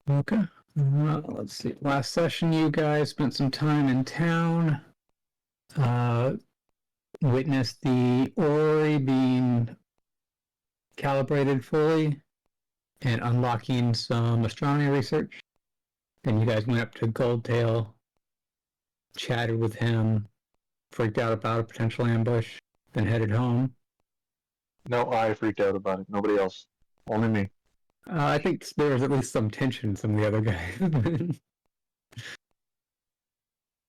Okay. Let's see. Last session, you guys spent some time in town. Witnessed the orrery being calibrated fully and unlocking some astronomy research. Then you guys went up to Goldtail, chatted with him, freaked out about a potential ambush, then headed home. No, I freaked out about it. Nobody else. Only me. I think there was at least some tension in some of the other guys.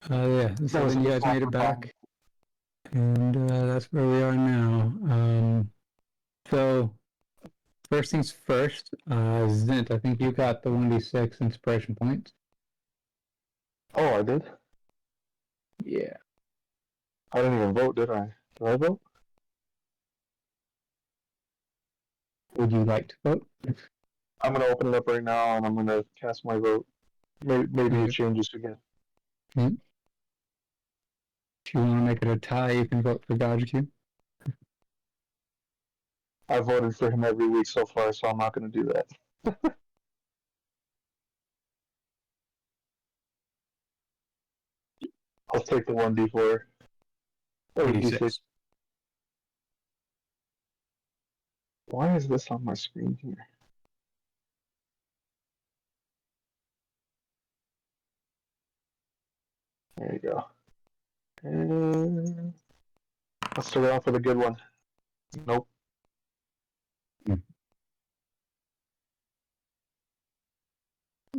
Yeah, so then you guys made it back, and that's where we are now. So first things first, Zint, I think you got the 1d6 inspiration points. Oh, I did? Yeah. I didn't even vote, did I? Did I vote? Would you like to vote? I'm going to open it up right now and I'm going to cast my vote. Maybe it changes again. Mm-hmm. If you want to make it a tie, you can vote for Dodge Q. I voted for him every week so far, so I'm not going to do that. I'll take the 1d4. Or d6. Why is this on my screen here? There you go. And let's start off with a good one. Nope.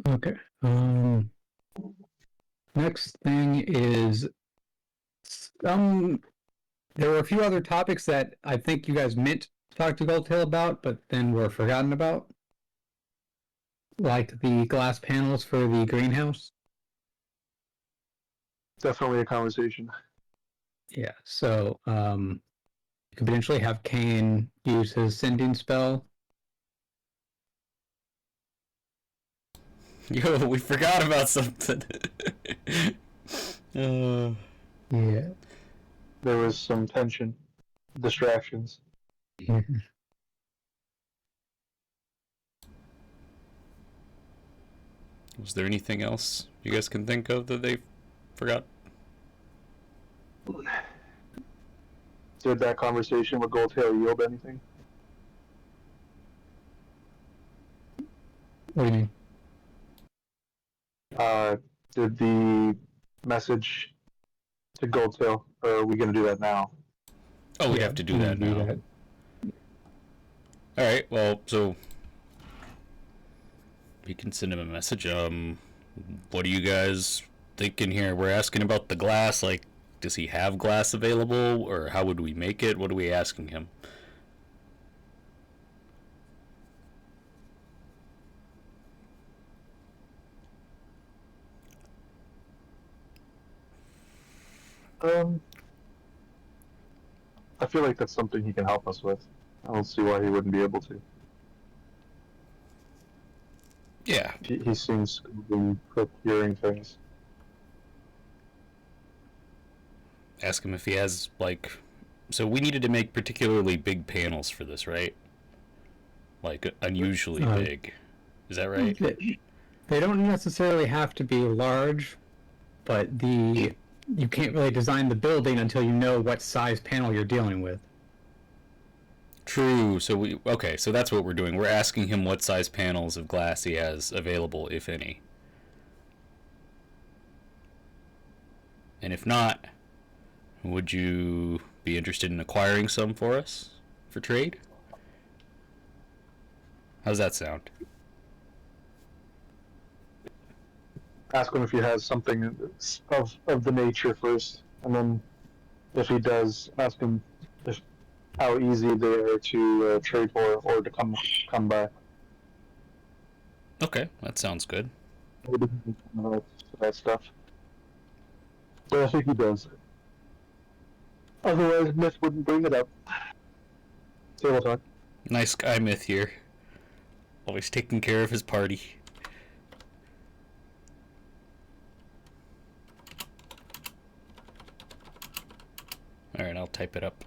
Okay. Next thing is there were a few other topics that I think you guys meant to talk to Goldtail about, but then were forgotten about. Like the glass panels for the greenhouse. Definitely a conversation. Yeah, so you could potentially have Kane use his sending spell. Yo, we forgot about something. Yeah. There was some tension, distractions. Was there anything else you guys can think of that they forgot? Did that conversation with Goldtail yield anything? What do you mean? Did the message to Goldtail, or are we going to do that now? Oh, we'd have to do that now. Alright, well, so we can send him a message. What are you guys thinking here? We're asking about the glass. Like, does he have glass available, or how would we make it? What are we asking him? I feel like that's something he can help us with. I don't see why he wouldn't be able to. Yeah. He seems to be procuring things. Ask him if he has, like... So we needed to make particularly big panels for this, right? Like, unusually big. Is that right? They don't necessarily have to be large, but you can't really design the building until you know what size panel you're dealing with. True. So so that's what we're doing. We're asking him what size panels of glass he has available, if any. And if not, would you be interested in acquiring some for us for trade? How's that sound? Ask him if he has something of the nature first, and then if he does, ask him how easy they are to trade for or to come by. Okay, that sounds good. That stuff. But I think he does. Otherwise, Myth wouldn't bring it up. Table talk. Nice guy, Myth here. Always taking care of his party. Alright, I'll type it up.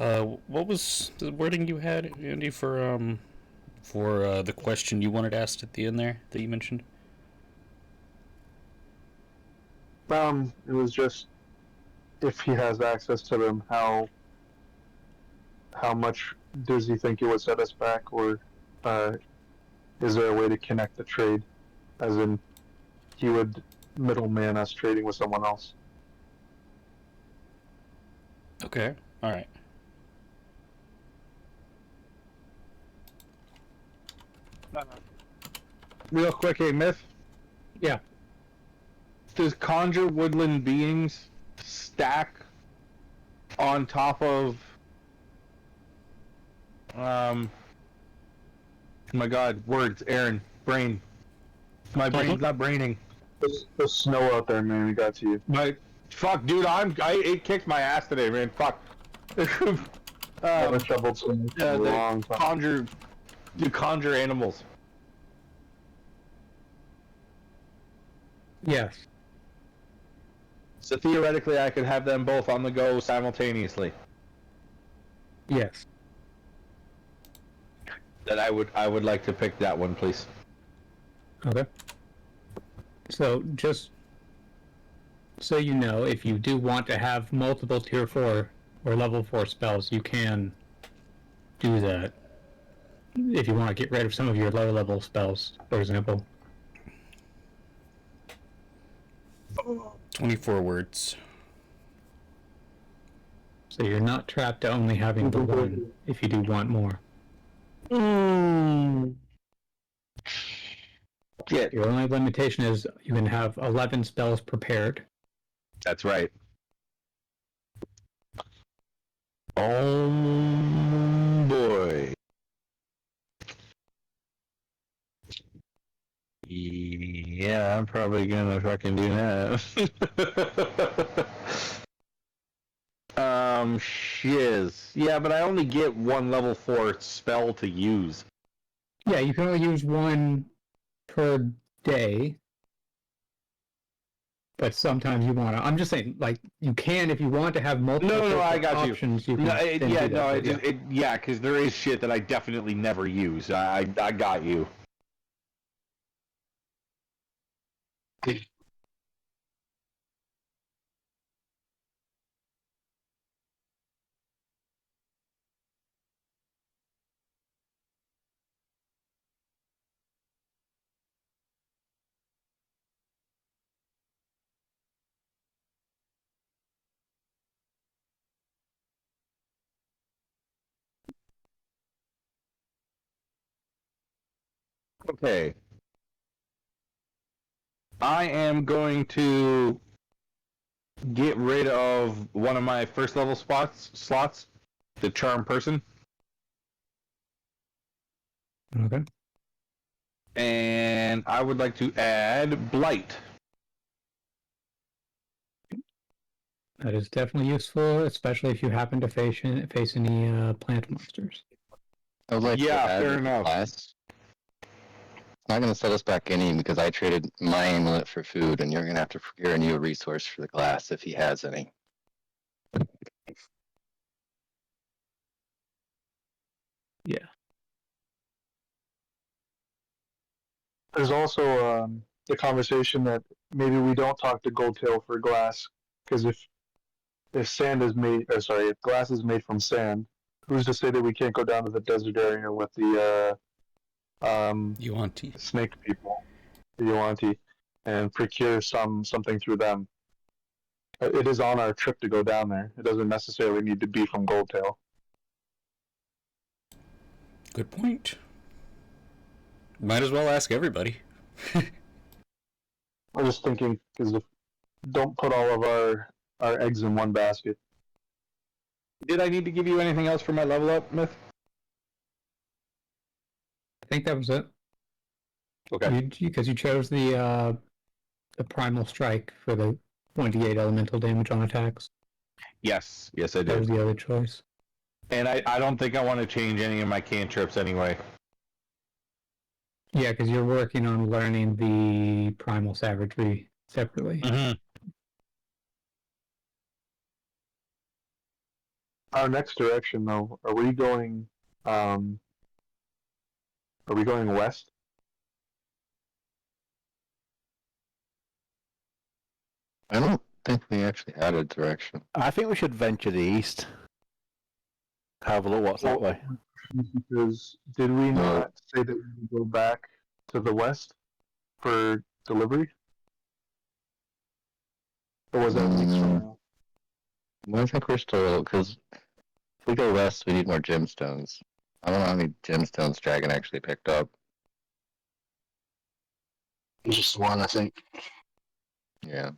What was the wording you had, Andy, for the question you wanted asked at the end there that you mentioned? It was just if he has access to them, how much does he think it would set us back, or uh, is there a way to connect the trade, as in he would middleman us trading with someone else? Okay, all right. Real quick, hey, Myth. Yeah. Does conjure woodland beings stack on top of my god, words, Aaron, brain. My brain's not braining. The snow out there, man, we got to you. Fuck, dude, it kicked my ass today, man. Fuck. Never shoveled snow in a long time. Conjure animals. Yes. So theoretically, I could have them both on the go simultaneously. Yes. Then I would like to pick that one, please. Okay. So just so you know, if you do want to have multiple tier 4 or level 4 spells, you can do that. If you want to get rid of some of your lower level spells, for example. 24 words. So you're not trapped to only having the one if you do want more. Shit. Your only limitation is you can have 11 spells prepared. That's right. Oh boy. Yeah, I'm probably gonna fucking do that. Shiz. Yeah, but I only get one level 4 spell to use. Yeah, you can only use one per day. But sometimes you want to. I'm just saying, like, you can if you want to have multiple I got options. You can yeah, because there is shit that I definitely never use. I got you. Okay. I am going to get rid of one of my first level slots, the charm person. Okay. And I would like to add blight. That is definitely useful, especially if you happen to face any plant monsters. I would like to add fair with the enough. class. It's not going to set us back any because I traded my amulet for food, and you're going to have to procure a new resource for the class if he has any. Yeah. There's also the conversation that maybe we don't talk to Goldtail for glass, because if sand is made, or sorry, if glass is made from sand, who's to say that we can't go down to the desert area with the Yuanti. snake people, the Yuanti, and procure something through them? It is on our trip to go down there. It doesn't necessarily need to be from Goldtail. Good point. Might as well ask everybody. I'm just thinking, because don't put all of our eggs in one basket. Did I need to give you anything else for my level up, Myth? I think that was it. Okay. Because you chose the primal strike for the 28 elemental damage on attacks. Yes, I That did. was the other choice. And I don't think I want to change any of my cantrips anyway. Yeah, because you're working on learning the primal savagery separately. Mm-hmm. Our next direction, though, are we going? Are we going west? I don't think we actually had a direction. I think we should venture the east. Have a look what's that way. Because did we not say that we would go back to the west for delivery? Or was that weeks from now? Well, I think we're still, because if we go west, we need more gemstones. I don't know how many gemstones Dragon actually picked up. Just one, I think. Yeah.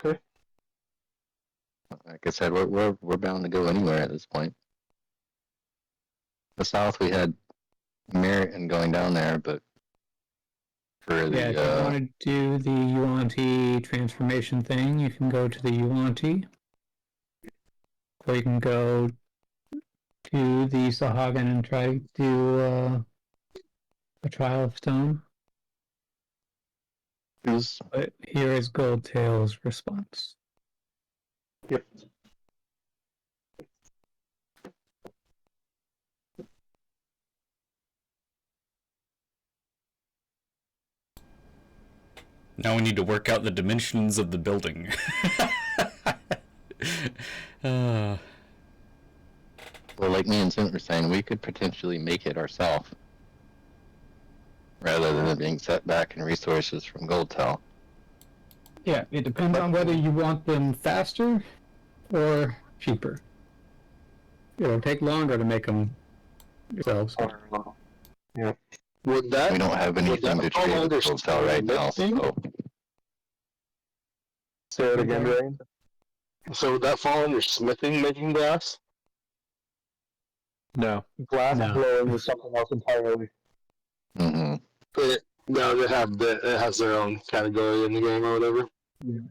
Okay. Like I said, we're bound to go anywhere at this point. The south, we had merit in going down there, but for the Yeah, if you want to do the Yuan-Ti transformation thing, you can go to the Yuan-Ti. Or you can go to the Sahagin and try to do a trial of stone. But here is Goldtail's response. Yep. Now we need to work out the dimensions of the building. Well, like me and Sim were saying, we could potentially make it ourselves, rather than it being set back in resources from Goldtail. Yeah, it depends on whether you want them faster or cheaper. It'll take longer to make them yourselves. Yeah. Would that? We don't have anything to trade with Goldtail right now, so Say it again, Ryan. So would that fall under smithing, making glass? No. Glass No. blowing is something else entirely. No, it has their own category in the game or whatever.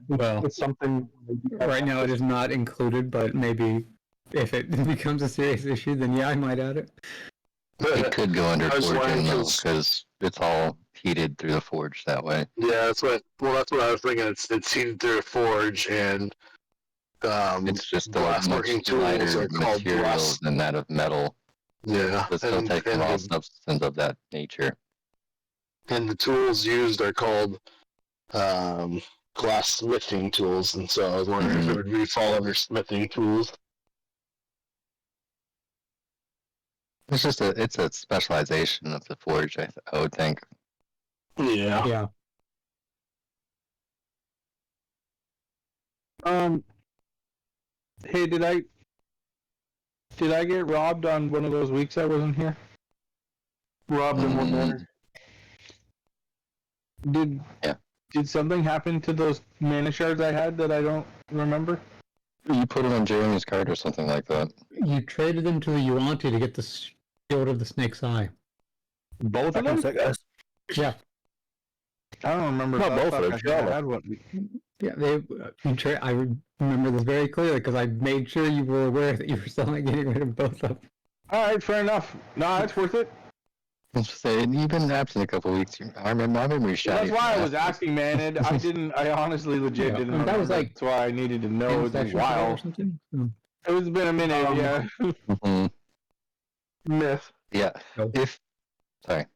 Well, It's something. right now it is not included, but maybe if it becomes a serious issue, then yeah, I might add it. it could go under I was wondering forging though, 'cause- because it's all heated through the forge that way. Yeah, that's what. Well, that's what I was thinking. It's heated through a forge, and It's just a glass much working tools lighter are called material glass. than that of metal. Yeah, But still taking raw substance of that nature. and the tools used are called glass smithing tools, and so I was wondering if it would fall under smithing tools. It's just it's a specialization of the forge, I would think. Yeah. Yeah. Hey, did I get robbed on one of those weeks I wasn't here? Robbed in one manner. Did something happen to those mana shards I had that I don't remember? You put it on Jeremy's card or something like that. You traded them to the Yuan-Ti to get the shield of the snake's eye. Both of them? Yeah. I don't remember. Not if I both thought of I them, had one. Yeah, I remember this very clearly because I made sure you were aware that you were selling getting rid of both of them. All right, fair enough. No, it's worth it. You've been absent a couple weeks. I remember you shot. That's why I was asking, man. And I honestly legit Yeah, didn't that remember. was like That's why I needed to know. It's been a Session ago or while. something? Oh. It's been a minute, yeah. Myth. Yeah. No. Sorry.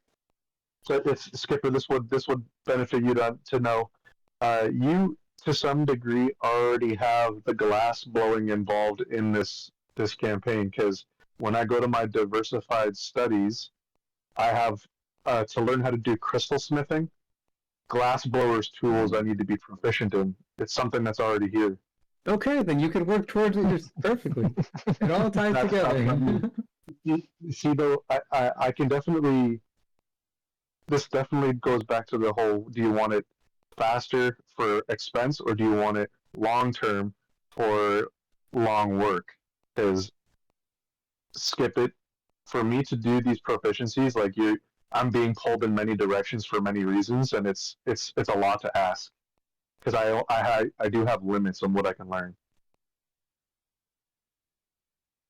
So it's Skipper. This would benefit you to know. You to some degree already have the glass blowing involved in this campaign, because when I go to my diversified studies, I have to learn how to do crystal smithing. Glass blowers tools I need to be proficient in. It's something that's already here. Okay, then you could work towards it perfectly. It all ties That's together. You see, though, I can definitely. This definitely goes back to the whole: do you want it faster for expense, or do you want it long term for long work? Because skip it. For me to do these proficiencies, like I'm being pulled in many directions for many reasons, and it's a lot to ask. Because I do have limits on what I can learn.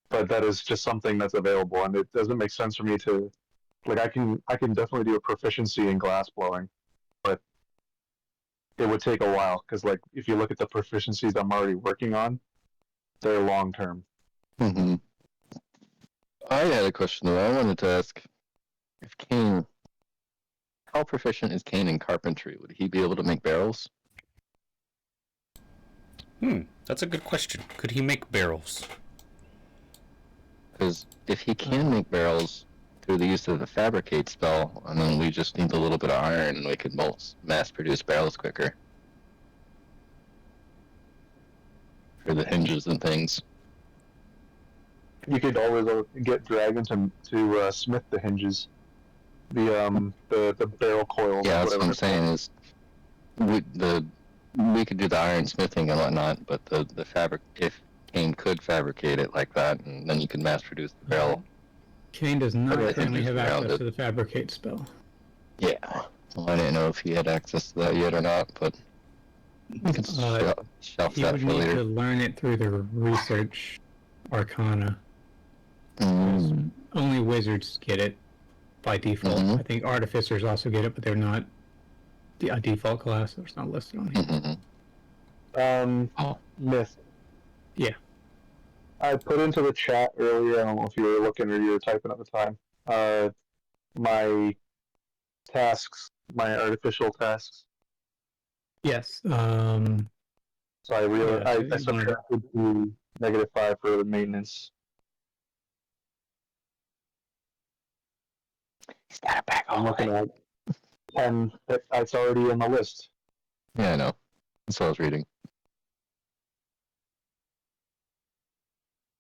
But that is just something that's available, and it doesn't make sense for me to, like, I can definitely do a proficiency in glass blowing, but it would take a while because, like, if you look at the proficiencies I'm already working on, they're long term. Mm-hmm. I had a question though. I wanted to ask if Kane, how proficient is Kane in carpentry? Would he be able to make barrels? That's a good question. Could he make barrels? Because if he can make barrels through the use of the fabricate spell, and then we just need a little bit of iron, we could mass produce barrels quicker for the hinges and things. You could always get Dragon to smith the hinges, the barrel coils. Yeah, that's what whatever I'm they're saying. called. Is we could do the iron smithing and whatnot, but the fabric, if Kane could fabricate it like that, and then you can mass produce the barrel. Kane does not Okay. currently have Around access it. to the fabricate spell. Yeah. Well, I didn't know if he had access to that yet or not, but you can shelf He that would for need later. to learn it through the research arcana. Mm. Only wizards get it by default. Mhm. I think artificers also get it, but they're not a default class. It's not listed on here. Mm-hmm. Myth. Yeah. I put into the chat earlier. I don't know if you were looking or you were typing at the time. My tasks, my artificial tasks. Yes. So I really, Yeah, so I you subtracted to -5 for the maintenance. He's got it back I'm all looking the way. at 10. It's already in the list. Yeah, I know. That's what I was reading.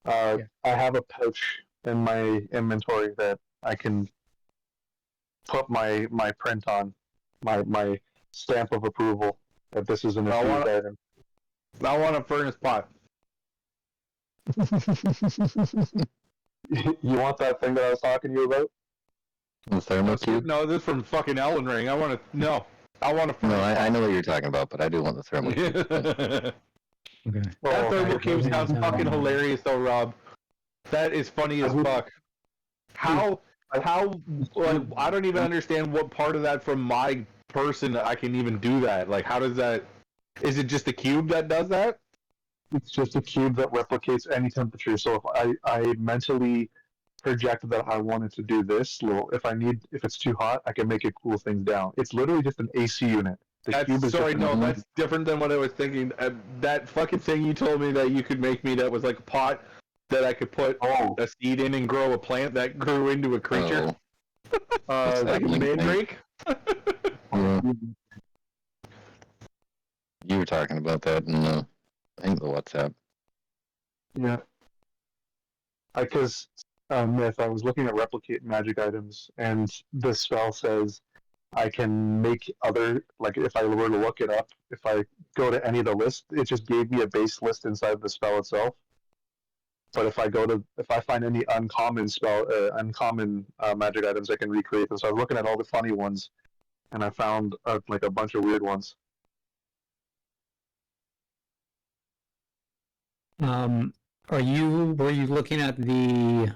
I have a pouch in my inventory that I can put my print on, my stamp of approval that this is an infused item. I want a furnace pot. You want that thing that I was talking to you about? The thermal cube? No, this is from fucking Elden Ring. I want a No, furnace I know what you're talking about, but I do want the thermal cube. pot. Okay. That thermal okay. cube sounds fucking hilarious though, Rob. That is funny as fuck. How like, I don't even understand what part of that from my person I can even do that. Like, how does that? Is it just the cube that does that? It's just a cube that replicates any temperature. So if I mentally project that I wanted to do this, if it's too hot, I can make it cool things down. It's literally just an AC unit. The cube is That's different than what I was thinking. That fucking thing you told me that you could make me that was like a pot that I could put a seed in and grow a plant that grew into a creature. Like a mandrake. Yeah. You were talking about that in I think the WhatsApp. Yeah. Because Myth, I was looking at replicate magic items, and the spell says I can make other, like if I were to look it up, if I go to any of the lists, it just gave me a base list inside the spell itself. But if I find any uncommon magic items, I can recreate them. So I was looking at all the funny ones, and I found like a bunch of weird ones. Were you looking at the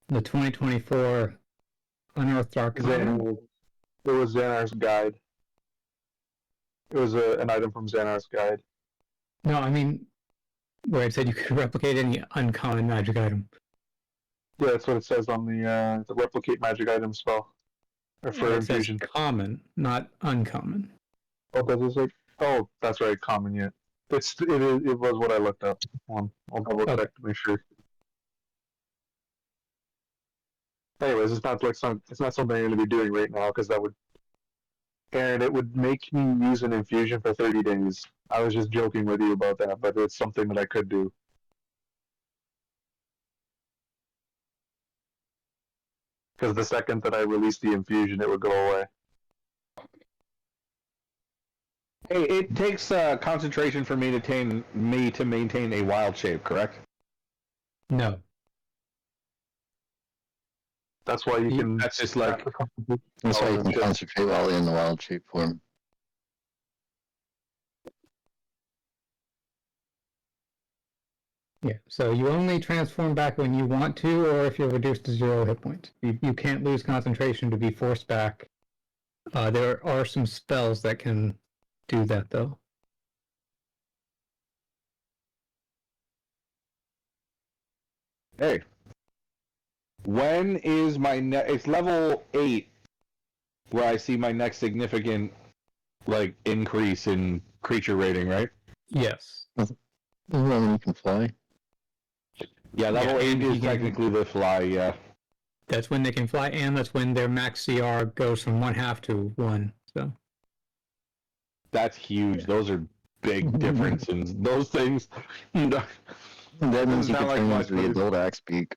2024 Unearthed Arcana? It was Xanar's guide. It was an item from Xanar's guide. No, I mean where it said you could replicate any uncommon magic item. Yeah, that's what it says on the replicate magic item spell. Or for It says infusion. common, not uncommon. Oh, does it say? Oh, that's right, common. Yeah, it was what I looked up. I'll double check to make sure. Anyways, it's not something I'm going to be doing right now because it would make me use an infusion for 30 days. I was just joking with you about that, but it's something that I could do. Because the second that I release the infusion, it would go away. Hey, it takes concentration for me to maintain a wild shape, correct? No. That's why you can. That's just like. That's why you can concentrate while in the wild shape form. Yeah, so you only transform back when you want to, or if you're reduced to 0 hit points. You can't lose concentration to be forced back. There are some spells that can do that though. Hey, when is my it's level 8 where I see my next significant like increase in creature rating, right? Yes. Isn't that when you can fly? Yeah, level 8 and is he can- technically the fly, yeah. That's when they can fly, and that's when their max CR goes from 1/2 to 1. So That's huge. Those are big differences. Those things. That means Doesn't you sound can like turn much, into the but adult axe beak,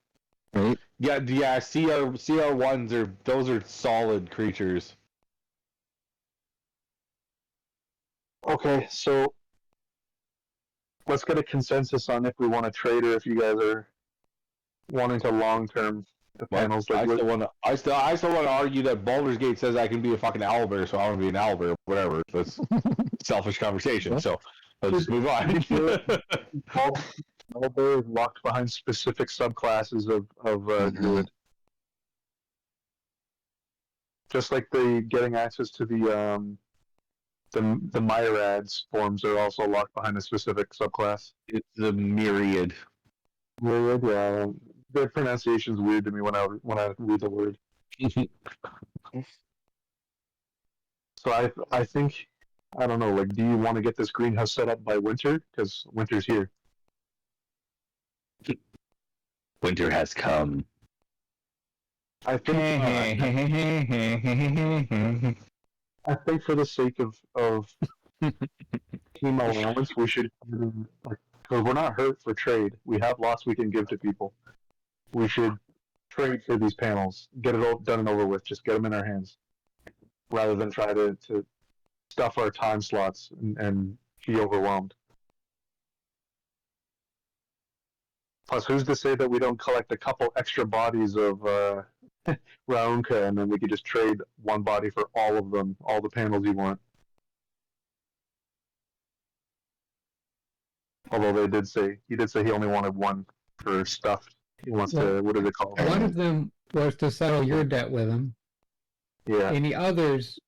right? yeah, CR ones are those are solid creatures. Okay, so let's get a consensus on if we want to trade or if you guys are wanting to long term the But panels. Like, I still want to argue that Baldur's Gate says I can be a fucking owlbear, so I want to be an owlbear. Whatever. That's selfish conversation. So let's just move on. all they're locked behind specific subclasses of druid. Just like the getting access to the myriads forms are also locked behind a specific subclass. It's the myriad. Myriad, yeah. The pronunciation's weird to me when I read the word. So I think I don't know. Like, do you want to get this greenhouse set up by winter? Because winter's here. Winter has come. I think I think for the sake of team allowance, we should like because we're not hurt for trade. We have lots we can give to people. We should trade for these panels. Get it all done and over with. Just get them in our hands, rather than try to stuff our time slots and be overwhelmed. Plus, who's to say that we don't collect a couple extra bodies of Raunka, and then we could just trade one body for all of them, all the panels you want. Although he did say he only wanted one for stuff. He wants to, what is it called? one of them was to settle your debt with him. Yeah. And the others,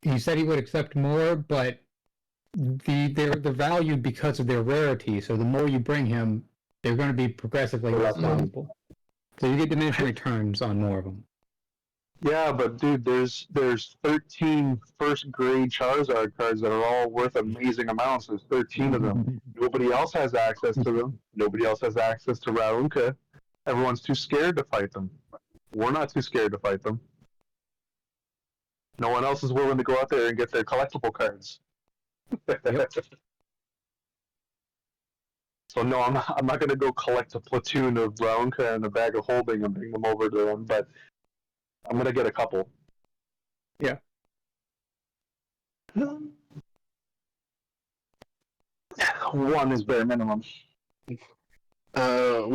he said he would accept more, but they're valued because of their rarity. So the more you bring him, they're going to be progressively less valuable. So you get diminishing returns on more of them. Yeah, but dude, there's 13 first grade Charizard cards that are all worth amazing amounts. There's 13 of them. Nobody else has access to them. Nobody else has access to Raunka. Everyone's too scared to fight them. We're not too scared to fight them. No one else is willing to go out there and get their collectible cards. So no, I'm not going to go collect a platoon of Raunka and a bag of holding and bring them over to them, but I'm going to get a couple. Yeah. One is bare minimum. We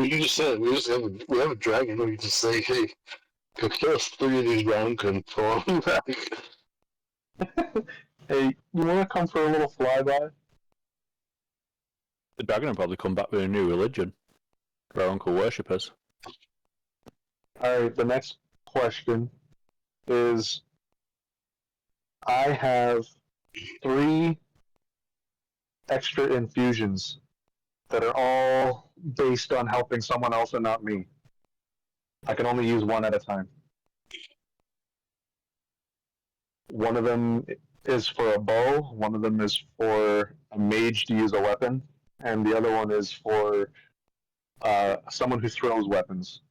can just say we have a dragon. We can just say, hey, go kill us 3 of these round and throw them back. Hey, you want to come for a little flyby? The dragon will probably come back with a new religion. For our uncle worshippers. Alright, the next question is I have 3 extra infusions that are all based on helping someone else and not me. I can only use one at a time. One of them is for a bow, one of them is for a mage to use a weapon, and the other one is for someone who throws weapons.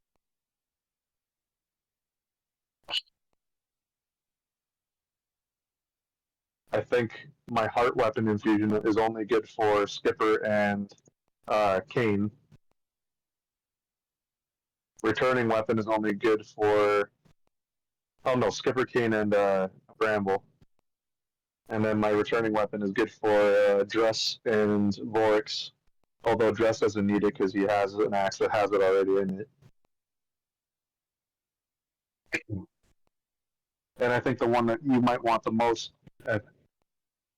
I think my heart weapon infusion is only good for Skipper and Kane. Returning weapon is only good for Skipper, Kane, and Bramble. And then my returning weapon is good for Dress and Vorix. Although Dress doesn't need it because he has an axe that has it already in it. And I think the one that you might want the most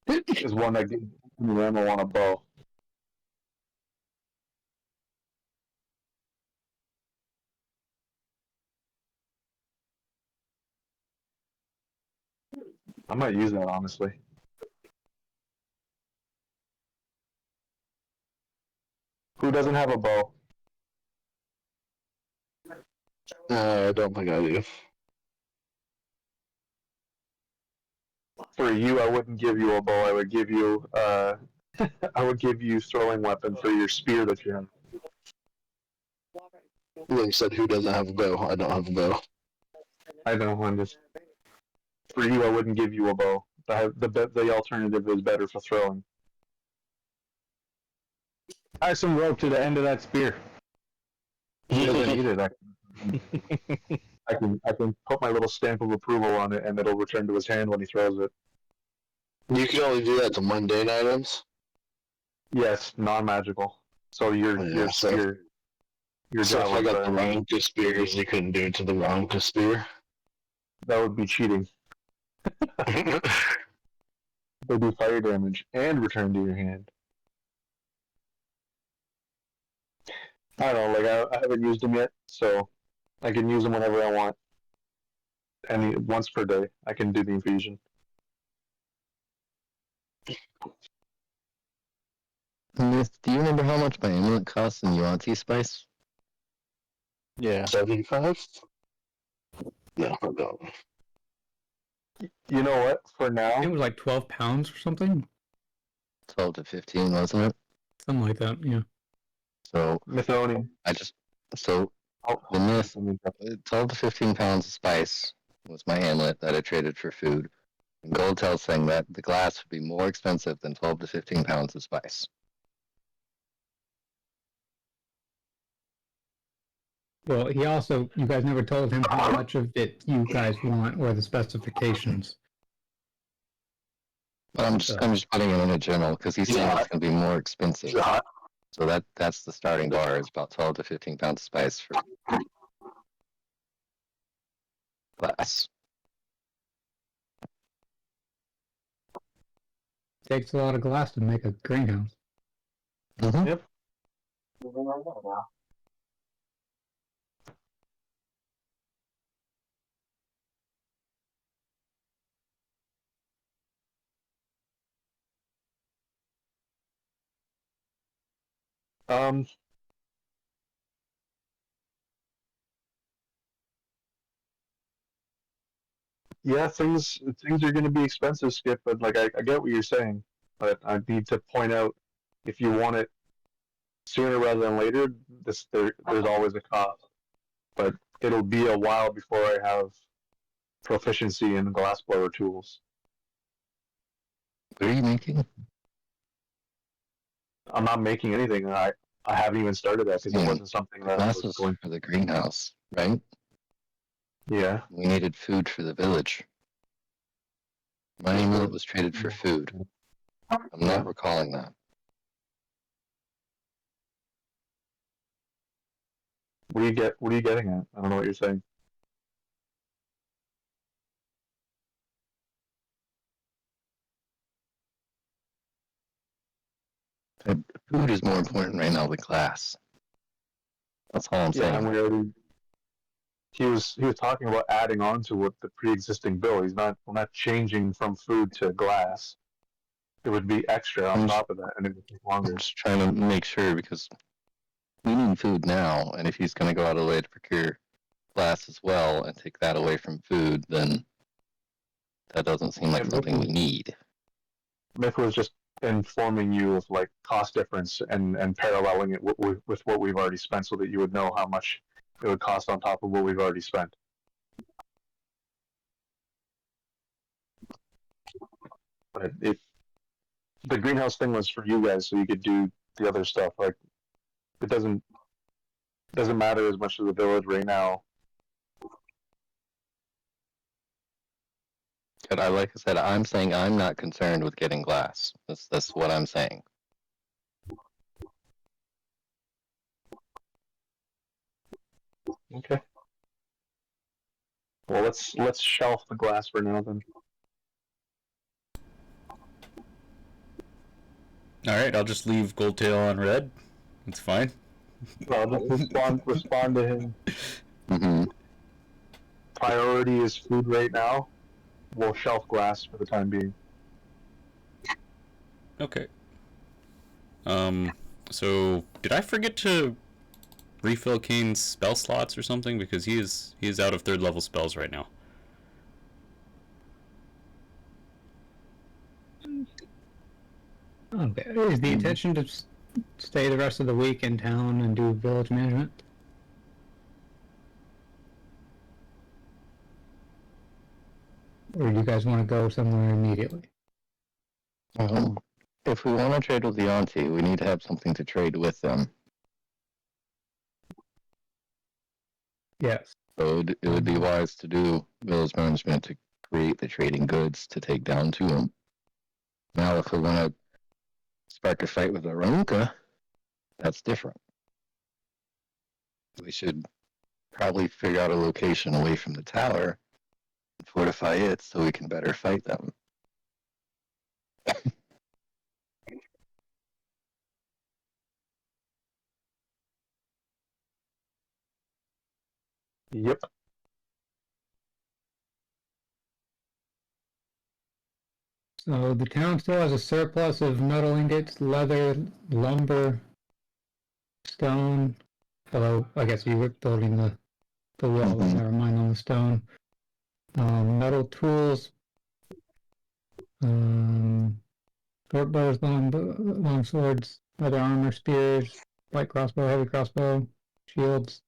is one that gives Randall on a bow. I might use that honestly. Who doesn't have a bow? I don't think I do. For you, I wouldn't give you a bow. I would give you I would give you throwing weapon for your spear that you have. Like you said, who doesn't have a bow? I don't have a bow. I don't know. I'm just for you. I wouldn't give you a bow. The alternative is better for throwing. Tie some rope to the end of that spear. He doesn't need it. I can put my little stamp of approval on it, and it'll return to his hand when he throws it. You can only do that to mundane items. Yes, non-magical. So your So spear. Your if I javelin, got the Ronka spears, you couldn't do it to the Ronka spear. that would be cheating. They do fire damage and return to your hand. I don't know, like I haven't used them yet, so I can use them whenever I want. Once per day, I can do the infusion. Myth, do you remember how much my amulet costs in Yuan-Ti spice? Yeah. 75? No, I don't. You know what? For It now, was like 12 pounds or something. 12 to 15, wasn't it? Something like that, yeah. So Mithoni. The myth, 12 to 15 pounds of spice was my amulet that I traded for food. And Goldtail's saying that the glass would be more expensive than 12 to 15 pounds of spice. Well, you guys never told him how much of it you guys want or the specifications. But I'm just putting it in a general because he's saying it's going to be more expensive. So that's the starting bar is about 12 to 15 pounds of spice for glass. Takes a lot of glass to make a greenhouse. Mm-hmm. Yep. Um, yeah, things are going to be expensive, Skip. But like, I get what you're saying, but I need to point out if you want it sooner rather than later, there's always a cost. But it'll be a while before I have proficiency in glassblower tools. What are you making? I'm not making anything. I haven't even started that because it Yeah. wasn't something that I Glass was was going. for the greenhouse, right? Yeah. We needed food for the village. My amulet was traded for food. I'm not recalling that. What are you getting at? I don't know what you're saying. Food is more important right now than glass. That's all I'm Yeah, saying. and we already. He was talking about adding on to what the pre-existing bill. We're not changing from food to glass. It would be extra on top of that, and it would take longer. I'm just trying to make sure because we need food now, and if he's going to go out of the way to procure glass as well and take that away from food, then that doesn't seem like something we need. Myth was just informing you of like cost difference and paralleling it with what we've already spent, so that you would know how much it would cost on top of what we've already spent. But the greenhouse thing was for you guys, so you could do the other stuff. Like it doesn't matter as much to the village right now. But like I said, I'm saying I'm not concerned with getting glass. That's what I'm saying. Okay. Well, let's shelf the glass for now then. All right, I'll just leave Goldtail on red. It's fine. Well, just respond to him. Mm-hmm. Priority is food right now. We'll shelf glass for the time being. Okay. So, did I forget to refill Kane's spell slots or something? Because he is out of 3rd level spells right now. Okay. Is the intention to stay the rest of the week in town and do village management? Or do you guys want to go somewhere immediately? If we want to trade with the auntie, we need to have something to trade with them. Yes. So it would be wise to do village management to create the trading goods to take down to them. Now, if we want to spark a fight with Aronka, that's different. We should probably figure out a location away from the tower and fortify it so we can better fight them. Yep. So the town still has a surplus of metal ingots, leather, lumber, stone. Although I guess you were building the wall, Mhm. never mind on the stone. Metal tools, short bows, long swords, other armor, spears, light crossbow, heavy crossbow, shields,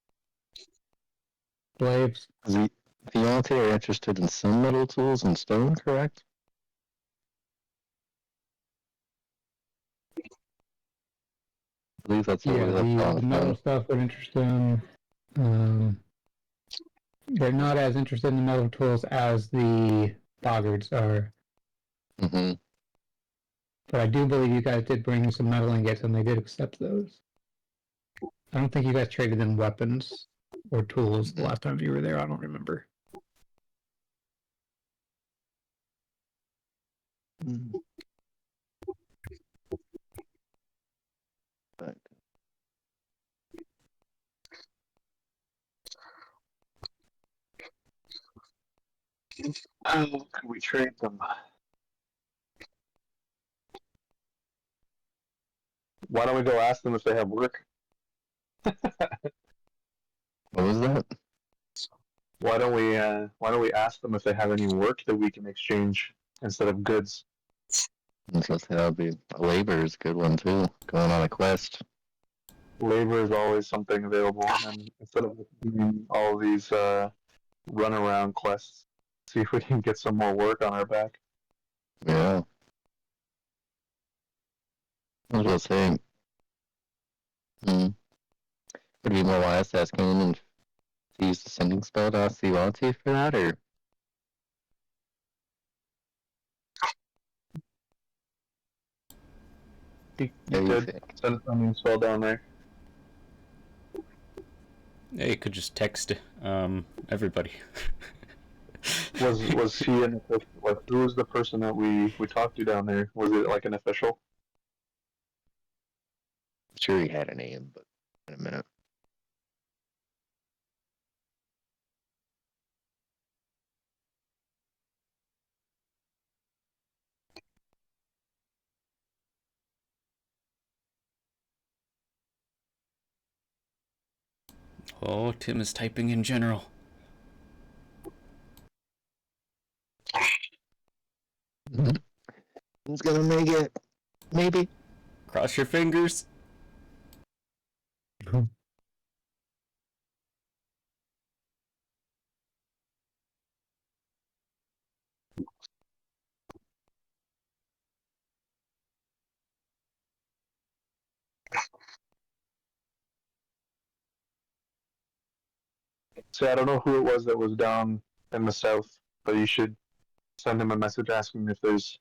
glaives. The auntie are interested in some metal tools and stone, correct? I believe that's what Yeah, we left the off metal on. stuff would interest them. They're not as interested in the metal tools as the boggards are. Mm-hmm. But I do believe you guys did bring some metal ingots and they did accept those. I don't think you guys traded them weapons or tools the last time you were there. I don't remember. Mm-hmm. But How can we trade them? Why don't we go ask them if they have work? what was that? Why don't we ask them if they have any work that we can exchange instead of goods? I was gonna say that would be labor is a good one too. Going on a quest. Labor is always something available, and instead of doing all these runaround quests, see if we can get some more work on our back. Yeah. I was gonna say, would it be more wise to ask him and use the sending spell to ask the auntie for that, or? You What do you could think? send something spell down there. Yeah, you could just text everybody. Was he an official? Like, who was the person that we talked to down there? Was it like an official? Sure, he had a name, but in a minute. Oh, Tim is typing in general. Who's gonna make it? Maybe. Cross your fingers. So I don't know who it was that was down in the south, but you should send him a message asking if there's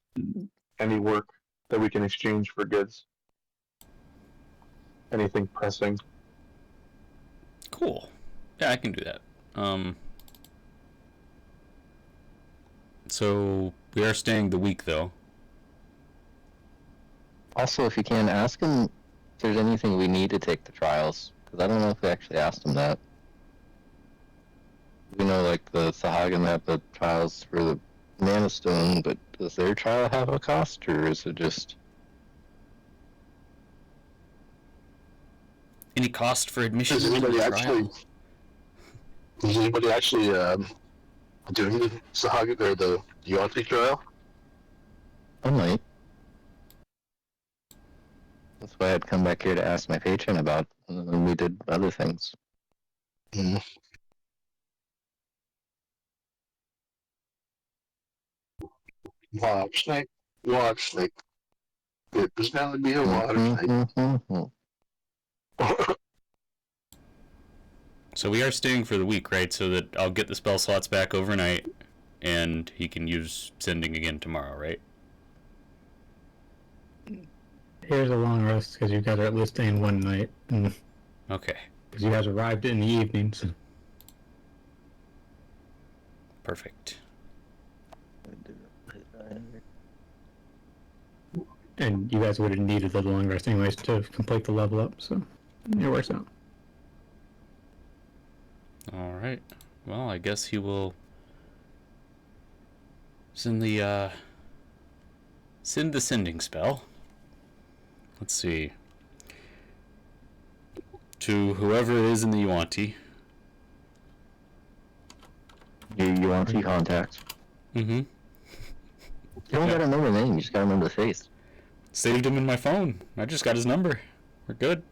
any work that we can exchange for goods. Anything pressing. Cool. Yeah, I can do that. So we are staying the week though. Also, if you can, ask him if there's anything we need to take the trials, because I don't know if we actually asked him that. We know, like, the Sahagin have the trials for the Mana Stone, but does their trial have a cost, or is it just... Any cost for admission Does to anybody the actually? trial? Is anybody actually doing the Sahagin or the Yuan-Ti trial? I might. That's why I'd come back here to ask my patron about when we did other things. Mm. Watch snake. Watch snake. It was gonna be a water snake. So we are staying for the week, right? So that I'll get the spell slots back overnight, and he can use sending again tomorrow, right? Here's a long rest because you guys are at least staying one night. Okay. Because you guys arrived in the evenings. Perfect. And you guys would have needed the long rest anyways to complete the level up, so it works out. Alright. Well, I guess he will send the sending spell. Let's see. To whoever it is in the Yuan-Ti. Your Yuan-Ti contacts. Mm-hmm. You don't gotta remember the name, you just gotta remember the face. Saved him in my phone. I just got his number. We're good.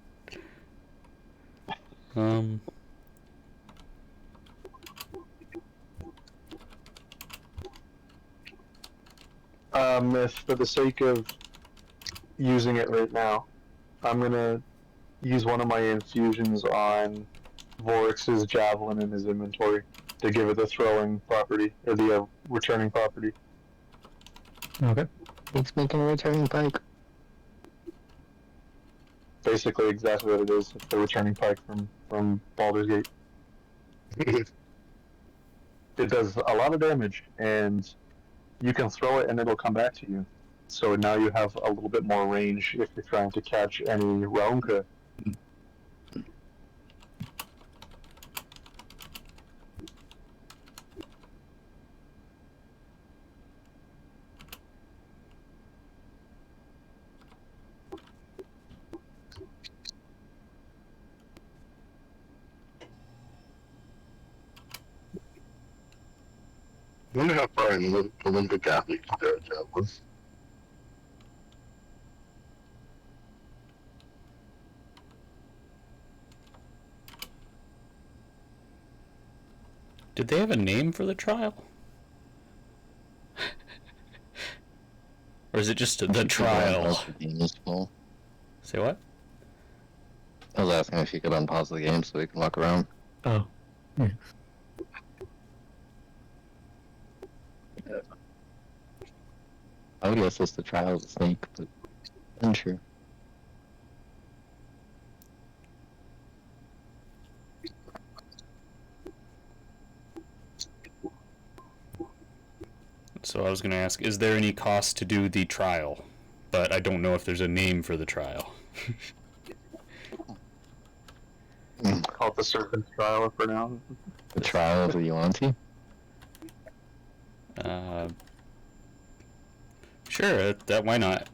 If for the sake of using it right now, I'm gonna use one of my infusions on Vorix's javelin in his inventory to give it the throwing property, or the returning property. Okay. It's making a returning pike. Basically exactly what it is. It's the returning pike from Baldur's Gate. It does a lot of damage, and you can throw it and it'll come back to you. So now you have a little bit more range if you're trying to catch any Raunka. I wonder how far in the Olympic athletes there javelin. Did they have a name for the trial? Or is it just the trial? Say what? I was asking if you could unpause the game so we can walk around. Oh. Yeah. I would guess it's the trial of the snake, but unsure. So I was going to ask, is there any cost to do the trial? But I don't know if there's a name for the trial. Call it the Serpent's Trial for now. The trial of the Yuan-Ti? Sure, that why not?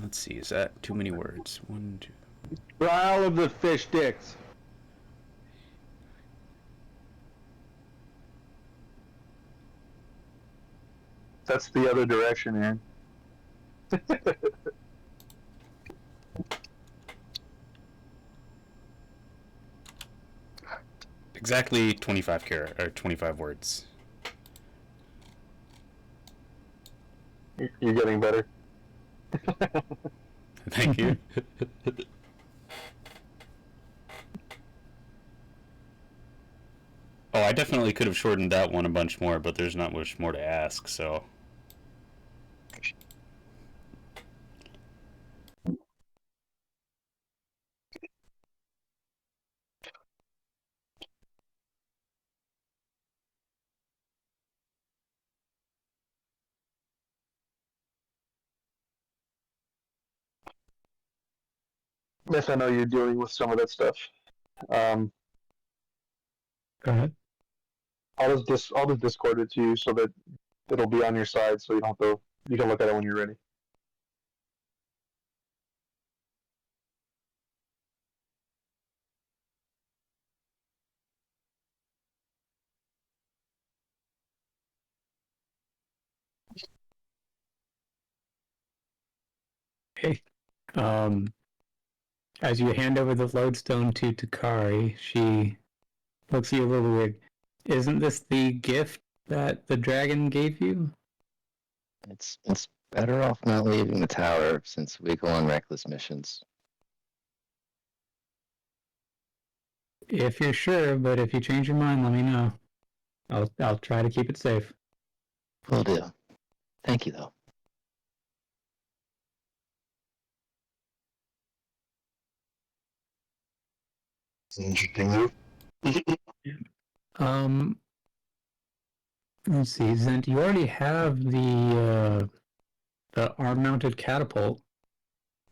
Let's see, is that too many words? 1, 2. Trial of the fish dicks. That's the other direction, Aaron. Exactly 25 or 25 words. You're getting better. Thank you. Oh, I definitely could have shortened that one a bunch more, but there's not much more to ask, so. Yes, I know you're dealing with some of that stuff. Go ahead. I'll just Discord it to you so that it'll be on your side, so you don't have to. You can look at it when you're ready. Okay. As you hand over the lodestone to Takari, she looks at you a little weird. Isn't this the gift that the dragon gave you? It's better off not leaving the tower since we go on reckless missions. If you're sure, but if you change your mind, let me know. I'll try to keep it safe. Will do. Thank you, though. It's an interesting move. Let's see, Zent, you already have the arm-mounted catapult.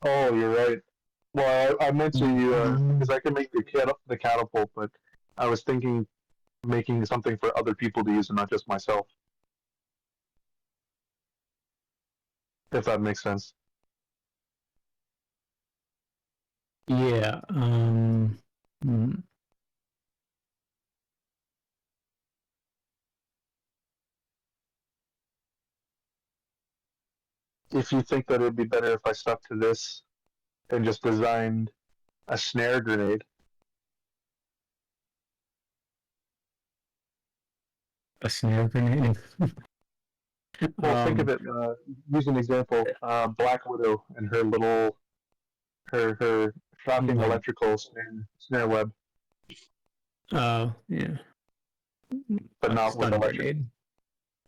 Oh, you're right. Well, I meant to because I can make the catapult, but I was thinking making something for other people to use and not just myself. If that makes sense. Yeah. If you think that it'd be better if I stuck to this and just designed a snare grenade. A snare grenade. Well, think of it. Use an example. Black Widow and her little, her shocking Like- electrical snare web, Oh, yeah. but not with stun electric. grenade.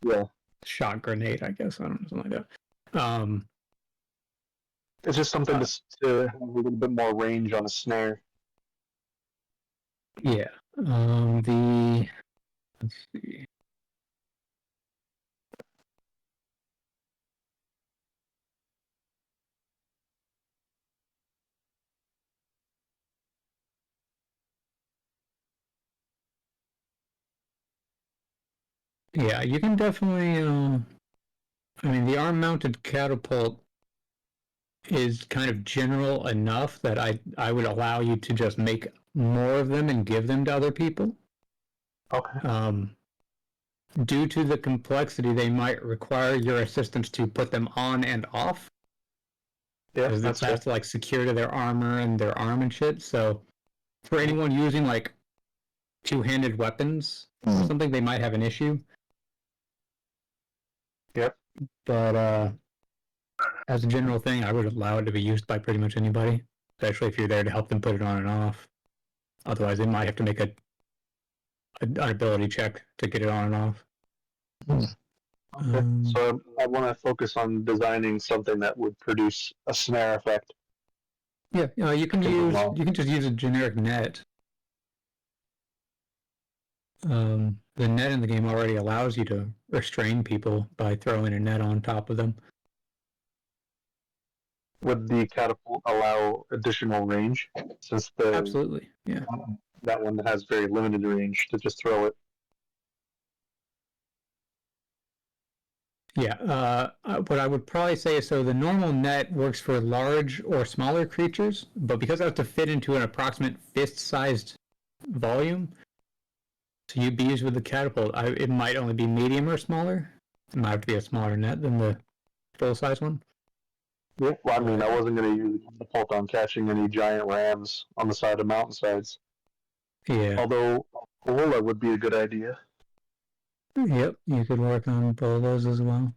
Yeah, Shot grenade, I guess. I don't know, something like that. it's just something to have a little bit more range on a snare. Yeah. Let's see. Yeah, you can definitely. I mean, the arm-mounted catapult is kind of general enough that I would allow you to just make more of them and give them to other people. Okay. Due to the complexity, they might require your assistance to put them on and off. Yeah, Because that's it has it. to like secure to their armor and their arm and shit. So for anyone using like two-handed weapons or something, they might have an issue. Yep. But as a general thing, I would allow it to be used by pretty much anybody, especially if you're there to help them put it on and off. Otherwise, they might have to make an ability check to get it on and off. Okay. So I want to focus on designing something that would produce a snare effect. Yeah, you can just use a generic net. The net in the game already allows you to restrain people by throwing a net on top of them. Would the catapult allow additional range? Since the Absolutely, yeah. that one has very limited range to just throw it. Yeah, what I would probably say is so the normal net works for large or smaller creatures, but because I have to fit into an approximate fist-sized volume, so you'd be used with the catapult, it might only be medium or smaller. It might have to be a smaller net than the full-size one. Yeah. Well, I mean, I wasn't going to use the catapult on catching any giant rams on the side of mountainsides. Yeah. Although Ola would be a good idea. Yep, you could work on bolos as well.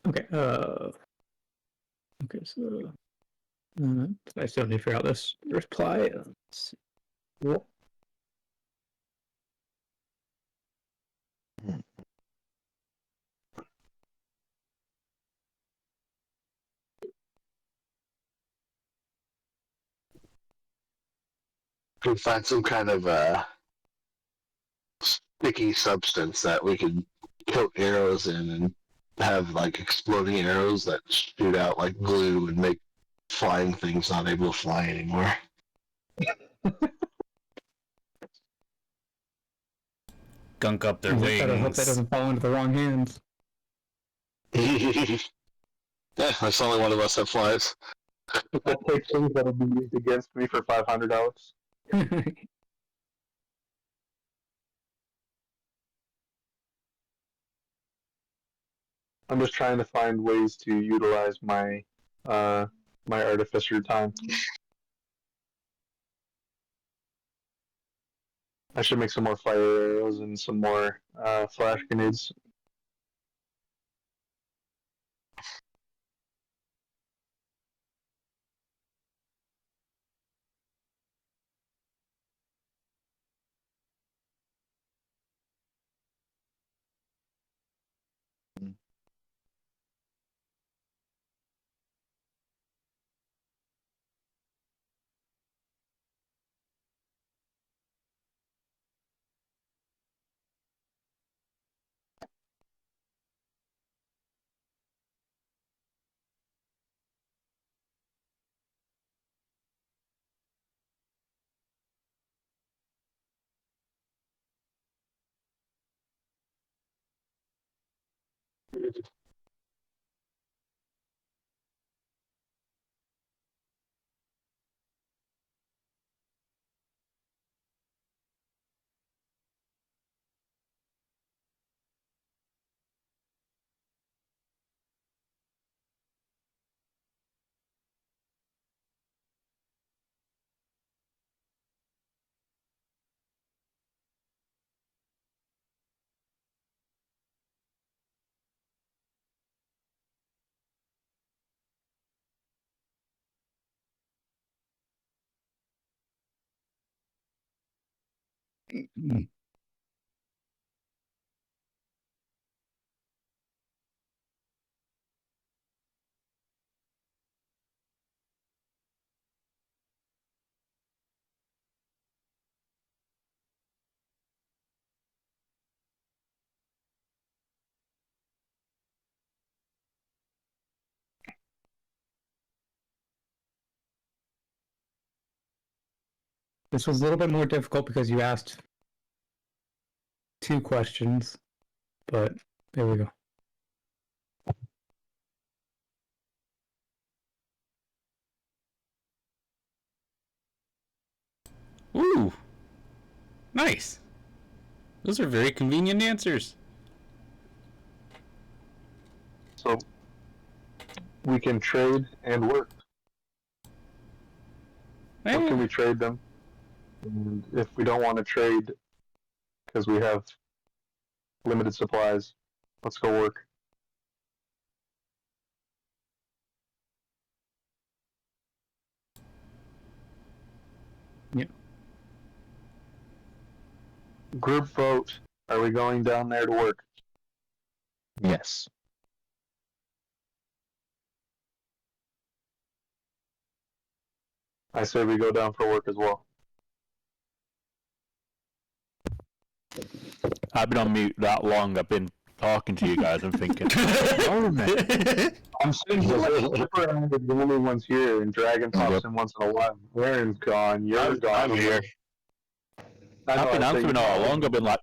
Okay, okay, so I still need to figure out this reply. Let's see. Yep. Could find some kind of sticky substance that we could coat arrows in and have like exploding arrows that shoot out like glue and make flying things not able to fly anymore. gunk up their You just better hope that wings. doesn't fall into the wrong hands. Yeah, that's only one of us that flies. I'll take things that'll be used against me for $500. I'm just trying to find ways to utilize my my artificer time. I should make some more fire arrows and some more flash grenades. This was a little bit more difficult because you asked 2 questions, but there we go. Ooh, nice. Those are very convenient answers. So we can trade and work. What can we trade them? And if we don't want to trade because we have limited supplies, let's go work. Yep. Group vote. Are we going down there to work? Yes. I say we go down for work as well. I've been on mute that long. I've been talking to you guys and thinking, oh, man. I'm sitting here like Flipper and I are the only ones here, and Dragon pops in once in a while. Aaron's gone. You're gone. I'm here. I've been answering all along. I've been like,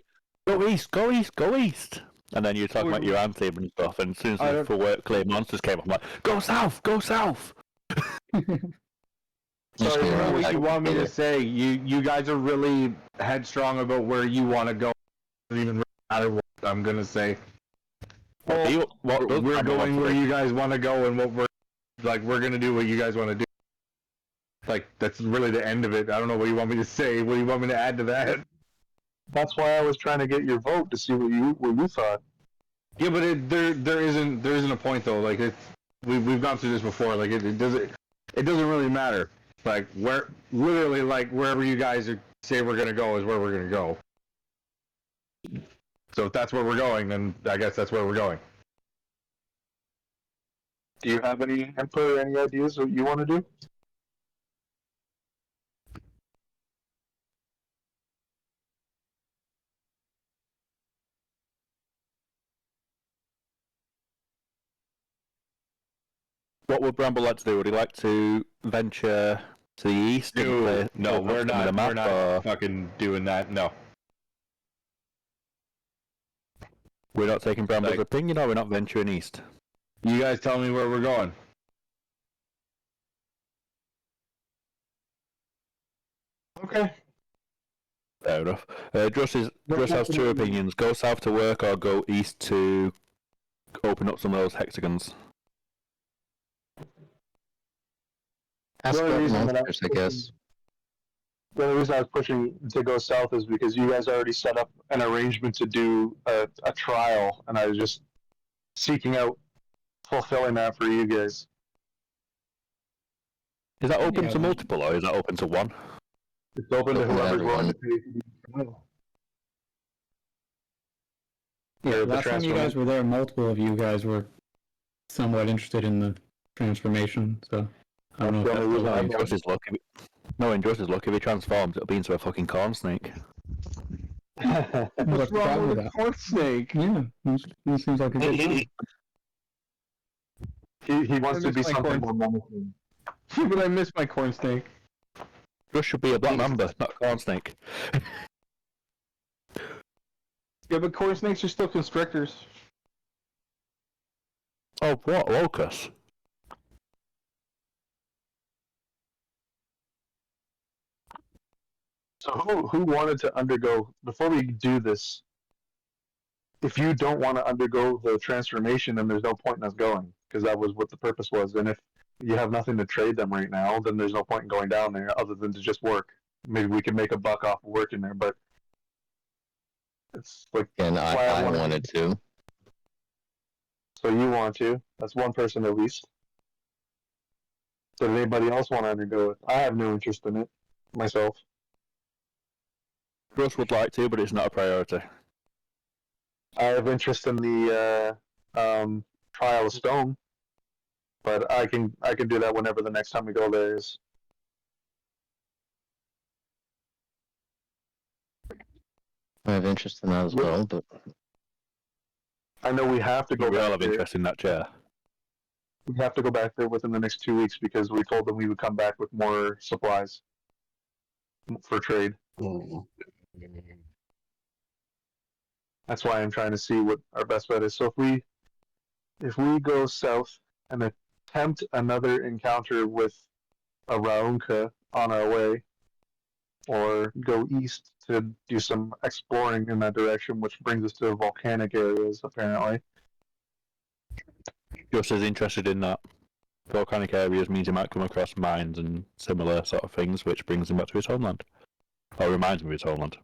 go east, go east, go east. And then you're talking about your answer and stuff. And as soon as the for work clay monsters came up, I'm like, go south, go south. So you know what you want me to say? You guys are really headstrong about where you want to go. It doesn't even matter what I'm gonna say. Well, we're going where you guys want to go, and what we're gonna do what you guys want to do. Like that's really the end of it. I don't know what you want me to say. What do you want me to add to that? That's why I was trying to get your vote to see what you thought. Yeah, but there isn't a point though. Like we've gone through this before. Like it doesn't really matter. Like literally wherever you guys say we're gonna go is where we're gonna go. So if that's where we're going, then I guess that's where we're going. Do you have any input or any ideas what you want to do? What would Bramble like to do? Would he like to venture to the east? No, we're not. We're not fucking doing that. No. We're not taking Bramble's Like- opinion, or we're not venturing east. You guys tell me where we're going. Okay. Fair enough. Just has two opinions: go south to work, or go east to open up some of those hexagons. Ask The only about reason that I monsters, I guess. The only reason I was pushing to go south is because you guys already set up an arrangement to do a trial, and I was just seeking out fulfilling that for you guys. Is that open Yeah. to multiple, or is that open to one? It's open to Open to whoever's willing to everyone. pay for the trial. Yeah, the last time you guys were there, multiple of you guys were somewhat interested in the transformation, so I don't know if That's that's the only still reason the I'm case. Just his luck. No, in Justice luck, if he transforms, it'll be into a fucking corn snake. What's What's the wrong problem with with a that? corn snake? Yeah, he seems like a good guy. he wants I to miss be my something corn- more menacing. But I miss my corn snake. Just should be a black mamba, not a corn snake. Yeah, but corn snakes are still constrictors. Oh, what? Locus? So who wanted to undergo before we do this? If you don't want to undergo the transformation, then there's no point in us going, because that was what the purpose was. And if you have nothing to trade them right now, then there's no point in going down there other than to just work. Maybe we can make a buck off of working there, but it's like And that's why I wanted wanted to. So you want to? That's one person at least. Does anybody else want to undergo it? I have no interest in it myself. Russ would like to, but it's not a priority. I have interest in the trial of stone, but I can do that whenever the next time we go there is. I have interest in that as well, but I know we have to go We all back have there. interest in that chair. We have to go back there within the next 2 weeks because we told them we would come back with more supplies for trade. That's why I'm trying to see what our best bet is. So if we go south and attempt another encounter with a Raunka on our way, or go east to do some exploring in that direction, which brings us to volcanic areas apparently. Just as interested in that. Volcanic areas means he might come across mines and similar sort of things, which brings him back to his homeland. Or reminds him of his homeland.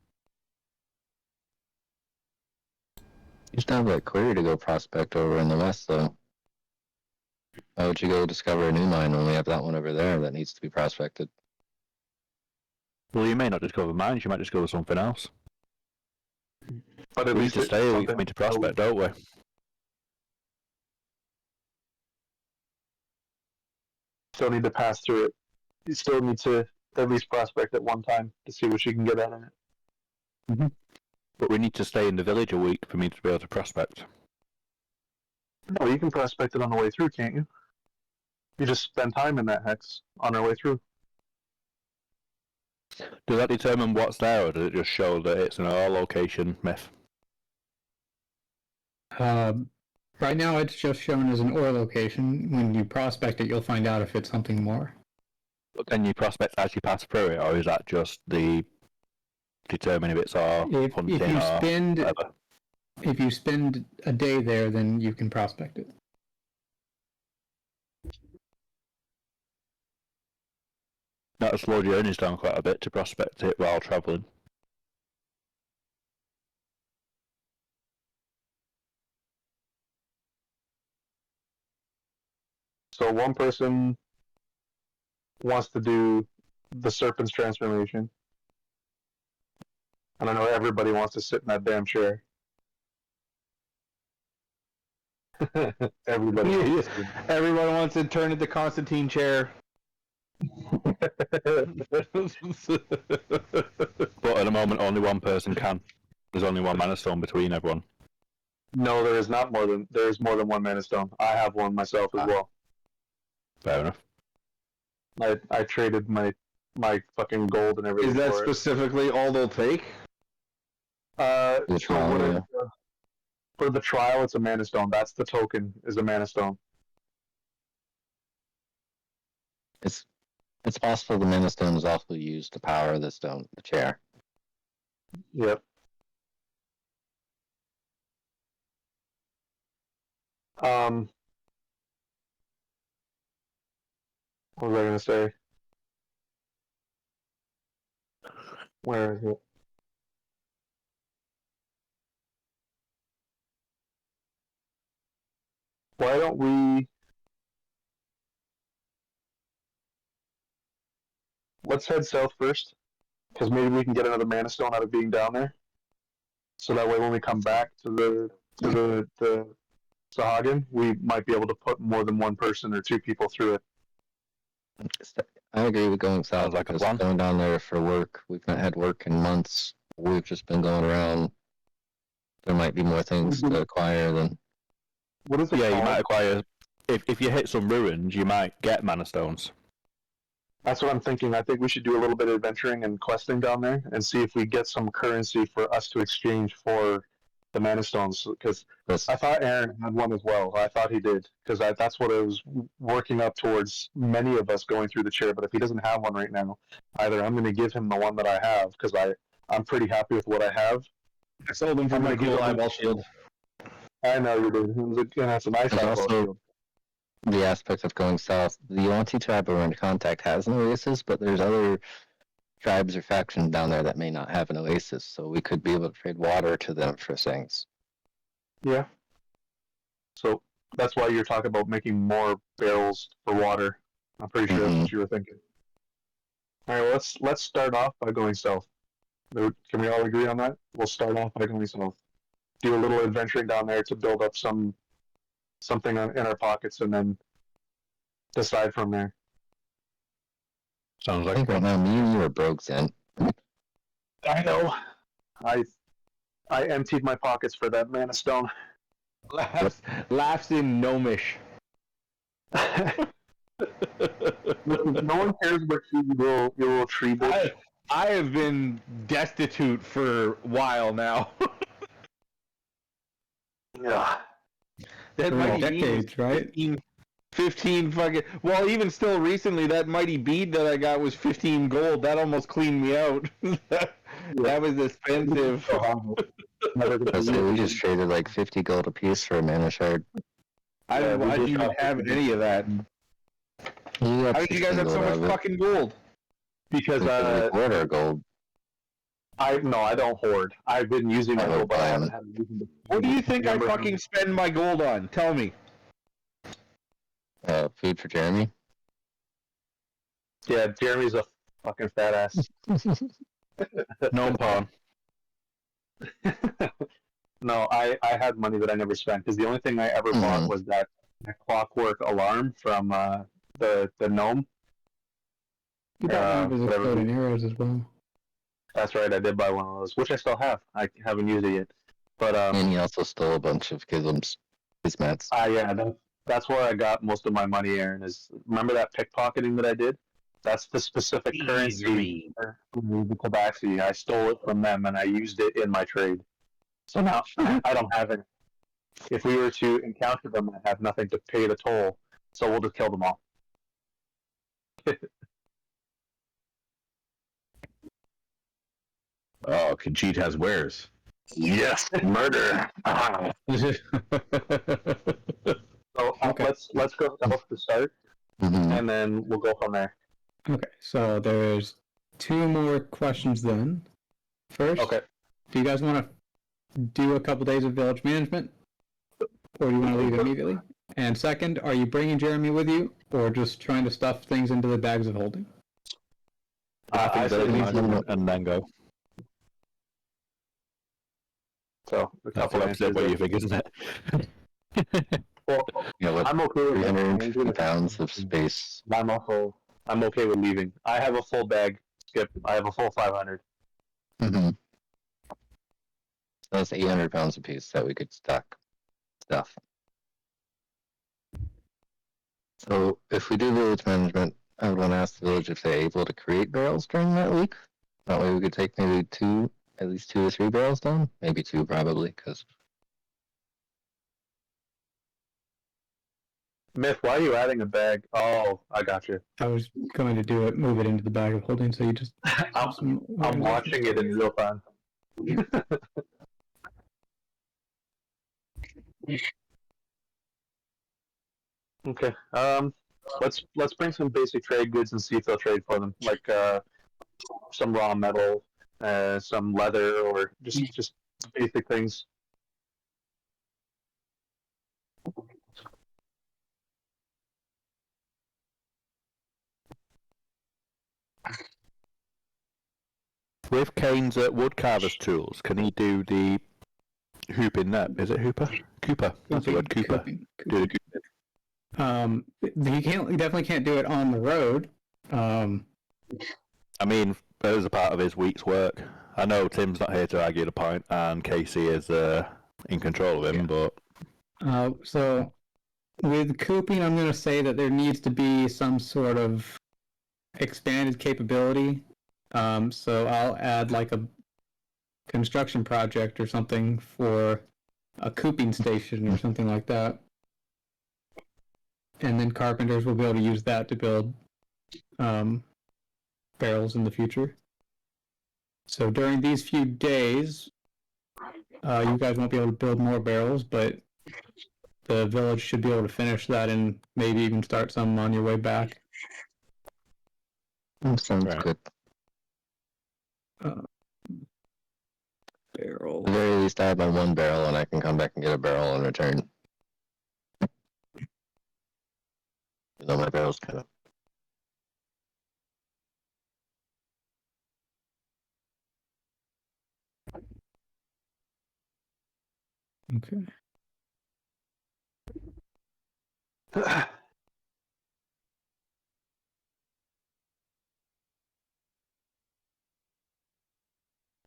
you should have that query to go prospect over in the west, though. Why would you go discover a new mine when we have that one over there that needs to be prospected? Well, you may not discover mines, you might discover something else. But at We need least to it's stay a week something- for me to prospect, don't we? Still need to pass through it. You still need to at least prospect at one time to see what you can get out of it. But we need to stay in the village a week for me to be able to prospect. No, you can prospect it on the way through, can't you? You just spend time in that hex on our way through. Does that determine what's there, or does it just show that it's an all location myth? Right now, it's just shown as an ore location. When you prospect it, you'll find out if it's something more. But can you prospect as you pass through it, or is that just the determine if it's all If hunting you or spend whatever? if you spend a day there, then you can prospect it. That'll slow journeys down quite a bit to prospect it while travelling. So one person wants to do the serpent's transformation. And I know everybody wants to sit in that damn chair. Everybody. wants to Everyone wants to turn into Constantine chair. But at the moment, only one person can. There's only one mana stone between everyone. No, there is more than one mana stone. I have one myself as well. Fair enough. I traded my fucking gold and everything. Is that for it. specifically all they'll take? So Which what one, it, For the trial, it's a mana stone. That's the token, is a mana stone. It's possible the mana stone is also used to power the chair. Yep. What was I gonna say? Where is it? Why don't we? Let's head south first, because maybe we can get another mana stone out of being down there. So that way, when we come back to the Sahagin, we might be able to put more than one person or two people through it. I agree with going south. Sounds like a because plan. going down there for work, we've not had work in months. We've just been going around. There might be more things to acquire than. What is it Yeah, called? you might acquire. If you hit some ruins, you might get mana stones. That's what I'm thinking. I think we should do a little bit of adventuring and questing down there and see if we get some currency for us to exchange for the mana stones. Because I thought Aaron had one as well. I thought he did. Because that's what I was working up towards many of us going through the chair. But if he doesn't have one right now, either I'm going to give him the one that I have because I'm pretty happy with what I have. I sold him for my cool eyeball shield. I know you did. That's a nice eyeball also shield. The aspect of going south. The Yuan-Ti tribe we're in contact has an oasis, but there's other tribes or factions down there that may not have an oasis, so we could be able to trade water to them for things. Yeah. So that's why you're talking about making more barrels for water. I'm pretty sure that's what you were thinking. All right, let's start off by going south. Can we all agree on that? We'll start off by going south. Do a little adventuring down there to build up something in our pockets, and then decide from there. Sounds I like think right now me and you are broke, Zen. I know. I emptied my pockets for that mana stone. Laughs in gnomish. Listen, no one cares about you little tree bitch. I have been destitute for a while now. Yeah. That For mighty decades, bead was right? 15 fucking. Well, even still recently, that mighty bead that I got was 15 gold. That almost cleaned me out. that was expensive. So we just traded like 50 gold apiece for a mana shard. I didn't even have any of that. You How did you guys have so much fucking gold? Because we hoard our gold. I don't hoard. I've been using my gold, but I haven't had a reason to. What do you think I fucking spend my gold on? Tell me. Food for Jeremy. Yeah, Jeremy's a fucking fat ass. No pawn. No, I had money that I never spent because the only thing I ever bought was that clockwork alarm from the gnome. You bought one of his exploding arrows as well. That's right, I did buy one of those, which I still have. I haven't used it yet. But and he also stole a bunch of Kism's. Yeah, that's where I got most of my money, Aaron. Is remember that pickpocketing that I did? That's the specific currency for the tabaxi. I stole it from them and I used it in my trade. So now I don't have it. If we were to encounter them, I have nothing to pay the toll. So we'll just kill them all. Oh, Khajiit has wares. Yes, murder. So let's go south to start, and then we'll go from there. Okay, so there's two more questions then. First, do you guys want to do a couple days of village management, or do you want to leave immediately? And second, are you bringing Jeremy with you, or just trying to stuff things into the bags of holding? I say leave and then go. So a couple That's the opposite of what you think, isn't it? Well, I'm okay with 350 pounds of space. I'm okay with leaving. I have a full bag. Skip. I have a full 500. So that's 800 pounds apiece that we could stock stuff. So if we do village management, I would want to ask the village if they're able to create barrels during that week. That way we could take maybe at least 2 or 3 barrels down. Maybe 2 probably, because Myth, why are you adding a bag? Oh, I got you. I was going to do it, move it into the bag of holding, so you just. I'm watching it in real time. Okay. Let's bring some basic trade goods and see if they'll trade for them, like some raw metal, some leather, or just basic things. With Kane's woodcarver's tools, can he do the hooping net? Is it Hooper? Cooper. That's the word, Cooper. Do the He definitely can't do it on the road. I mean, that is a part of his week's work. I know Tim's not here to argue the point, and Casey is in control of him, but... So, with cooping, I'm going to say that there needs to be some sort of expanded capability. So I'll add like a construction project or something for a cooping station or something like that. And then carpenters will be able to use that to build barrels in the future. So during these few days, you guys won't be able to build more barrels, but the village should be able to finish that and maybe even start some on your way back. Sounds good. Barrel. At the very least, I have my one barrel, and I can come back and get a barrel in return. You know, my barrel's kind of... Okay.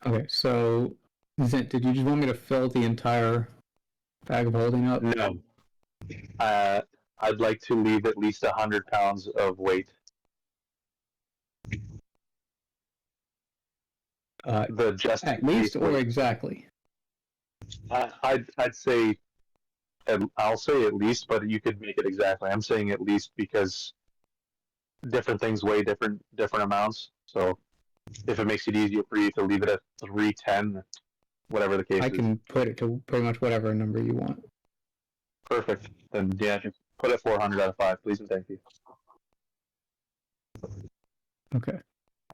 Okay, so Zint, did you just want me to fill the entire bag of holding up? No. I'd like to leave at least 100 pounds of weight. The just At least or exactly? I'd say, I'll say at least, but you could make it exactly. I'm saying at least because different things weigh different amounts. So if it makes it easier for you to leave it at 310, whatever the case I is. can put it to pretty much whatever number you want. Perfect. Then yeah, just put it 400 out of 5, please and thank you. Okay.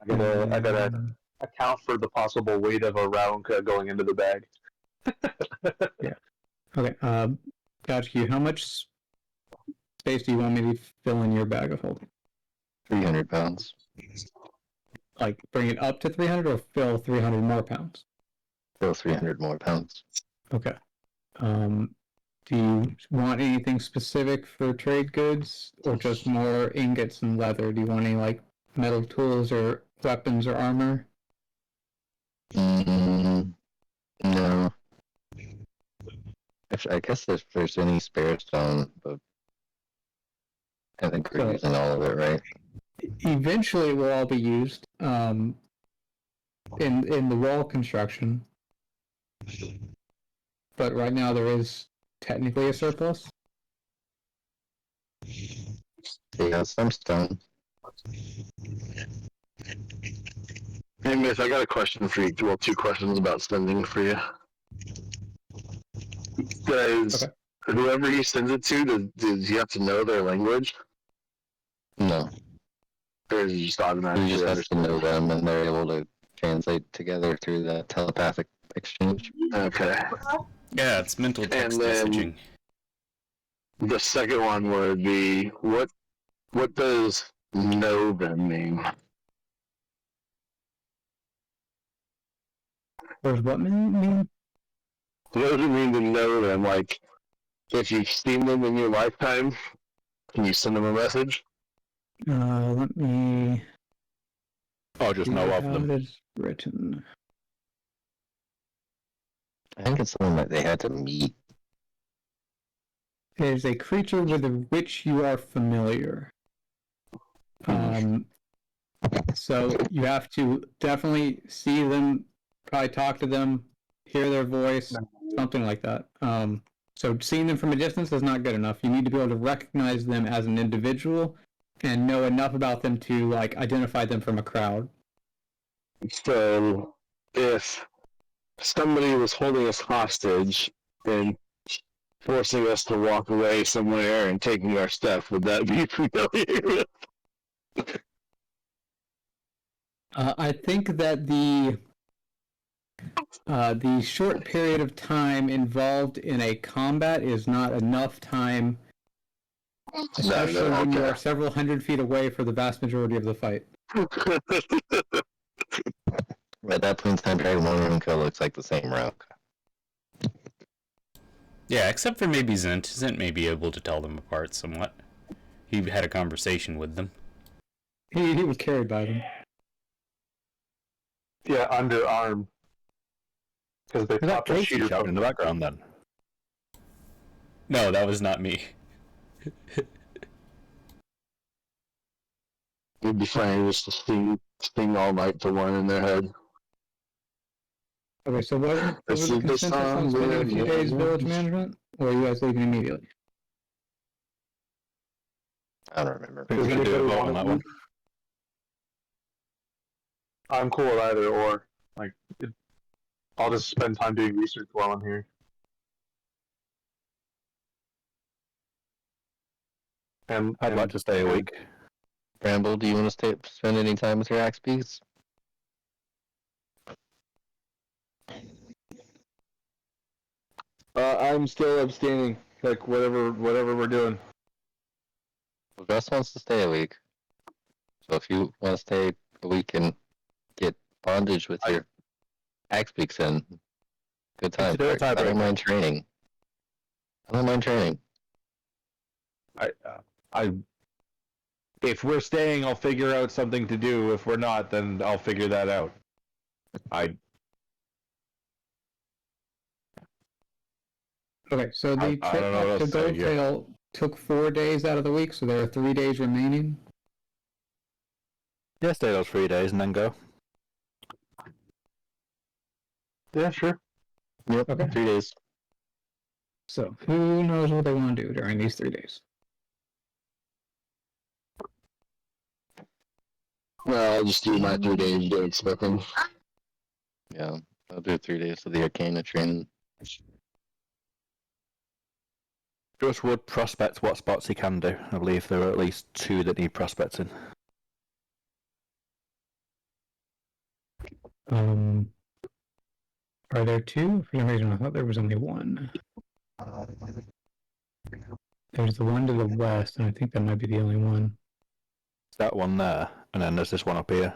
I gotta account for the possible weight of a Raunka going into the bag. Yeah. Okay. Gotcha. How much space do you want me to fill in your bag of holding? 300 pounds. Like bring it up to 300 or fill 300 more pounds? Fill 300 more pounds. Okay. Do you want anything specific for trade goods or just more ingots and leather? Do you want any like metal tools or weapons or armor? No. I guess if there's any spare stone, but I think we're using all of it, right? Eventually, it will all be used in the wall construction, but right now there is technically a surplus. Yeah, some stone. Hey, Myth, I got a question for you. Well, two questions about sending for you. Does whoever he sends it to, does he have to know their language? No. Or is he just automatically You just have to understand? know them, and they're able to translate together through the telepathic exchange. Okay. Yeah, it's mental text messaging. The second one would be, what does know them mean? What does what mean? What does it mean to know them? Like, if you've seen them in your lifetime, can you send them a message? Let me. Or just know of them. It is written. I think it's something that they had to meet. It is a creature with which you are familiar. So you have to definitely see them, probably talk to them, hear their voice, something like that. So seeing them from a distance is not good enough. You need to be able to recognize them as an individual and know enough about them to like identify them from a crowd. So, if somebody was holding us hostage and forcing us to walk away somewhere and taking our stuff, would that be familiar? I think that the short period of time involved in a combat is not enough time, especially when you are several hundred feet away for the vast majority of the fight. At that point in time, Dragon Ball Runko looks like the same route. Yeah, except for maybe Zint. Zint may be able to tell them apart somewhat. He had a conversation with them. He was carried by them. Yeah, underarm. Because they Is that popped a Casey cheater shouting in the background then? No, that was not me. It'd be funny just to sing all night to one in their head. Okay, so what was the consensus on spending a few days village management? Or are you guys leaving immediately? I don't remember. I think we should do a vote on that one. I'm cool with either or. I'll just spend time doing research while I'm here. I'd like to stay a week. Bramble, do you want to spend any time with your axe beasts? I'm still abstaining. Like whatever we're doing. Well, Gus wants to stay a week. So if you want to stay a week and get bondage with your axe beaks in, good time. I don't mind training. If we're staying, I'll figure out something to do. If we're not, then I'll figure that out. Okay, so the trip up to Goldtail took 4 days out of the week, so there are 3 days remaining. Yeah, stay those 3 days and then go. Yeah, sure. Yep, Okay. 3 days. So, who knows what they want to do during these 3 days? Well, I'll just do my 3 days doing smithing. Yeah, I'll do 3 days of the Arcana training. Just would prospect what spots he can do. I believe there are at least 2 that need prospecting. Are there 2? For some reason, I thought there was only 1. There's the one to the west, and I think that might be the only one. That one there, and then there's this one up here.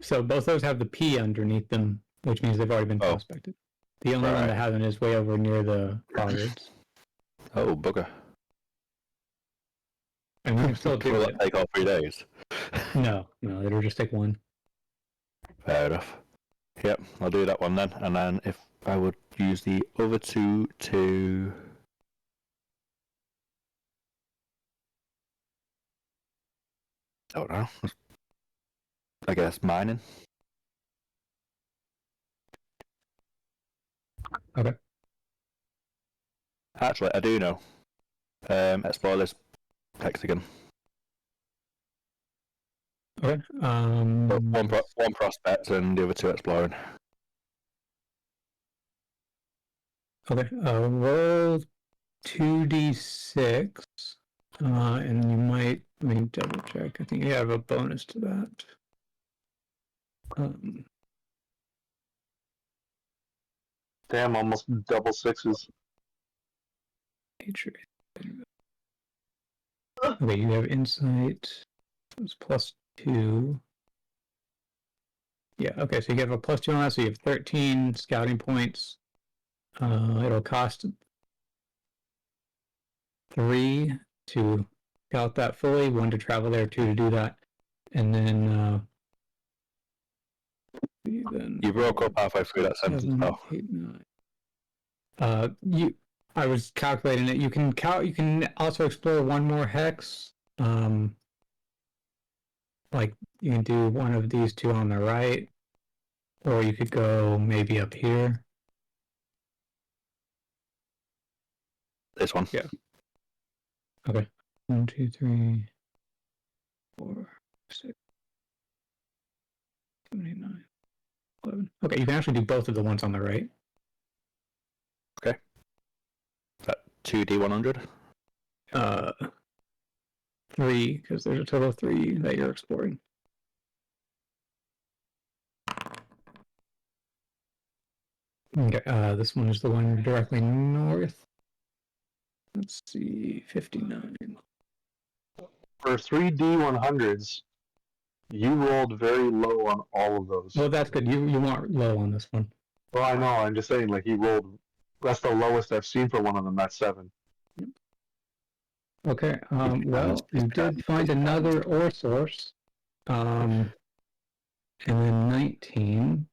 So both those have the P underneath them, which means they've already been prospected. The only one that hasn't is way over near the boggles. Oh, bugger. And we can still do Will it. that take all 3 days? No, it'll just take 1. Fair enough. Yep, I'll do that one then, and then if I would use the other 2 to... I don't know. I guess mining. Okay. Actually, I do know. Explore this hexagon. Okay. One prospect and the other 2 exploring. Okay. Roll 2d6. And you might, let me double check. I think you have a bonus to that. Damn, almost double 6s. Nature. Okay, you have insight. It's +2. Yeah, okay, so you have a +2 on that, so you have 13 scouting points. It'll cost 3 to scout that fully, 1 to travel there, 2 to do that. And then You broke up halfway through that sentence. 7, 8, 9. I was calculating it. You can also explore 1 more hex. Like you can do one of these 2 on the right, or you could go maybe up here. This one. Yeah. Okay. 1, 2, 3, 4, 6, 7, 8, 9, 11. Okay, you can actually do both of the ones on the right. Okay. Is that 2D100? 3, because there's a total of 3 that you're exploring. Okay, this one is the one directly north. Let's see, 59. For 3D100s, you rolled very low on all of those. Well, that's good. You want low on this one. Well, I know. I'm just saying, like, he rolled. That's the lowest I've seen for one of them. That's 7. Okay. Well, you did find another ore source. And then 19.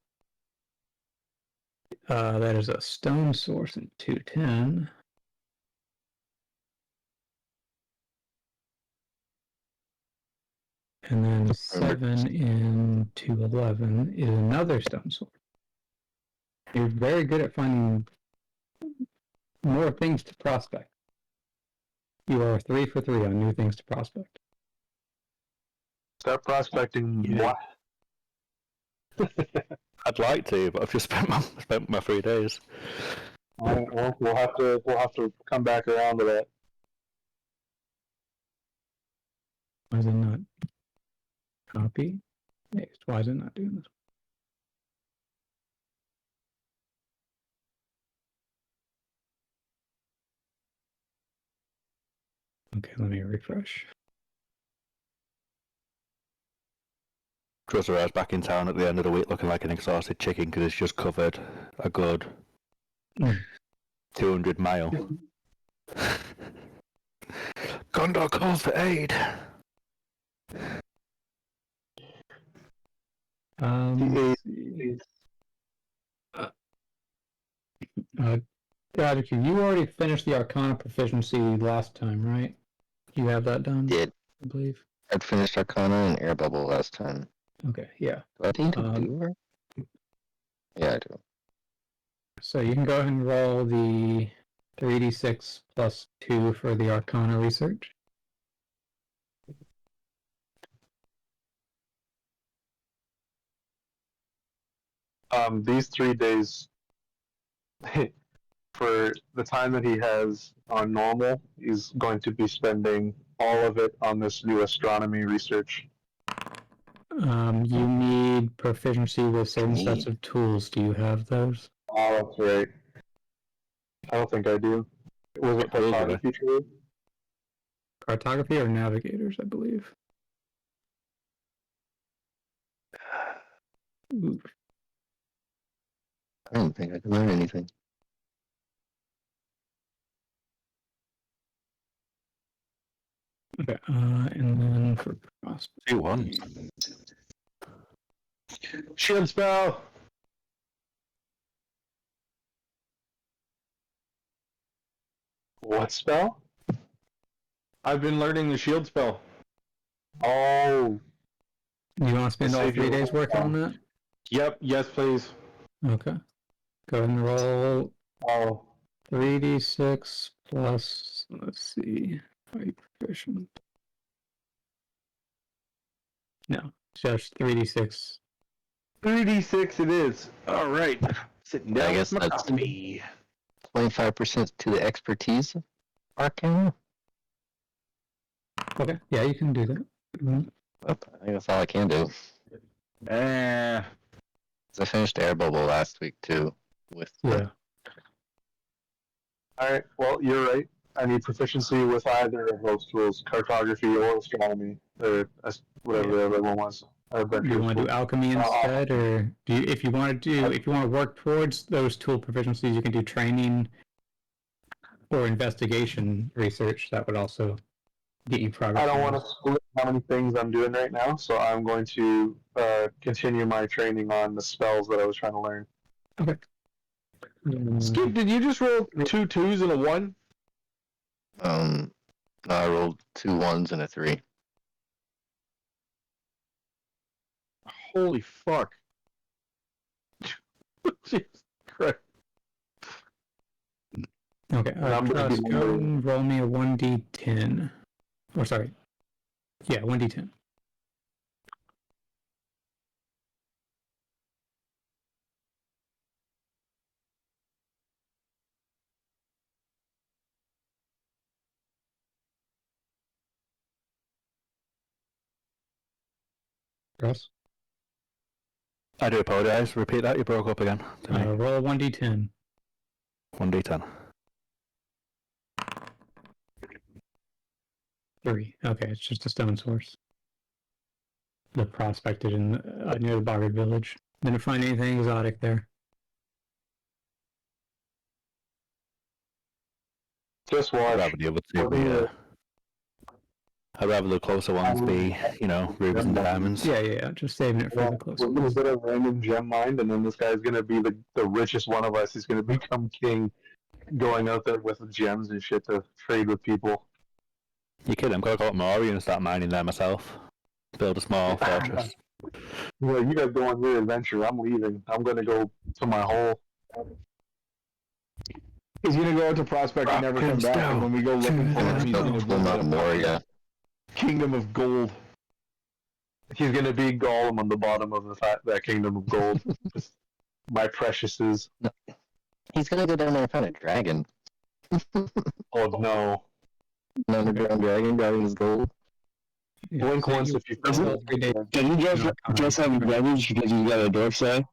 That is a stone source in 210. And then 7 in 211 is another stone source. You're very good at finding more things to prospect. You are 3 for 3 on new things to prospect. Start prospecting. Yeah. What? I'd like to, but I've just spent my 3 days. All right, well, we'll have to come back around to that. Why is it not copy? Paste. Why is it not doing this? Okay, let me refresh. Trust me, I was back in town at the end of the week looking like an exhausted chicken because it's just covered a good 200 mile. Gondor calls for aid. Let's see. Gotcha. You already finished the Arcana proficiency last time, right? You have that done? Did. I believe. I'd finished Arcana and Air Bubble last time. Okay, yeah. Do I need to do her? Yeah, I do. So you can go ahead and roll the 3d6 plus 2 for the Arcana research. These 3 days, for the time that he has on normal, he's going to be spending all of it on this new astronomy research. You need proficiency with certain sets of tools. Do you have those? Oh, that's right. I don't think I do. Was it photography true? Cartography or navigators, I believe. Ooh. I don't think I can learn anything. Okay, and then for prospect. 2-1. Shield spell. What spell? I've been learning the shield spell. Oh, You want to spend all Save 3 your days working on that? Yep. Yes, please. Okay. Go ahead and roll oh, 3d6 plus, let's see, are you proficient? No, just 3d6. 3d6 it is. All right. Sitting down I guess with my that's coffee. 25% to the expertise of Arcana. Okay, yeah, you can do that. Mhm. I think that's all I can do. Eh. 'Cause I finished Air Bubble last week too. With Yeah. all right. Well, you're right. I need proficiency with either of those tools, cartography or astronomy, or whatever the other one was. Do you want to do alchemy instead, or do you, if you want to work towards those tool proficiencies, you can do training or investigation research. That would also get you progress. I don't want to split how many things I'm doing right now, so I'm going to continue my training on the spells that I was trying to learn. Okay. Skip, did you just roll 2 2s and a 1? I rolled 2 1s and a 3. Holy fuck. Jesus Christ. Okay, Trust, go and roll me a 1d10. Or sorry. Yeah, 1d10. Ross? I do apologise. Repeat that. You broke up again. Roll a 1d10. 1d10. 3. Okay, it's just a stone source. The prospected in near the Boggart village. Didn't find anything exotic there. Just watch. I'd rather the other two be. I'd rather the closer ones be, rubies and diamonds. Yeah. Just saving it for the close We're ones. a bit of random gem mine, and then this guy's gonna be the richest one of us. He's gonna become king, going out there with gems and shit to trade with people. You kidding? I'm gonna go up Mori and start mining there myself. Build a small fortress. Well, you guys go on your adventure. I'm leaving. I'm gonna go to my hole. He's gonna go out to prospect and never come back. And when we go looking for him, he's gonna build Moria. Kingdom of Gold. He's gonna be Gollum on the bottom of that kingdom of gold. Just my preciouses. He's gonna go down there and find a dragon. Oh no! An underground dragon guarding his gold. Yeah, Blink once if you Doesn't- Can you just have advantage because you got a dwarf side?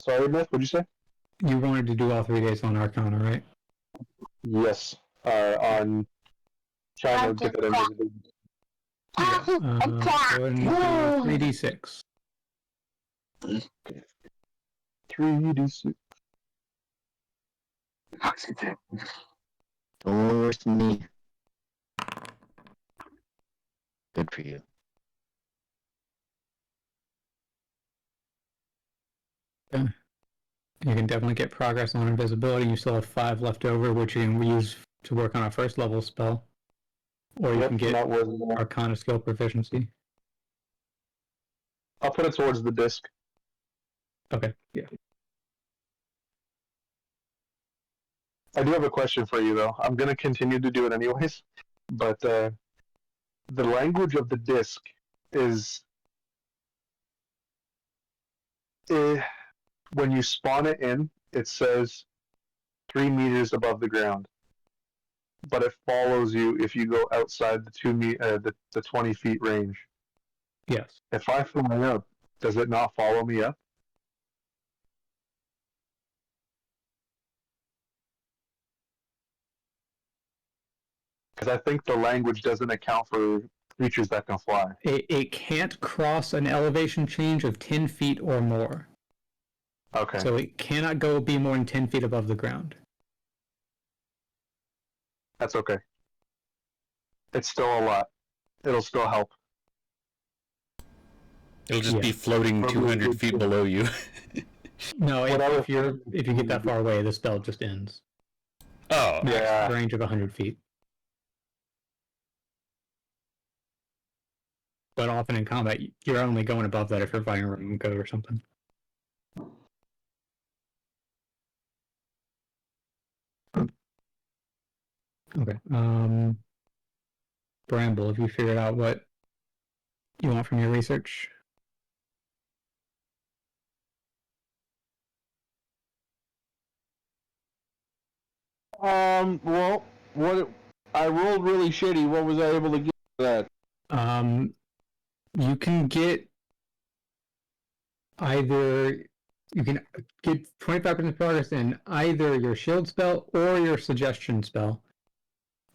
Sorry, Myth. What'd you say? You wanted to do all 3 days on Arcana, right? Yes. On trying to get that invisibility. Go ahead and do 3d6. 3d6. Don't worse than me. Good for you. You can definitely get progress on invisibility. You still have 5 left over, which you can use to work on a first level spell. Or you can get Arcana skill proficiency. I'll put it towards the disc. Okay, yeah. I do have a question for you, though. I'm going to continue to do it anyways. But the language of the disc is... when you spawn it in, it says 3 meters above the ground. But it follows you if you go outside the 20 feet range. Yes. If I fly up, does it not follow me up? Because I think the language doesn't account for creatures that can fly. It can't cross an elevation change of 10 feet or more. Okay. So it cannot be more than 10 feet above the ground. That's okay. It's still a lot. It'll still help. It'll just be floating 200 feet below you. No, if you get that far away, the spell just ends. Oh, Max range of 100 feet. But often in combat, you're only going above that if you're fighting a running code or something. Okay. Bramble, have you figured out what you want from your research? Well, I rolled really shitty. What was I able to get for that? You can get you can get 25% progress in either your shield spell or your suggestion spell.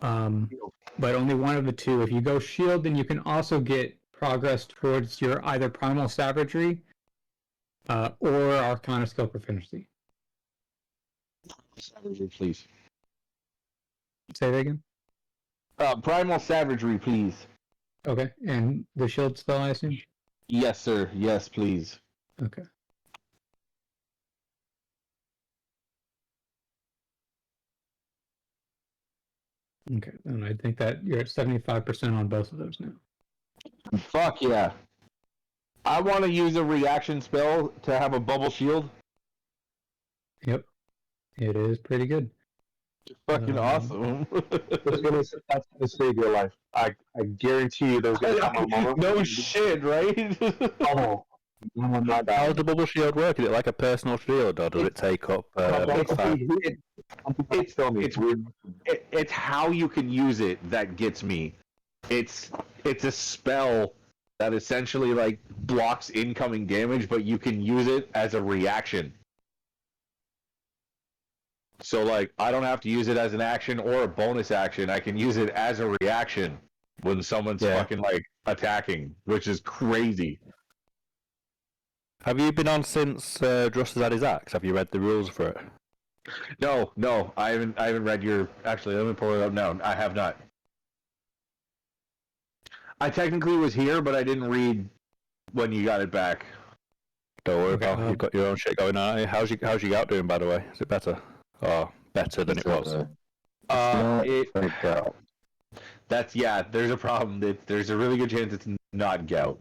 But only one of the two. If you go shield, then you can also get progress towards your either primal savagery or arcana skill proficiency. Savagery, please. Say that again? Primal savagery, please. Okay, and the shield spell, I assume? Yes, sir. Yes, please. Okay. Okay, and I think that you're at 75% on both of those now. Fuck yeah. I want to use a reaction spell to have a bubble shield. Yep. It is pretty good. Fucking awesome. That's gonna save your life. I guarantee you there's gonna come a moment. No shit, right? Oh, I'm not How does dying. the bubble shield work? Is it like a personal shield, or does it take up big time? It's how you can use it that gets me. It's a spell that essentially like blocks incoming damage, but you can use it as a reaction. So like I don't have to use it as an action or a bonus action. I can use it as a reaction when someone's fucking like attacking, which is crazy. Have you been on since Dross has had his axe? Have you read the rules for it? No, I haven't read your. Actually, let me pull it up now. I have not. I technically was here, but I didn't read when you got it back. Don't worry, pal. You've got your own shit going on. How's your gout doing, by the way? Is it better? Or better than it was? That's there's a problem. There's a really good chance it's not gout.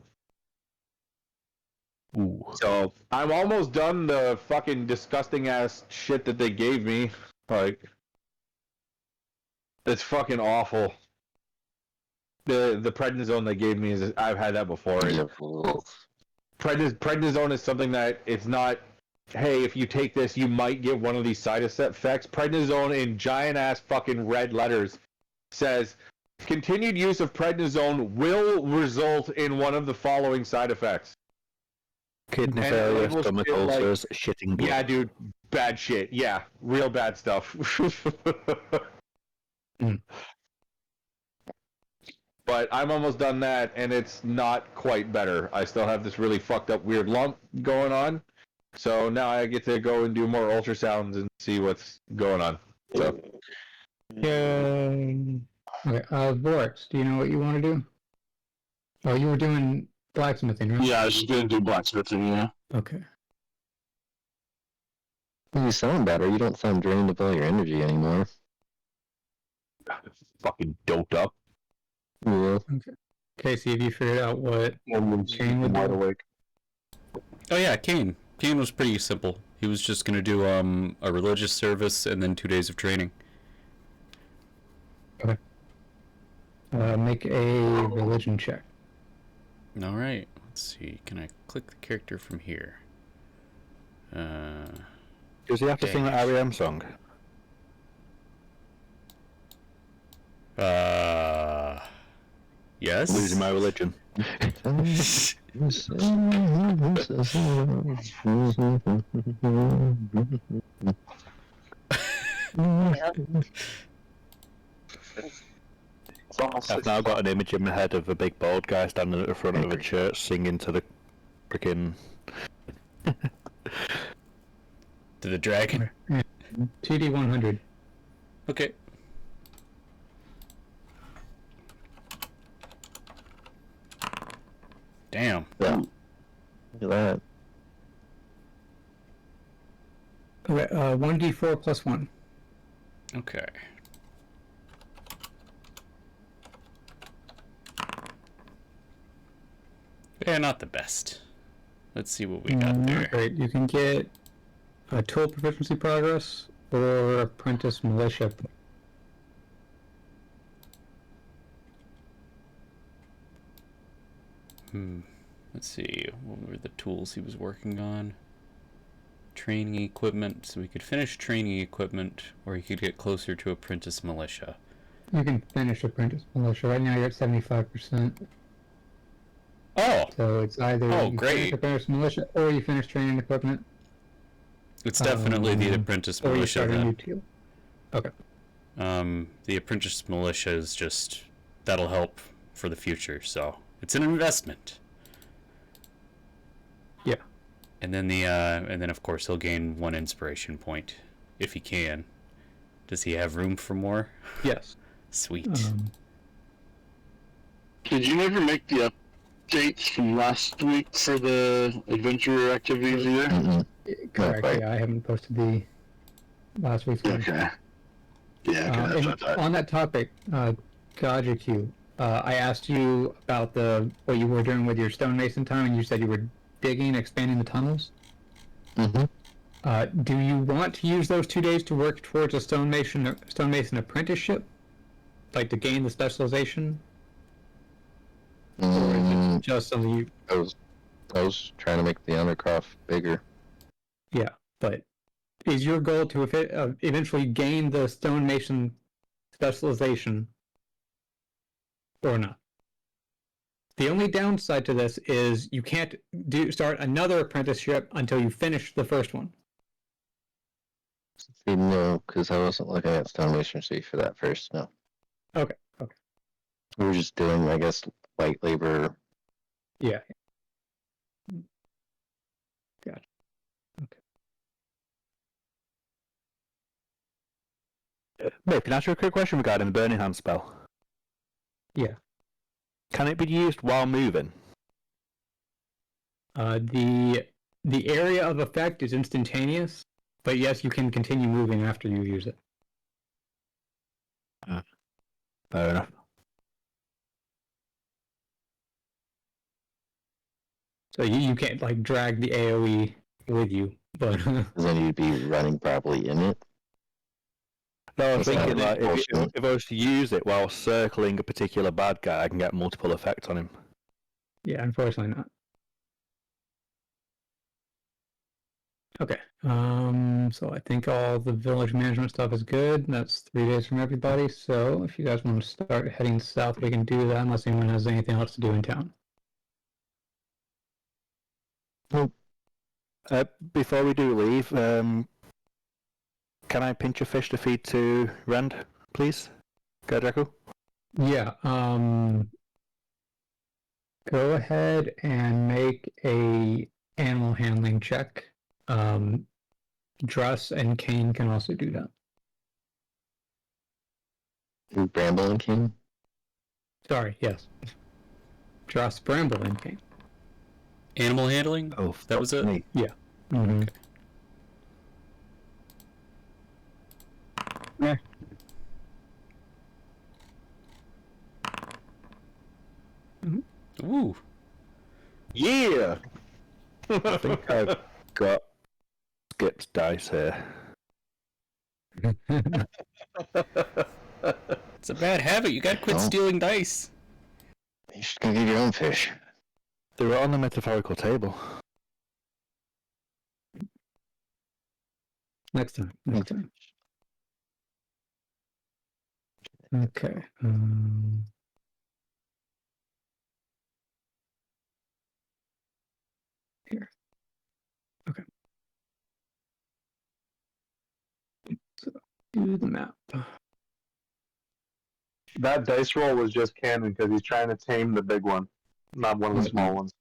Ooh. So I'm almost done the fucking disgusting ass shit that they gave me. Like, it's fucking awful. The prednisone they gave me is I've had that before. Prednisone is something that it's not. Hey, if you take this, you might get one of these side effects. Prednisone in giant ass fucking red letters says continued use of prednisone will result in one of the following side effects. Kidney failure, stomach ulcers, shitting blood. Yeah, dude, bad shit. Yeah, real bad stuff. But I'm almost done that, and it's not quite better. I still have this really fucked up weird lump going on. So now I get to go and do more ultrasounds and see what's going on. So. Yay. Okay, Boris, do you know what you want to do? Oh, you were doing blacksmithing, right? Yeah, I was just gonna do blacksmithing, yeah. Okay. You sound better. You don't sound drained of all your energy anymore. Fucking doped up. Yeah. Okay. Casey, have you figured out what Kane would wide do? awake. Oh yeah, Kane. Kane was pretty simple. He was just gonna do a religious service and then 2 days of training. Okay. Make a religion check. All right. Let's see. Can I click the character from here? Does he have to sing that REM song? Yes. Losing my religion. I've now got an image in my head of a big bald guy standing at the front of a church singing to the freaking... To the dragon. TD 100. Okay. Damn. Yeah. Look at that. Okay, 1d4 plus 1. Okay. Yeah, not the best. Let's see what we got there. Great. You can get a tool proficiency progress or apprentice militia. Let's see. What were the tools he was working on? Training equipment. So we could finish training equipment, or he could get closer to apprentice militia. You can finish apprentice militia. Right now you're at 75%. Oh! So it's either you finish apprentice militia or you finish training equipment. It's definitely the apprentice or militia you start a then. new teal. Okay. The apprentice militia is just that'll help for the future, so it's an investment. Yeah. And then of course he'll gain 1 inspiration point if he can. Does he have room for more? Yes. Sweet. Did you ever make the updates from last week for the adventure activities either? Mm-mm. Correct. Right. Yeah, I haven't posted the last week's one. Okay. Yeah, okay, that's what I thought. On that topic, Gajaku, I asked you about what you were doing with your stonemason time, and you said you were digging, expanding the tunnels. Mm-hmm. Do you want to use those 2 days to work towards a stonemason apprenticeship, like to gain the specialization, or is it just something you? I was trying to make the undercroft bigger. Yeah, but is your goal to eventually gain the stonemason specialization, or not? The only downside to this is you can't start another apprenticeship until you finish the first one. See, no, because I wasn't looking at stonemasonry for that first. No. Okay. We were just doing, I guess, light labor. Yeah. Gotcha. Okay. Babe, can I ask you a quick question regarding the Burning Hand spell? Yeah. Can it be used while moving? The area of effect is instantaneous, but yes, you can continue moving after you use it. Fair enough. So you can't like drag the AoE with you, but Then you'd be running probably in it. No, I was That's thinking not like bullshit. if I was to use it while circling a particular bad guy, I can get multiple effects on him. yeah, unfortunately not. Okay. So I think all the village management stuff is good. That's 3 days from everybody. So if you guys want to start heading south, we can do that unless anyone has anything else to do in town. Before we do leave, can I pinch a fish to feed to Rand, please? Draco? Yeah. Go ahead and make a animal handling check. Druss and Kane can also do that. Bramble and King? Sorry, yes. Druss, Bramble, and Kane. Animal handling? Oh, That was it? me. Yeah. Mm-hmm. Ooh. Yeah. I think I've got Skip's dice here. It's a bad habit. You gotta quit Oh. stealing dice. You should go get your own fish. They were on the metaphorical table. Next time. Okay. Here. Okay. So do the map. That dice roll was just canon because he's trying to tame the big one, not one of the small ones.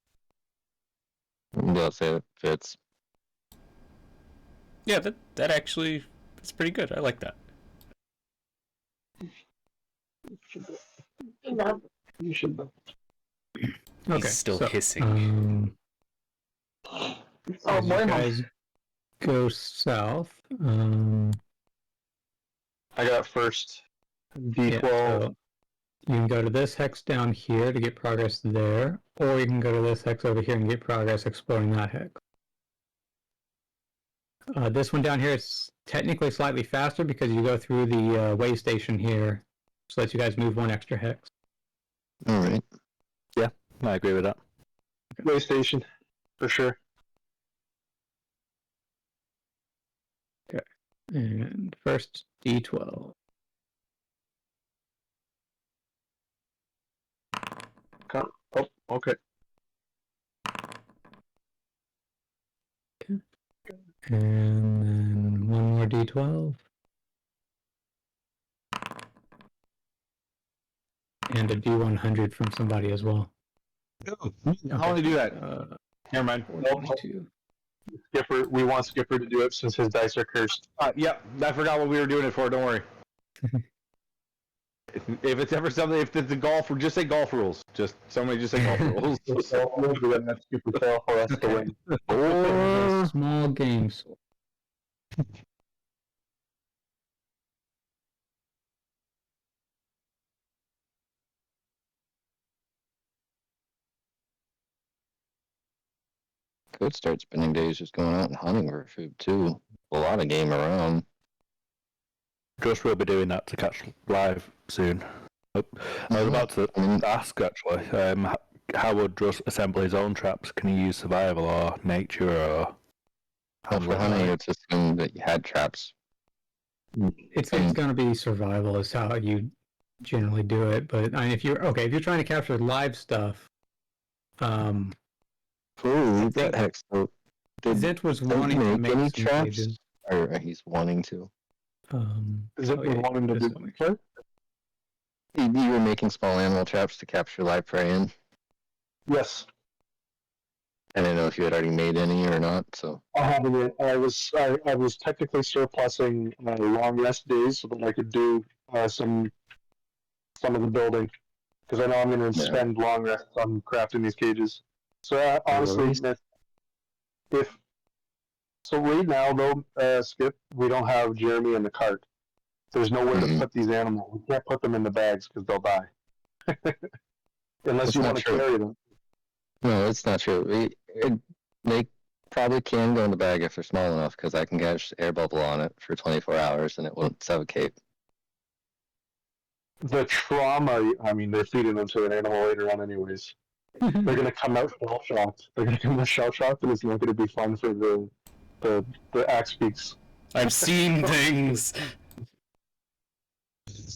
They'll say it fits. Yeah, that actually is pretty good. I like that. You should. Okay. He's still so, hissing. As you guys go south. I got first D12. Yeah, so you can go to this hex down here to get progress there, or you can go to this hex over here and get progress exploring that hex. This one down here is technically slightly faster because you go through the way station here, so lets you guys move one extra hex. All right. Yeah, I agree with that. Way station, for sure. Okay, and first D12. Oh, okay. And then one more D12. And a D100 from somebody as well. How do you do that? Never mind. 422. Skipper, we want Skipper to do it since his dice are cursed. Yep, I forgot what we were doing it for. Don't worry. If it's ever something, if it's a golf, just say golf rules. Somebody just say golf rules. Then that's super fail for us to win. Or small games. could start spending days just going out and hunting for food too. A lot of game around. Just will be doing that to catch live soon. I was about to ask actually, how would Just assemble his own traps? Can he use survival or nature or? For hunting, it's assumed that you had traps. It's going to be survival is how you generally do it. But I mean, if you're trying to capture live stuff, Ooh, that hex. So, Zent was wanting to make any some traps, cages. or he's wanting to. Zent was wanting to do what? You were making small animal traps to capture live prey in. Yes. I didn't know if you had already made any or not. So I haven't yet. I was technically surplusing long rest days so that I could do some of the building because I know I'm going to spend long rests on crafting these cages. So honestly, if so, right now though, Skip, we don't have Jeremy in the cart. There's nowhere to put these animals. We can't put them in the bags because they'll die. Unless you want to carry them. No, it's not true. They probably can go in the bag if they're small enough because I can catch air bubble on it for 24 hours and it won't suffocate. The trauma, I mean, they're feeding them to an animal later on anyways. They're going to come out shell shocked. They're going to come out shell shocked and it's not going to be fun for the axe beaks. I've seen things.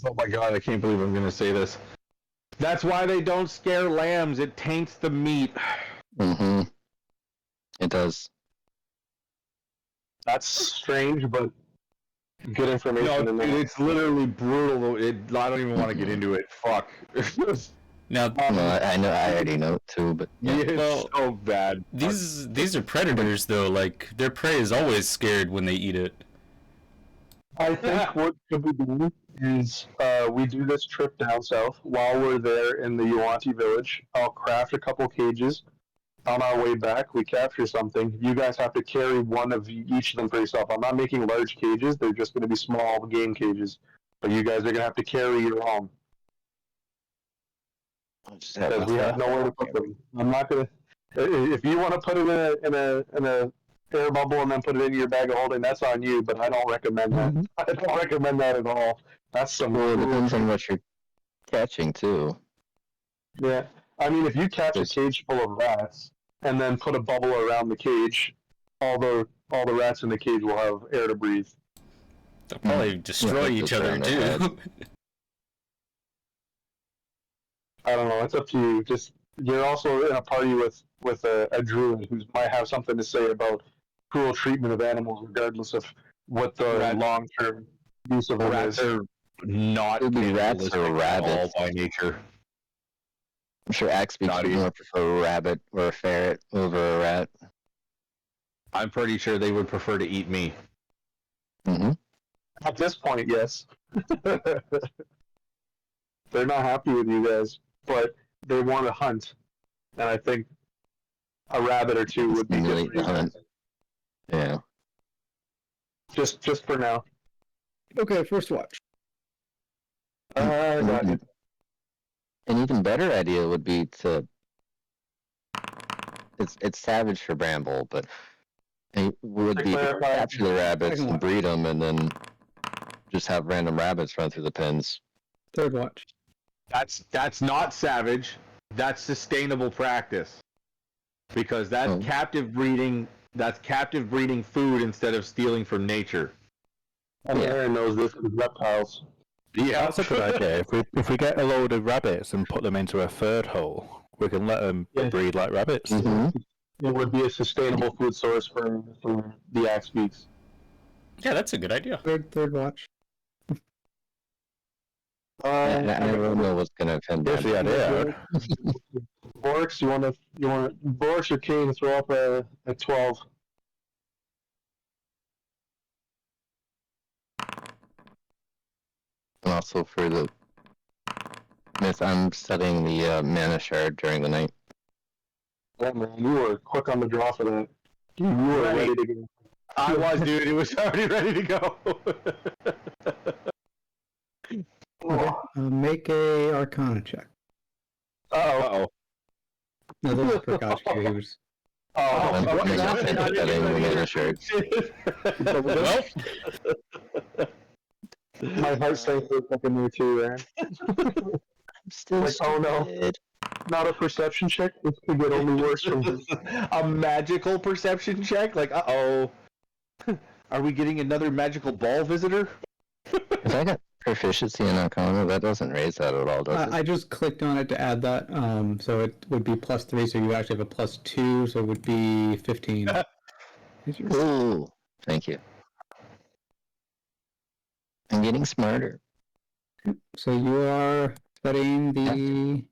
Oh my god, I can't believe I'm going to say this. That's why they don't scare lambs. It taints the meat. Mm-hmm. It does. That's strange, but good information. No, it's literally brutal. I don't even want to get into it. Fuck. Now, I know. I already know it too, but yeah, it's so bad. These are predators, though. Like their prey is always scared when they eat it. I think what could be done is we do this trip down south while we're there in the Yuanti village. I'll craft a couple cages. On our way back, we capture something. You guys have to carry one of each of them for yourself. I'm not making large cages. They're just going to be small game cages. But you guys are going to have to carry your own. Because we have nowhere to put them. I'm not going to... If you want to put it in a air bubble and then put it in your bag of holding, that's on you, but I don't recommend that. I don't recommend that at all. That's some... Well, it depends on what you're catching, too. Yeah. I mean, if you catch a cage full of rats and then put a bubble around the cage, all the rats in the cage will have air to breathe. They'll probably destroy each other, too. I don't know. It's up to you. Just you're also in a party with a druid who might have something to say about cruel treatment of animals, regardless of what the long-term use of them rats is. are not rats or rabbits by nature. I'm sure axe beaks would more prefer a rabbit or a ferret over a rat. I'm pretty sure they would prefer to eat me. Mm-hmm. At this point, yes. They're not happy with you guys, but they want to hunt, and I think a rabbit or two would be good for you guys. Yeah. Just for now. Okay, first watch. Got you. An even better idea would be to... It's savage for Bramble, but it would be to capture the rabbits and breed them and then just have random rabbits run through the pens. Third watch. That's not savage. That's sustainable practice. Because that's captive breeding. That's captive breeding food instead of stealing from nature. And Aaron knows this with reptiles. Yeah, that's a good idea. If we get a load of rabbits and put them into a third hole, we can let them breed like rabbits. Mm-hmm. It would be a sustainable food source for the axe beaks. Yeah, that's a good idea. Third watch. I don't know what's going to offend Here's the idea. Borix, you want Borix or Kane throw up a 12? And also for the myth, I'm studying the mana shard during the night. Yeah, man, you were quick on the draw for that. You were ready to go. I was, dude. It was already ready to go. Okay. Make a Arcana check. Uh-oh. No, this is for Koshki. I'm what? not betting the laser shirts. Well, My heart sank for a second there too, Aaron. I'm still Like, oh no. stupid. Not a perception check. This could get only worse from here. A magical perception check? Like, uh-oh. Are we getting another magical ball visitor? If I got proficiency in Arcana, that doesn't raise that at all, does it? I just clicked on it to add that, so it would be +3, so you actually have a +2, so it would be 15. Ooh, thank you. I'm getting smarter. So you are studying the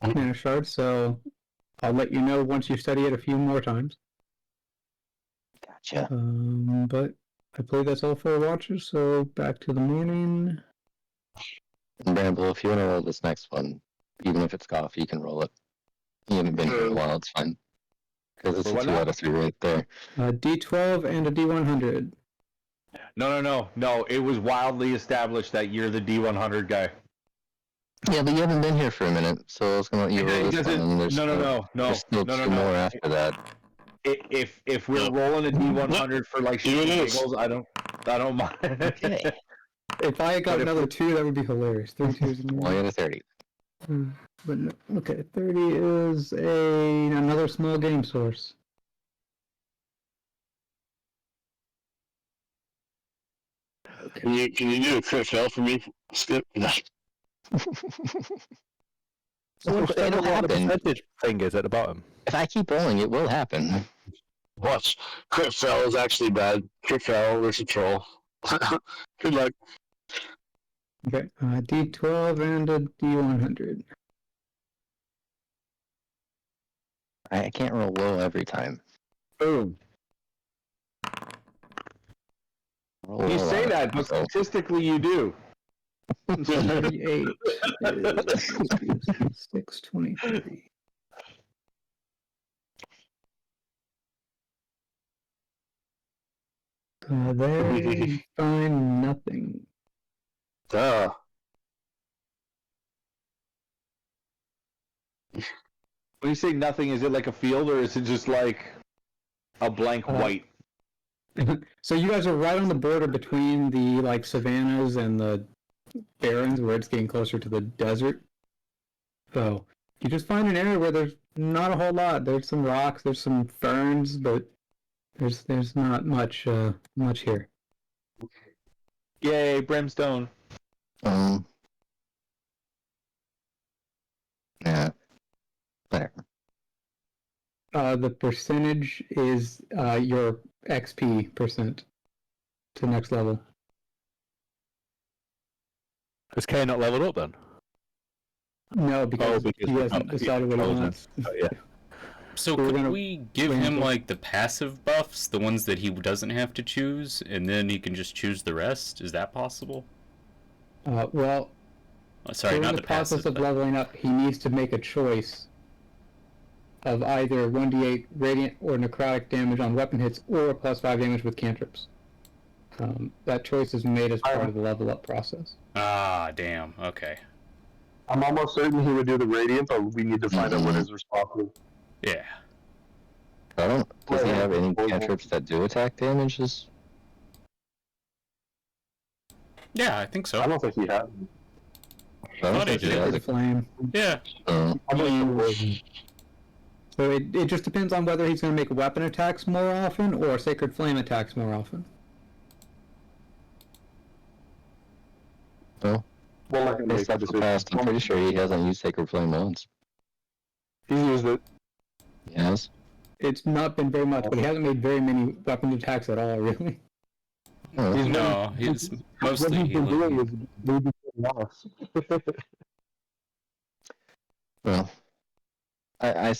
mana shard, so I'll let you know once you study it a few more times. Gotcha. But I believe that's all for watches, so back to the morning. And Bramble, if you want to roll this next one, even if it's coffee, you can roll it. You haven't been here in a while, it's fine. Because it's a 2 out of 3 right there. D12 and a D100. No. It was wildly established that you're the D100 guy. Yeah, but you haven't been here for a minute, so I was going to let you roll this one. And there's still two more after that. If we're rolling a D100 for like shits and giggles, I don't mind. Okay. If I got another 2, that would be hilarious. 3 2s. Well, you got a 30. But no, okay, 30 is another small game source. Can you do a crit fail for me, Skip? So it'll What the happen. percentage thing is at the bottom. If I keep rolling, it will happen. Watch. Crit fail is actually bad. Crit fail versus troll. Good luck. Okay, D12 and a D100. I can't roll low every time. Boom. Roll You low say on that, it, but so- statistically you do. 38 is 623. They find nothing. Duh. When you say nothing, is it like a field or is it just like a blank white? So you guys are right on the border between the like savannas and the barrens, where it's getting closer to the desert. So you just find an area where there's not a whole lot. There's some rocks, there's some ferns, but there's not much here. Yay, brimstone. Yeah. Whatever. The percentage is your XP percent to next level. Is K not leveled up then? No, because he hasn't decided what he wants. Yeah. so We're could gonna we give wait him until- like the passive buffs, the ones that he doesn't have to choose, and then he can just choose the rest? Is that possible? Well, Sorry, during not the the process passive. of But... leveling up, he needs to make a choice of either 1d8 radiant or necrotic damage on weapon hits, or +5 damage with cantrips. That choice is made as part of the level up process. Ah, damn. Okay. I'm almost certain he would do the radiant, but we need to find out what his response is. Yeah. Does he have any Well, cantrips that do attack damages? Yeah, I think so. I don't think he has. I don't Thought think he he did. has Sacred it. Flame. Yeah. So it just depends on whether he's going to make weapon attacks more often or Sacred Flame attacks more often. Well, Well, like in based off the past, I'm pretty sure he hasn't used Sacred Flame once. He's used it. Yes. It's not been very much, but he hasn't made very many weapon attacks at all, really. Oh, No, he's What mostly he's been healing. doing is maybe loss. well, I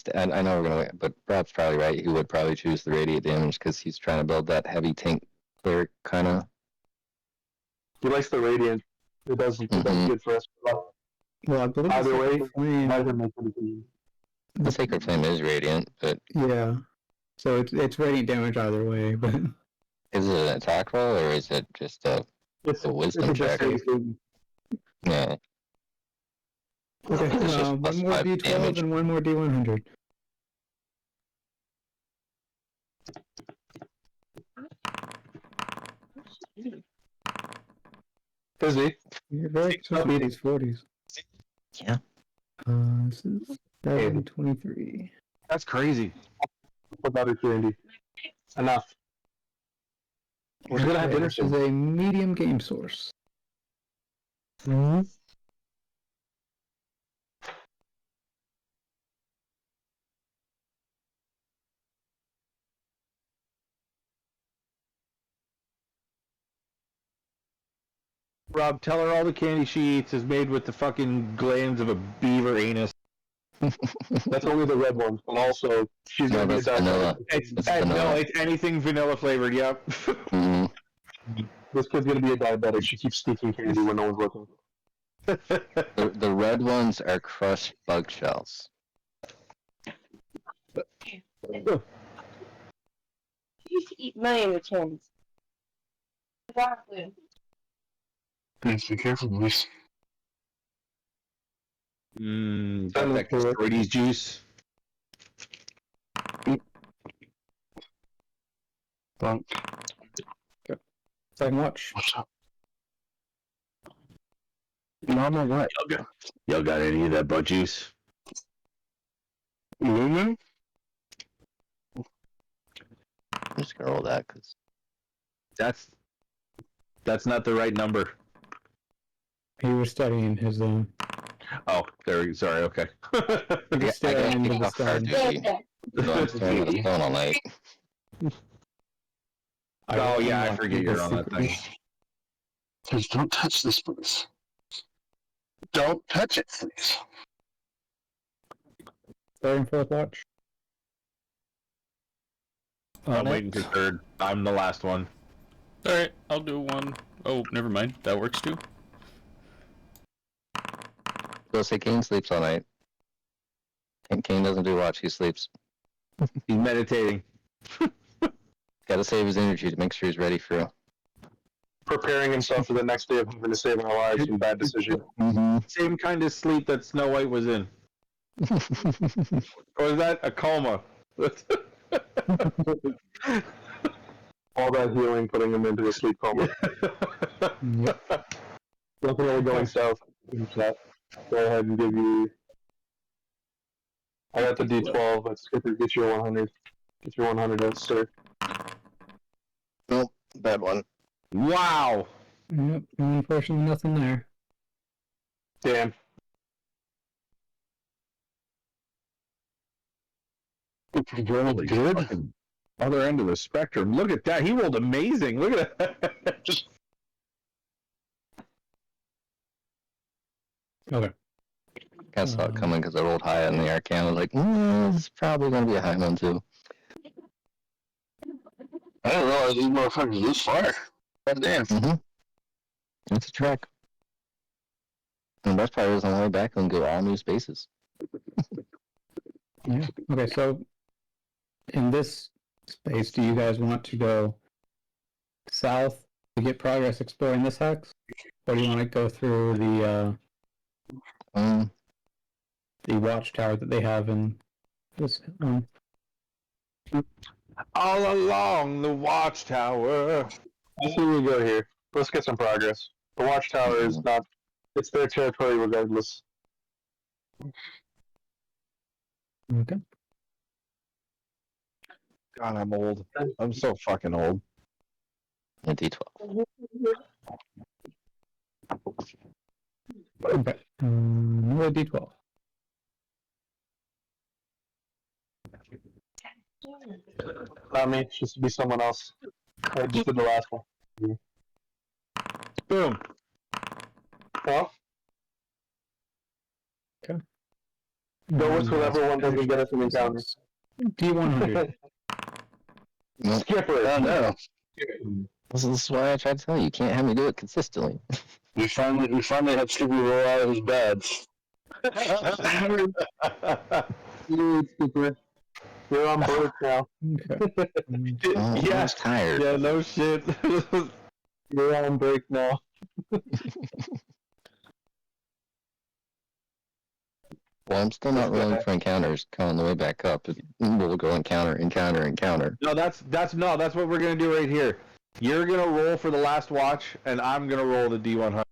know we're gonna, but Brad's probably right. He would probably choose the radiant damage because he's trying to build that heavy tank cleric kind of. He likes the radiant. It does good for us. Well, I believe Either the way, Sacred Flame. neither make a decision. The Sacred Flame is radiant, but Yeah. So it's radiant damage either way, but is it an attack roll or is it just a wisdom it's a check? dexterity. Yeah. okay. It's just One plus more 5 D12 damage. and one more D100. Busy. You're very close to these 40s. Yeah. This is 723. That's crazy. What about it, Randy? Enough. We're gonna have dinner This is soon. a medium game source. Mm-hmm. Rob, tell her all the candy she eats is made with the fucking glands of a beaver anus. That's only the red ones, and also she's No, gonna be a that's vanilla. diabetic. It's No, vanilla. it's anything vanilla flavored. Yep. hmm This kid's gonna be a diabetic. She keeps sneaking candy when no one's looking. The red ones are crushed bug shells. You used to eat many of the candies. Exactly. Please be careful, boys. Got that Castorides juice. Bunk. Second watch. What's up? Mama, what? Y'all got any of that butt juice? Moo? I'm just gonna roll that because That's not the right number. He was studying his Oh, there. Sorry. Okay. he I was staring gotta into kick the off card stone. duty. So I'm staring at the phone all night. Oh yeah, I forget you're on that thing. Please don't touch this, please. Don't touch it, please. Third and fourth watch. I'm waiting for third. I'm the last one. All right, I'll do one. Oh, never mind. That works too. Go say King sleeps all night. King doesn't do watch, he sleeps. He's meditating. Gotta save his energy to make sure he's ready for Preparing himself for the next day of having to save our lives from bad decision. Same kind of sleep that Snow White was in. Or is that a coma? All that healing, putting him into a sleep coma. Yep. Definitely going south. In chat. Go ahead and give you. I got the D12. Let's get your 100. Get your 100 out, sir. Nope, bad one. Wow. Yep. Unfortunately, nothing there. Damn. Really good. Other end of the spectrum. Look at that. He rolled amazing. Look at that. Okay. I saw it coming because I rolled high on the Arcana. I was like, this is probably gonna be a high one too. I didn't realize these motherfuckers this far. God damn. It's a trek. And the best part is on the way back, I can go all new spaces. Yeah. Okay. So, in this space, do you guys want to go south to get progress exploring this hex, or do you want to go through the watchtower that they have in this? All along the watchtower. I see we go here. Let's get some progress. The watchtower is not. It's their territory regardless. Okay. God, I'm old. I'm so fucking old. A D12. Okay. Another D12. Not me. It should be someone else. I just did the last one. Boom. Well, Okay. go with whatever one doesn't get us an encounter. D100. Nope. Skip it. Oh no. This is why I tried to tell you, you can't have me do it consistently. We finally had Skippy roll out of his beds. You're on board now. Okay. Oh, I Yeah. was tired. Yeah, no shit. You're on break now. Well, I'm still not rolling for encounters. On the way back up, we'll go encounter. No, that's what we're gonna do right here. You're gonna roll for the last watch, and I'm gonna roll the D100.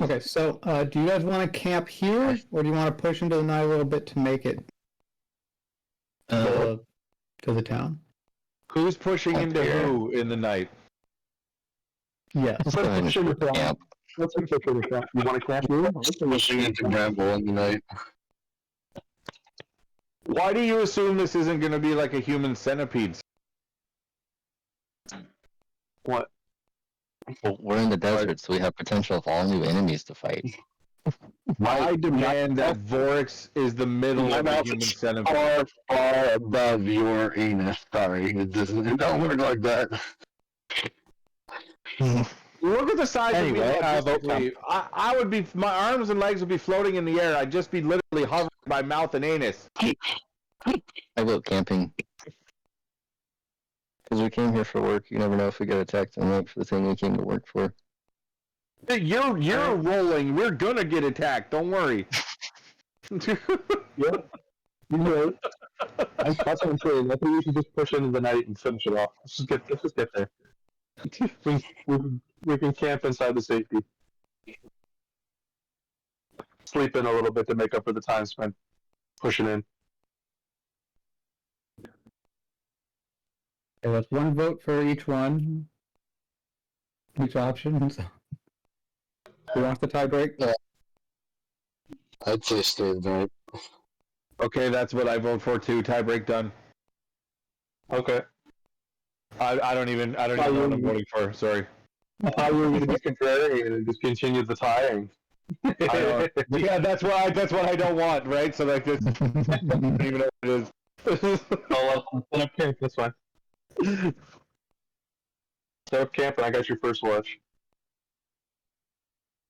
Okay, so do you guys want to camp here, or do you want to push into the night a little bit to make it to the town? Who's pushing into who in the night? Yes. Let's go ahead and camp. Let's push into camp. You want to camp here? Pushing into Granville in the night. Why do you assume this isn't gonna be like a human centipede? What? Well, we're in the desert, so we have potential of all new enemies to fight. I demand that Vorix is the middle My of the mouth human is centipede. far above your anus. Sorry, it don't work like that. Look at the size Anyway, of me. I vote I would be, my arms and legs would be floating in the air. I'd just be literally hovering by mouth and anus. I vote camping. Because we came here for work. You never know if we get attacked and work for the thing we came to work for. You're rolling. We're gonna get attacked. Don't worry. Yep. You know. That's what I'm saying. I think we should just push into the night and finish it off. Let's just get there. We can camp inside the safety. Sleep in a little bit to make up for the time spent pushing in. Okay, that's one vote for each one. Each option. So. Who wants the tie break? I'd say stay the night. Okay, that's what I vote for too. Tie break done. Okay. I don't even know what I'm voting for. Sorry. I thought you were going to be contrarian and just continue the tying. Yeah, that's what I don't want, right? So like this, I don't even know what it is. Set up camp, that's fine. Set up camp and I got your first watch.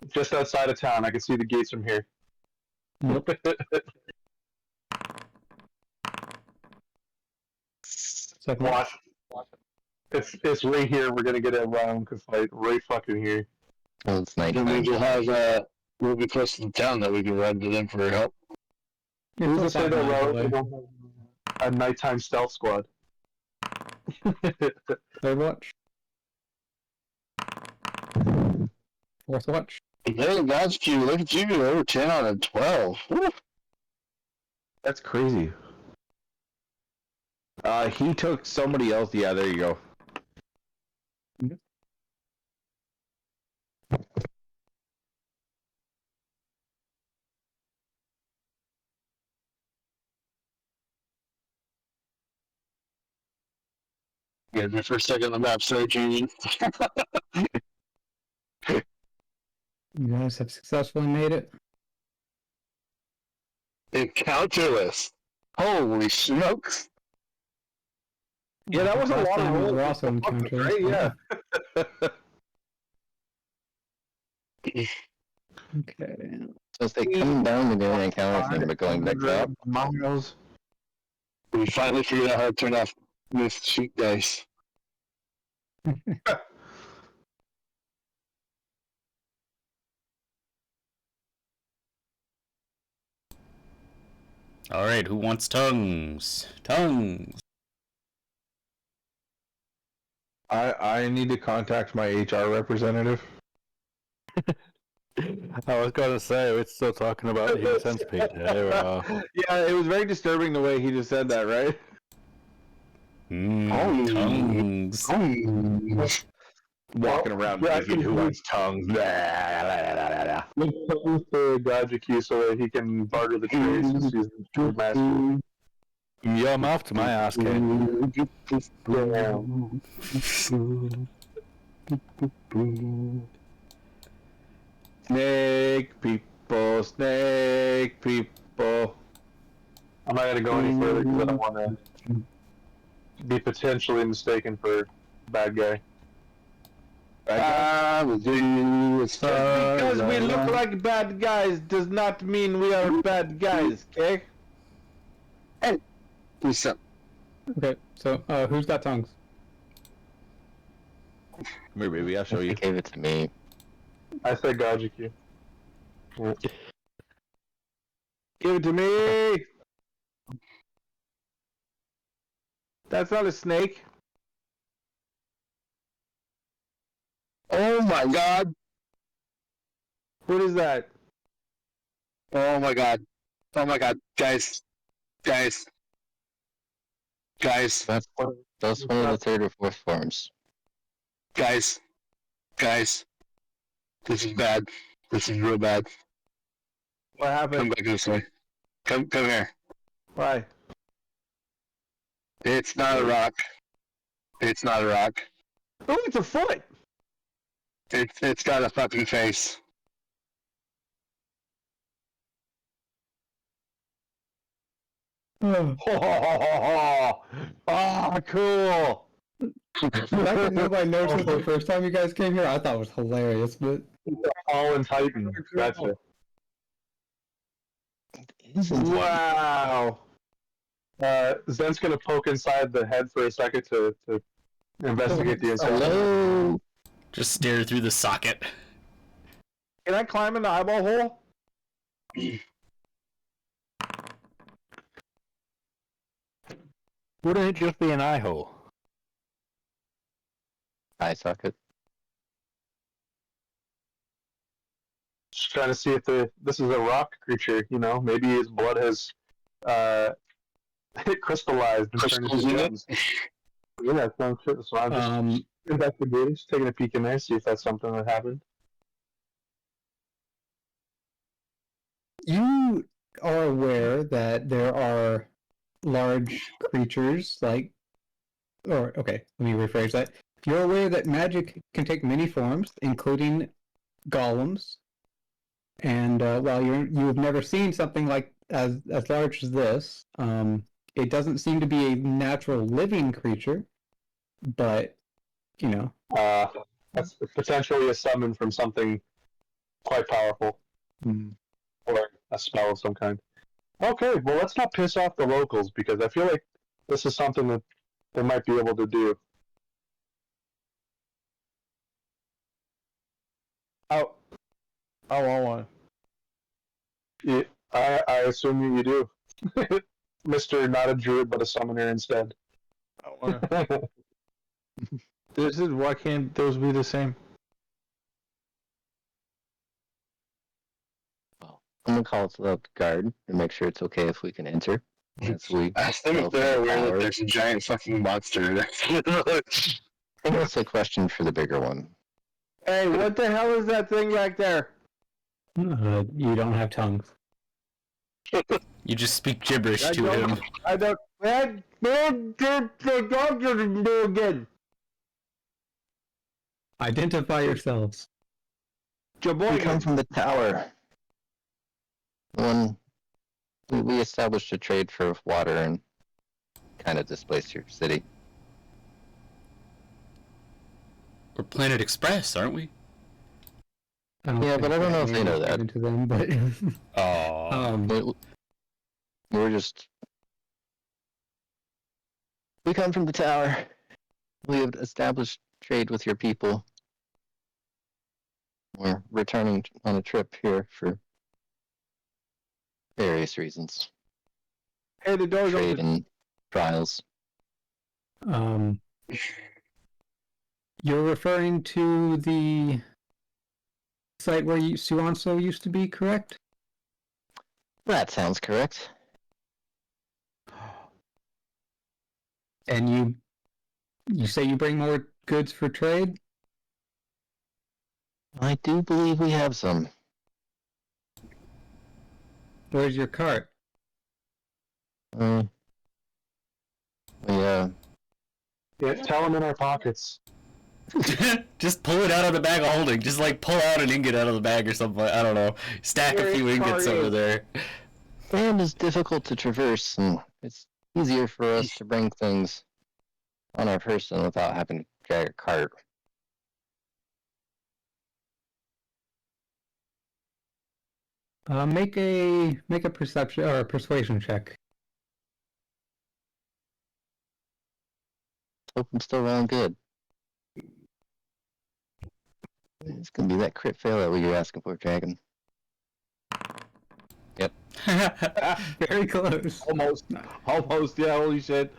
Just outside of town, I can see the gates from here. Nope. Second Watch. It's right here. We're gonna get a round fight right fucking here. Well, it's Then nighttime. we'll have we'll be close to the town that we can run to them for help. Who's to It's say not that that road? way. We don't have a nighttime stealth squad. Third watch. Fourth watch. Hey, that's cute. Look at you. Over 10 out of 12. Woo. That's crazy. He took somebody else. Yeah, there you go. Yeah, for a second the map started changing. You guys have successfully made it. Encounterless. Holy smokes. Yeah, that was a Last lot of time we rolls. were also Fuck, encounters. right? Yeah. Okay. So it's like coming down to do an encounter thing, but going back up. Miles. We finally figured out how to turn off this sheet dice. All right, who wants tongues? Tongues. I need to contact my HR representative. I was going to say, we're still talking about the human centipede here. Yeah, it was very disturbing the way he just said that, right? Tongues. Walking around thinking, who wants tongues? Let's to Gajiki so that he can barter the trade since he's the true master. Your mouth to my ass, kid. Snake people, snake people. I'm not going to go any further because I don't want to be potentially mistaken for a bad guy. Because we look like bad guys does not mean we are bad guys, okay? What's up? Okay, so who's got tongues? Come here, baby, I'll show He you. gave it to me. I said Gajiki. Give it to me. That's not a snake. Oh my god! What is that? Oh my god! Oh my god! Guys! Guys! Guys! That's one of the third or fourth forms. Guys! Guys! This is bad. This is real bad. What Come happened? back this way. Come here. Why? It's not a rock. It's not a rock. Oh, it's a foot. It's got a fucking face. Oh, cool. Nobody noticed it the first time you guys came here. I thought it was hilarious, but All in Titan. Gotcha. Wow. Zen's gonna poke inside the head for a second to investigate the inside. Hello. Just stare through the socket. Can I climb in the eyeball hole? Wouldn't it just be an eye hole? Eye socket. Just trying to see if this is a rock creature. You know, maybe his blood has crystallized and turned into gems. Yeah, some shit. So I'm just investigating, just taking a peek in there, see if that's something that happened. you are aware that there are large creatures let me rephrase that. You're aware that magic can take many forms, including golems. And while you've never seen something like as large as this, it doesn't seem to be a natural living creature, but you know. That's potentially a summon from something quite powerful, or a spell of some kind. Okay, well, let's not piss off the locals because I feel like this is something that they might be able to do. Oh, I want one. Yeah, I assume you do, Mister. Not a druid, but a summoner instead. I want one. Why can't those be the same? I'm gonna call the guard and make sure it's okay if we can enter. As we Ask them if they're aware that there's a giant fucking monster. I think that's a question for the bigger one. Hey, what the hell is that thing back there? You don't have tongues. You just speak gibberish to him. I don't. Man, the doctor do again. Identify yourselves. We come from the tower. When we established a trade for water and kind of displaced your city. We're Planet Express, aren't we? Yeah, but I don't know if they know that. Into them, but We're just. We come from the tower. We have established trade with your people. We're returning on a trip here for various reasons. Hey, the door's Trade open. and trials. You're referring to the site where Suanso used to be, correct? That sounds correct. And you say you bring more goods for trade? I do believe we have some. Where's your cart? Yeah, tell them in our pockets. Just pull it out of the bag of holding. Just like pull out an ingot out of the bag or something. I don't know. Stack a few ingots over there. Land is difficult to traverse, and it's easier for us to bring things on our person without having to drag a cart. Make a perception or a persuasion check. Hope I'm still rolling good. It's gonna be that crit fail that we were asking for, Dragon. Yep. Very close. Almost. Almost, yeah, holy shit.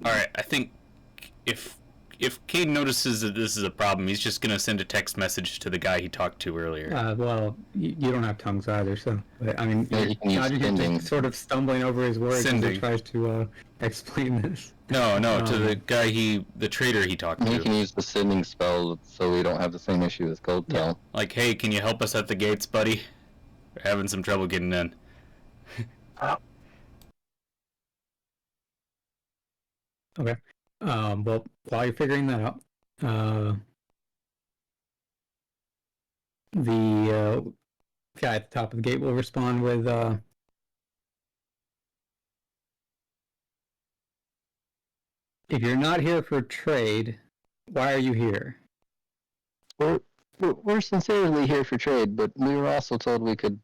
Alright, I think if Cade notices that this is a problem, he's just gonna send a text message to the guy he talked to earlier. Well, you don't have tongues either, so I mean, Yeah, you can use Dodger sending. just sort of stumbling over his words as he Sending. tries to explain this. No, to the guy the trader he talked You to. can use the sending spell so we don't have the same issue with Gold Tail. Like, hey, can you help us at the gates, buddy? We're having some trouble getting in. Okay. Well, while you're figuring that out, the guy at the top of the gate will respond with, if you're not here for trade, why are you here? We're sincerely here for trade, but we were also told we could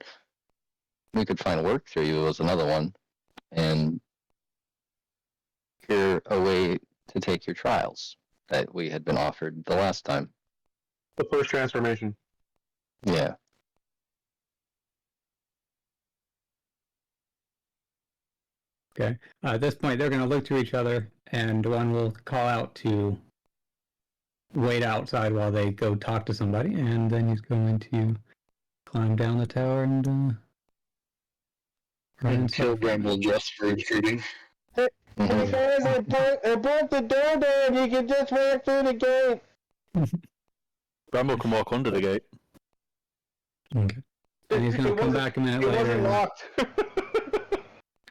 find work through you was another one, and you're a way to take your trials that we had been offered the last time. The first transformation. Yeah. Okay. At this point, they're going to look to each other, and one will call out to wait outside while they go talk to somebody, and then he's going to climb down the tower and run And inside. kill Bramble just for intruding. Mhm. guys, I broke the door down. You can just walk through the gate. Bramble can walk under the gate. Okay. And he's going to come back a minute It later, wasn't and, locked.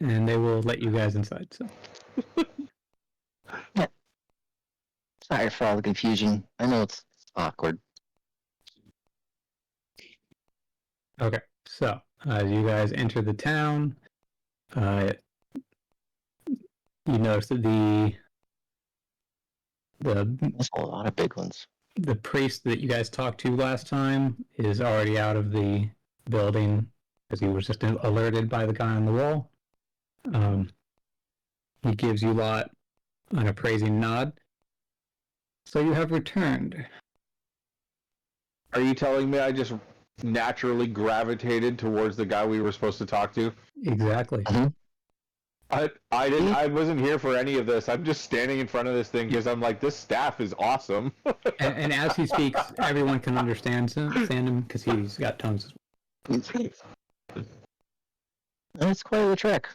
and they will let you guys inside. So, Sorry for all the confusion. I know it's awkward. okay. So, as you guys enter the town, you notice that There's a lot of big ones. the priest that you guys talked to last time is already out of the building because he was just alerted by the guy on the wall. He gives you lot an appraising nod. So you have returned. Are you telling me I just naturally gravitated towards the guy we were supposed to talk to? Exactly. I didn't. I wasn't here for any of this. I'm just standing in front of this thing because I'm like, this staff is awesome. And as he speaks, everyone can understand him because he's got tongues. It's quite a trek.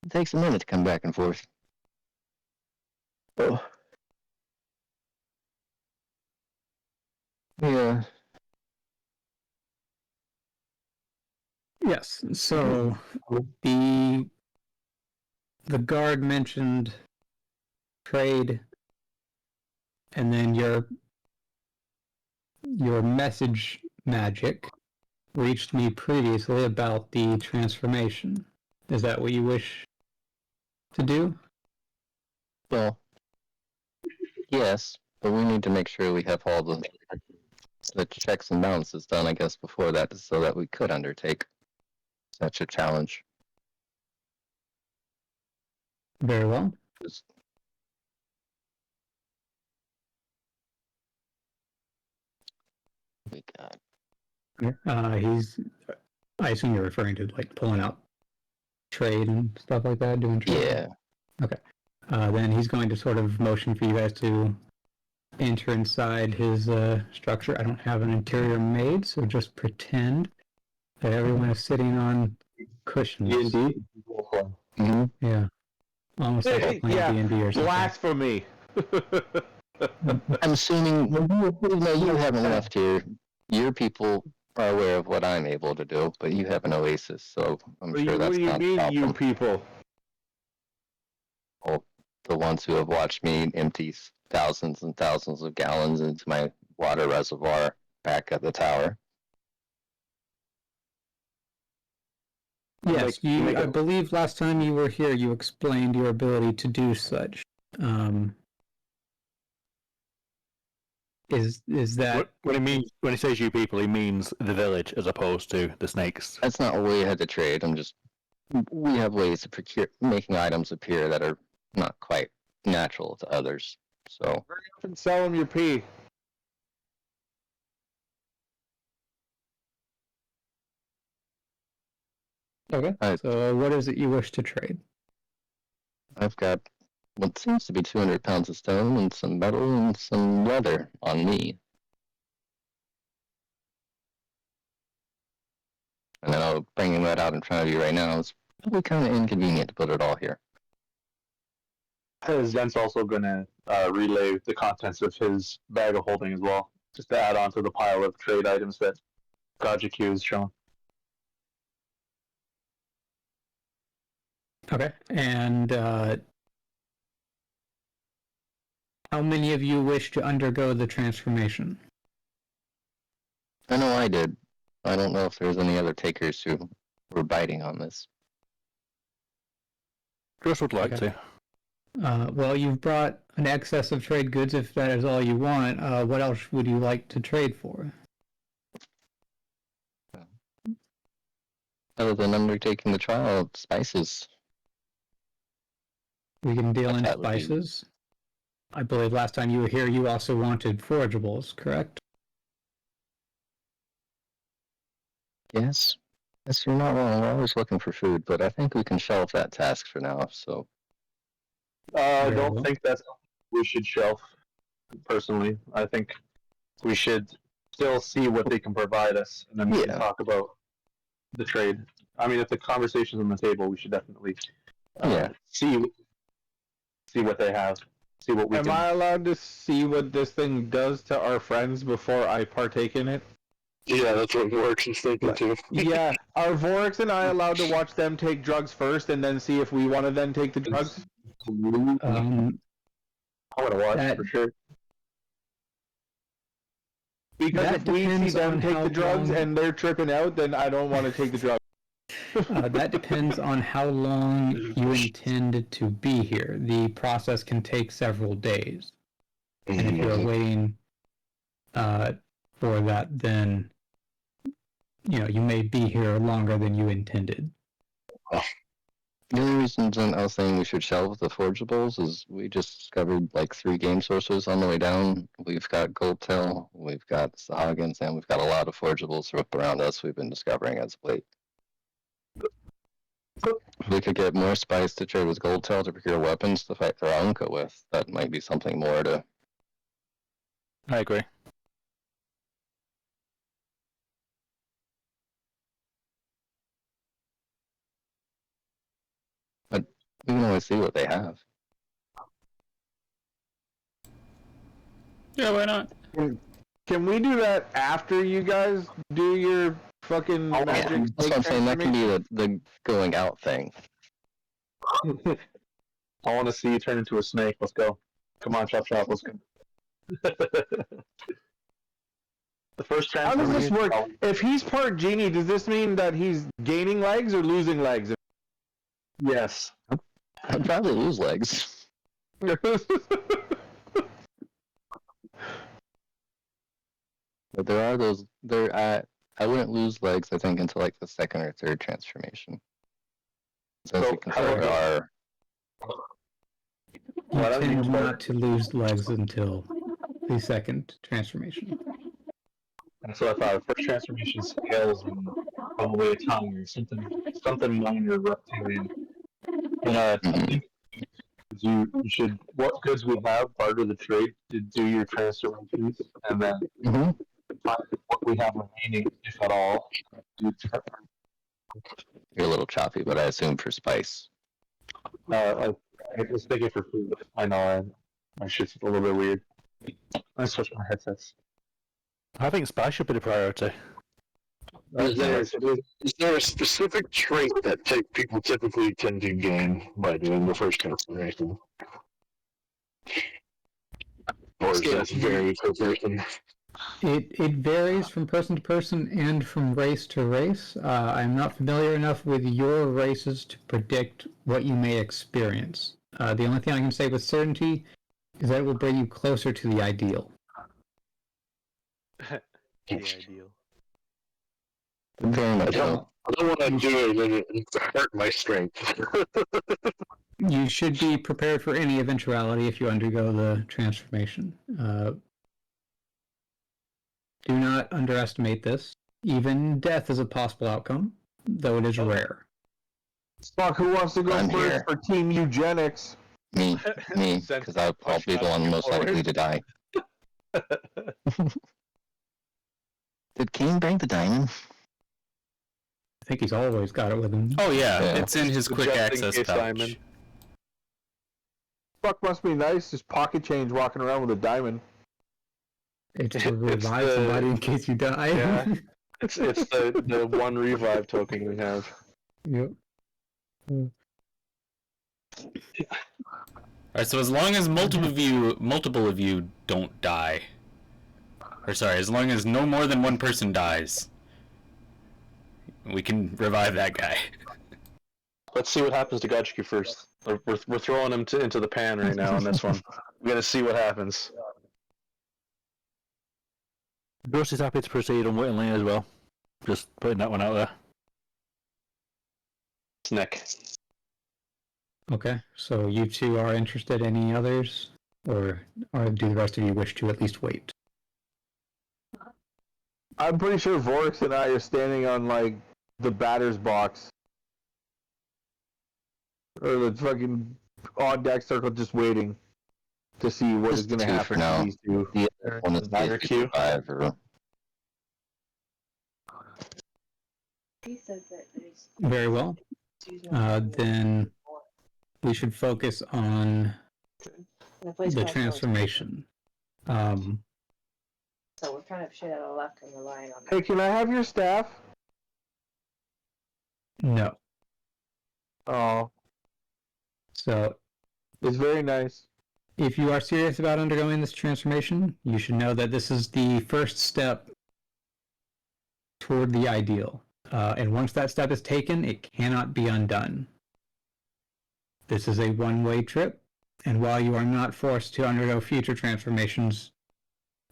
It takes a minute to come back and forth. Oh. Yeah. Yes. So the guard mentioned trade, and then your message magic reached me previously about the transformation. Is that what you wish to do? Well, yes, but we need to make sure we have all the checks and balances done, I guess, before that, so that we could undertake such a challenge. Very well. We got I assume you're referring to like pulling out trade and stuff like that, doing trade. yeah. Okay. Then he's going to sort of motion for you guys to enter inside his structure. I don't have an interior made, so just pretend that everyone is sitting on cushions. D&D? Mm-hmm. Yeah. Almost like we're playing Yeah, D&D or something. blasphemy. I'm assuming you haven't left here. Your people are aware of what I'm able to do, but you have an oasis, so I'm What sure do that's you not mean, a you problem. people? The ones who have watched me empty thousands and thousands of gallons into my water reservoir back at the tower. Yes, I believe last time you were here, you explained your ability to do such. Is that When he says you people, he means the village as opposed to the snakes. That's not a way ahead to trade. We have ways of making items appear that are not quite natural to others. So Hurry up and sell him your pee. Okay. Alright. So what is it you wish to trade? I've got what seems to be 200 pounds of stone and some metal and some leather on me. And then I'll bring that out in front of you right now. It's probably kind of inconvenient to put it all here. Zent's also going to relay the contents of his bag of holding as well, just to add on to the pile of trade items that Gajiki has shown. Okay. And how many of you wish to undergo the transformation? I know I did. I don't know if there's any other takers who were biting on this. Chris would like Okay. to. Well, you've brought an excess of trade goods if that is all you want. What else would you like to trade for? Other than undertaking the trial of spices. We can deal in That would be- spices. I believe last time you were here, you also wanted forageables, correct? Yes. Yes, you're not wrong. We're always looking for food, but I think we can shelve that task for now, so. I Very don't well. think that's something we should shelf, personally. I think we should still see what they can provide us, and then we can Yeah. talk about the trade. I mean, if the conversation's on the table, we should definitely Yeah. see what they have, see what we Am can. I allowed to see what this thing does to our friends before I partake in it? Yeah, that's what Works is thinking too. Yeah, are Vorix and I allowed to watch them take drugs first and then see if we want to then take the drugs? Um, I want to watch that- for sure. Because That if we see depends them on take how the drugs long- and they're tripping out, then I don't want to take the drugs. that depends on how long you intend to be here. The process can take several days. And if you're waiting for that, then you may be here longer than you intended. The only reason I was saying we should shelve the forageables is we just discovered like 3 game sources on the way down. We've got Goldtail, we've got Sahagins, and we've got a lot of forageables around us we've been discovering as of late. We could get more spice to trade with Goldtail to procure weapons to fight Tharanka with. That might be something more to. I agree. We can always see what they have. Yeah, why not? Can we do that after you guys do your fucking Yeah, magic? that's what I'm saying. That can be the going out thing. I want to see you turn into a snake. Let's go. Come on, chop chop. Let's go. The first How does this transformation. work? If he's part genie, does this mean that he's gaining legs or losing legs? Yes. I'd probably lose legs. But there are those. I wouldn't lose legs. I think until like the 2nd or 3rd transformation. Since So, we consider our. You Why don't you tend start- not to lose legs until the 2nd transformation. And so I thought first transformation scales and probably a tongue or something minor reptilian. And I think you should, what goods we have, barter the trade to do your transformations, and then Mhm. find what we have remaining, if at all. You're a little choppy, but I assume for spice. I was thinking for food. I know my shit's a little bit weird. I switched my headsets. I think spice should be the priority. Is there a specific trait that people typically tend to gain by doing the first transformation? Or is that very per person? It varies from person to person and from race to race. I'm not familiar enough with your races to predict what you may experience. The only thing I can say with certainty is that it will bring you closer to the ideal. The ideal. Very much so. I don't want to do it and hurt my strength. You should be prepared for any eventuality if you undergo the transformation. Do not underestimate this. Even death is a possible outcome, though it is rare. Fuck, who wants to go I'm first here. for team eugenics? Me, because I'll be the one most likely to die. Did Kane bring the diamond? I think he's always got it with him. Oh yeah, Yeah. it's in his quick Just in access case, pouch. Simon. Fuck must be nice, just pocket change walking around with a diamond. It's to revive somebody in case you die. Yeah. It's the one revive token we have. Yep. Alright, so as long as multiple of you don't die, or sorry, as long as no more than one person dies, we can revive that guy. Let's see what happens to Gajki first. We're throwing him into the pan right now on this one. We're gonna see what happens. Bruce is happy to proceed unwittingly as well. Just putting that one out there. It's Nick. Okay, so you two are interested in any others? Or do the rest of you wish to at least wait? I'm pretty sure Vorix and I are standing on, like, the batter's box. Or the fucking on-deck circle just waiting to see what is Just going to two happen for now. to these two. The other one is Batter queue. 5 or... He says that there's Very well. Then we should focus on the transformation. So we're kind of shit out of luck and relying on Hey, can I have your staff? No. Oh, So it's very nice. if you are serious about undergoing this transformation, you should know that this is the first step toward the ideal. And once that step is taken, it cannot be undone. This is a one-way trip, and while you are not forced to undergo future transformations,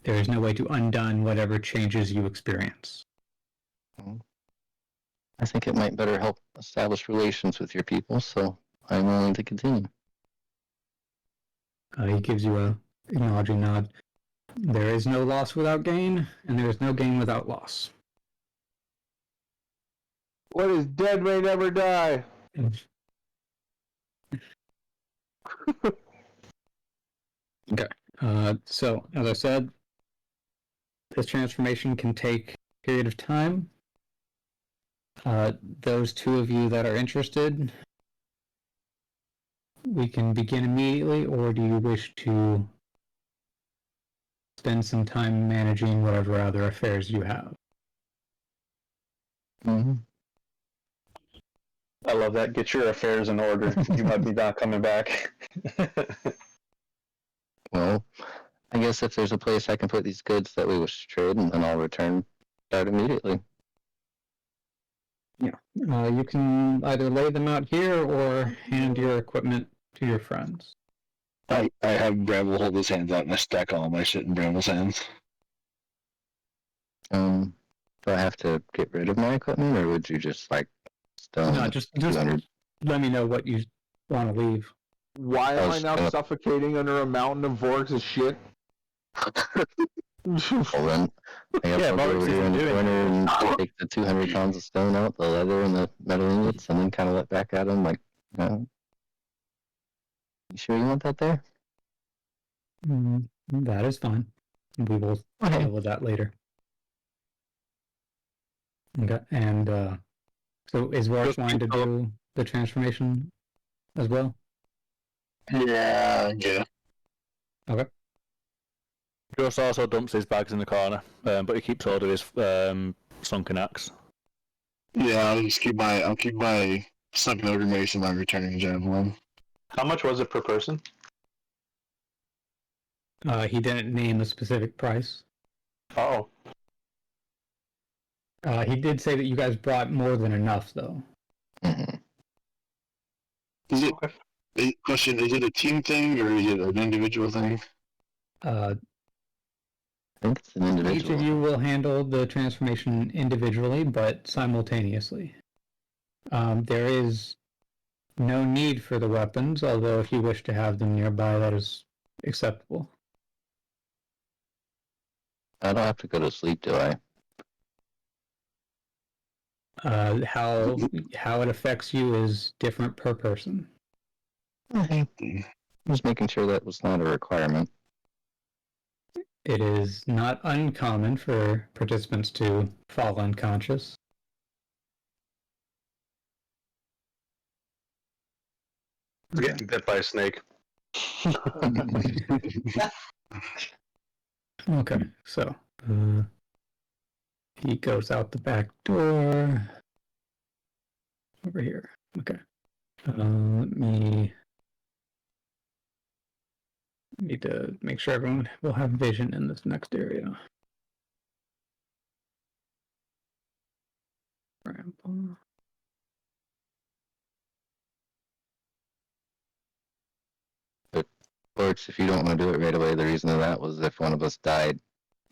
there is no way to undone whatever changes you experience. I think it might better help establish relations with your people, so I'm willing to continue. He gives you a acknowledging nod. There is no loss without gain, and there is no gain without loss. What is dead may never die. Okay. So, as I said, this transformation can take a period of time. Those two of you that are interested, we can begin immediately, or do you wish to spend some time managing whatever other affairs you have? Mm-hmm. I love that. Get your affairs in order. You might be not coming back. Well, I guess if there's a place I can put these goods that we wish to trade, and then I'll return that immediately. Yeah. You can either lay them out here or hand your equipment to your friends. I have Bramble hold his hands out and I stack all my shit in Bramble's hands. Do I have to get rid of my equipment, or would you just like stone? No, just 200? let me know what you want to leave. Why am I now suffocating under a mountain of Vorix's shit? Well, then, I guess I'll go over here in the corner and take the 200 pounds of stone out, the leather and the metal ingots, and then kind of let back at him, like, you sure you want that there? That is fine. We will deal with that later. Okay, and so is Rourke wanting to do the transformation as well? Yeah. Okay. Gus also dumps his bags in the corner, but he keeps hold of his sunken axe. Yeah, I'll keep my sunken aggravation by returning javelin. How much was it per person? He didn't name a specific price. Oh. He did say that you guys brought more than enough, though. Mm-hmm. Is it a team thing or is it an individual thing? I think it's an individual. Each of you will handle the transformation individually, but simultaneously. There is no need for the weapons, although if you wish to have them nearby, that is acceptable. I don't have to go to sleep, do I? How it affects you is different per person. Okay. Just making sure that was not a requirement. It is not uncommon for participants to fall unconscious. Getting bit by a snake. Okay, so he goes out the back door over here. Okay, let me need to make sure everyone will have vision in this next area. Grandpa. Orcs, if you don't want to do it right away, the reason of that was if one of us died,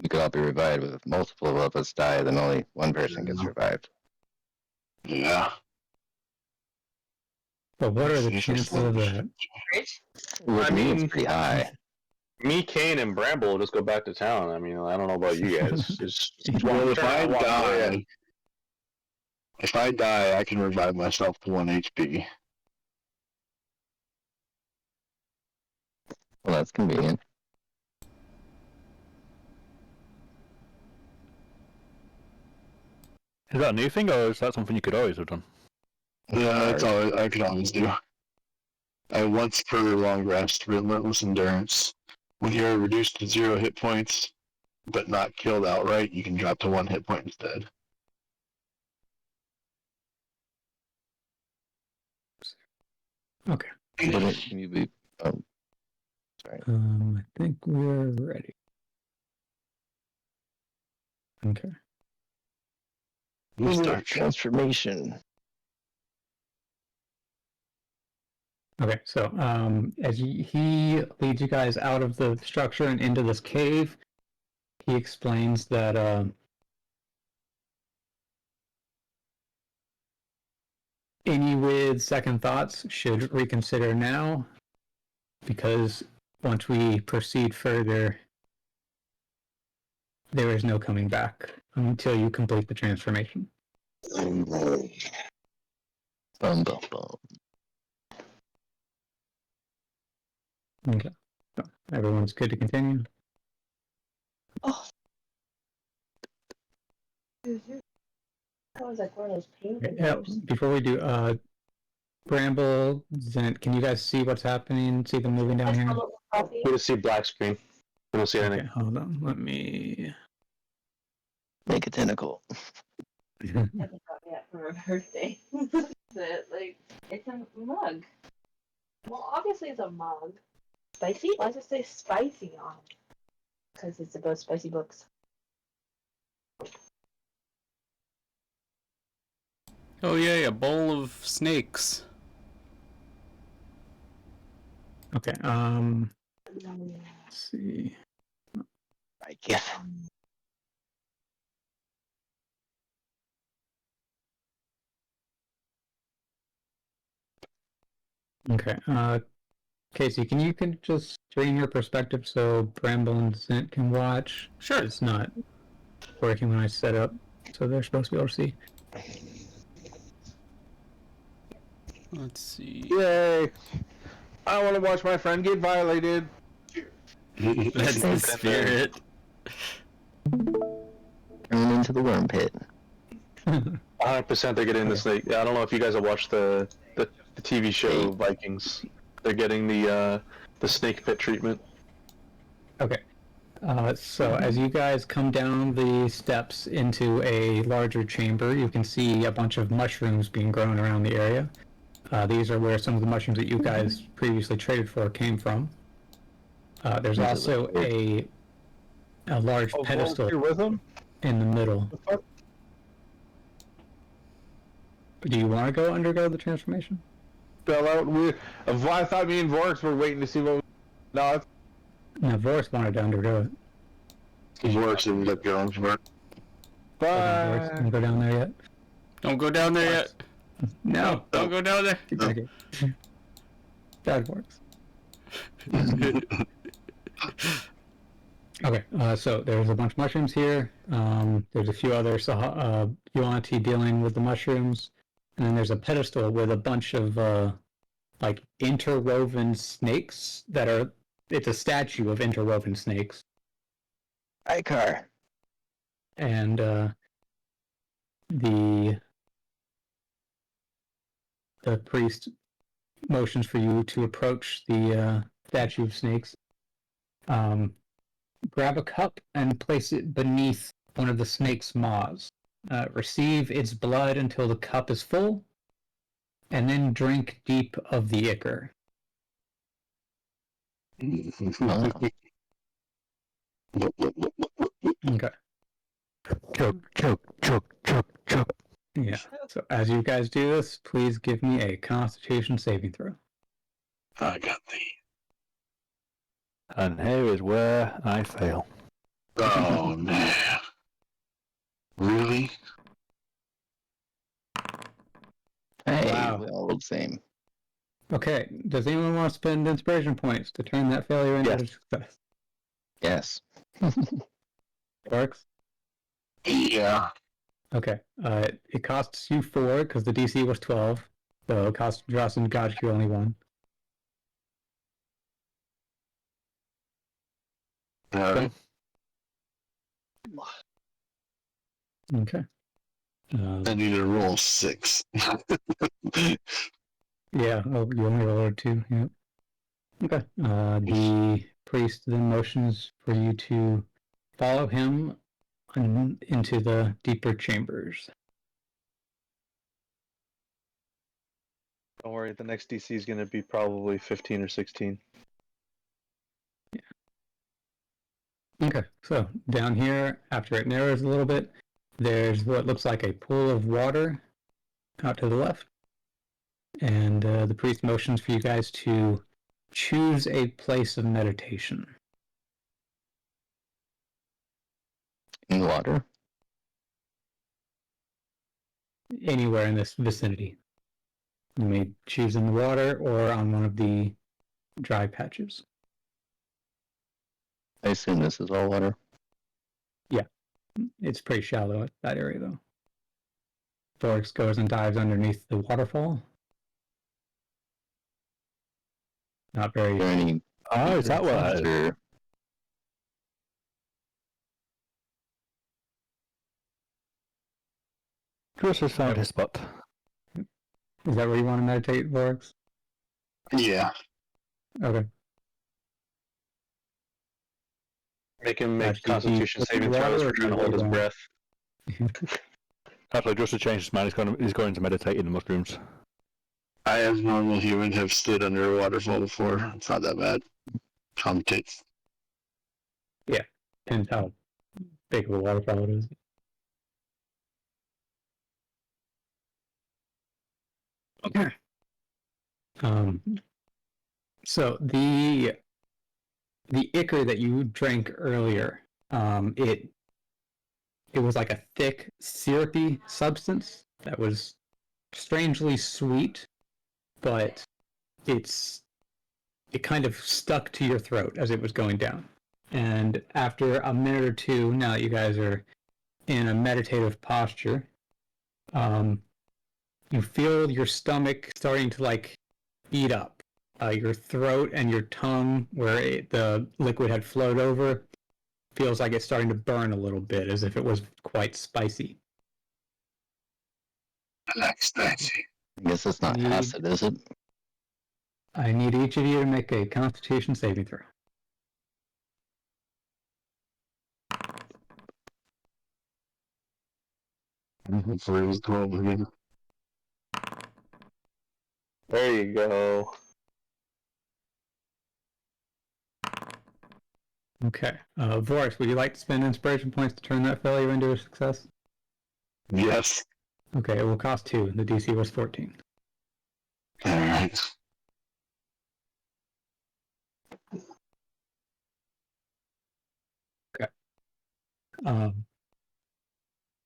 we could all be revived. But if multiple of us die, then only one person gets revived. Yeah. But what are the chances of that? With me, it's pretty high. Me, Kane, and Bramble will just go back to town. I mean, I don't know about you guys. Well, if I die, I can revive myself to 1 HP. Well, that's convenient. Is that a new thing, or is that something you could always have done? Yeah, that's all I can always do. I once per long rest, relentless endurance. When you're reduced to 0 hit points, but not killed outright, you can drop to 1 hit point instead. Okay. Can you be? Sorry. I think we're ready. Okay. Start Transformation. Okay, so as he leads you guys out of the structure and into this cave, he explains that any with second thoughts should reconsider now, because once we proceed further, there is no coming back until you complete the transformation. Bum, bum, bum. Okay, so everyone's good to continue. Oh. That was like one of those painful Okay, before we do, Bramble, Zent, can you guys see what's happening? See them moving down here? We just see black screen. We don't see anything. Okay, hold on. Let me. Make a tentacle. I haven't got yet for my birthday. Like, it's a mug. Well, obviously it's a mug. Spicy? Why does it say spicy on it? Because it's about spicy books. Oh yeah, a bowl of snakes. Okay, let's see. I guess. Okay, Casey, can you just stream your perspective so Bramble and Zent can watch? Sure. It's not working when I set up, so they're supposed to be able to see. Let's see. Yay! I want to watch my friend get violated. That's the spirit. Turn into the worm pit. 100% they're getting the snake. Yeah, I don't know if you guys have watched the TV show Vikings. They're getting the snake pit treatment. Okay. So as you guys come down the steps into a larger chamber, you can see a bunch of mushrooms being grown around the area. These are where some of the mushrooms that you guys previously traded for came from. There's also a large pedestal With them? in the middle. Do you want to undergo the transformation? Fell out. I thought me and Vorix were waiting to see what. No, it's No, Voris wanted to undergo it. Vorix ended up going for it. Voris, bye. can you go down there yet? Don't go down there yet. No. Don't go down there. Okay. That works. Okay, so there's a bunch of mushrooms here. There's a few other Yuan-Ti dealing with the mushrooms. And then there's a pedestal with a bunch of like interwoven snakes that are. It's a statue of interwoven snakes. Icar. And the priest motions for you to approach the statue of snakes. Grab a cup and place it beneath one of the snake's maws. Receive its blood until the cup is full, and then drink deep of the ichor. Okay. Choke. Yeah. So as you guys do this, please give me a Constitution saving throw. I got thee. And here is where I fail. Oh man. Really? Hey, Wow. we all look the same. Okay. Does anyone want to spend inspiration points to turn that failure into a success? Yes. Works. Yeah. Okay. It costs you 4 because the DC was 12. So it costs Joss and Gotch you only 1. Alright. Okay. I need to roll 6. Yeah, oh, you only rolled 2. Yeah. Okay. The priest then motions for you to follow him into the deeper chambers. Don't worry, the next DC is going to be probably 15 or 16. Yeah. Okay, so down here, after it narrows a little bit, there's what looks like a pool of water out to the left. And the priest motions for you guys to choose a place of meditation. In water. Anywhere in this vicinity. You may choose in the water or on one of the dry patches. I assume this is all water. Yeah, it's pretty shallow at that area though. Thorax goes and dives underneath the waterfall. Not very. Is there any? Oh, is that what that is? or- Chris has found his spot. Is that where you want to meditate, Thorax? Yeah. Okay. Make him make Actually, Constitution he- saving throws for trying to hold his breath. Actually, just to change his mind, he's going to meditate in the mushrooms. I, as a normal human, have stood under a waterfall before. It's not that bad. Commentates. Depends how big of a waterfall it is. Okay. So the ichor that you drank earlier, it was like a thick, syrupy substance that was strangely sweet, but it kind of stuck to your throat as it was going down. And after a minute or two, now that you guys are in a meditative posture, you feel your stomach starting to like eat up. Your throat and your tongue, where the liquid had flowed over, feels like it's starting to burn a little bit, as if it was quite spicy. I like spicy. I guess it's not acid, is it? I need each of you to make a Constitution saving throw. Hopefully it was 12 again. There you go. Okay. Vorax, would you like to spend inspiration points to turn that failure into a success? Yes. Okay, it will cost 2. The DC was 14. Alright.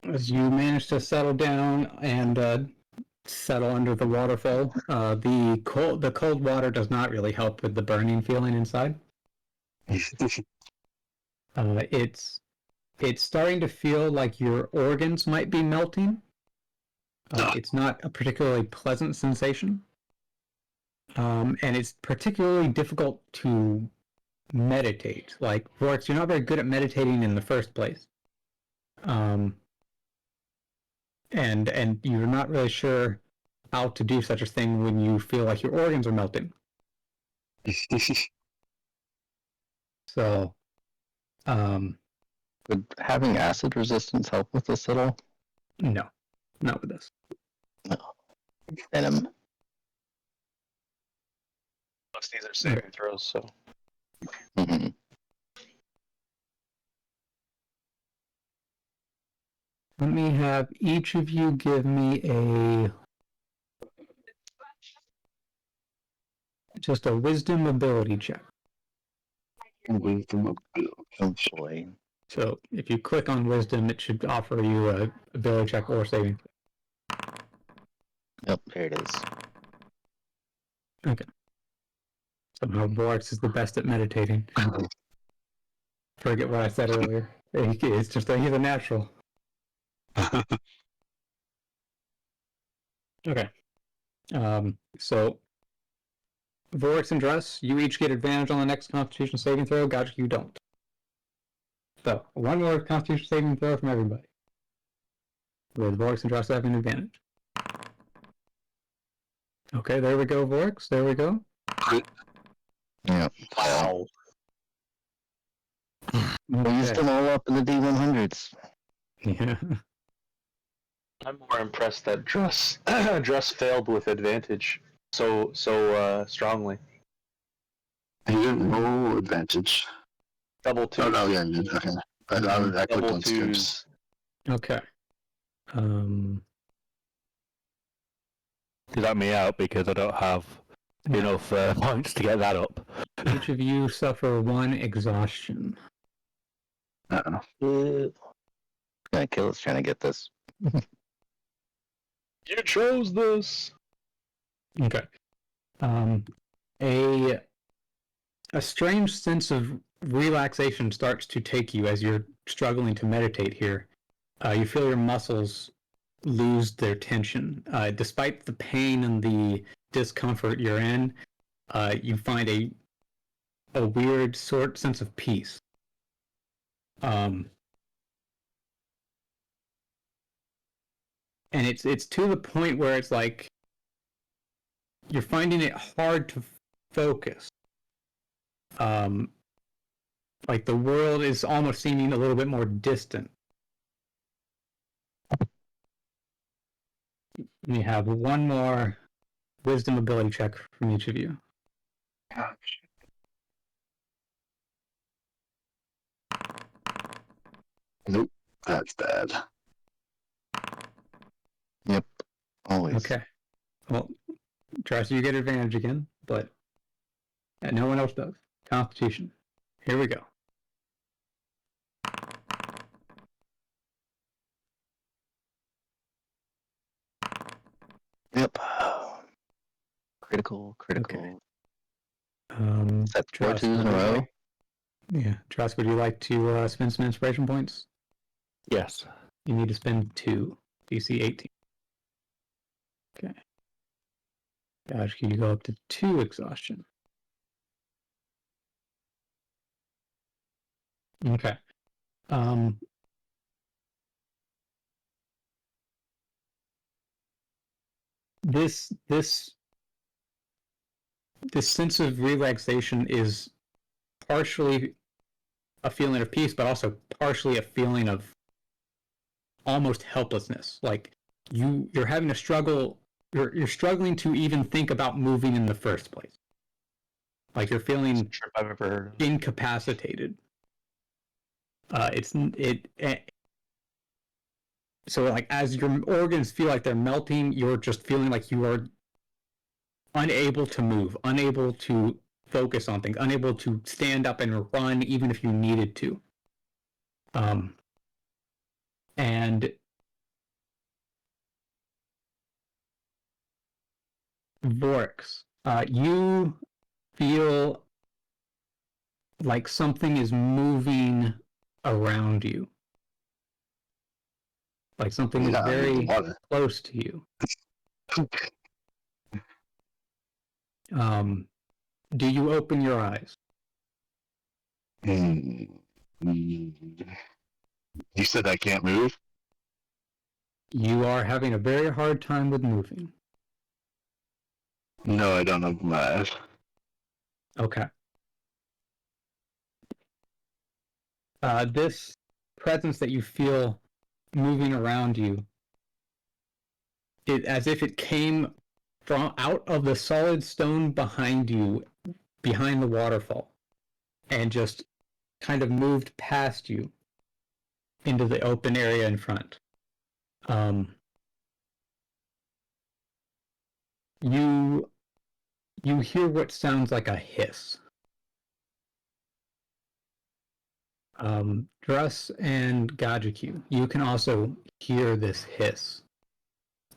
As you manage to settle down and settle under the waterfall, the cold water does not really help with the burning feeling inside. It's starting to feel like your organs might be melting. It's not a particularly pleasant sensation. And it's particularly difficult to meditate. Like, Vorix, you're not very good at meditating in the first place. And you're not really sure how to do such a thing when you feel like your organs are melting. So, Would having acid resistance help with this at all? no, not with this. No. Venom. Plus, these are saving throws, so. Mm-hmm. Let me have each of you give me just a wisdom ability check. Wisdom ability. Oh boy. So if you click on wisdom, it should offer you a ability check or saving. Yep, there it is. Okay. Somehow Borax is the best at meditating. Forget what I said earlier. It's just that he's a natural. Okay. So Vorix and Dress, you each get advantage on the next Constitution saving throw. Gotcha, you don't. So one more Constitution saving throw from everybody. With Vorix and Dress having advantage. Okay, there we go, Vorix. There we go. Yeah. Wow. We used them all up in the D100s. Yeah. I'm more impressed that Dress failed with advantage so strongly. He didn't roll advantage. Double twos. Oh, no, yeah, you did. Okay. I clicked Double on skips. twos. Okay. Does that me out because I don't have enough points to get that up? Each of you suffer one exhaustion. Uh-oh. Killis trying to get this. You chose this. Okay. A strange sense of relaxation starts to take you as you're struggling to meditate here. You feel your muscles lose their tension. Despite the pain and the discomfort you're in, you find a weird sense of peace. And it's to the point where it's like you're finding it hard to focus. Like the world is almost seeming a little bit more distant. We have one more wisdom ability check from each of you. Nope, that's bad. Yep, always. Okay. Well, Tracy, you get advantage again, but no one else does. Constitution. Here we go. Yep. Critical. Okay. Is that 4 Trask, 2s in a row? Yeah. Trask, would you like to spend some inspiration points? Yes. You need to spend 2. DC 18. Okay. Gosh, can you go up to 2 exhaustion? Okay. This sense of relaxation is partially a feeling of peace, but also partially a feeling of almost helplessness. Like you're having a struggle. You're struggling to even think about moving in the first place. Like you're feeling Trip I've ever heard of. incapacitated. So like as your organs feel like they're melting, you're just feeling like you are unable to move, unable to focus on things, unable to stand up and run even if you needed to. And Vorix, you feel like something is moving around you. Like something is Not in the very water. close to you. Do you open your eyes? You said I can't move? You are having a very hard time with moving. No, I don't open my eyes. Okay. This presence that you feel moving around you, as if it came from out of the solid stone behind you, behind the waterfall, and just kind of moved past you into the open area in front. You hear what sounds like a hiss. Druss and Gajiku, you can also hear this hiss.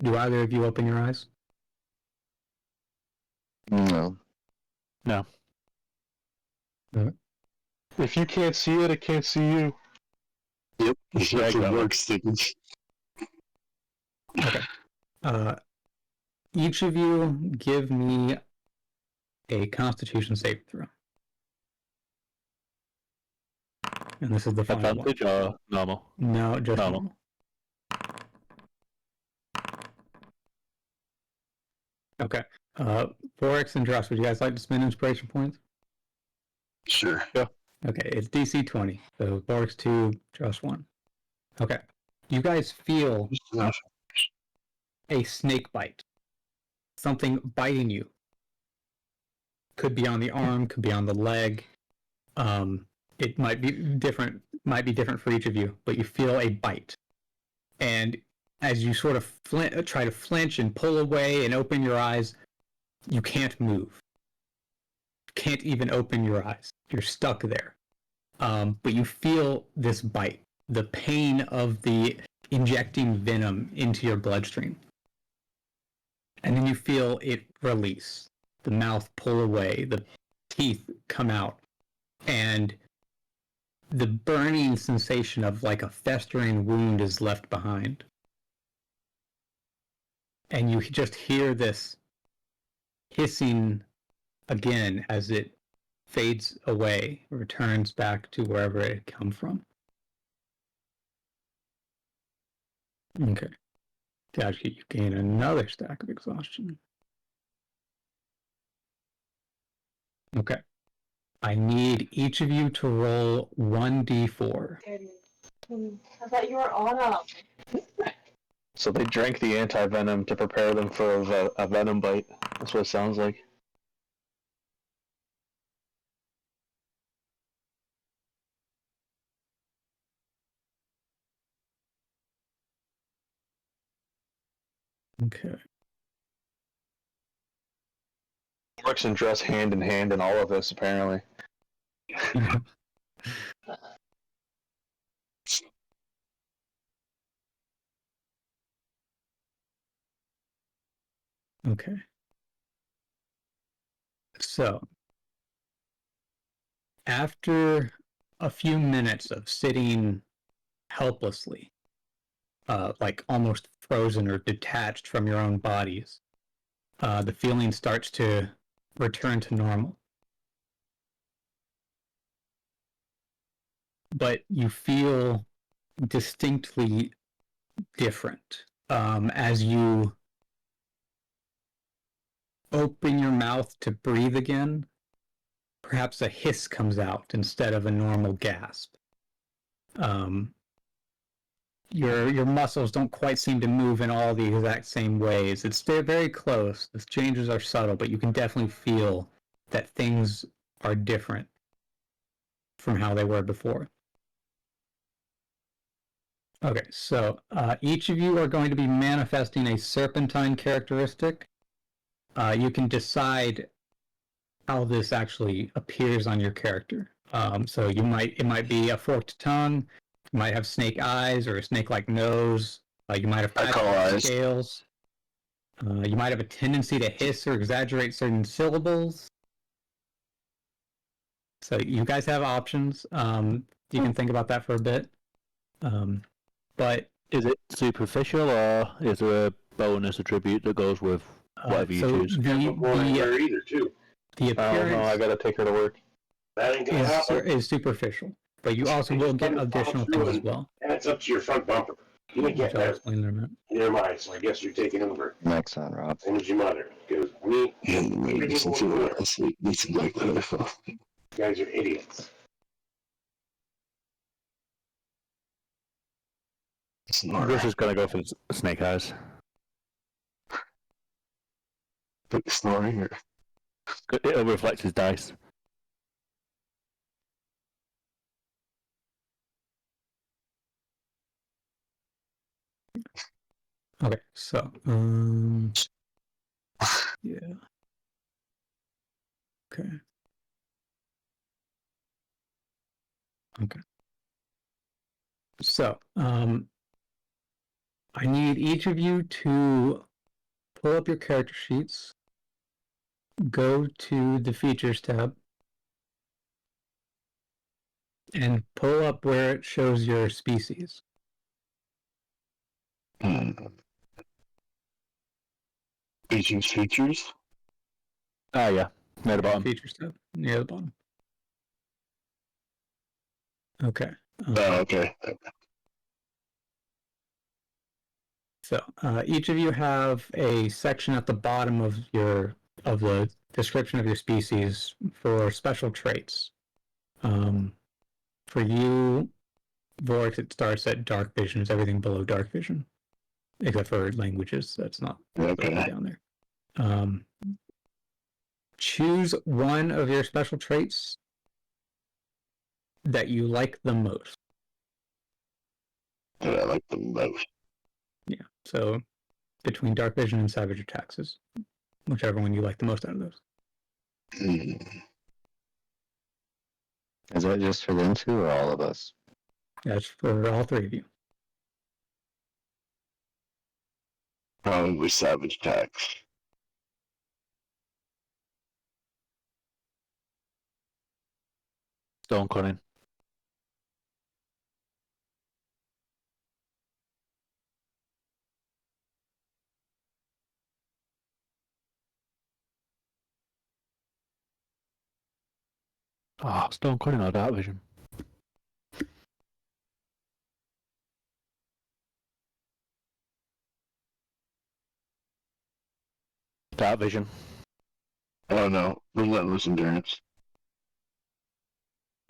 Do either of you open your eyes? No. No. If you can't see it, it can't see you. Yep. Yeah, It works, Stickers. Okay. Each of you give me a Constitution save throw. And this is the final one. Advantage or normal? No, just Normal. normal. Okay. Forex and Dross, would you guys like to spend inspiration points? Sure. Okay, it's DC 20. So Forex 2, Dross 1. Okay. You guys feel a snake bite. Something biting you. Could be on the arm, could be on the leg. It might be different for each of you, but you feel a bite. And as you sort of try to flinch and pull away and open your eyes, you can't move. Can't even open your eyes. You're stuck there. But you feel this bite, the pain of the injecting venom into your bloodstream. And then you feel it release. The mouth pull away, the teeth come out, and the burning sensation of like a festering wound is left behind. And you just hear this hissing again as it fades away, returns back to wherever it had come from. Okay. Actually, you gain another stack of exhaustion. Okay. I need each of you to roll 1d4. I thought you were on So they drank the anti-venom to prepare them for a venom bite. That's what it sounds like. Okay. Works and dress hand in hand in all of this, apparently. Okay. So, after a few minutes of sitting helplessly, like almost frozen or detached from your own bodies, the feeling starts to return to normal. But you feel distinctly different as you open your mouth to breathe again. Perhaps a hiss comes out instead of a normal gasp. Your muscles don't quite seem to move in all the exact same ways. It's very close. The changes are subtle, but you can definitely feel that things are different from how they were before. Okay, so each of you are going to be manifesting a serpentine characteristic. You can decide how this actually appears on your character. So it might be a forked tongue, you might have snake eyes or a snake-like nose. You might have patchy scales. You might have a tendency to hiss or exaggerate certain syllables. So you guys have options. You can think about that for a bit. But Is it superficial, or is there a bonus attribute that goes with whatever you so choose? either too. the I don't know. I appearance gotta take her to work. That ain't gonna happen. is superficial, but you also will get additional things as well, And it's up to your front bumper. You didn't which get I'll that explain in a minute. in your mind, so I guess you're taking over. Mike's on, Rob. Same as your mother. Because me, you guys are idiots. Russ is gonna go for snake eyes. Snoring or It'll reflect his dice. Okay, so yeah. Okay. Okay. So, I need each of you to pull up your character sheets, go to the features tab, and pull up where it shows your species. features. Ah, yeah, near the bottom. Features tab near the bottom. Okay. Okay. So each of you have a section at the bottom of the description of your species for special traits. For you, Vorix, it starts at dark vision. It's everything below dark vision, except for languages. That's not Okay. down there. Choose one of your special traits that you like the most. I like them both. Yeah. So between dark vision and savage attacks is whichever one you like the most out of those. Is that just for them two or all of us? That's for all three of you. Probably savage attacks. Stone cunning. Ah, stone cunning or dark vision. Dark vision. Oh no, relentless endurance.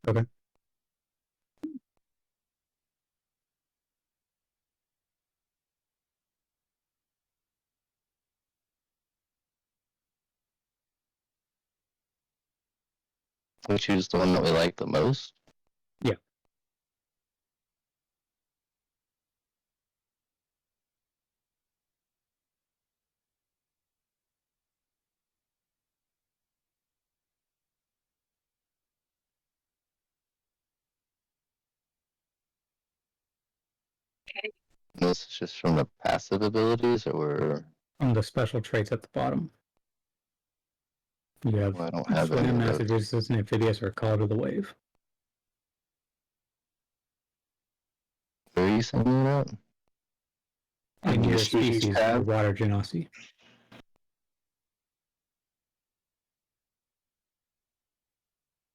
Okay. We choose the one that we like the most? Yeah. This is just from the passive abilities, or On the special traits at the bottom. You have well, I don't have any swim, of acid those. resistance, and amphibious, or call to the wave. Where are you sending it out? In your species species, tab? water genasi.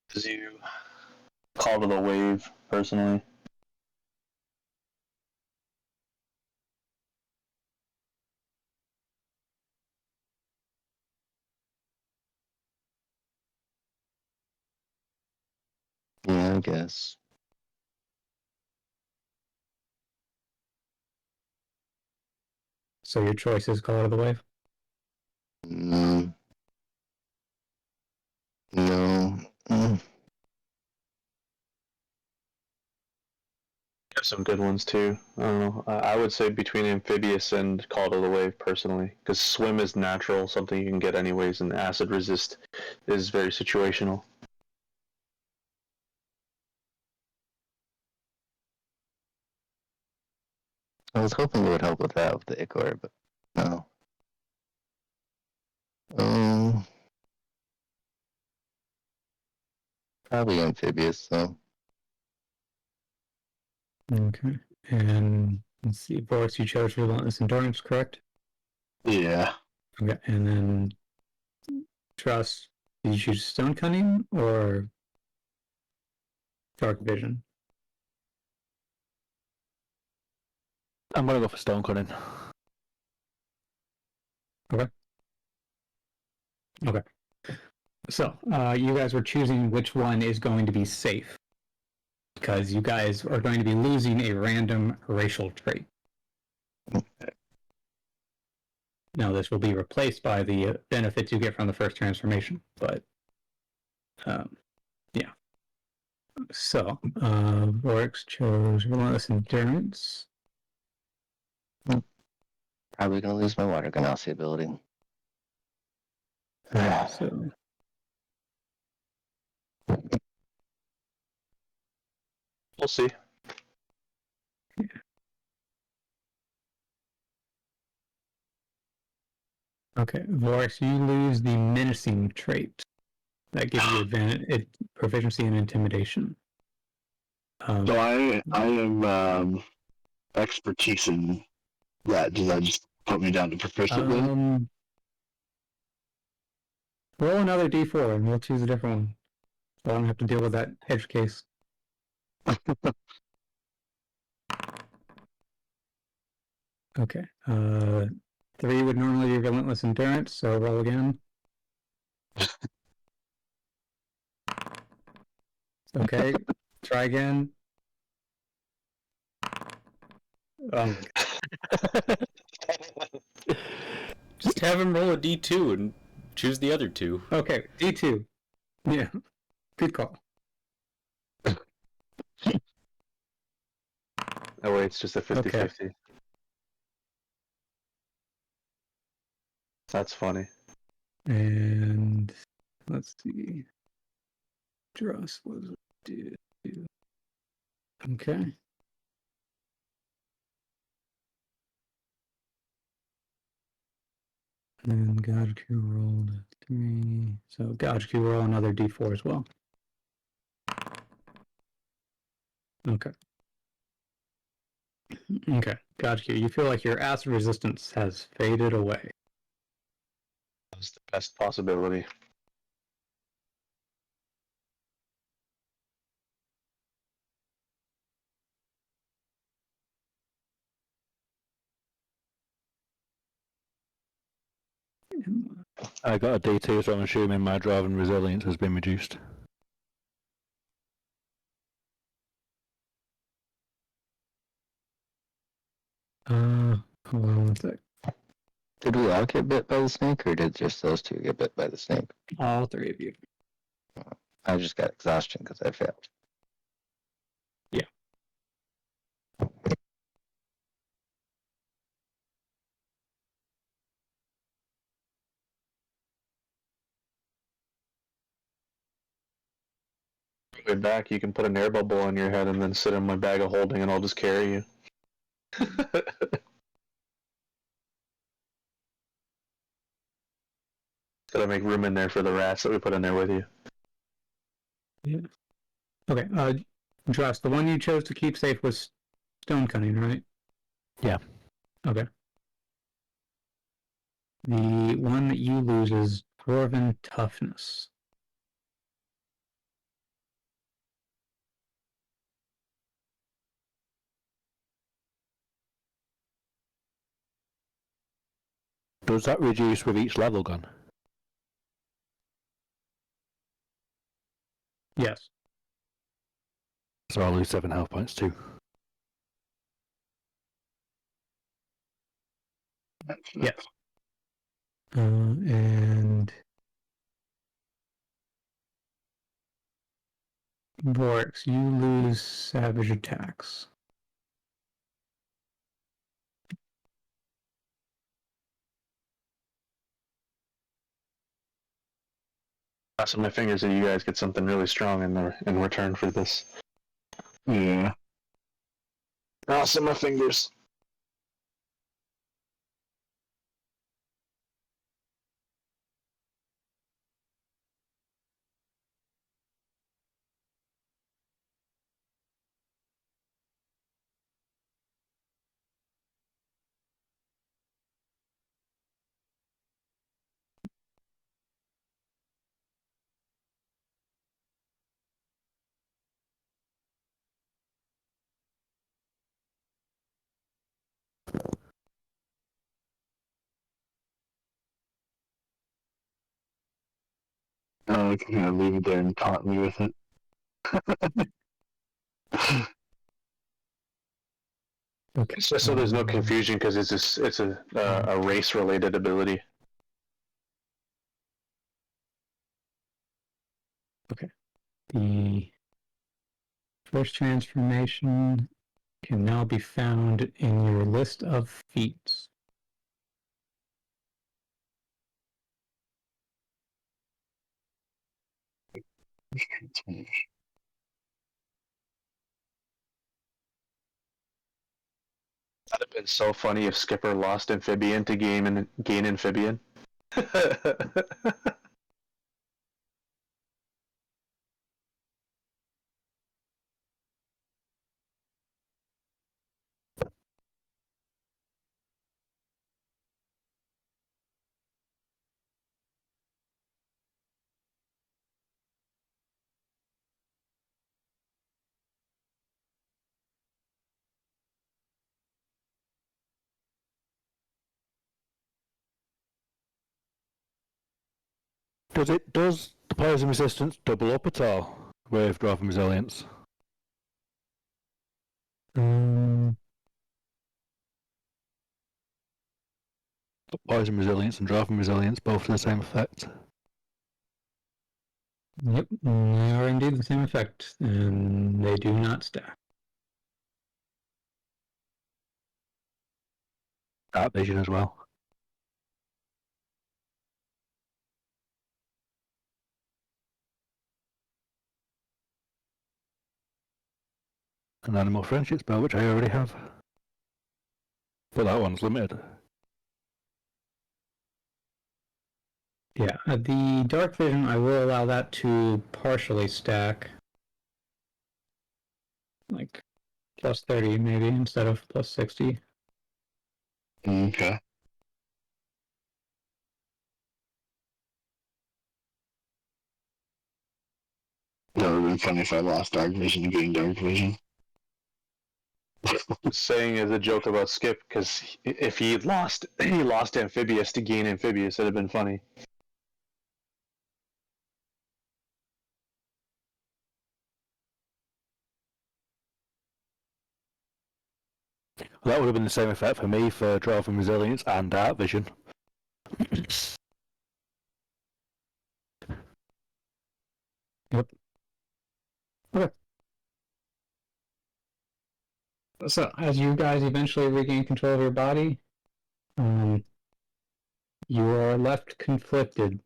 Because you call to the wave, personally. Yeah, I guess. So your choice is call to the wave. No. Have some good ones too. I don't know. I would say between amphibious and call to the wave, personally, because swim is natural, something you can get anyways, and acid resist is very situational. I was hoping it would help with that with the Ichor, but no. Probably amphibious though. Okay. And let's see, Boris, you chose relentless endurance, correct? Yeah. Okay. And then trust, did you choose stone cunning or dark vision? I'm gonna go for stone cutting. Okay. So, you guys were choosing which one is going to be safe because you guys are going to be losing a random racial trait. Now, this will be replaced by the benefits you get from the first transformation, but yeah. So, Vorix chose relentless endurance. Probably gonna lose my water ganassi ability. So, We'll see. okay, Vorix, you lose the menacing trait. That gives you advantage, proficiency in intimidation. So I am expertise in that. Does that just put me down to proficient then? Roll another d4 and we'll choose a different one. So I don't have to deal with that edge case. Okay. 3 would normally be relentless endurance, so roll again. Okay. Try again. Oh, Just have him roll a d2 and choose the other two. okay. D2. Yeah. Good call. Oh wait, it's just a 50-50. That's funny. And let's see. Dross was do. Okay. And Gajku rolled 3. So Gajku roll another d4 as well. Okay. Okay. Gajku, you feel like your acid resistance has faded away. That was the best possibility. I got a D2, so I'm assuming my driving resilience has been reduced. Hold on one sec. Did we all get bit by the snake, or did just those two get bit by the snake? All 3 of you. I just got exhaustion because I failed. Yeah. Way back, you can put an air bubble on your head and then sit in my bag of holding, and I'll just carry you. Gotta make room in there for the rats that we put in there with you. Yeah. Okay. Dross, the one you chose to keep safe was stone cunning, right? Yeah. Okay. The one that you lose is dwarven toughness. Does that reduce with each level gun? Yes. So I'll lose 7 health points too. Yes. And Vorix, you lose savage attacks. Crossing my fingers that you guys get something really strong in return for this. Yeah. Crossing my fingers. I can kind of leave it there and taunt me with it. Okay. It's just so there's no confusion because it's a race related ability. The first transformation can now be found in your list of feats. That'd have been so funny if Skipper lost amphibian to gain amphibian. Does the poison resistance double up at all with Dwarven Resilience? Poison Resilience and Dwarven Resilience both have the same effect. Yep, they are indeed the same effect, and they do not stack. Dark Vision as well. An Animal Friendship spell, which I already have. But that one's limited. Yeah, the Dark Vision, I will allow that to partially stack. Like, plus 30 maybe, instead of plus 60. Okay. That would have been funny if I lost Dark Vision to getting Dark Vision. Saying as a joke about Skip because if he lost amphibious to gain amphibious, it'd have been funny. That would have been the same effect for me for Dwarven Resilience and Dark Vision. Yep. Okay. So, as you guys eventually regain control of your body, you are left conflicted.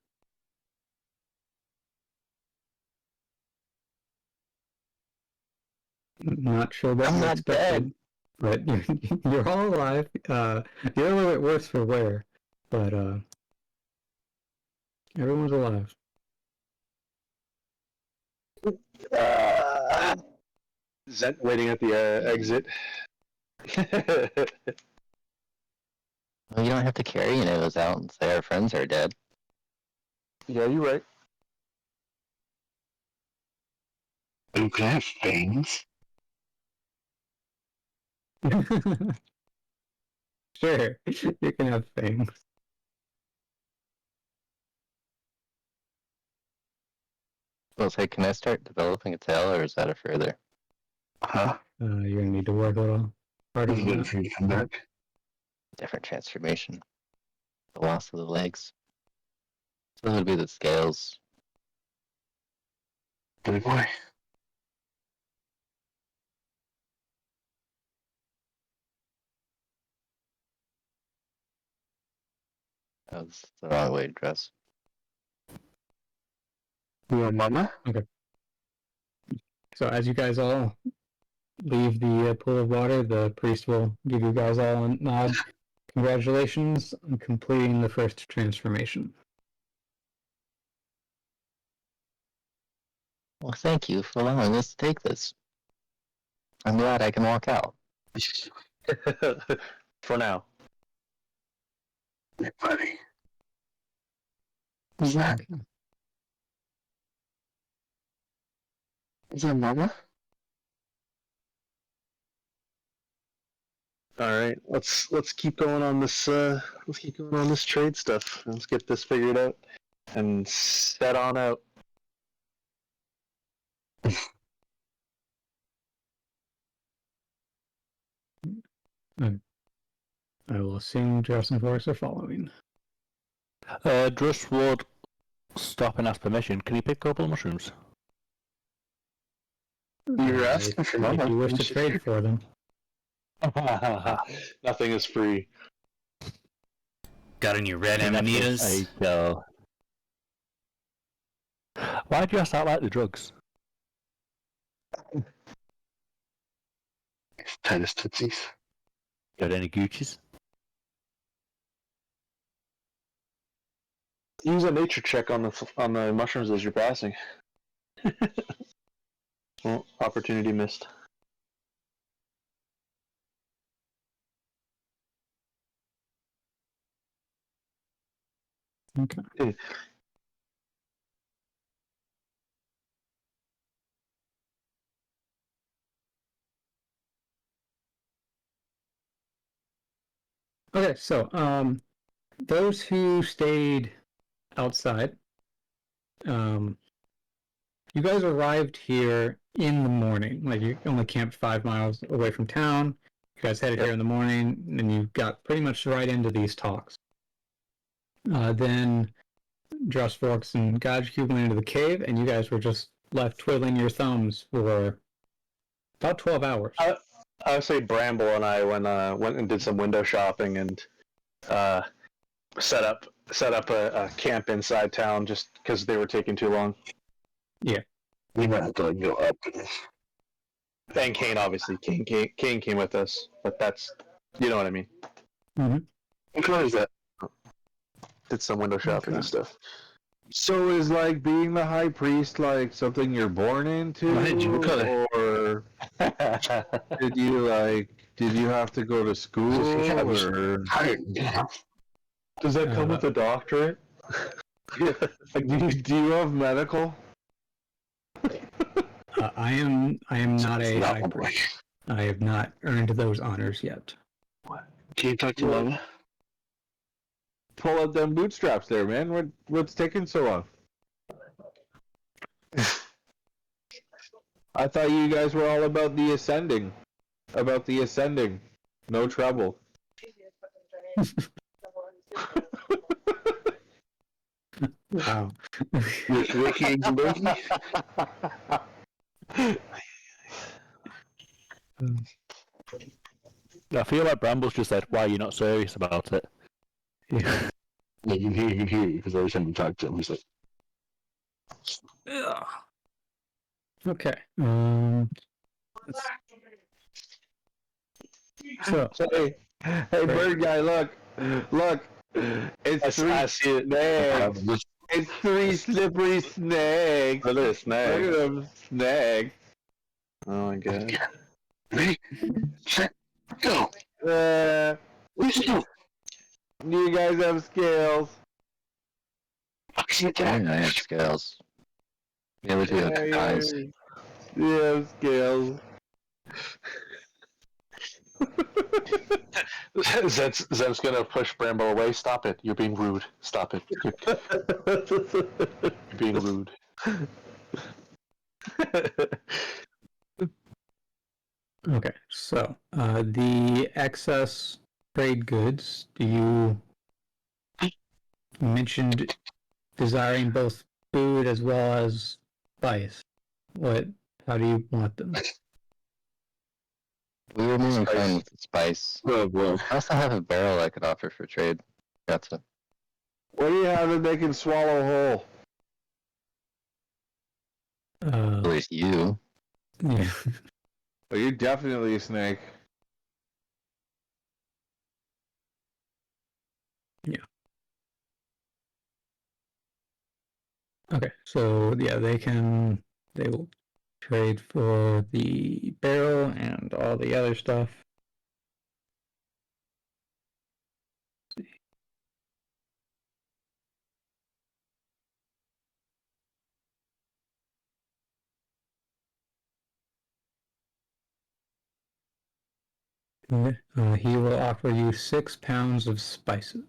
Not sure what I'm you not expected, but you're all alive. You're a little bit worse for wear, but everyone's alive. Zent waiting at the exit. Well, you don't have to carry any of those out and say our friends are dead. Yeah, you're right. Ooh, can I have fangs? Sure, you can have things. Well, say, can I start developing a tail, or is that a further? Huh? You're gonna need to work a little harder Is on it that. for you to come back? Different transformation. The loss of the legs. So it would be the scales. Good boy. That's the wrong way to dress. You want mama? So as you guys all leave the pool of water, the priest will give you guys all a nod. Congratulations on completing the first transformation. Well, thank you for allowing us to take this. I'm glad I can walk out. For now. Hey, buddy. Who's that? Is that mama? All right, let's keep going on this. Let's keep going on this trade stuff. Let's get this figured out and set on out. I will assume Dress and Force are following. Drush would stop and ask permission. Can you pick a couple of mushrooms? You're asking If, for my if you wish to mushroom. trade for them. Nothing is free. Got any red amanitas? Why do you ask that like the drugs? Titus Tootsies. Got any Gucci's? Use a nature check on the mushrooms as you're passing. Well, opportunity missed. Okay. Okay, so those who stayed outside, you guys arrived here in the morning. Like you only camped 5 miles away from town. You guys headed here in the morning, and you got pretty much right into these talks. Then Dressforks and Godcube went into the cave, and you guys were just left twiddling your thumbs for about 12 hours. I would say Bramble and I went and did some window shopping and set up a camp inside town just because they were taking too long. Yeah. We might have to go up. And Kane, obviously. Kane came with us, but that's, you know what I mean. Mm-hmm. Which one is that? Did some window shopping and stuff. So is like being the high priest like something you're born into, or did you have to go to school, or Does that come with a doctorate? like, do you have medical? I am not a high priest. I have not earned those honors yet. Can you talk to Lava? Pull out them bootstraps there, man. What's taking so long? I thought you guys were all about the ascending. No trouble. Wow. Ricky and Berkey? I feel like Bramble's just said, why are you not serious about it? Yeah. Yeah, you hear, because every time you talk to him, he's like, Okay. So, Hey, bird guy, look. It's three snakes. It's 3 slippery snakes. Look at snag. Look at them snakes. Oh my god. ready, set, go. Do you guys have scales? I have scales. Yeah, we do have eyes. Do you have scales? Zem's gonna push Bramble away. Stop it. You're being rude. Stop it. You're being rude. okay. So, the excess trade goods, you mentioned desiring both food as well as spice. How do you want them? We were more inclined with the spice. Oh, boy. I also have a barrel I could offer for trade. That's it. What do you have that they can swallow whole? At least you. Yeah. Well, you're definitely a snake. Yeah. Okay, so yeah, they will trade for the barrel and all the other stuff. He will offer you 6 pounds of spices.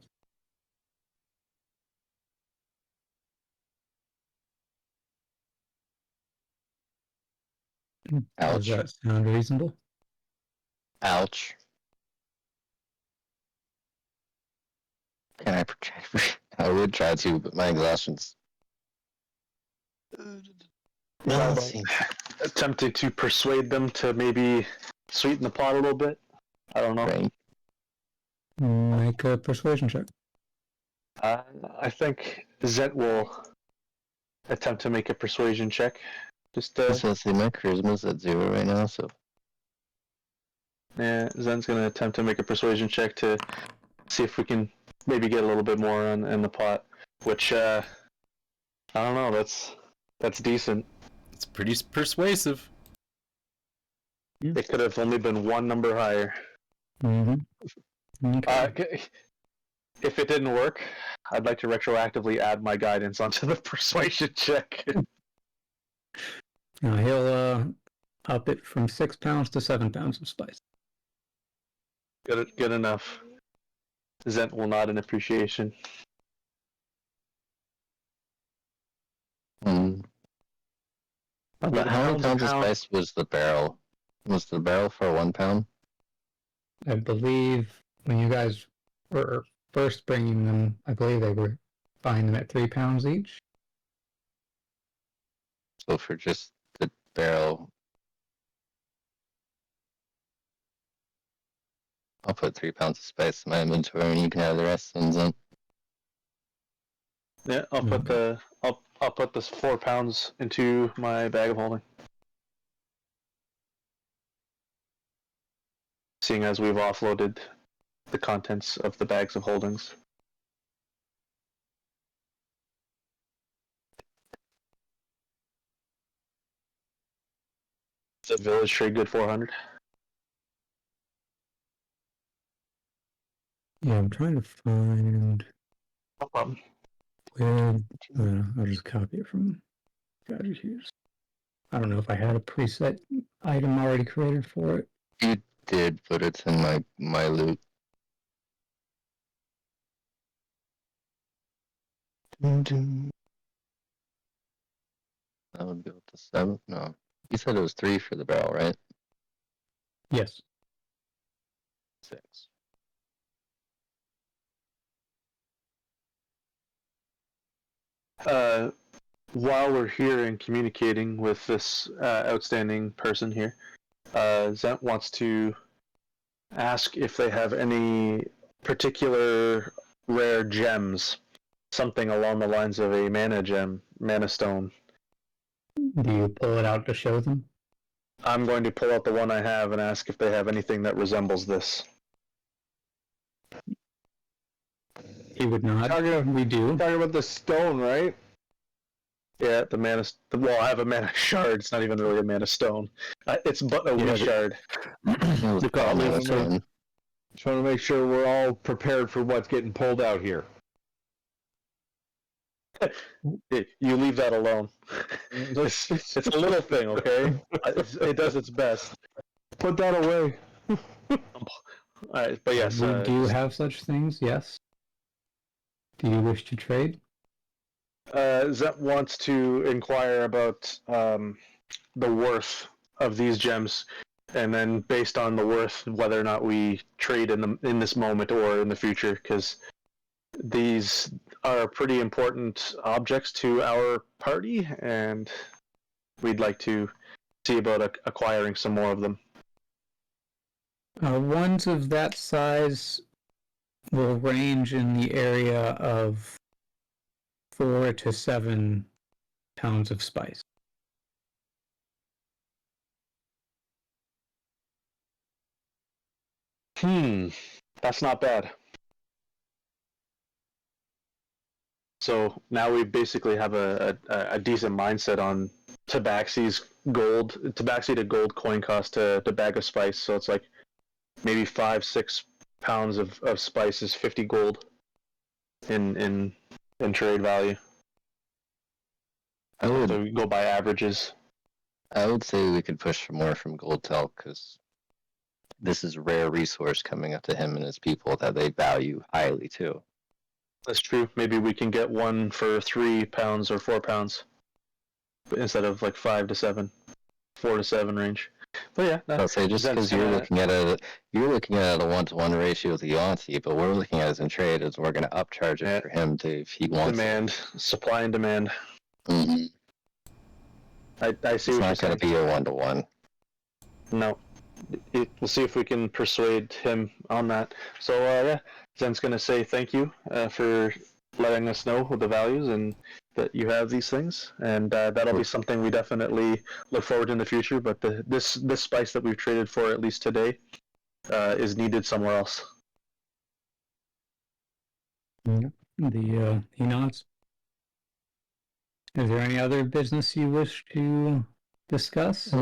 Does that sound reasonable? Ouch. Can I project? I would try to, but my exhaustion's. How about attempting to persuade them to maybe sweeten the pot a little bit? I don't know. Right. Make a persuasion check. I think Zent will attempt to make a persuasion check. Just I was gonna say my charisma's at 0 right now, so yeah, Zen's gonna attempt to make a persuasion check to see if we can maybe get a little bit more in the pot. Which I don't know. That's decent. It's pretty persuasive. It could have only been one number higher. Mm-hmm. Okay. If it didn't work, I'd like to retroactively add my guidance onto the persuasion check. Now he'll up it from 6 pounds to 7 pounds of spice. Good enough. Zent will nod in appreciation. But how many pounds of spice was the barrel? Was the barrel for 1 pound? I believe when you guys were first bringing them, I believe they were buying them at 3 pounds each. So for just the barrel, I'll put 3 pounds of spice in my inventory, and you can have the rest. And then Yeah, I'll put this 4 pounds into my bag of holding. Seeing as we've offloaded the contents of the bags of holdings. The village trade good 400. Yeah, I'm trying to find No problem. where. I'll just copy it from Gadget Hughes. I don't know if I had a preset item already created for it. you did, but it's in my loot. That would go to 7. No, you said it was 3 for the barrel, right? Yes. 6. While we're here and communicating with this outstanding person here, Zent wants to ask if they have any particular rare gems, something along the lines of a mana gem, mana stone. Do you pull it out to show them? I'm going to pull out the one I have and ask if they have anything that resembles this. He would not. We do. Talking about the stone, right? Yeah, the mana. Well, I have a mana shard. It's not even really a mana stone. It's but a wish shard. They've got Just want to make sure we're all prepared for what's getting pulled out here. You leave that alone. It's a little thing, okay? It does its best. Put that away. Alright, but yes. We do have such things, yes. Do you wish to trade? Zet wants to inquire about the worth of these gems, and then based on the worth, whether or not we trade in this moment or in the future, because these are pretty important objects to our party, and we'd like to see about acquiring some more of them. Ones of that size will range in the area of 4 to 7 pounds of spice. That's not bad. So now we basically have a decent mindset on Tabaxi's gold. Tabaxi to gold coin cost to bag of spice, so it's like maybe 5-6 pounds of spice is 50 gold in trade value. So we go by averages. I would say we could push for more from Goldtail, because this is a rare resource coming up to him and his people that they value highly too. That's true. Maybe we can get one for 3 pounds or 4 pounds instead of like 5 to 7. 4 to 7 range. But yeah, I'll say just because you're looking at a 1-to-1 ratio with Yancey, but we're looking at it in trade as we're going to upcharge it for him to if he wants demand, supply and demand. Mm-hmm. I see. It's what not going to be a 1-to-1. No. We'll see if we can persuade him on that. So yeah, Zen's going to say thank you for letting us know the values and that you have these things, and that'll be something we definitely look forward to in the future. But this spice that we've traded for at least today is needed somewhere else. He nods. Is there any other business you wish to discuss?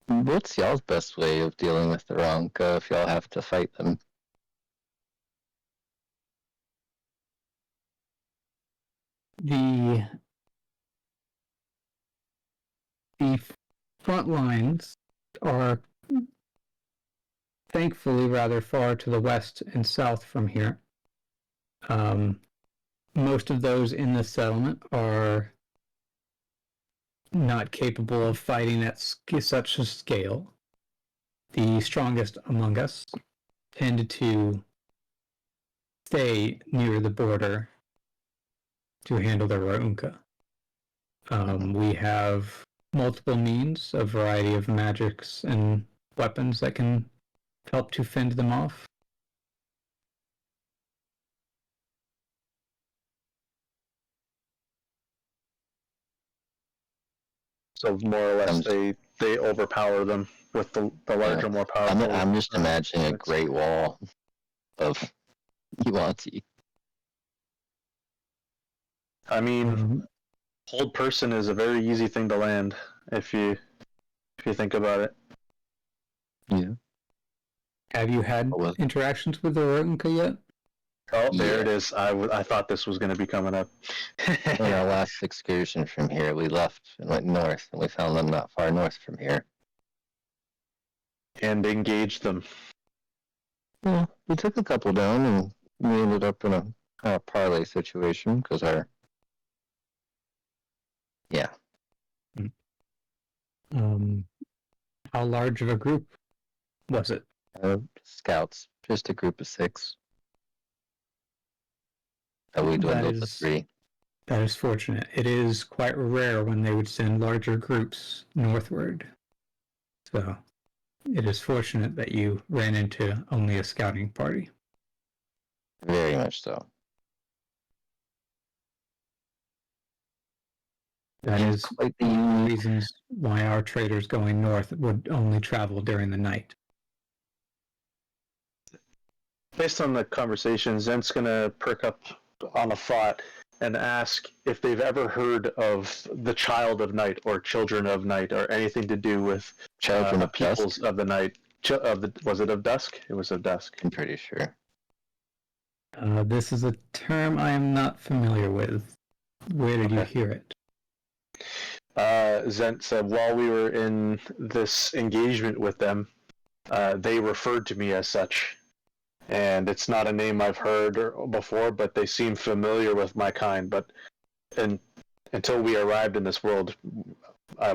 What's y'all's best way of dealing with the Ronka if y'all have to fight them? The front lines are thankfully rather far to the west and south from here. Most of those in the settlement are not capable of fighting at such a scale. The strongest among us tend to stay near the border to handle the Raunka. We have multiple means, a variety of magics and weapons that can help to fend them off. So more or less, they overpower them with the larger, more powerful. I'm just imagining a great wall of Yuanti. I mean, hold person is a very easy thing to land if you think about it. Yeah. Have you had interactions with the Raunka yet? Oh, there it is. I thought this was going to be coming up. On our last excursion from here, we left and went north, and we found them not far north from here. And engaged them. Yeah, we took a couple down, and we ended up in a kind of parlay situation because our... Yeah. How large of a group was it? Scouts, just a group of 6. We dwindled to 3. That is fortunate. It is quite rare when they would send larger groups northward. So it is fortunate that you ran into only a scouting party. Very much so. That is quite the reasons why our traders going north would only travel during the night. Based on the conversation, Zent's going to perk up on a thought and ask if they've ever heard of the Child of Night or Children of Night or anything to do with Children of Peoples Dusk? of the Night. Was it of Dusk? It was of Dusk. I'm pretty sure. This is a term I am not familiar with. Where did you hear it? Zent said while we were in this engagement with them, they referred to me as such. And it's not a name I've heard before, but they seem familiar with my kind. But until we arrived in this world,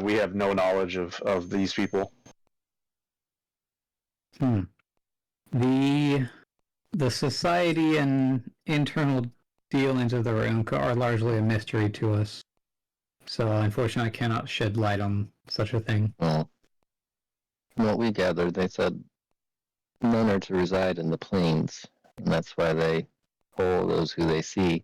we have no knowledge of these people. The society and internal dealings of the Raunka are largely a mystery to us. So unfortunately I cannot shed light on such a thing. Well, from what we gathered, they said none are to reside in the plains, and that's why they pull those who they see,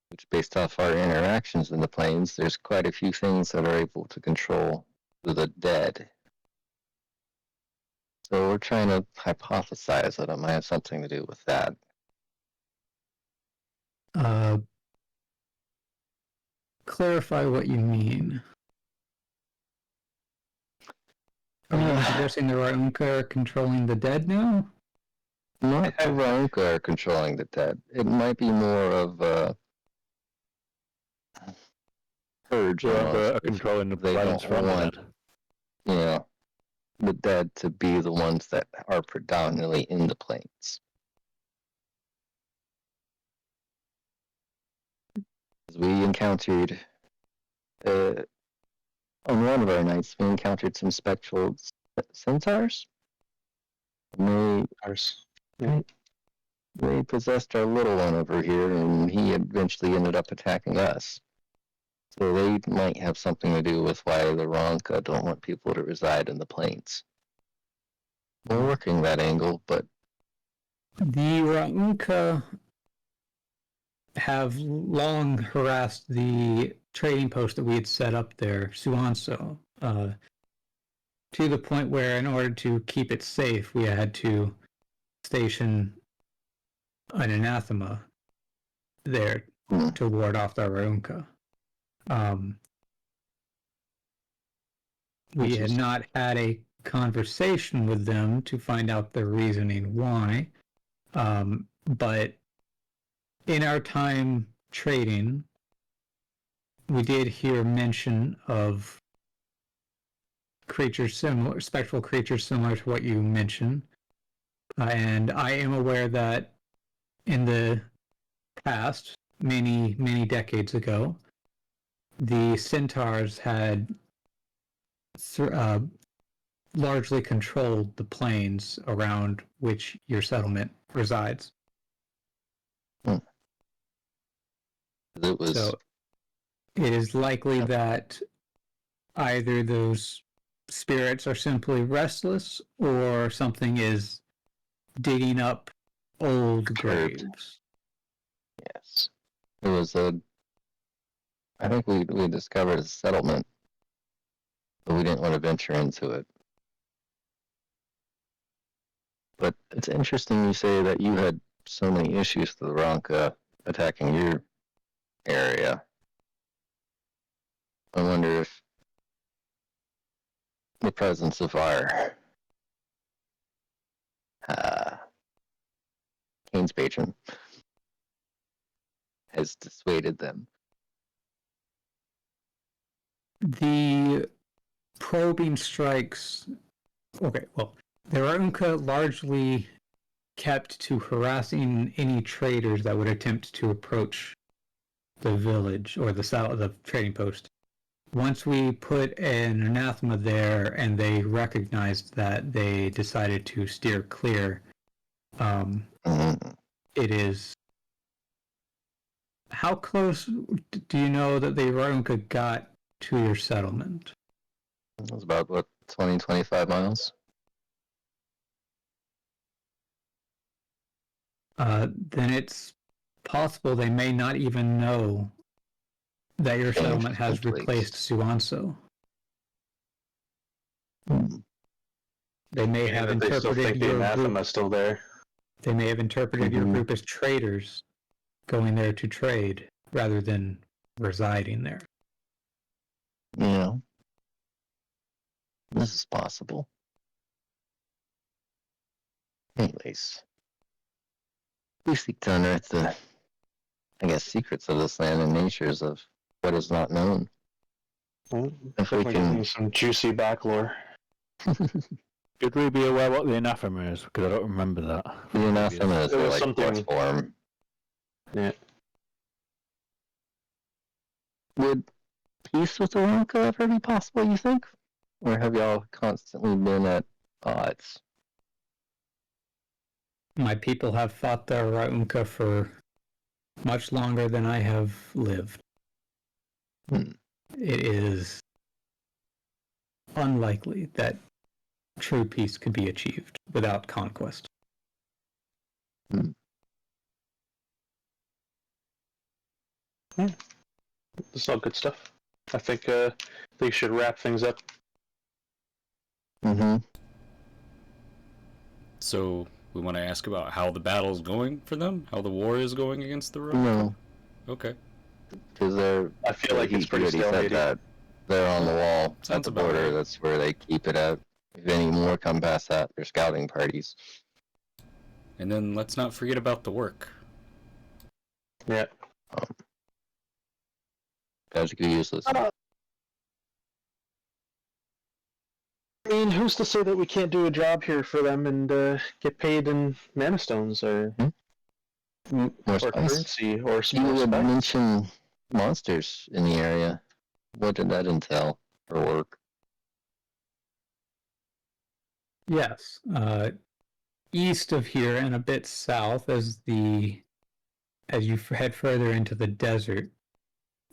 which based off our interactions in the plains, there's quite a few things that are able to control the dead. So we're trying to hypothesize that it might have something to do with that. Clarify what you mean. Are you suggesting the Raunka are controlling the dead now? Not the Raunka are controlling the dead. It might be more of a purge. Controlling the they planes don't from the want, dead. you know, the dead to be the ones that are predominantly in the plains. We encountered a on one of our nights, we encountered some spectral centaurs. And they possessed our little one over here, and he eventually ended up attacking us. So they might have something to do with why the Ronka don't want people to reside in the plains. We're working that angle, but The Raunka have long harassed the trading post that we had set up there, Suanso, to the point where, in order to keep it safe, we had to station an anathema there to ward off the Raunka. We had not had a conversation with them to find out the reasoning why, but in our time trading, we did hear mention of creatures similar, spectral creatures similar to what you mentioned, and I am aware that in the past, many decades ago, the centaurs had largely controlled the plains around which your settlement resides. So it is likely that either those spirits are simply restless or something is digging up old graves. Yes. It was I think we discovered a settlement, but we didn't want to venture into it. But it's interesting you say that you had so many issues with the Ronka attacking your area. I wonder if the presence of our Kane's patron has dissuaded them. The probing strikes. Okay, well, the Raunka largely kept to harassing any traders that would attempt to approach the village or the trading post. Once we put an anathema there and they recognized that, they decided to steer clear. It is... How close do you know that the Raunka got to your settlement? It was about, 20, 25 miles? Then it's possible they may not even know that your settlement has replaced Suanso. They may have interpreted your group. Still there. They may have interpreted your group as traders going there to trade rather than residing there. Yeah. This is possible. Anyways, we seek to unearth the, secrets of this land and natures of what is not known. Well, if we can... some juicy back lore. Could we be aware what the anathema is? Because I don't remember that. The anathema is like something... form. Yeah. Would peace with the Ronka ever be possible, you think? Or have y'all constantly been at odds? My people have fought the Raunka for much longer than I have lived. It is unlikely that true peace could be achieved without conquest. This is all good stuff. I think they should wrap things up. So we want to ask about how the battle's going for them, how the war is going against the Ronka. No. Okay. Because I feel like it's pretty said that they're on the wall at the border. Right. That's where they keep it at. If any more come past that, they're scouting parties. And then let's not forget about the work. Yeah. Guys could be useless. I mean, who's to say that we can't do a job here for them and get paid in mana stones or currency or You would mention monsters in the area. What did that entail? for work. Yes. East of here and a bit south as you head further into the desert,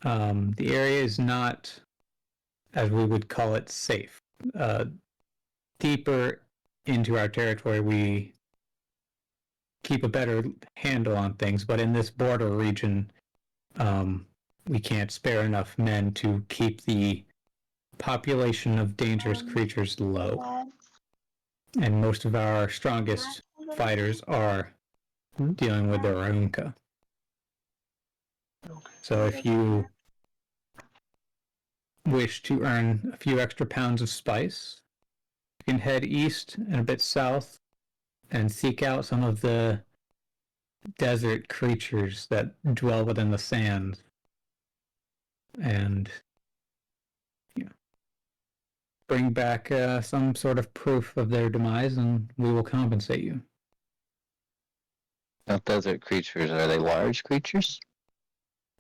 the area is not, as we would call it, safe. Deeper into our territory, we keep a better handle on things, but in this border region, we can't spare enough men to keep the population of dangerous creatures low. And most of our strongest fighters are dealing with their Arunka. So if you wish to earn a few extra pounds of spice, you can head east and a bit south and seek out some of the desert creatures that dwell within the sands and bring back some sort of proof of their demise, and we will compensate you. Now, desert creatures, are they large creatures?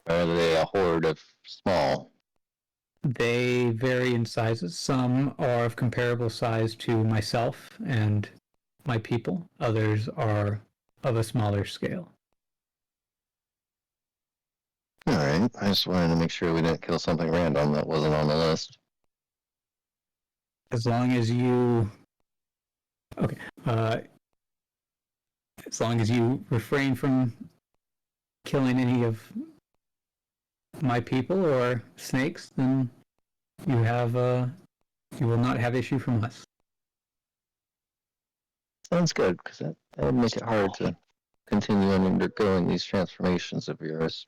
Or are they a horde of small? They vary in sizes. Some are of comparable size to myself and my people. Others are of a smaller scale. Alright, I just wanted to make sure we didn't kill something random that wasn't on the list. As long as you... Okay. As long as you refrain from killing any of my people or snakes, then you will not have issue from us. Sounds good, because that would make it hard to continue undergoing these transformations of yours.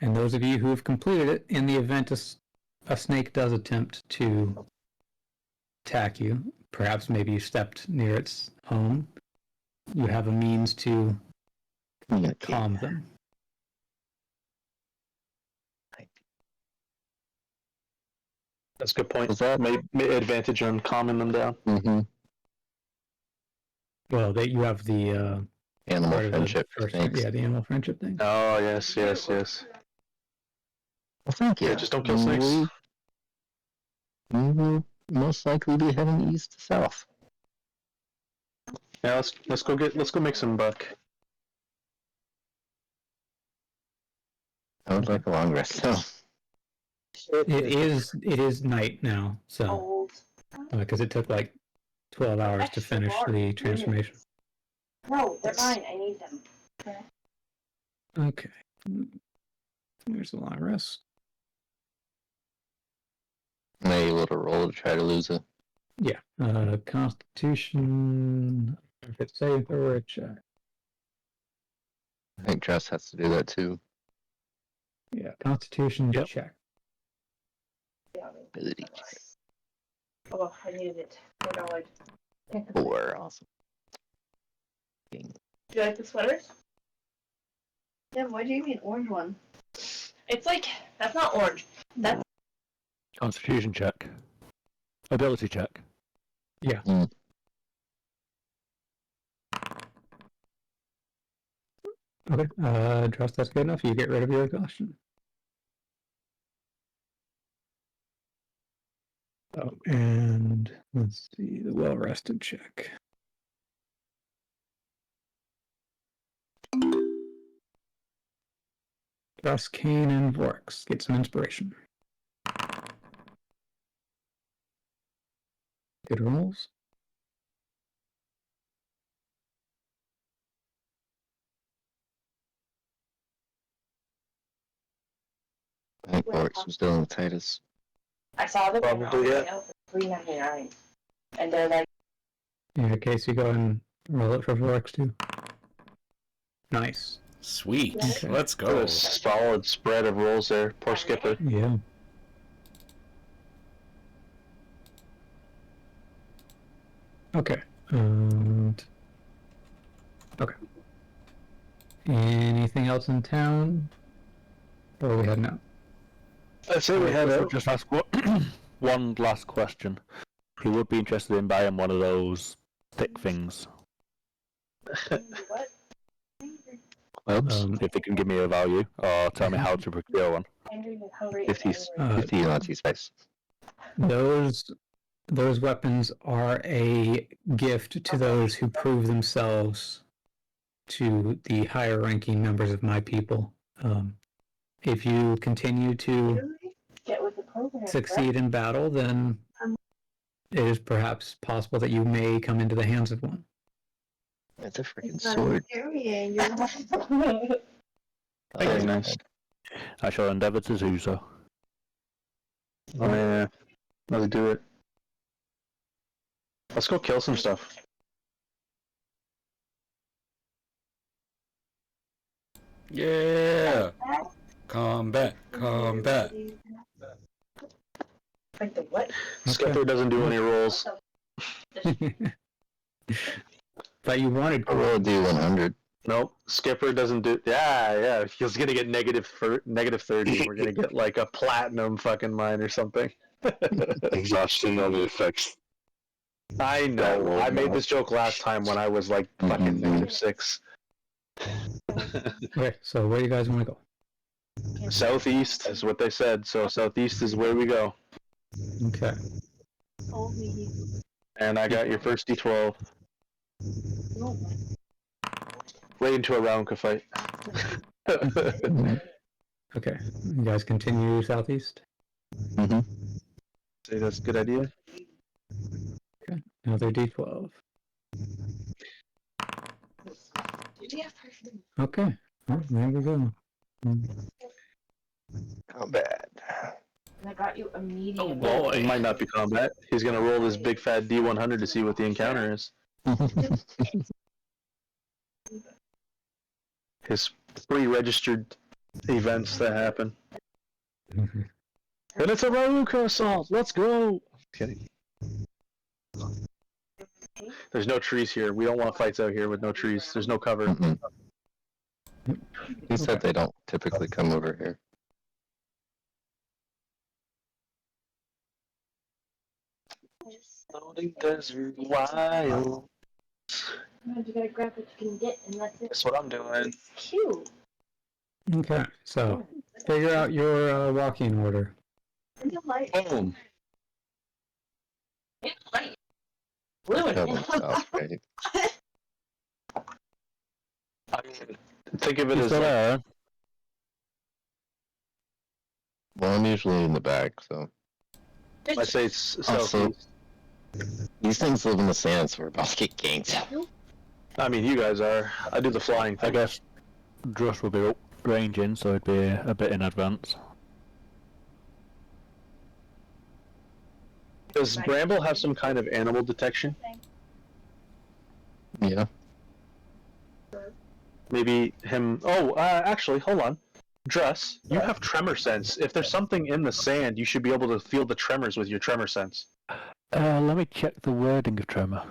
And those of you who have completed it, in the event a snake does attempt to attack you, perhaps maybe you stepped near its home, you have a means to calm them. That's a good point. Was that May advantage on calming them down. Mm-hmm. Well, you have the Animal friendship for snakes. the animal friendship thing. Oh, yes. Well, thank you. Yeah, just don't kill snakes. We will most likely be heading east to south. Yeah, let's go make some buck. I would like a long rest, though. It is night now, so because it took like 12 hours to finish the transformation. No, they're mine. I need them. Okay. There's a long rest. Am I able to roll to try to lose it? Yeah. Constitution. If it's safe or a check. I think Trust has to do that too. Yeah. Constitution check. Ability. Oh, I needed it. Oh, no, I... 4, awesome. Do you like the sweaters? Yeah, why do you mean orange one? It's like, that's not orange. That's... Constitution check. Ability check. Yeah. Okay. Trust that's good enough. You get rid of your exhaustion. Oh, and let's see the well-rested check. Thus, Kane and Vorx get some inspiration. Good rolls. I think Vorx was still in the tightest. I saw them Probably, yeah. for $3.99, and they're like... In case you go and roll it for Vorx too. Nice. Sweet. Okay. Let's Got go. a solid spread of rolls there. Poor Skipper. Yeah. Okay. Okay. Anything else in town? Or are we heading out? I say we head out. Just ask one last question. He would be interested in buying one of those thick things. What? If they can give me a value or tell me how to procure one. 50 Nazi spice. Those weapons are a gift to those who prove themselves to the higher ranking members of my people. If you continue to succeed in battle, then it is perhaps possible that you may come into the hands of one. It's a freaking sword. Very nice. I shall endeavour to do so. Oh yeah, let's do it. Let's go kill some stuff. Yeah. Combat. Like the what? Skeptor doesn't do any rolls. But you wanted I roll a D100. Nope. Skipper doesn't do. Yeah. He's gonna get negative 30. We're gonna get like a platinum fucking mine or something. Exhaustion of the effects. I know. I made this joke last time when I was like fucking -6. Okay, so where do you guys want to go? Southeast is what they said, so southeast is where we go. Okay. And I got your first D12. Right into a Roundka fight. Okay. You guys continue southeast? Say that's a good idea. Okay. Another D12. Okay. Well, there we go. Not bad. I got you a medium. Well, it might not be combat. He's gonna roll this big fat D100 to see what the encounter is. His pre-registered events that happen. And it's a Rauka assault! Let's go! Kidding. There's no trees here. We don't want fights out here with no trees. There's no cover. He said they don't typically come over here. Loading desert wild. You gotta grab what you can get, and that's it. That's what I'm doing. Cute. Okay, so figure out your walking order. Boom. Right. I mean, think of it Is as that like, there? Well, I'm usually in the back, so. I say it's Also, southeast. these things live in the sand, so we're about to get ganked. I mean, you guys are. I do the flying I thing. guess Drush will be ranging, so it'd be a bit in advance. Does Bramble have some kind of animal detection? Yeah. Maybe him. Oh, actually, hold on. Dress, you have tremor sense. If there's something in the sand, you should be able to feel the tremors with your tremor sense. Let me check the wording of tremor.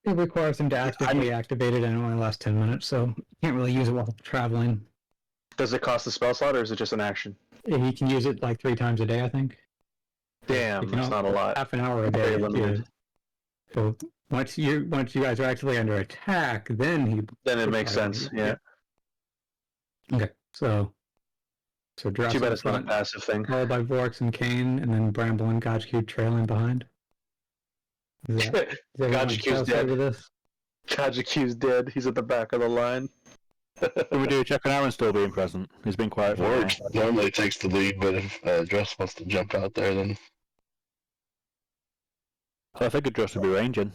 It requires him to actively activate it, and it only lasts 10 minutes, so you can't really use it while traveling. Does it cost a spell slot, or is it just an action? He can use it like 3 times a day, I think. Damn, that's not a lot. Half an hour a day. Very limited. So once you guys are actually under attack, then it makes sense. Yeah. Okay, so Dross Too bad in it's not a front, passive thing. followed by Vorx and Kane, and then Bramble and Gotchcube trailing behind. Is everyone Gotchcube's satisfied dead. with this? Kajaku's dead. He's at the back of the line. Can we do a check on Aaron still being present? He's been quiet for a while. Vork normally takes the lead, but if Dress wants to jump out there, then I figured Drush would be ranging.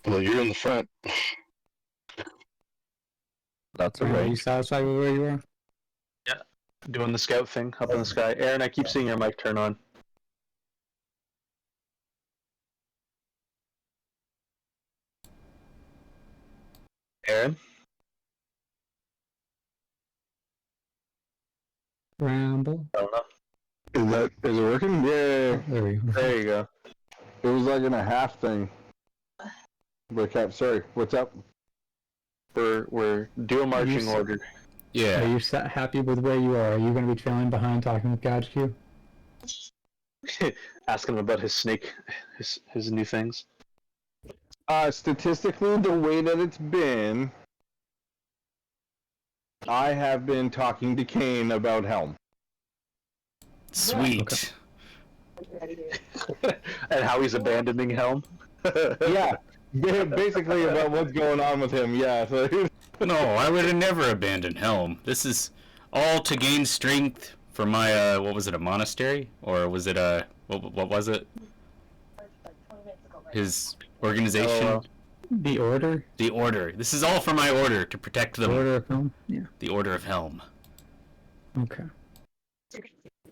well, you're in the front. That's a Are you range. satisfied with where you are? Doing the scout thing up in the sky. Aaron, I keep seeing your mic turn on. Aaron? Bramble. I don't know. Is it working? Yeah. There we go. There you go. It was like in a half thing. But Cap, sorry, what's up? We're due a marching order. Are Yeah. you happy with where you are? Are you going to be trailing behind talking with Gotchcube? Asking him about his snake, his new things. Statistically, the way that it's been, I have been talking to Kane about Helm. Sweet. And how he's abandoning Helm. Yeah, basically about what's going on with him. Yeah. So, No, I would have never abandoned Helm. This is all to gain strength for my, what was it, a monastery? Or was it a, what was it? His organization? The Order? The Order. This is all for my order, to protect them. Order of Helm? Yeah. The Order of Helm. Okay.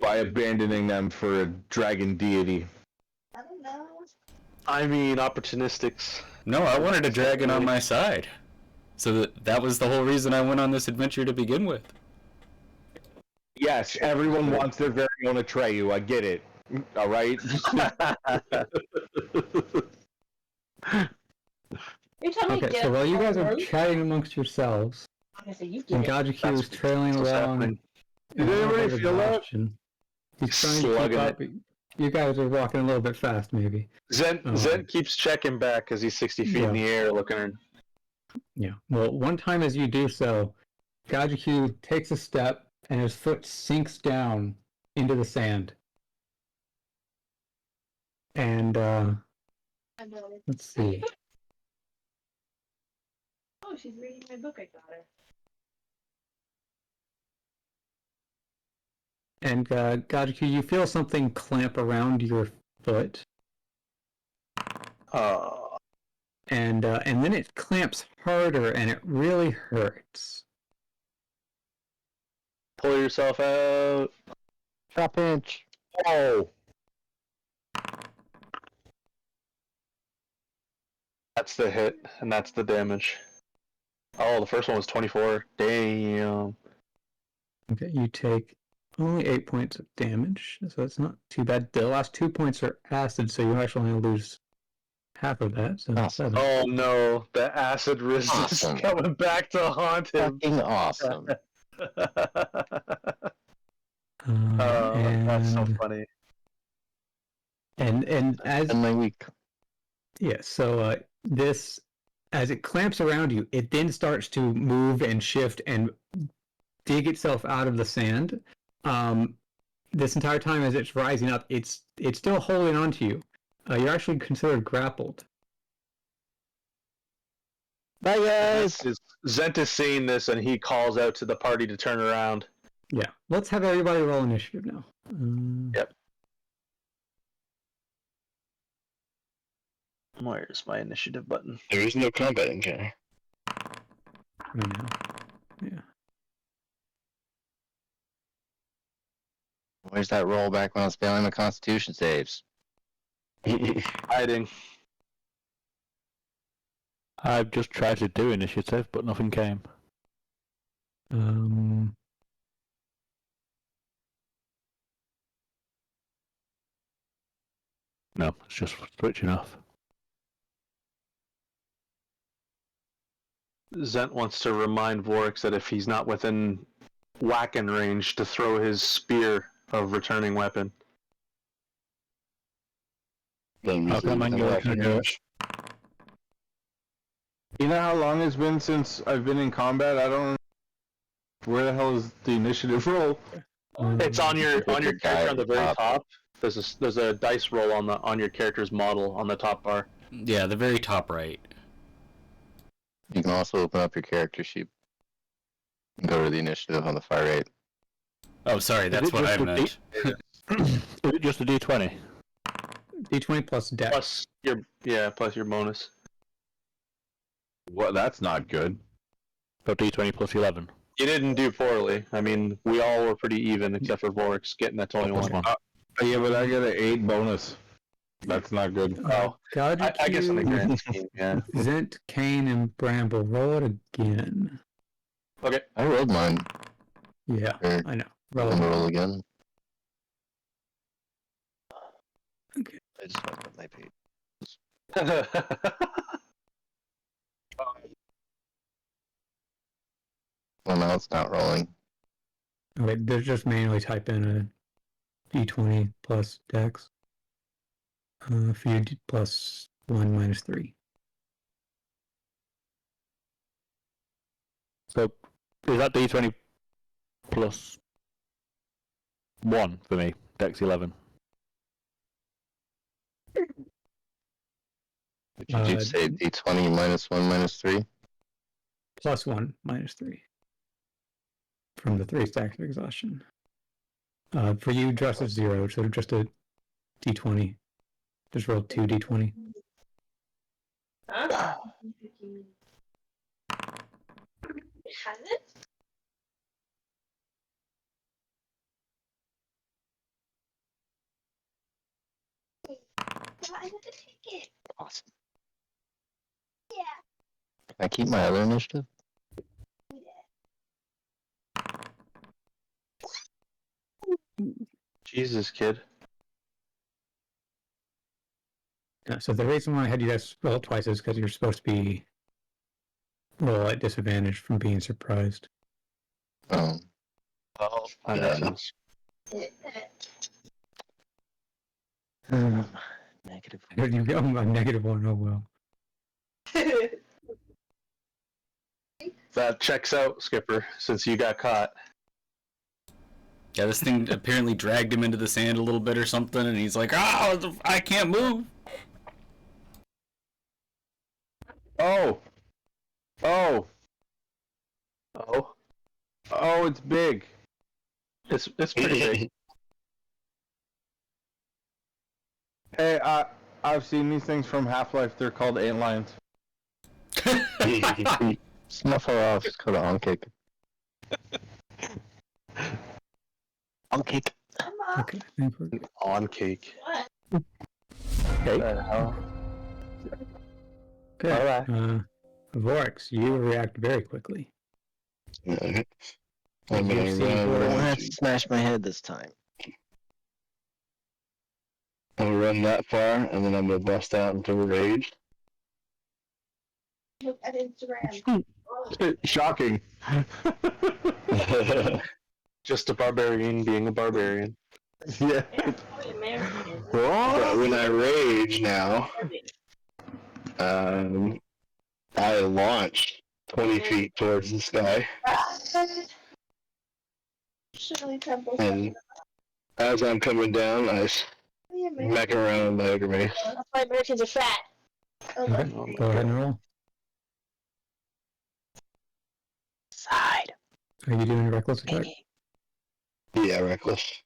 by abandoning them for a dragon deity. I don't know. I mean, opportunistics. No, I wanted a dragon on my side. So that was the whole reason I went on this adventure to begin with. Yes, everyone wants their very own Atreyu. I get it. All right. You're telling me Okay, so while you guys are road? chatting amongst yourselves, Honestly, you and get it. Gajiki is trailing what's along. happening. Did anybody feel that? He's trying to keep Slugging up. You guys are walking a little bit fast, maybe. Zen keeps checking back as he's 60 feet in the air looking. Yeah. Well, one time as you do so, Gajiki takes a step and his foot sinks down into the sand. And I know. let's see. Oh, she's reading my book I got her. And Gajiki, you feel something clamp around your foot, and then it clamps harder, and it really hurts. Pull yourself out. Top inch. Oh, That's the hit, and that's the damage. Oh, the first one was 24. Damn. Okay, you take only 8 points of damage, so it's not too bad. The last 2 points are acid, so you actually only lose half of that. So Awesome. 7. Oh no, the acid resist Awesome. is coming back to haunt him. Fucking awesome. That's so And funny. and as And my week. yeah, so this as it clamps around you, it then starts to move and shift and dig itself out of the sand. This entire time as it's rising up, it's still holding on to you. You're actually considered grappled. Bye, guys. Zent is seeing this, and he calls out to the party to turn around. Yeah, let's have everybody roll initiative now. Yep. Where's my initiative button? There is no combat encounter. Right now. Yeah. Where's that roll back when I was failing my Constitution saves? Hiding. I've just tried to do initiative, but nothing came. No, it's just switching off. Zent wants to remind Vorix that if he's not within whacking range, to throw his spear of returning weapon. Then we How come can I'm have going to do it? range. you know how long it's been since I've been in combat? I don't. Where the hell is the initiative roll? It's on your the character on the very top. top. There's a dice roll on your character's model on the top bar. Yeah, the very top right. You can also open up your character sheet and go to the initiative on the far right. Oh, sorry, that's it what I just a meant. Is it just a D20? D20 plus dex. Plus your bonus. Well, that's not good. So D20 plus 11. You didn't do poorly. I mean, we all were pretty even except for Vorix getting that 21. Yeah, but I got an 8 bonus. That's not good. Oh, Gajiki, I guess in the grand scheme, yeah. Zent, Kane, and Bramble, roll it again. Okay. I rolled mine. Yeah, Or I know. I'm Roll gonna it. roll again. Okay. I just fucked up my page. Well, now it's not rolling. Okay, just manually type in a D20 plus dex. Feud plus 1 minus 3. So Is that D20 plus 1 for me? Dex 11. Did you say D20 -1 -3? +1 -3 from the 3 stacks of exhaustion. For you, Dress is 0, so just a D20. Just roll 2 D20. Huh? Has it? I have to take it. Awesome. Yeah. Can I keep my other initiative? Jesus, kid. So the reason why I had you guys roll it twice is because you're supposed to be roll at disadvantage from being surprised. Oh. Oh, that makes sense. Negative. You go a -1. Oh well. That checks out, Skipper, since you got caught. Yeah, this thing apparently dragged him into the sand a little bit or something, and he's like, "Oh, I can't move." Oh. Oh. Oh. Oh, it's big. It's pretty big. Hey, I've seen these things from Half-Life. They're called antlions. Snuffle off. It's called an on-kick. On-kick. Okay. I think we're good. On cake. Okay. Hell? Okay. Alright. Vorix, you react very quickly. I'm Like gonna you see run. I Vorix. don't have to smash my head this time. I'll run that far, and then I'm gonna bust out into a rage. Look at Instagram. Shocking. Just a barbarian being a barbarian. Yeah. Yeah, probably American. But when I rage now, I launch 20 feet towards the sky, Shirley Temple. and as I'm coming down, I smack around my ogre mace. That's why Americans are fat. Okay. Oh my Go ahead and God. roll. Side. Are you doing a reckless attack? Yeah, reckless.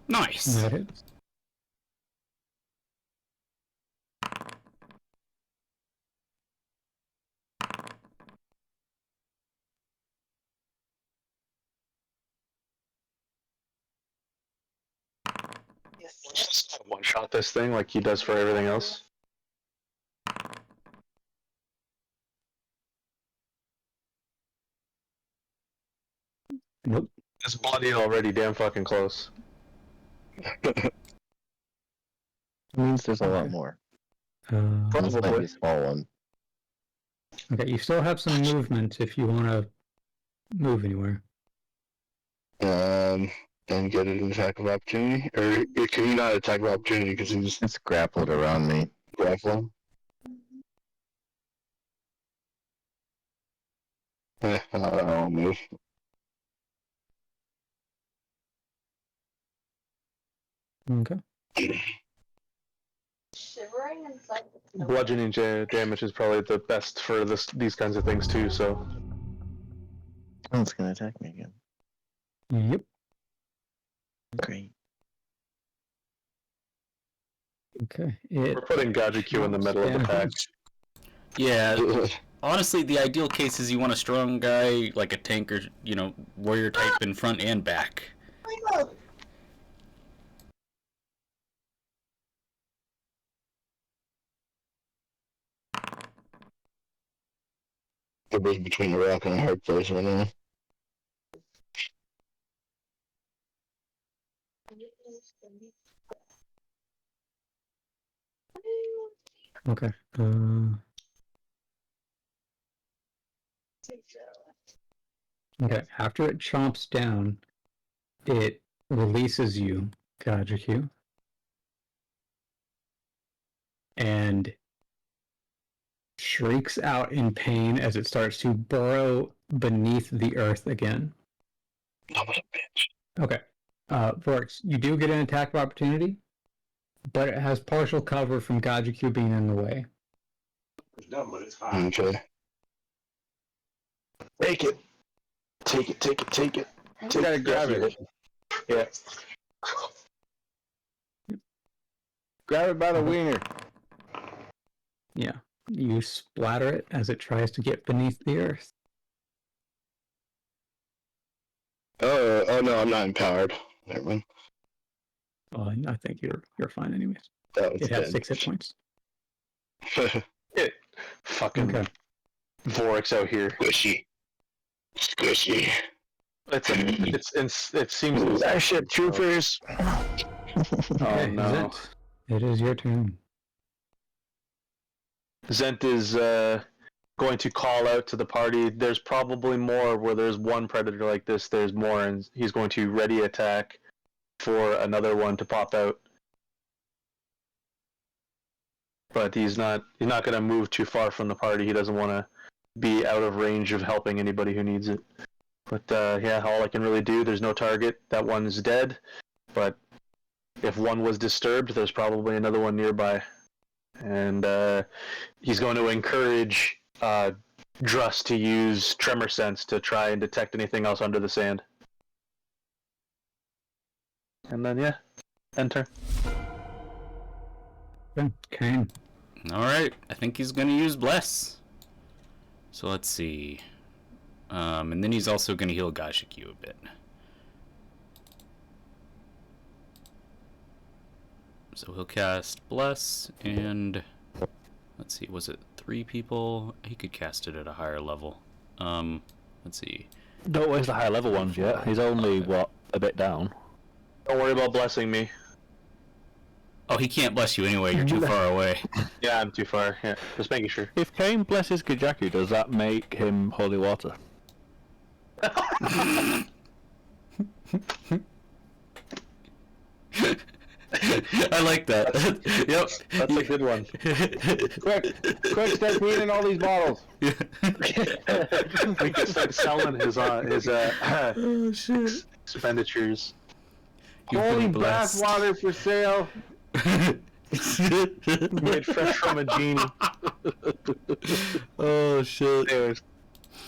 Nice. That hits. Just one shot this thing like he does for everything else. Nope. It's bloody already damn fucking close. It means there's a lot Okay. more. This might be a small one. Okay, you still have some movement if you want to move anywhere. And get an attack of opportunity? Or can you not attack of opportunity because it's grappled around me? Grappling? I'll move. Okay. Shivering inside the Bludgeoning damage is probably the best for these kinds of things too. So Oh, it's gonna attack me again. Yep. Great. Okay. we're putting Gajiku in the middle of the pack. Yeah. Honestly, the ideal case is you want a strong guy, like a tank or, warrior type in front and back. The bridge between a rock and a hard place right now. Okay. Okay. After it chomps down, it releases you, Kajaku. And shrieks out in pain as it starts to burrow beneath the earth again. I'm a bitch. Okay. Vorx, you do get an attack of opportunity, but it has partial cover from Gajiku being in the way. It's dumb, but it's fine. Okay. Take it. Take it. Take it. Take it. You gotta grab it. Yeah. Grab it by the wiener. Yeah. You splatter it as it tries to get beneath the earth. Oh no, I'm not empowered. Never mind. Well, I think you're fine anyways. That was It has dead. 6 hit points. Fucking Okay. Vorex out here. Squishy. Squishy. It seems. Starship Troopers. Okay, no. Zent, it is your turn. Zent is going to call out to the party. There's probably more where there's one predator like this. There's more, and he's going to ready attack for another one to pop out. But he's not going to move too far from the party. He doesn't want to be out of range of helping anybody who needs it. But yeah, all I can really do. There's no target. That one's dead. But if one was disturbed, there's probably another one nearby. And he's going to encourage Druss to use tremor sense to try and detect anything else under the sand. And then yeah, enter. Okay, Kane. Alright, I think he's gonna use Bless. So let's see. And then he's also gonna heal Gashiku a bit. So he'll cast Bless, and let's see, was it 3 people? He could cast it at a higher level. Let's see. Don't waste the high level ones yet. He's only, what, a bit down? Don't worry about blessing me. Oh, he can't bless you anyway, you're too far away. Yeah, I'm too far. Yeah, just making sure. If Kane blesses Gajaku, does that make him holy water? I like that. Yep. That's a good one. Quick, start cleaning all these bottles. We can start selling his Oh, shit. expenditures. You've Holy been bath blessed. water for sale. Made fresh from a genie. Oh, shit. Anyways,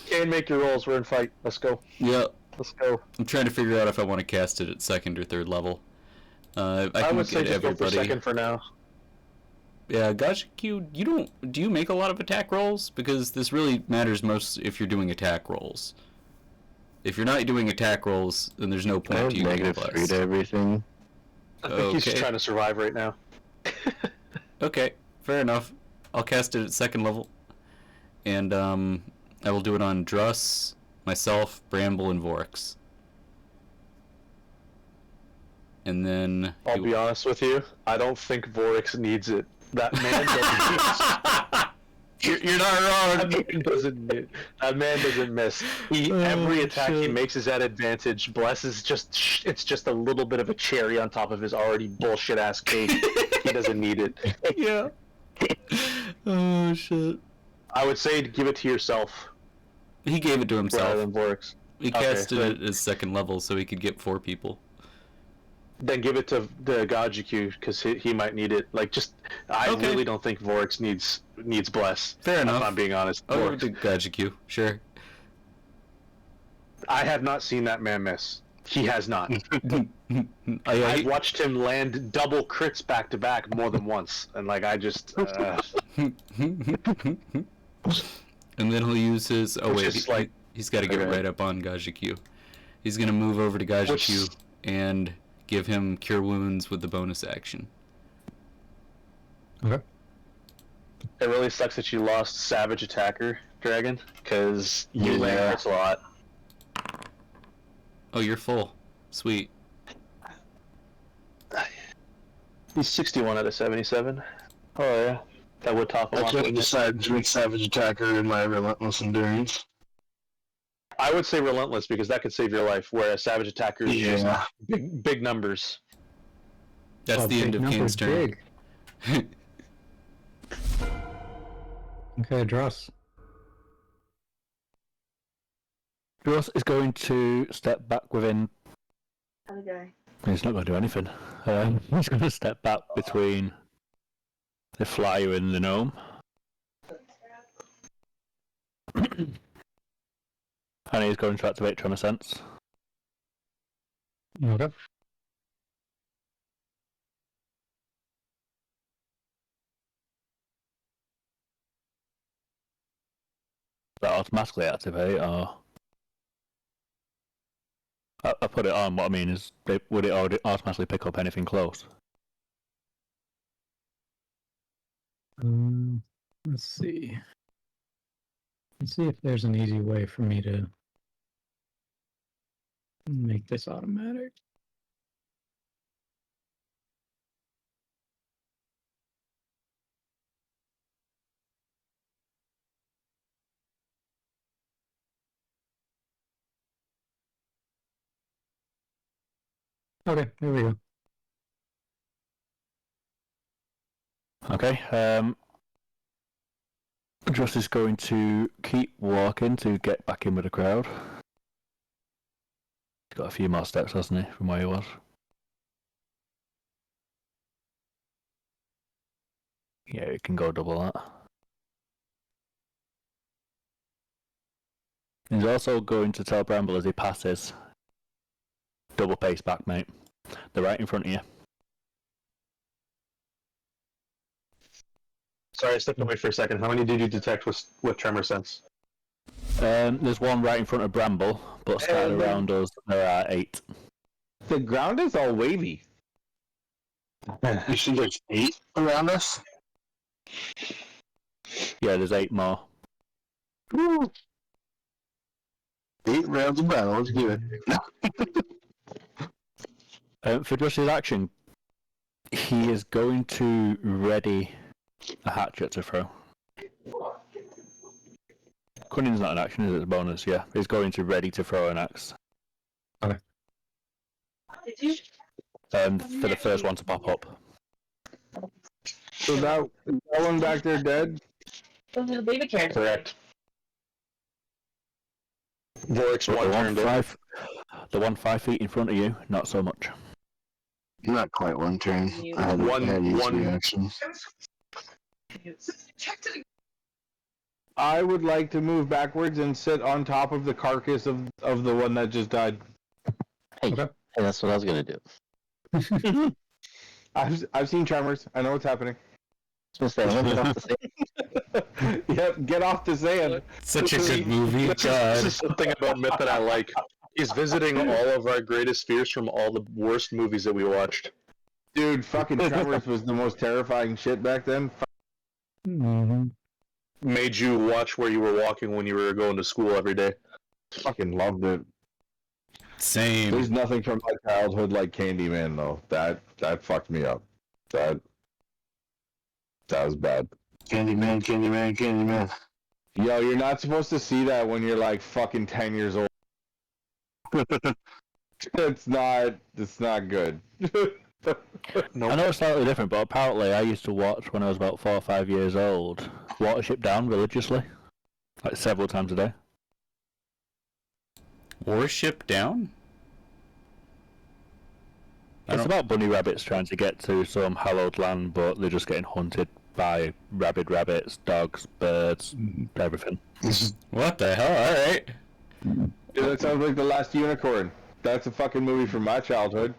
can't make your rolls. We're in fight. Let's go. Yep. Let's go. I'm trying to figure out if I want to cast it at 2nd or 3rd level. I can would say get just go for everybody. second for now. Yeah, Gajiku, do you make a lot of attack rolls? Because this really matters most if you're doing attack rolls. If you're not doing attack rolls, then there's no I point have to using -3 Bless. to everything. I think he's just Okay. trying to survive right now. Okay, fair enough. I'll cast it at 2nd level. And I will do it on Druss, myself, Bramble, and Vorex. And then I'll be honest with you. I don't think Vorex needs it. That man doesn't. you're not wrong. That man doesn't miss. Every attack he shit. makes is at advantage. Bless is it's just a little bit of a cherry on top of his already bullshit ass cake. He doesn't need it. Yeah. Oh shit. I would say give it to yourself He gave it to rather himself. than Vorex. He Okay, casted then- it at 2nd level so he could get 4 people. Then give it to the Gajiku because he might need it. Like I Okay. really don't think Vorex needs bless. Fair enough. If I'm being honest. I'll Vorex. give it to Gajiku, sure. I have not seen that man miss. He has not. I've watched him land double crits back to back more than once, and like I just. And then he'll use his. Oh Which wait, is like- he's got to get it okay. right up on Gajiku. He's gonna move over to Gajiku and give him Cure Wounds with the bonus action. Okay. It really sucks that you lost Savage Attacker, Dragon, because you land crits a lot. Oh, you're full. Sweet. He's 61 out of 77. Oh yeah, that would top him I off. couldn't wouldn't it? decide between Savage Attacker and my Relentless Endurance. I would say Relentless because that could save your life, whereas Savage Attacker is just Yeah. big numbers. That's Oh, the end big of Kane's numbers, turn. big. Okay, Dross. Dross is going to step back within. Okay. He's not going to do anything. He's going to step back between the flyer and the gnome. And he's going to activate Tremor Sense. Okay. Does that automatically activate, or I put it on? What I mean is, would it automatically pick up anything close? Let's see. Let's see if there's an easy way for me to make this automatic. Okay, there we go. Okay. Dross is going to keep walking to get back in with the crowd. He's got a few more steps, hasn't he, from where he was? Yeah, he can go double that. He's also going to tell Bramble as he passes, double pace back, mate. They're right in front of you. Sorry, I stepped away for a second. How many did you detect with Tremor Sense? There's one right in front of Bramble, but scattered around us, there are 8. The ground is all wavy. You see there's 8 around us? Yeah, there's 8 more. Woo. 8 rounds of battle, let's do it. For Josh's action, he is going to ready a hatchet to throw. Cunning's not an action, is it? It's a bonus, yeah. He's going to ready to throw an axe. Okay. Did you? For the first one to pop up. So that one back there dead? The little baby carrot. Correct. Vorix But one turned in. the one 5 feet in front of you, not so much. Not quite one turn. I had One reactions. I would like to move backwards and sit on top of the carcass of the one that just died. Hey, Okay. hey, that's what I was gonna do. I've seen Tremors. I know what's happening. I was gonna say, I went off the same. Yep, get off the sand. Such a good movie. This God. is something about Myth that I like. He's visiting all of our greatest fears from all the worst movies that we watched. Dude, fucking Tremors was the most terrifying shit back then. Mm-hmm. Made you watch where you were walking when you were going to school every day. Fucking loved it. Same. There's nothing from my childhood like Candyman though. That fucked me up. That was bad. Candyman, Candyman, Candyman. Yo, you're not supposed to see that when you're like fucking 10 years old. It's not good. Nope. I know it's slightly different, but apparently I used to watch when I was about 4 or 5 years old, Watership Down religiously, like several times a day. Warship Down? It's about bunny rabbits trying to get to some hallowed land, but they're just getting hunted by rabid rabbits, dogs, birds, everything. What the hell? Alright. Dude, that sounds like The Last Unicorn. That's a fucking movie from my childhood.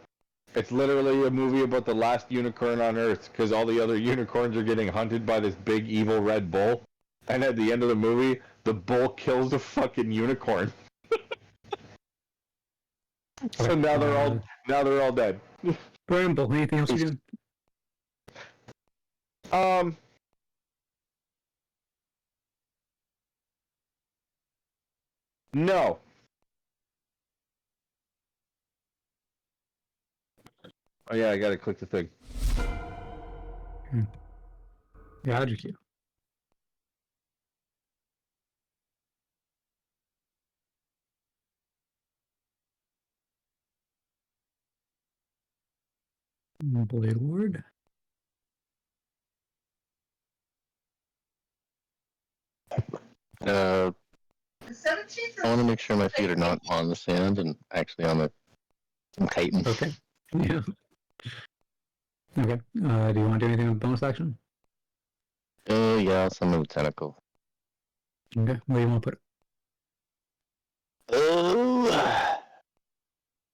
It's literally a movie about the last unicorn on Earth, because all the other unicorns are getting hunted by this big evil red bull. And at the end of the movie, the bull kills the fucking unicorn. So now they're all dead. Bramble, anything else you do? No. Oh yeah, I gotta click the thing. Gotcha. You. Blade Ward. I want to make sure my feet are not on the sand and actually on the I'm kiting. Okay. Yeah. Okay. Do you want to do anything with bonus action? Yeah, I'll summon the tentacle. Okay. Where do you want to put it? Oh,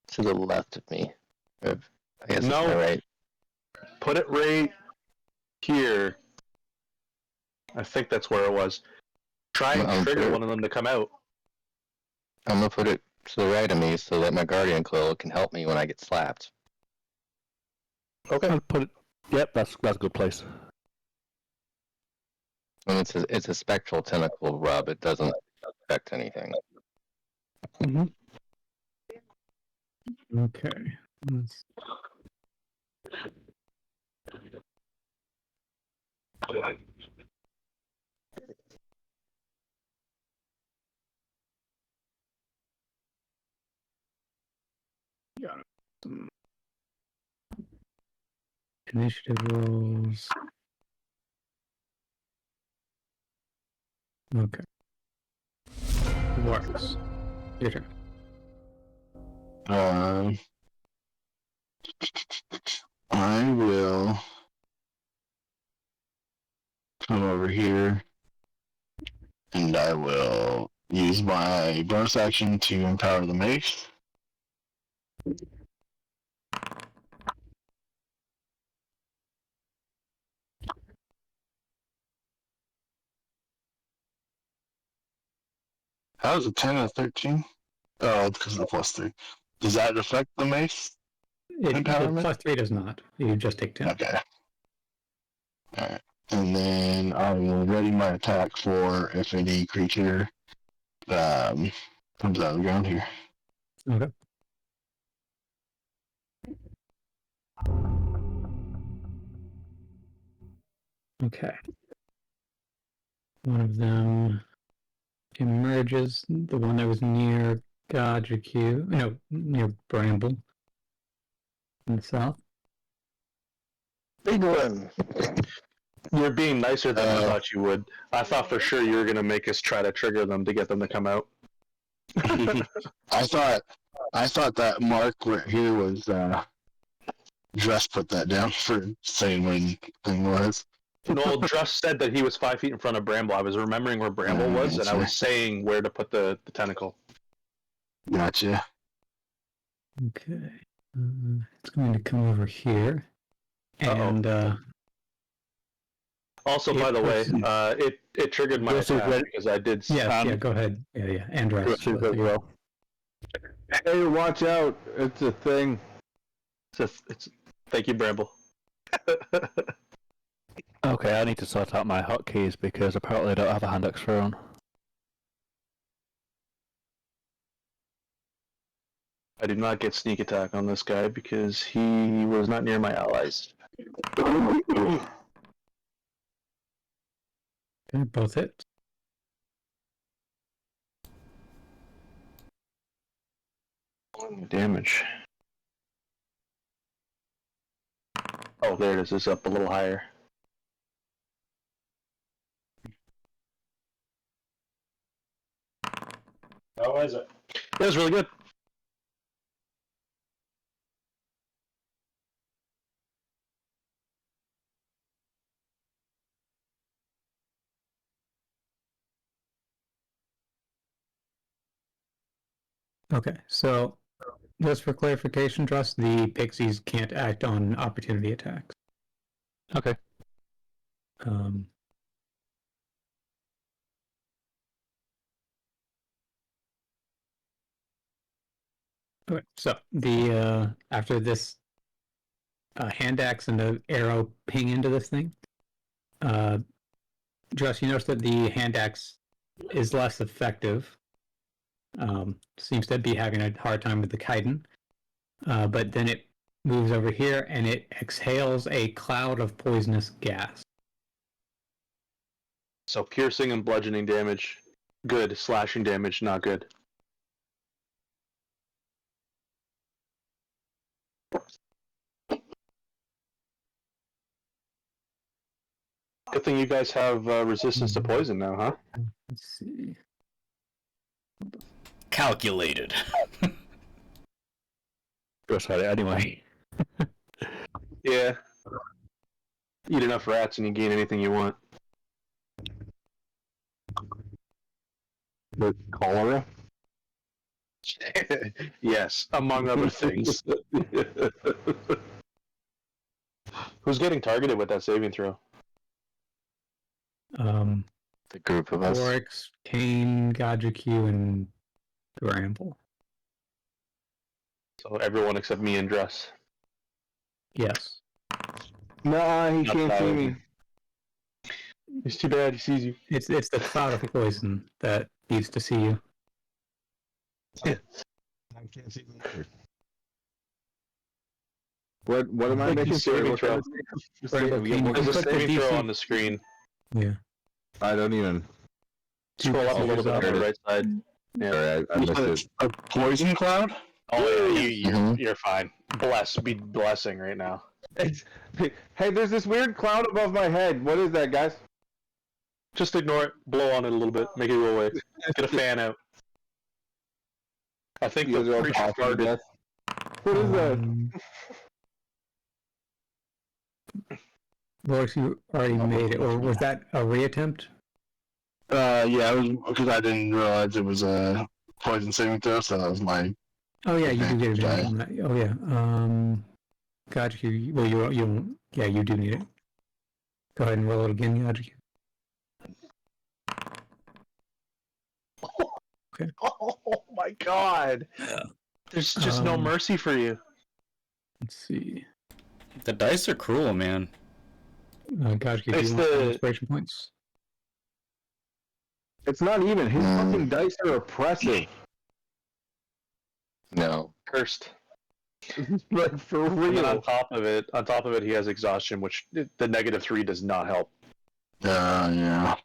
to the left of me. I guess No. it's my right. Put it right here. I think that's where it was. Try and trigger one of them to come out. I'm gonna put it to the right of me so that my guardian coil can help me when I get slapped. Okay. I'll put it. Yep, that's a good place. And it's a spectral tentacle rub. It doesn't affect anything. Mm-hmm. Okay. Let's... Got it. Initiative rolls. Okay. Works. Your turn. I will come over here and I will use my bonus action to empower the mace. How is a 10 and a 13? Oh, because of the +3. Does that affect the mace? The Empowerment? +3 does not. You just take 10. Okay. Alright. And then I will ready my attack for if any creature comes out of the ground here. Okay. Okay. One of them emerges, the one that was near Gajaku, no, near Bramble in the south. Big one. You're being nicer than I thought you would. I thought for sure you were going to make us try to trigger them to get them to come out. I thought that mark right here was Dress put that down for saying where the thing was. No, Druss said that he was 5 feet in front of Bramble. I was remembering where Bramble was, and I was saying where to put the tentacle. Gotcha. Okay. It's going to come over here. And also, by the way, it triggered my attack because I did. Yeah, go ahead. Yeah, and Dress. Well. Hey, watch out! It's a thing. Thank you, Bramble. Okay, I need to sort out my hotkeys because apparently I don't have a hand axe thrown. I did not get sneak attack on this guy because he was not near my allies. Okay, both hit. Damage. Oh, there it is. It's up a little higher. How is it? It was really good. Okay, so just for clarification, Trust, the pixies can't act on opportunity attacks. Okay. Okay, so the after this hand axe and the arrow ping into this thing, Dress, you notice that the hand axe is less effective. Seems to be having a hard time with the chitin. But then it moves over here and it exhales a cloud of poisonous gas. So piercing and bludgeoning damage, good. Slashing damage, not good. Good thing you guys have resistance to poison now, huh? Let's see. Calculated. Just had it anyway. Yeah. Eat enough rats and you gain anything you want. The cholera? Yes, among other things. Who's getting targeted with that saving throw? The group of us. Oryx, Kane, Gajaku, and Gramble. So everyone except me and Dress. Yes. Nah, he Not can't see valid. me. It's too bad he sees you. It's the cloud of poison that needs to see you. I can't see them. What am I Like making? he's saving throw. Gramble, Kane, you There's can a put the saving throw DC. on the screen. Yeah. I don't even. Scroll up a little bit on There the it right side. Yeah. Sorry, I missed it. A poison cloud? Oh yeah, Mhm. you're fine. Be blessing right now. Hey, there's this weird cloud above my head. What is that, guys? Just ignore it. Blow on it a little bit. Make it go away. Get a fan out. I think You guys are the all creature coughing to farted. death. What is that? Oryx, you already made it, or was that a reattempt? Yeah, it was because I didn't realize it was a poison saving throw, so that was my. Oh yeah, you do get Okay, advantage on that. Oh yeah. Gajaku, well you yeah, you do need it. Go ahead and roll it again, Gajaku. Okay. Oh my god! There's just no mercy for you. Let's see. The dice are cruel, man. Gajaku, do It's you want some the- inspiration points? It's not even. His fucking dice are oppressive. No. Cursed. Like for And then real. on top of it, he has exhaustion, which the -3 does not help. Yeah.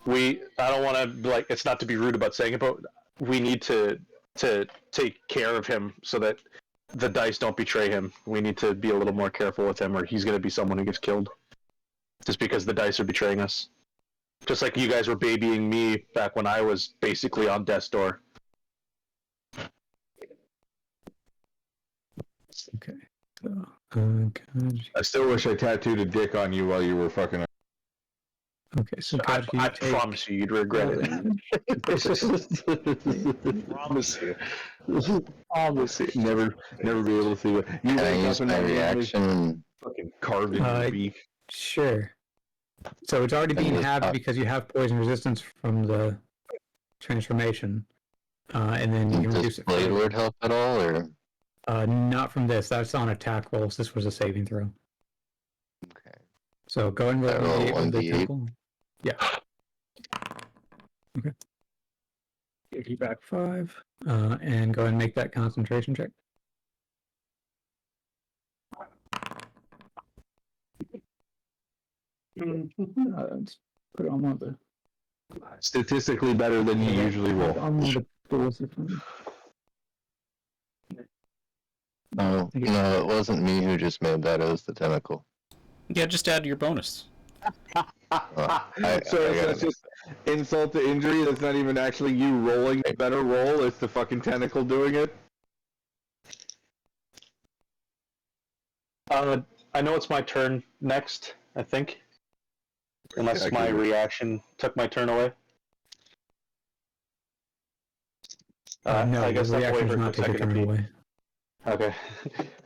I don't want to like. It's not to be rude about saying it, but we need to take care of him so that the dice don't betray him. We need to be a little more careful with him, or he's going to be someone who gets killed. Just because the dice are betraying us. Just like you guys were babying me back when I was basically on death's door. Okay. So, Gajaku. I still wish I tattooed a dick on you while you were fucking. Okay, so I Gajaku, you take promise you, you'd regret it. Promise you. Promise you. Never be able to see what. You Can I wake use up and my my reaction? fucking carved in your beak. Sure. So it's already being just halved pop- because you have poison resistance from the transformation, and then you can Does reduce it. Blade further. Word help at all, or? Not from this. That's on attack rolls. This was a saving throw. Okay. So go ahead and roll I roll 1d8 with the 1d8. tentacle. Yeah. Okay. Give you back 5, and go ahead and make that concentration check. Let's put it on one of the. Statistically better than you usually roll. On one of the tools. No, it wasn't me who just made that. It was the tentacle. Yeah, just add your bonus. So that's just insult to injury. That's not even actually you rolling a better roll. It's the fucking tentacle doing it. I know it's my turn next, I think. Unless Yeah, my reaction took my turn away. No, I guess the I'll wait reaction for does a not take your second turn to away. Okay.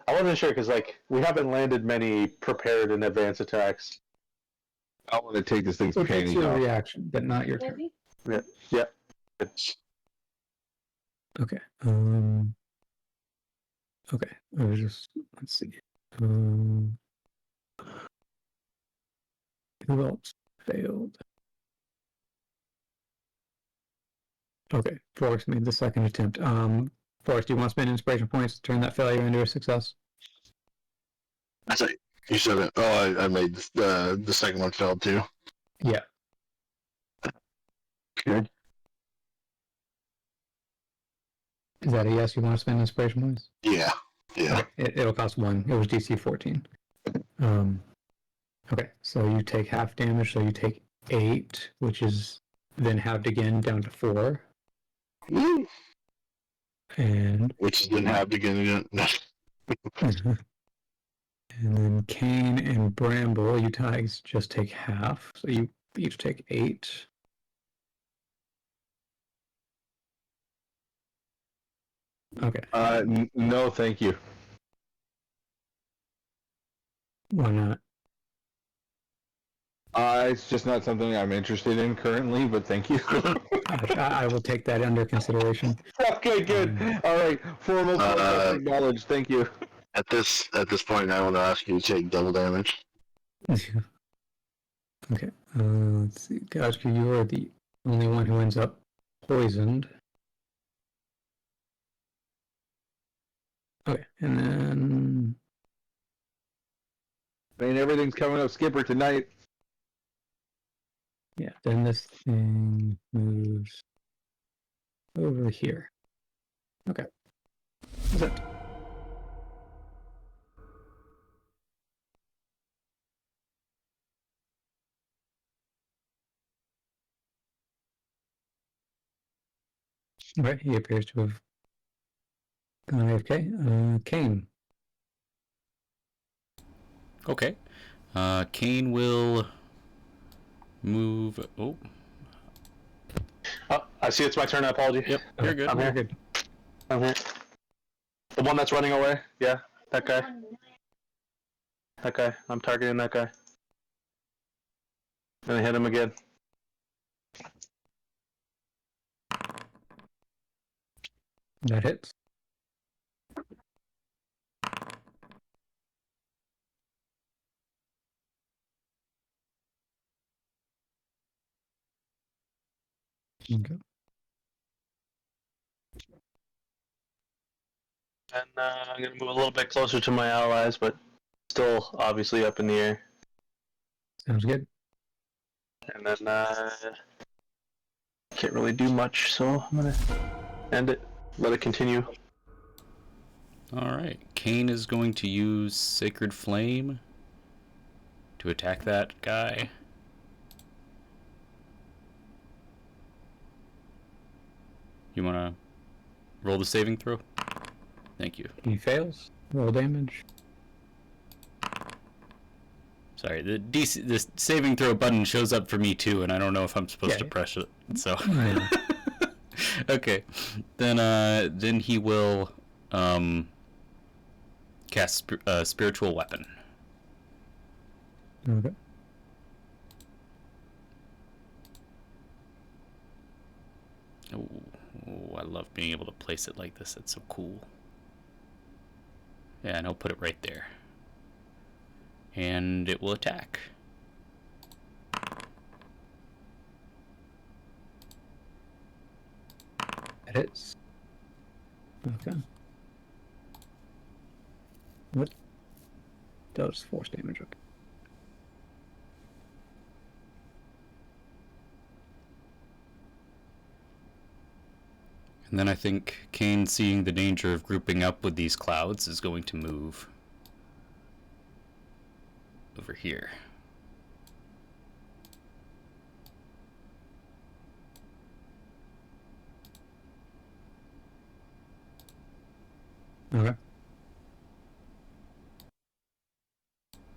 I wasn't sure because we haven't landed many prepared in advance attacks. I want to take this thing's So it takes panties your off. reaction, but not your turn. Yeah. Okay. Okay. I was just let's see. Who else failed? Okay, Forrest made the second attempt. Forrest, do you want to spend inspiration points to turn that failure into a success? I say you said it. Oh, I made the second one failed too. Yeah. Okay. Is that a yes? You want to spend inspiration points? Yeah. Okay, it'll cost 1. It was DC 14. Okay, so you take half damage, so you take 8, which is then halved again down to 4. And which has been happening again. and then Kane and Bramble, you guys just take half, so you each take 8. Okay. No, thank you. Why not? It's just not something I'm interested in currently, but thank you. I will take that under consideration. Okay, good. All right, formal protest acknowledged. Thank you. At this point, I want to ask you to take double damage. Okay. Let's see. Gashka, you are the only one who ends up poisoned. Okay, and then I mean, everything's coming up Skipper tonight. yeah, then this thing moves over here. Okay. That's it. Right, he appears to have gone AFK. Kane. Okay. Kane will move. Oh, Oh, I see it's my turn. I apologize. yep. You're good. I'm here. Good. I'm here. The one that's running away? Yeah, that guy. That guy. I'm targeting that guy. And I hit him again. That hits. Okay. And I'm going to move a little bit closer to my allies, but still obviously up in the air. Sounds good. And then can't really do much, so I'm going to end it. Let it continue. All right. Kane is going to use Sacred Flame to attack that guy. You want to roll the saving throw? Thank you. He fails. Roll damage. Sorry, the saving throw button shows up for me too, and I don't know if I'm supposed to press it. So Yeah. okay, then he will cast spiritual weapon. Okay. Oh, I love being able to place it like this. That's so cool. Yeah, and I'll put it right there. And it will attack. It hits. Okay. What does force damage? Okay. And then I think Kane, seeing the danger of grouping up with these clouds, is going to move over here. Okay.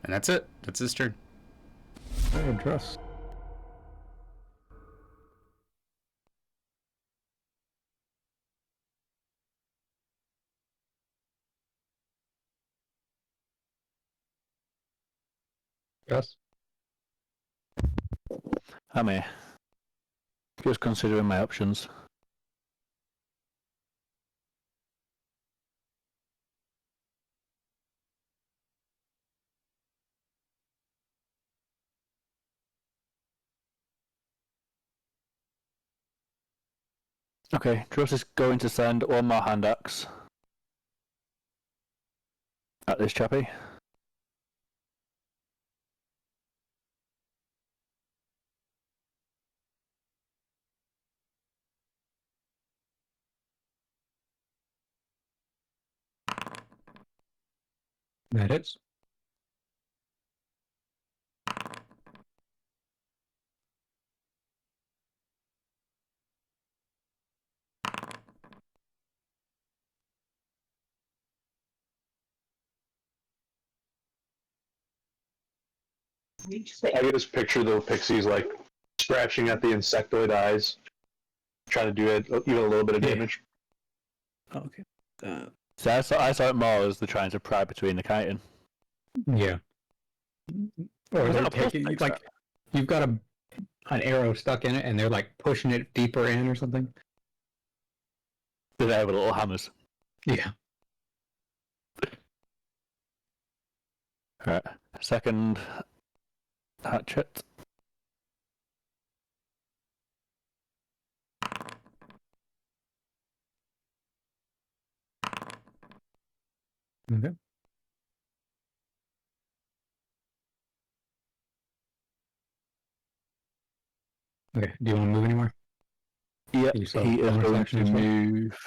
And that's it. That's his turn. Alright, Druss. Druss. I'm here. Just considering my options. Okay, Druss is going to send one more hand axe at this chappie. That hits. I can just picture the pixies like scratching at the insectoid eyes, trying to do it even a little bit of damage. Okay. So I saw it more as they're trying to pry between the chitin. Yeah. Or Was they're that a plus taking six like you've got an arrow stuck in it, and they're like pushing it deeper in or something. Do they have little hammers? Yeah. Right. Second hatchet. Okay. Okay. Do you want to move anymore? Yep, You saw he is bonus going action to as well? move.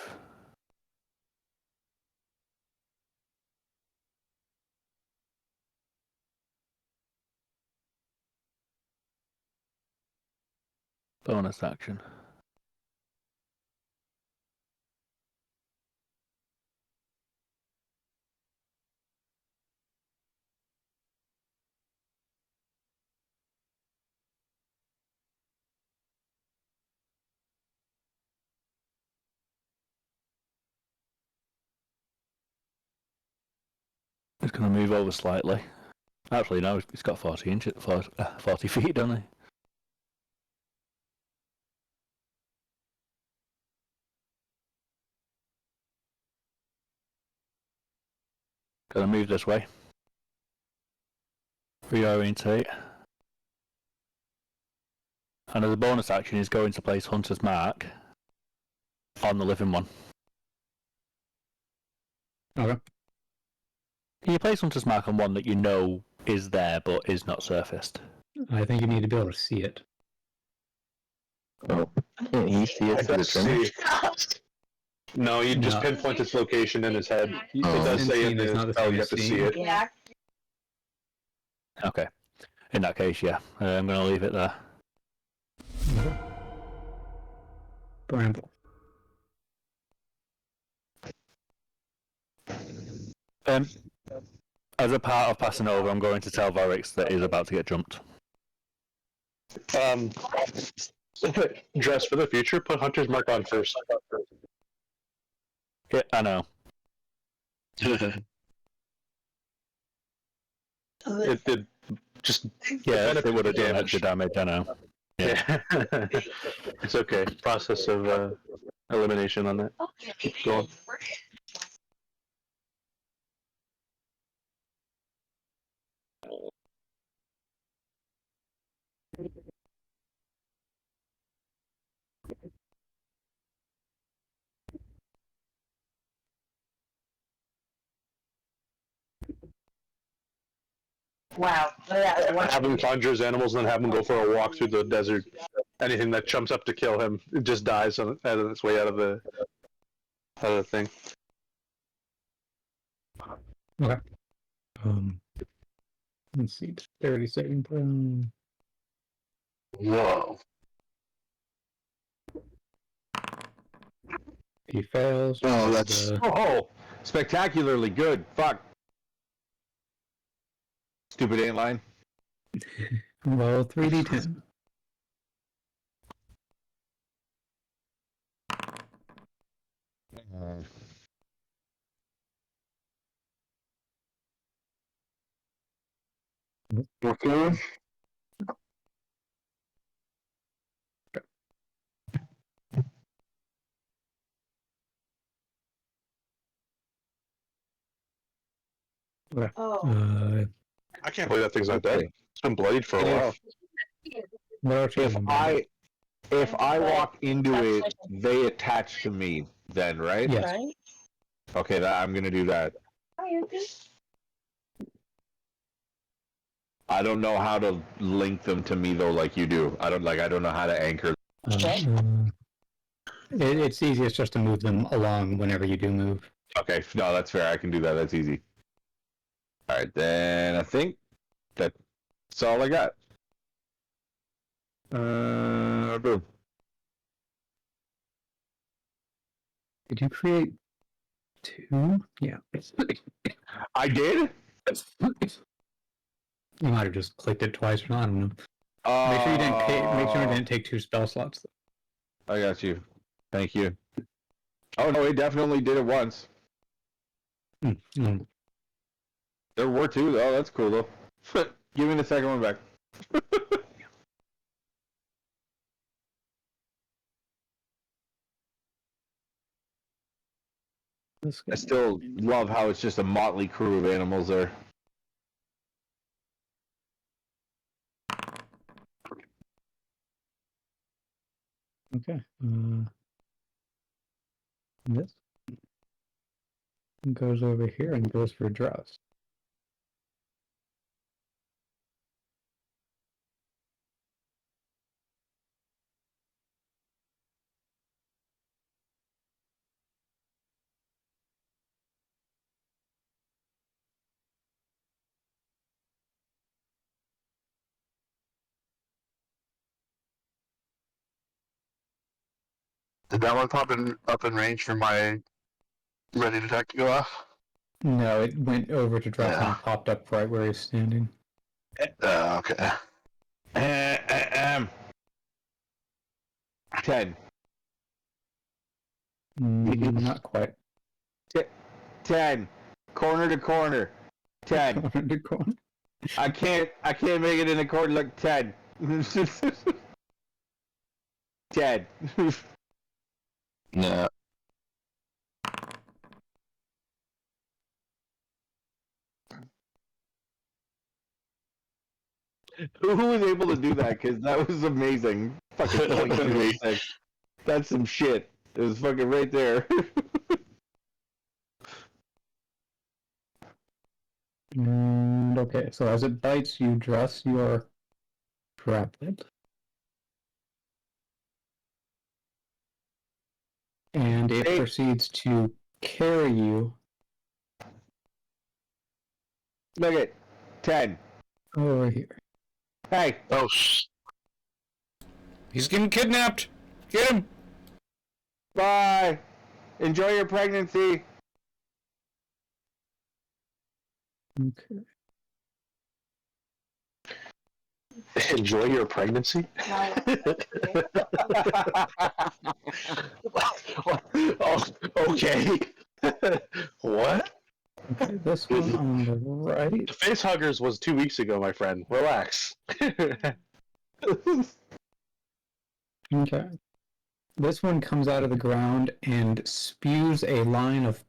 Bonus action. He's going to move over slightly. Actually, no, he's got 40 inches, 40 feet, doesn't he? Going to move this way. Reorientate. And as a bonus action, he's going to place Hunter's Mark on the living one. Okay. Can you place Hunter's Mark on one that you know is there but is not surfaced? I think you need to be able to see it. Oh, can't you see it It through the does trimmer? see. No, you just No. pinpoint its location in his head. It Oh. does say in Sensing is the not the spell same you as have to see seeing. it. Yeah. Okay. In that case, yeah. I'm going to leave it there. Okay. Bramble. As a part of passing over, I'm going to tell Vorix that he's about to get jumped. Dress for the future. Put Hunter's Mark on first. Yeah, I know. It did just Yeah, benefit it would have the done extra damage, I know. Yeah. It's okay. Process of elimination on that. Go on. Wow. Have him conjure his animals and then have him go for a walk through the desert. Anything that jumps up to kill him, it just dies on its way out of the thing. Okay. Let's see. 30-second. Whoa. He fails. Oh, that's Oh, spectacularly good. Fuck. Stupid antline. Roll 3d10. okay. Okay. Oh. I can't believe that thing's not dead. It's been bloodied for a while. What else you have? If I walk into it, they attach to me then, right? Yes. Right? Okay, I'm gonna do that. Oh, you're good. I don't know how to link them to me though, like you do. I don't know how to anchor. It's easiest just to move them along whenever you do move. Okay, no, that's fair. I can do that. That's easy. All right, then I think that's all I got. Boom. Did you create 2? Yeah. I did. You might have just clicked it twice. I don't know. Make sure you didn't. Make sure you didn't take 2 spell slots. I got you. Thank you. Oh no, he definitely did it once. Mm. There were 2 though. That's cool though. Give me the second one back. I still love how it's just a motley crew of animals there. Okay. This goes over here and goes for drowse. Did that one pop in up in range for my ready to attack to go off? No, it went over to drowse Yeah. and popped up right where he's standing. Okay. 10. Not quite. 10. Corner to corner. 10. Corner to corner. I can't make it in a corner. Look, 10. 10. No. Who was able to do that? Because that was amazing. Fucking 2206. That's some shit. It was fucking right there. And okay, so as it bites, you dress your grappled. And it Hey. proceeds to carry you Look at 10. over here. Hey. Oh, He's getting kidnapped. Get him. Bye. Enjoy your pregnancy. Okay. Enjoy your pregnancy? oh, okay. What? Okay, this one on the right. The face huggers was 2 weeks ago, my friend. Relax. Okay. This one comes out of the ground and spews a line of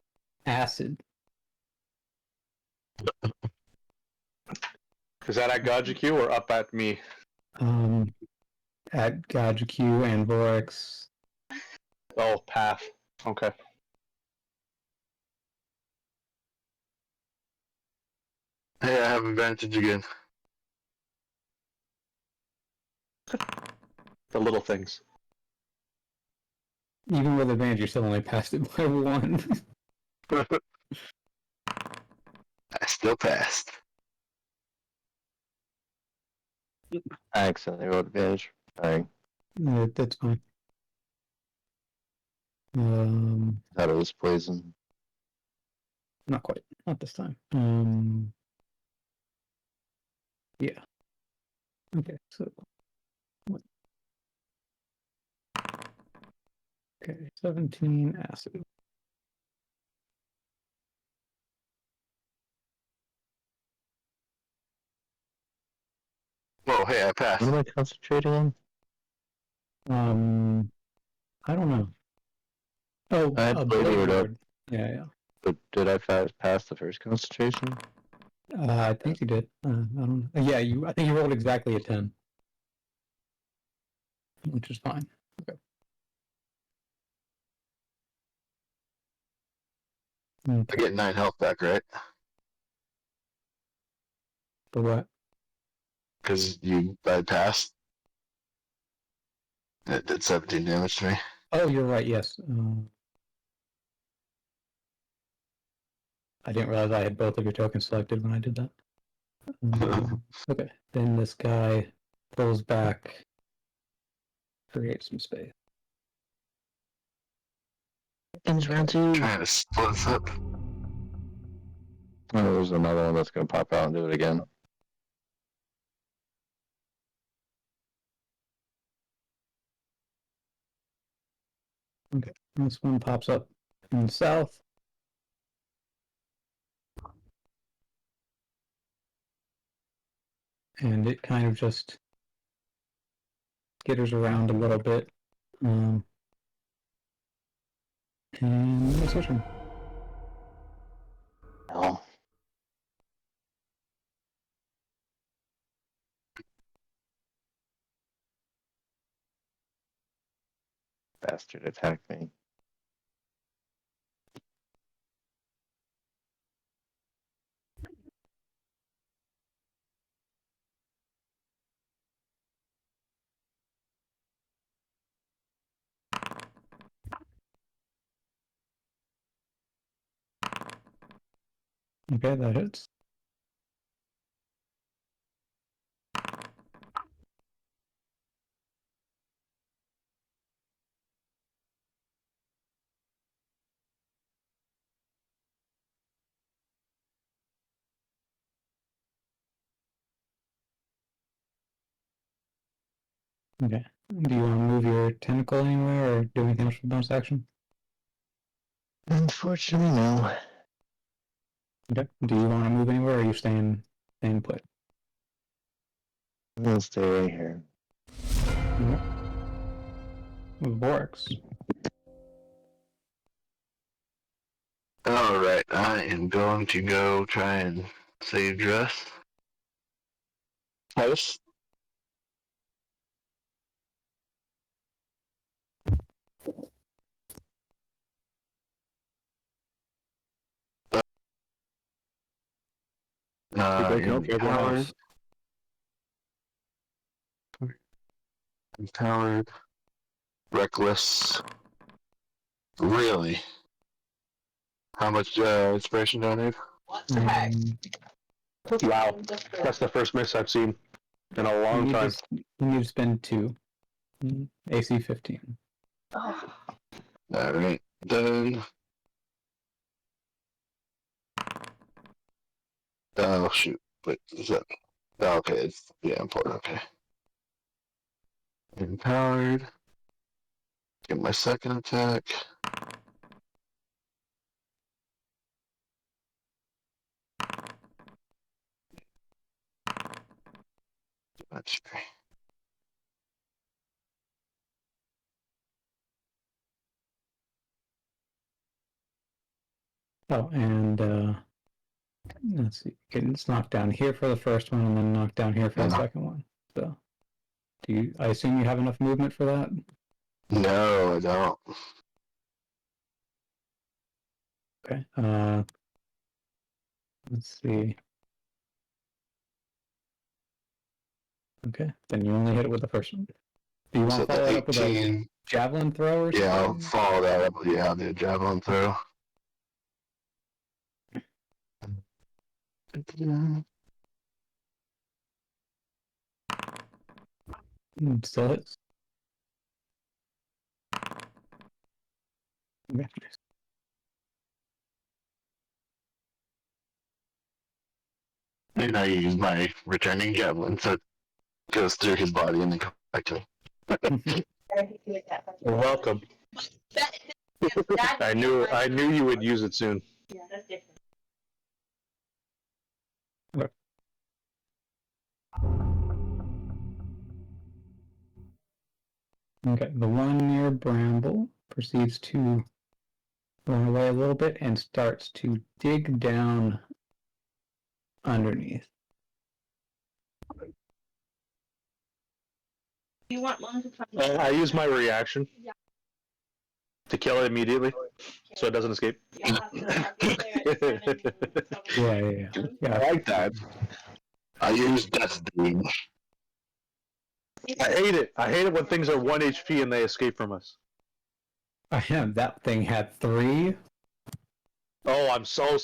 acid. Is that at Gajiku or up at me? At Gajiku and Vorex. Oh, path. Okay. Hey, I have advantage again. The little things. Even with advantage, you still only passed it by 1. I still passed. I accidentally rolled advantage. I That's fine. thought it was poison. Not quite. Not this time. Yeah. Okay, so. What? Okay, 17 acid. Whoa, hey, I passed. What am I concentrating on? I don't know. Oh, I had a Blade blade Ward up. ward. Yeah. But did I pass the first concentration? I think you did. I don't know. Yeah, I think you rolled exactly a 10. Which is fine. Okay. I get 9 health back, right? For what? Because you bypassed. It did 17 damage to me. Oh, you're right, yes. I didn't realize I had both of your tokens selected when I did that. Okay, then this guy pulls back, creates some space. Ends round 2. Trying to split us up. Oh, there's another one that's gonna pop out and do it again. Okay, this one pops up in the south. And it kind of just skitters around a little bit. And that's your turn. No. Bastard attacked me. Okay, that hits. Okay. Do you want to move your tentacle anywhere or do anything else for bonus action? Unfortunately, no. Okay. Do you want to move anywhere or are you staying put? I'm gonna stay right here. Okay. With Borix. Alright, I am going to go try and save Dress. House. Empowered. Empowered. Reckless. Really? How much inspiration do I need? What the heck? Wow, that's the first miss I've seen in a long time. You need to spend 2. AC 15. Alright, then. Oh, shoot. Wait, is that. Oh, okay, it's. Yeah, important, okay. Empowered. Get my second attack. That's okay. Oh, and let's see. It's knocked down here for the first one and then knocked down here for the second one. So, I assume you have enough movement for that? No, I don't. Okay. Let's see. Okay, then you only hit it with the first one. Do you want to follow it up with a javelin throw or something? Yeah, I'll follow that up. Yeah, I'll do a javelin throw. Still hits. Okay. And I use my returning javelin, so it goes through his body and then comes back to me. You're welcome. I knew you would use it soon. Yeah, that's different. Okay, the one near Bramble proceeds to run away a little bit and starts to dig down underneath. You want one to come? I use my reaction to kill it immediately, so it doesn't escape. Yeah. I like that. I use Death Beam. I hate it. I hate it when things are 1 HP and they escape from us. That thing had 3. Oh, I'm so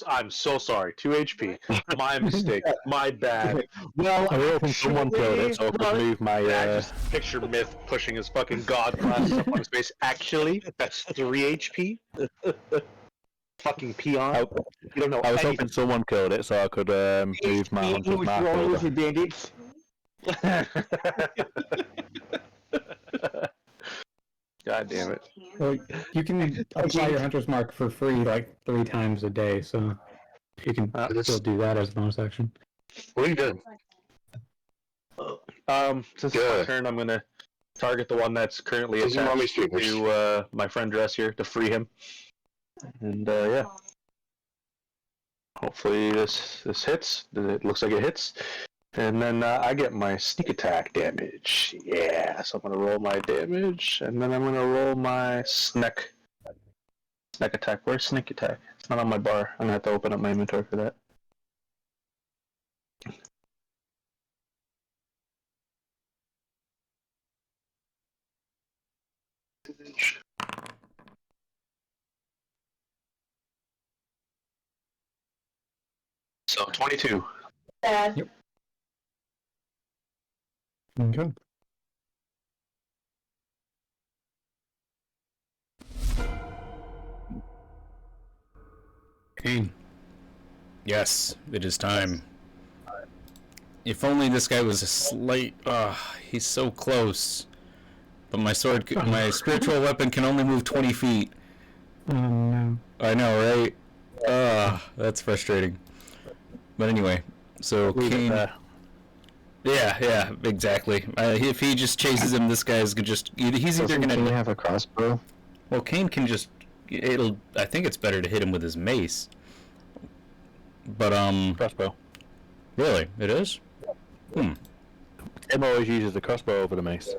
sorry. 2 HP. My mistake. My bad. Well, I don't think someone killed it, so I could move my. I just picture Myth pushing his fucking god glasses up on his face. Actually, that's 3 HP. Fucking peon. You don't know. I was anything. hoping someone killed it, so I could move my 100 mark over. bandits. God damn it. Well, you can apply your hunter's mark for free like 3 times a day, so you can still do that as a bonus action. Pretty good. Since it's my turn, I'm gonna target the one that's currently attached to my friend Dress here to free him. And yeah. Hopefully this hits. It looks like it hits. And then I get my sneak attack damage. Yeah, so I'm going to roll my damage, and then I'm going to roll my snack attack. Where's sneak attack? It's not on my bar. I'm going to have to open up my inventory for that. So 22. Dad. Okay. Kane. Yes, it is time. If only this guy was a slight... he's so close. But my sword, my spiritual weapon can only move 20 feet. Oh, no. I know, right? That's frustrating. But anyway, so Kane... Yeah, exactly. If he just chases him, this guy's just... He's either gonna... Can you have a crossbow? Well, Kane can just... I think it's better to hit him with his mace. But, Crossbow. Really? It is? Tim always uses the crossbow over the mace.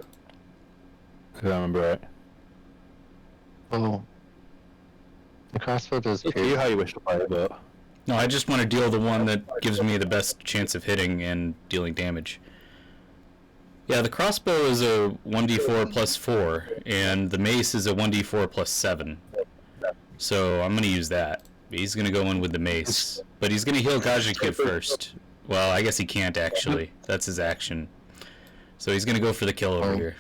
If I remember right. Oh. The crossbow does It's you how you wish to play it, but... No, I just want to deal the one that gives me the best chance of hitting and dealing damage. Yeah, the crossbow is a 1d4 plus 4, and the mace is a 1d4 plus 7. So I'm going to use that. He's going to go in with the mace. But he's going to heal Gajiku first. Well, I guess he can't actually. That's his action. So he's going to go for the kill over here.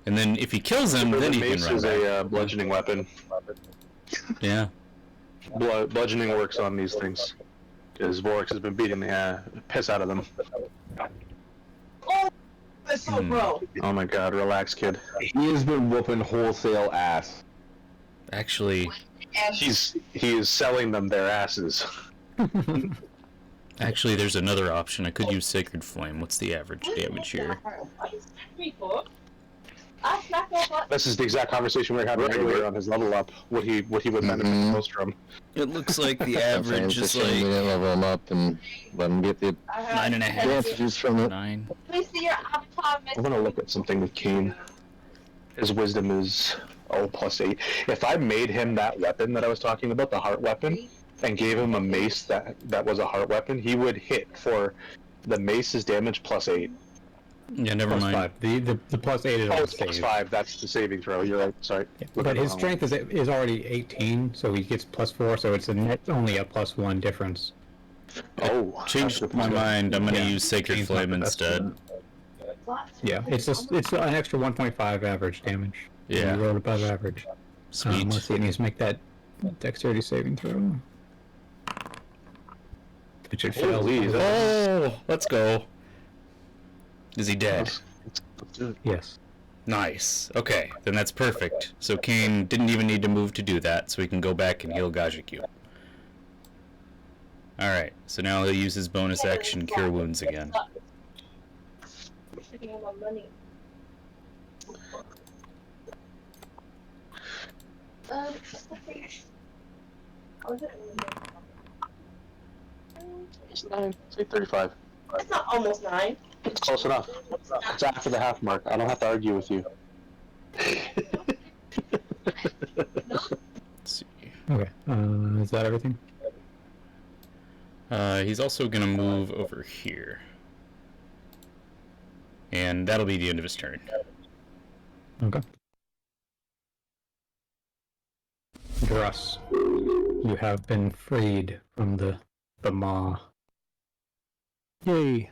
And then if he kills him, then he can run Mace is back. a bludgeoning weapon. Yeah. Bludgeoning works on these things. Because Vorix has been beating the piss out of them. Oh, that's so bro. Oh my god, relax, kid. He has been whooping wholesale ass. Actually, He is selling them their asses. there's another option. I could use Sacred Flame. What's the average damage here? This is the exact conversation we were having earlier on his level up. What he would benefit most from. It looks like the average is We like didn't level him up and let him get the 9.5. advantages from it. 9. Please see your avatar. I'm gonna look at something with Kane. His wisdom is plus 8. If I made him that weapon that I was talking about, the heart weapon, and gave him a mace that was a heart weapon, he would hit for the mace's damage plus 8. Yeah, never Plus mind. 5. The plus 8 is Oh, on it's plus save. 5. That's the saving throw. You're right. Sorry. Yeah, but his strength is already 18, so he gets plus 4, so it's a net only a plus 1 difference. Oh, Changed my mind. I'm gonna use Sacred Kane's Flame not the best instead. Yeah, it's an extra 1.5 average damage. Yeah. You rolled above average. Sweet. Let's see, it needs to make that dexterity saving throw. It should fail. Holy, Oh, let's go. Is he dead? Yes. Nice. Okay, then that's perfect. So Kane didn't even need to move to do that, so he can go back and heal Gajiku. Alright, so now he'll use his bonus action Cure Wounds again. It's 9. Say 35. It's not almost 9. It's close enough. It's after the half mark. I don't have to argue with you. Let's see. Okay. Is that everything? He's also gonna move over here. And that'll be the end of his turn. Okay. Druss, you have been freed from the maw. Yay.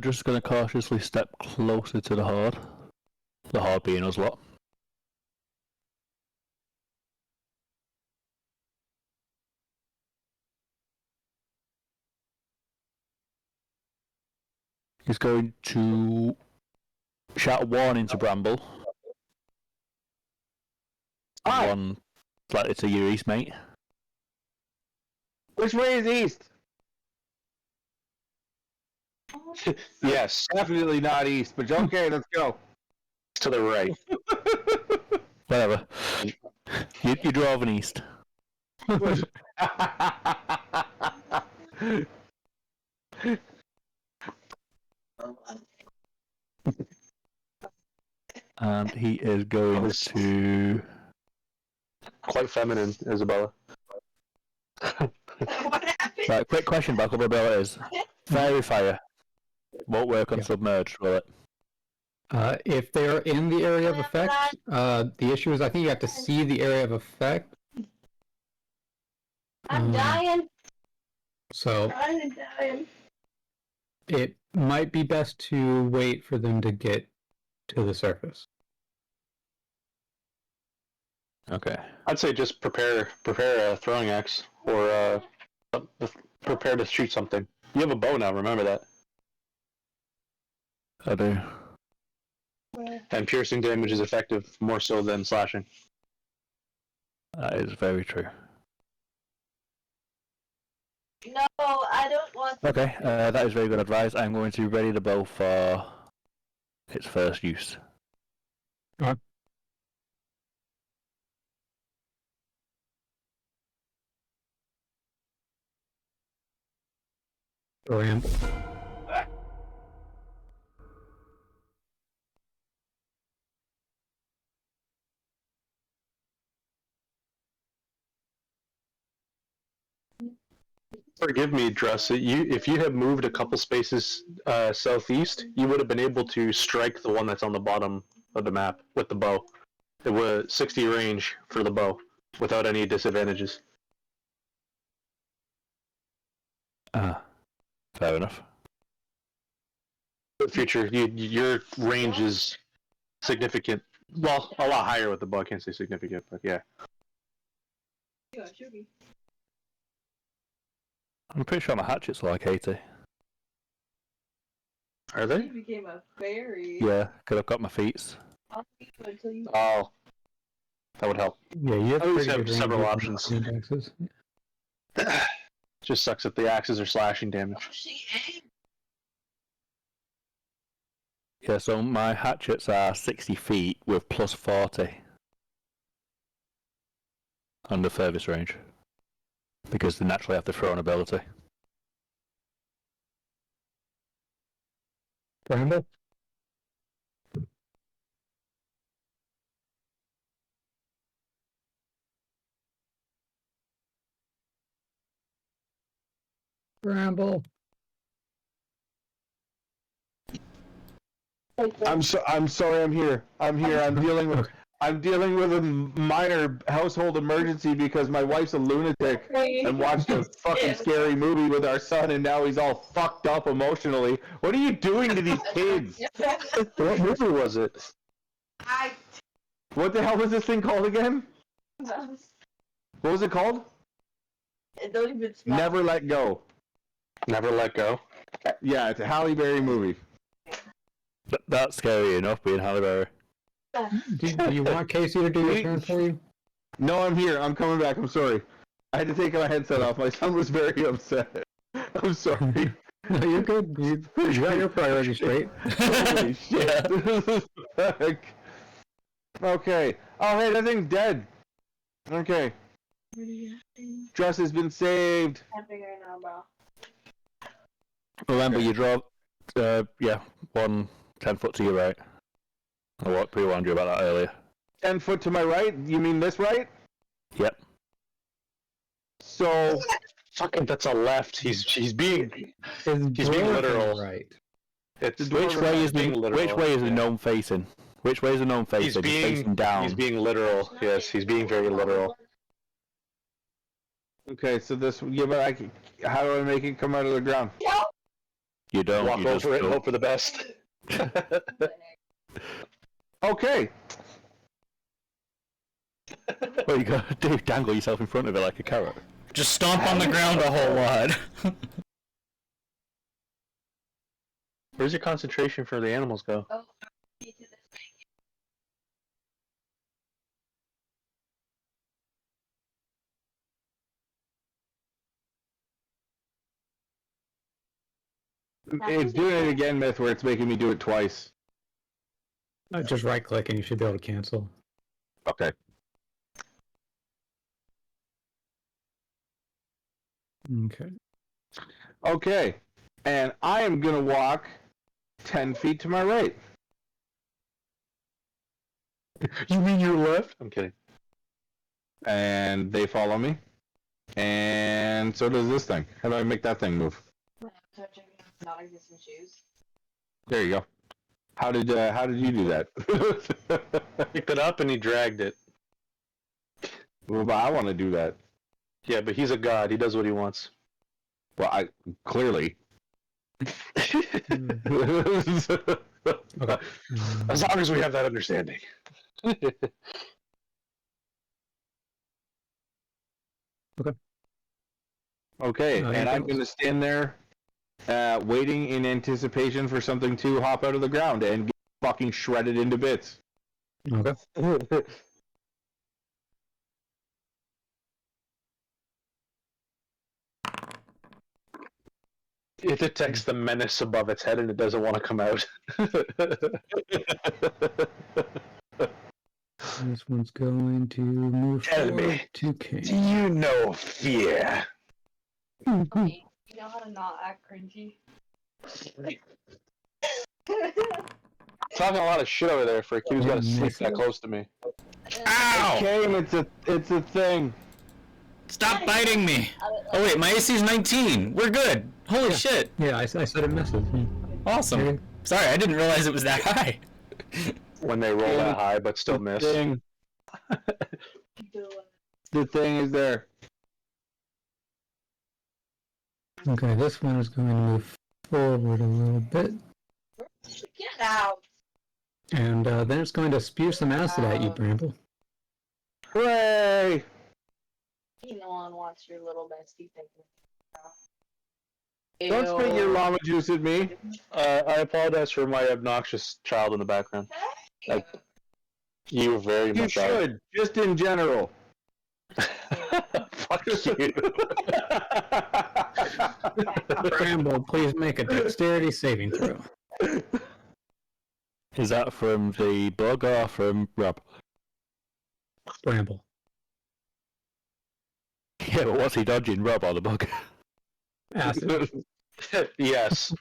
Just gonna cautiously step closer to the horde. The horde being us lot. He's going to shout a warning to Bramble. One slightly to your east, mate. Which way is east? Yes, Definitely not east, but okay, let's go. to the right. Whatever. You drove an east. And he is going to... Quite feminine, Isabella. Right, quick question about couple of abilities. Fairy Fire. Won't work on Submerged, will it? If they're in the area of effect, the issue is I think you have to see the area of effect. I'm dying. So I'm dying. it might be best to wait for them to get to the surface. Okay. I'd say just prepare a throwing axe, or prepare to shoot something. You have a bow now, remember that. I do. And piercing damage is effective more so than slashing. That is very true. No, I don't want. Okay, that is very good advice. I'm going to ready the bow for its first use. Alright. Ramble. Forgive me, Druss. If you had moved a couple spaces southeast, you would have been able to strike the one that's on the bottom of the map with the bow. It was 60 range for the bow, without any disadvantages. Fair enough. In the future, your range is significant. Well, a lot higher with the bow. I can't say significant, but yeah. Yeah, it should be. I'm pretty sure my hatchets are like 80. Are You they? became a fairy. Yeah, because I've got my feats. I'll leave you until you. Oh, that would help. Yeah, you have I always pretty have good several range options. with indexes. Just sucks that the axes are slashing damage. She ain't. Yeah, so my hatchets are 60 feet with plus 40 on the furthest range. Because they naturally have the thrown ability. Ramble. Ramble. I'm sorry. I'm here. I'm dealing with. Okay. I'm dealing with a minor household emergency because my wife's a lunatic and watched a fucking scary movie with our son, and now he's all fucked up emotionally. What are you doing to these kids? What movie was it? What the hell was this thing called again? What was it called? It don't even smell. Never Let Go. Never Let Go. Yeah, it's a Halle Berry movie. That's scary enough, being Halle Berry. Do you want Casey to do your turn for you? No, I'm here. I'm coming back. I'm sorry. I had to take my headset off. My son was very upset. I'm sorry. No, you're good. You got your priorities straight. Holy shit. Okay. Oh, hey, that thing's dead. Okay. Dress has been saved. I'm figuring out, bro. Remember, you draw, one 10 foot to your right. I pre-warned you about that earlier. 10 foot to my right? You mean this right? Yep. So, Fucking, that's a left. He's being literal. Right. It's Which way is being literal. Which way is the gnome facing? Which way is the gnome facing? He's facing down. He's being literal. Yes, he's being very literal. okay, so this, yeah, but how do I make it come out of the ground? You don't. Walk You just over it and don't. hope for the best. Okay. What you gotta do? Dangle yourself in front of it like a carrot. Just stomp on the ground a whole lot. Where's your concentration for the animals go? Oh, It's doing it again, Myth, where it's making me do it twice. Just right click and you should be able to cancel. Okay. Okay. Okay. And I am going to walk 10 feet to my right. You mean your left? I'm kidding. And they follow me. And so does this thing. How do I make that thing move? non-existent shoes. There you go. How did you do that? Picked it up and he dragged it. Well, but I want to do that. Yeah, but he's a god. He does what he wants. Well, I clearly. Okay. As long as we have that understanding. Okay, Oh, and I'm anything going to stand there, waiting in anticipation for something to hop out of the ground and get fucking shredded into bits. Okay. It detects the menace above its head and it doesn't want to come out. This one's going to move Tell forward me, to King. do you know fear? Okay, you know how to not act cringy? Talking a lot of shit over there for a kid who's got to sleep that close to me. Ow! Okay, it's a thing. Stop biting me! Oh wait, my AC is 19. We're good. Holy shit! Yeah, I said it misses. Yeah. Awesome. Okay. Sorry, I didn't realize it was that high. When they roll that high but still miss. Thing. The thing is there. Okay, this one is going to move forward a little bit. Get out! And then it's going to spew some acid at you, Bramble. Hooray! No one wants your little bestie thing. Don't spit your llama juice at me. I apologize for my obnoxious child in the background. Like, you were very You much out. should, just in general. Fuck you. Bramble, please make a dexterity saving throw. Is that from the bug or from Rob? Bramble. Yeah, but what's he dodging, Rob or the bug? Acid. Yes.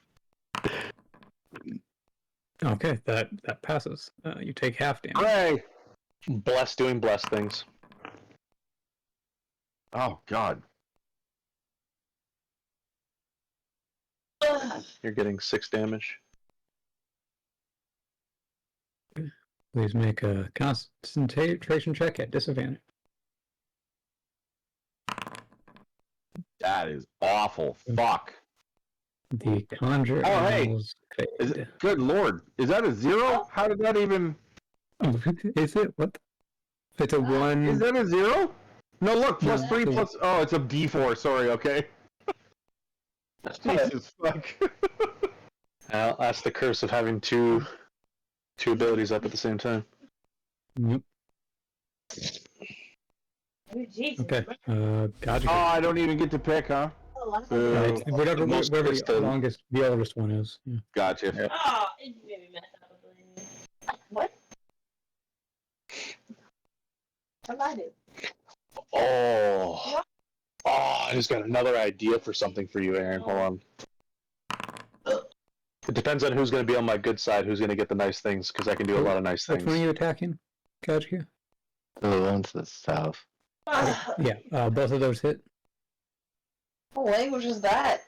Okay, that passes. You take half damage. Hooray! Bless doing bless things. Oh, God. You're getting 6 damage. Please make a concentration check at disadvantage. That is awful. Fuck. The conjure Oh, hey. animals Is fade. it, good lord. Is that a 0? How did that even... Is it? What? It's a 1. Is that a 0? No, look, plus No, 3 it's a- plus... Oh, it's a D4, sorry, okay. Jesus, fuck. Well, that's the curse of having two abilities up at the same time. Yep. Oh, Jesus. Okay. Gotcha. Oh, I don't even get to pick, huh? It's whatever most whatever is the the- longest, the oldest one is. Yeah. Gotcha. Yeah. Oh, it made me mess up. What? What did I do? Oh. Oh, I just got another idea for something for you, Aaron. Hold on. It depends on who's going to be on my good side, who's going to get the nice things, because I can do a lot of nice Which one are things. you attacking? Gotcha. The one to the south. Yeah, both of those hit. What language is that?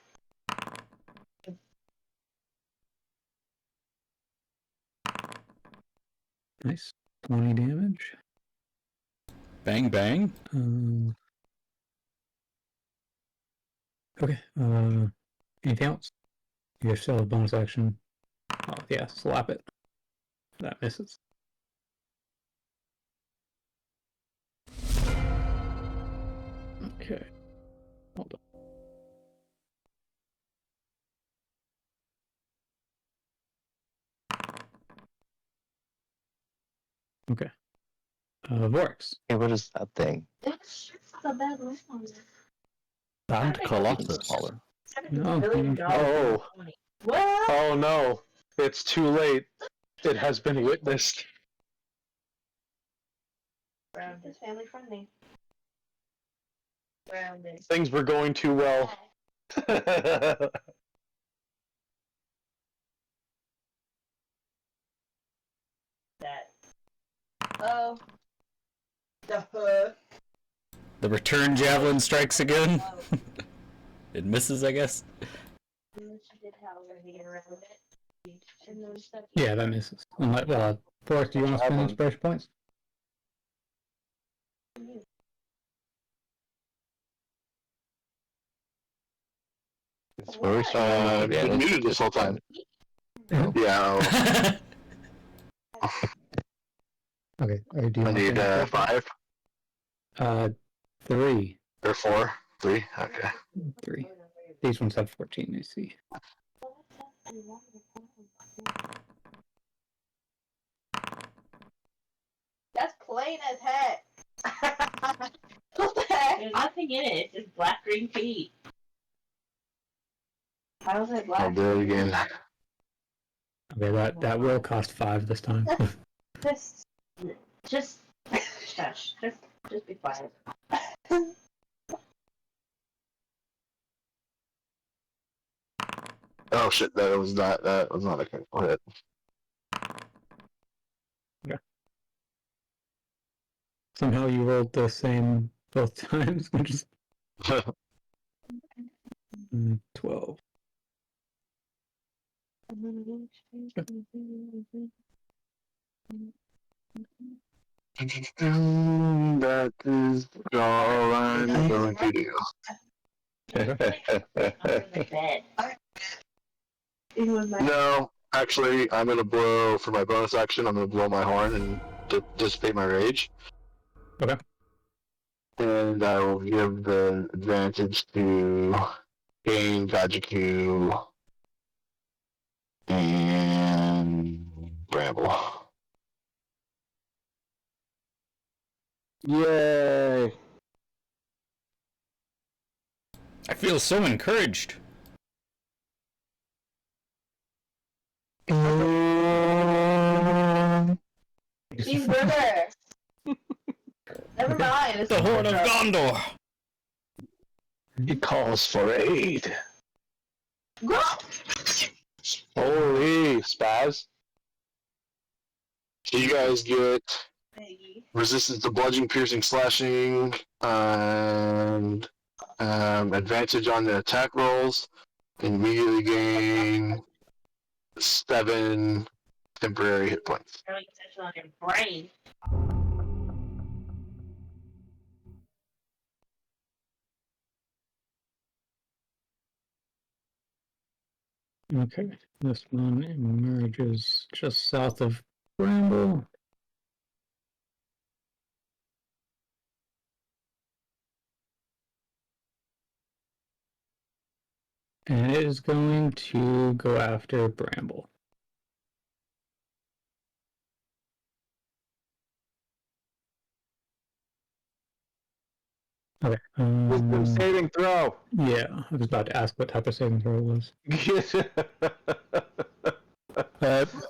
Nice. 20 damage. Bang bang. Okay. Anything else? You still have a bonus action. Oh yeah, slap it. That misses. Okay. Hold on. Okay. Vorx. Hey, what is that thing? It's not a bad list on there. And It's Colossus. smaller. No, Oh. What? Oh no, it's too late. It has been witnessed. Rounded. Family friendly. Rounded. Things were going too well. That. Oh. The return javelin strikes again. It misses, I guess. She did how we're gonna get around it. And those stuff. Yeah, that misses. Unless, Vorx, do you want to spend inspiration points? It's where we started. Been muted this whole time. Yeah. Okay. Do you I want need to 5 3. or 4. 3. Okay. 3. These ones have 14, I see. That's plain as heck. What the heck? There's nothing in it. It's just black green feet. How is it black? I'll do it again. Okay, that will cost 5 this time. Just shush. Just be quiet. Oh shit! That was not a critical hit. Somehow you rolled the same both times, which is 12. That is all I'm going to do. Under the bed. No, actually, I'm gonna blow for my bonus action. I'm gonna blow my horn and dissipate my rage. Okay. And I will give the advantage to Kane, Gajiku, and Bramble. Yay! I feel so encouraged. Cheeseburger. Never mind. It's The Horn of Gondor. He calls for aid. Go! Holy spaz. So you guys get resistance to bludgeoning, piercing, slashing, and advantage on the attack rolls. And immediately gain 7 temporary hit points. Really touching on your brain. Okay. This one emerges just south of Bramble. And it is going to go after Bramble. Okay. Wisdom saving throw. Yeah, I was about to ask what type of saving throw it was.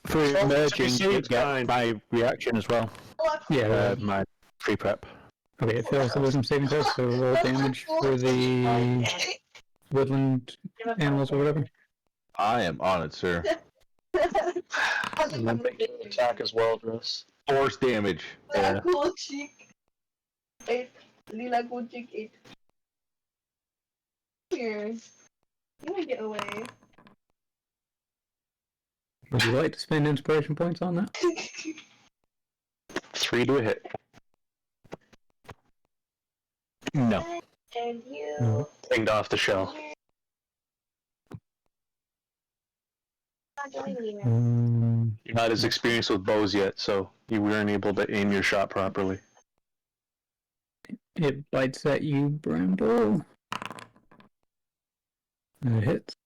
For emerging, you saved get kind. my reaction as well. Yeah, My free prep. okay, it fails the wisdom saving throw, so roll damage for the woodland animals or whatever. I am on it, sir. And then make an attack as well, Dress. Force damage. Yeah. Cool chick. Lila cool chick 8. Here. You wanna get away. Would you like to spend inspiration points on that? 3 to a hit. No. And you. No. Pinged off the shell. Not joining you. You're not as experienced with bows yet, so you weren't able to aim your shot properly. It bites at you, Bramble. And it hits.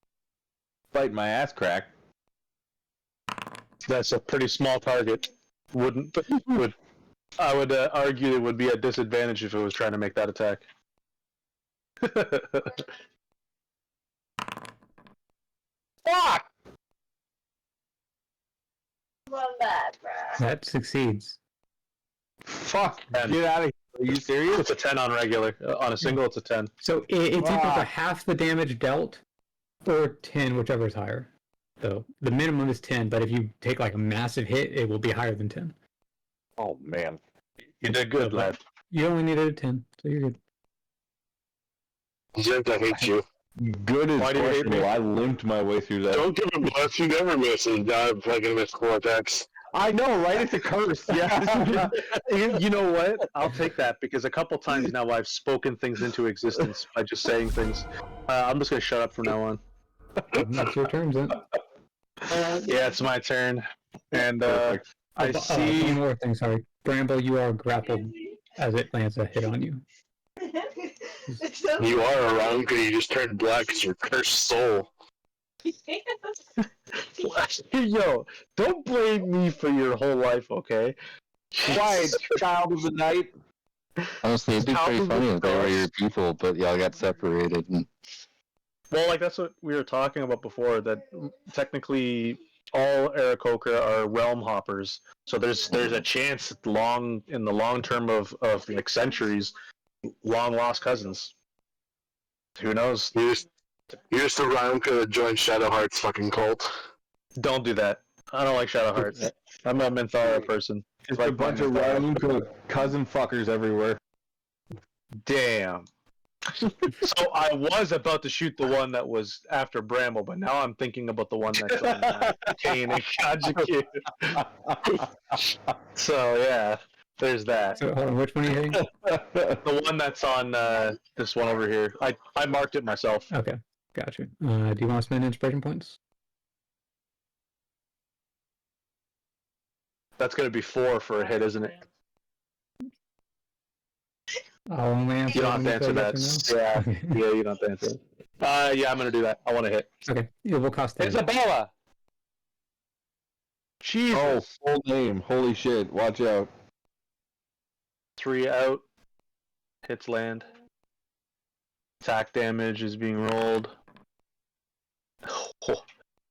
Fight my ass crack. That's a pretty small target. I would argue it would be a disadvantage if it was trying to make that attack. Fuck! That succeeds. Fuck! And Get out of here. Are you serious? it's a 10 on regular. On a single, it's a 10. So it's equal to half the damage dealt, or 10, whichever is higher. So the minimum is 10, but if you take like a massive hit, it will be higher than 10. Oh man. You did good, lad. You only needed a 10, so you're good. Jake, I hate you. Good is Why do you hate questionable. me? I limped my way through that. Don't give him bless. You never miss. And I'm fucking miss Cortex. I know, right? It's a curse. Yeah. You know what? I'll take that because a couple times now I've spoken things into existence by just saying things. I'm just gonna shut up from now on. It's your turn, then. Yeah, it's my turn, and I see. One more thing, sorry. Bramble, you are grappled as it lands a hit on you. You are around because you just turned black because you're cursed soul. Yo, don't blame me for your whole life, okay? Quiet, child of the night. Honestly, it'd be pretty funny if they were your people, but y'all got separated. And Well, like that's what we were talking about before. That technically all Aarakocra are realm hoppers, so there's a chance in the long term of like centuries, long lost cousins. Who knows? You just around could have joined Shadowheart's fucking cult. Don't do that. I don't like Shadowheart. I'm a Minthara person. It's a bunch of random cousin fuckers everywhere. Damn. So I was about to shoot the one that was after Bramble, but now I'm thinking about the one that's on Kane and Kajiku. So yeah, there's that. So hold on, which one are you hitting? The one that's on this one over here. I marked it myself. Okay, got you. Do you want to spend inspiration points? That's gonna be 4 for a hit, isn't it? I'll only answer You don't have to when answer you say that. yes or Yeah, no. yeah, you don't have to answer it. Yeah, I'm gonna do that. I want to hit. Okay, it will cost 10. Isabella! Jesus. Oh, full name. Holy shit. Watch out. 3 out. Hits land. Attack damage is being rolled.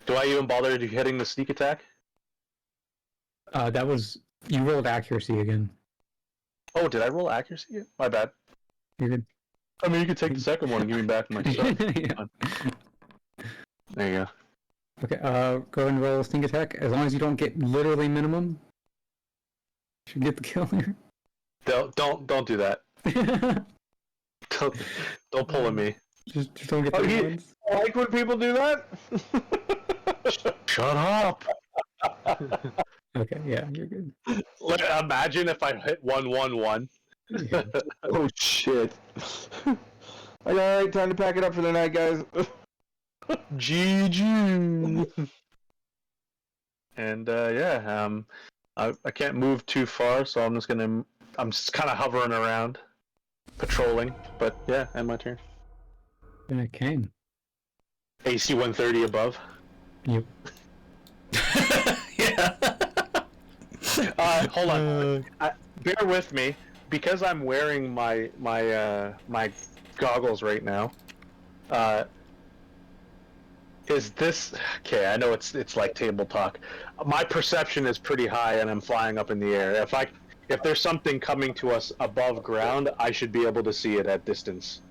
Do I even bother hitting the sneak attack? That was... You rolled accuracy again. Oh, did I roll accuracy? My bad. You're good. I mean, you could take the second one and give me back my stuff. Yeah. There you go. Okay, go ahead and roll a sneak attack. As long as you don't get literally minimum, you should get the kill here. Don't do that. Don't pull at me. Just don't get the ones. I like when people do that. Shut up. Okay, yeah, you're good. Like, imagine if I hit 111. Yeah. Oh shit. Alright, time to pack it up for the night, guys. GG. And yeah, I can't move too far, so I'm just kind of hovering around, patrolling. But yeah, and my turn. And it came. AC 130 above. Yep. Yeah. Hold on. Bear with me, because I'm wearing my goggles right now. Is this okay? I know it's like table talk. My perception is pretty high, and I'm flying up in the air. If there's something coming to us above ground, I should be able to see it at distance.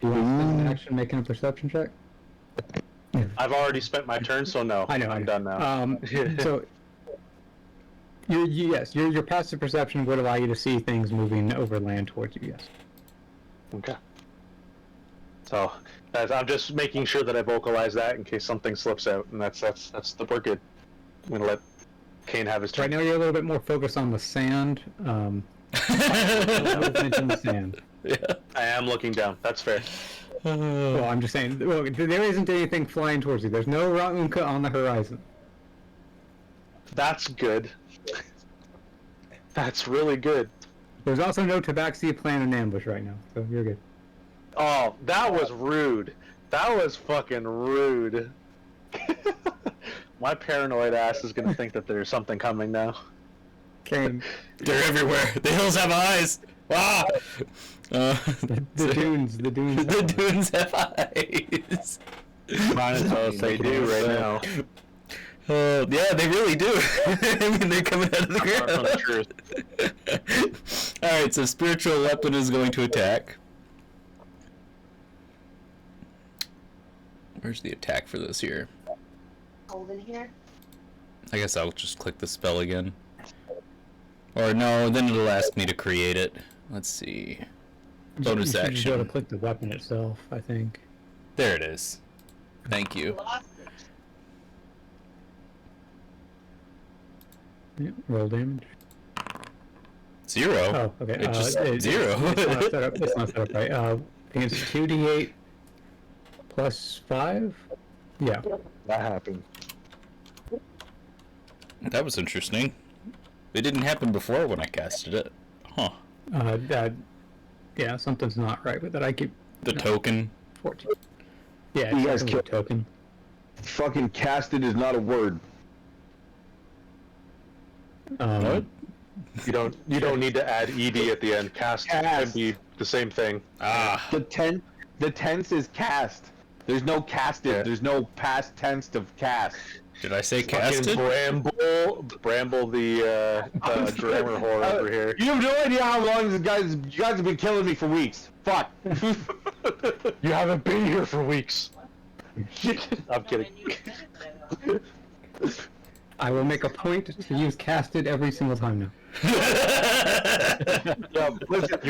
Do you want to spend an action making a perception check? I've already spent my turn, so no. I know. I'm done now. So, yes, your passive perception would allow you to see things moving over land towards you. Yes. Okay. So I'm just making sure that I vocalize that in case something slips out, and that's we're good. I'm gonna let Kane have his turn. Right now, you're a little bit more focused on the sand. Movement in the sand. Yeah, I am looking down. That's fair. Well, I'm just saying, look, there isn't anything flying towards you. There's no Ra'unka on the horizon. That's good. That's really good. There's also no tabaxi plan an ambush right now, so you're good. Oh, that was rude. That was fucking rude. My paranoid ass is gonna think that there's something coming now. Kane. They're everywhere. The hills have eyes. Ah! The dunes. The dunes have eyes. They do right now. Yeah, they really do. I mean, they're coming out of the ground. Alright, so spiritual weapon is going to attack. Where's the attack for this here? Hold in here. I guess I'll just click the spell again. Or no, then it'll ask me to create it. Let's see. Bonus You should just go to action. click the weapon itself, I think. There it is. Thank you. Yeah, roll damage. 0. Oh, okay. It just 0. It's not set up right. I think it's 2d8 plus 5? Yeah. That happened. That was interesting. It didn't happen before when I casted it. Huh. Yeah, something's not right with it. I keep... The token. 14. Yeah, You guys it's a killed- token. Fucking casted is not a word. What? You don't need to add ed at the end. Cast can be the same thing. Ah. The tense is cast. There's no casted. Yeah. There's no past tense of cast. Did I say Fucking casted? Bramble the grammar whore over here. You have no idea how long you guys have been killing me for weeks. Fuck. You haven't been here for weeks. I'm kidding. I will make a point to use casted every single time now. Yeah, listen,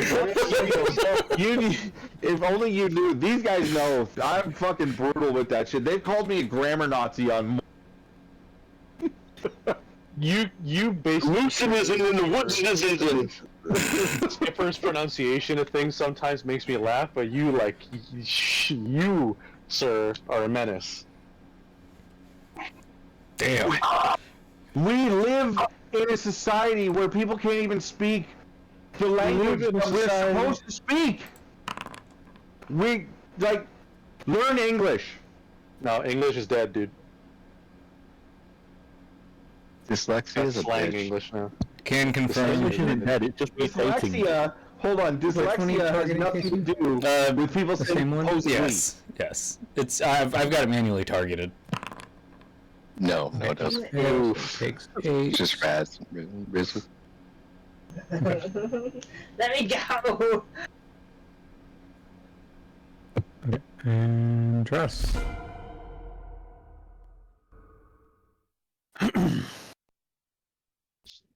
if only you knew. These guys know. I'm fucking brutal with that shit. They've called me a grammar Nazi on. You basically Loosenism in the woodsism. Skipper's pronunciation of things sometimes makes me laugh, but you sir are a menace. Damn. We live in a society where people can't even speak the language that we're supposed to speak. We learn English. No, English is dead, dude. Dyslexia That's is a slang bitch. English now. Can confirm. English isn't dead, it's just mutating. Dyslexia. Hold on. Dyslexia has nothing to do with people The saying same one? post Yes. It's I've got it manually targeted. No, it doesn't. It takes 8. It's just Raz. Riz. Let me go. And dress.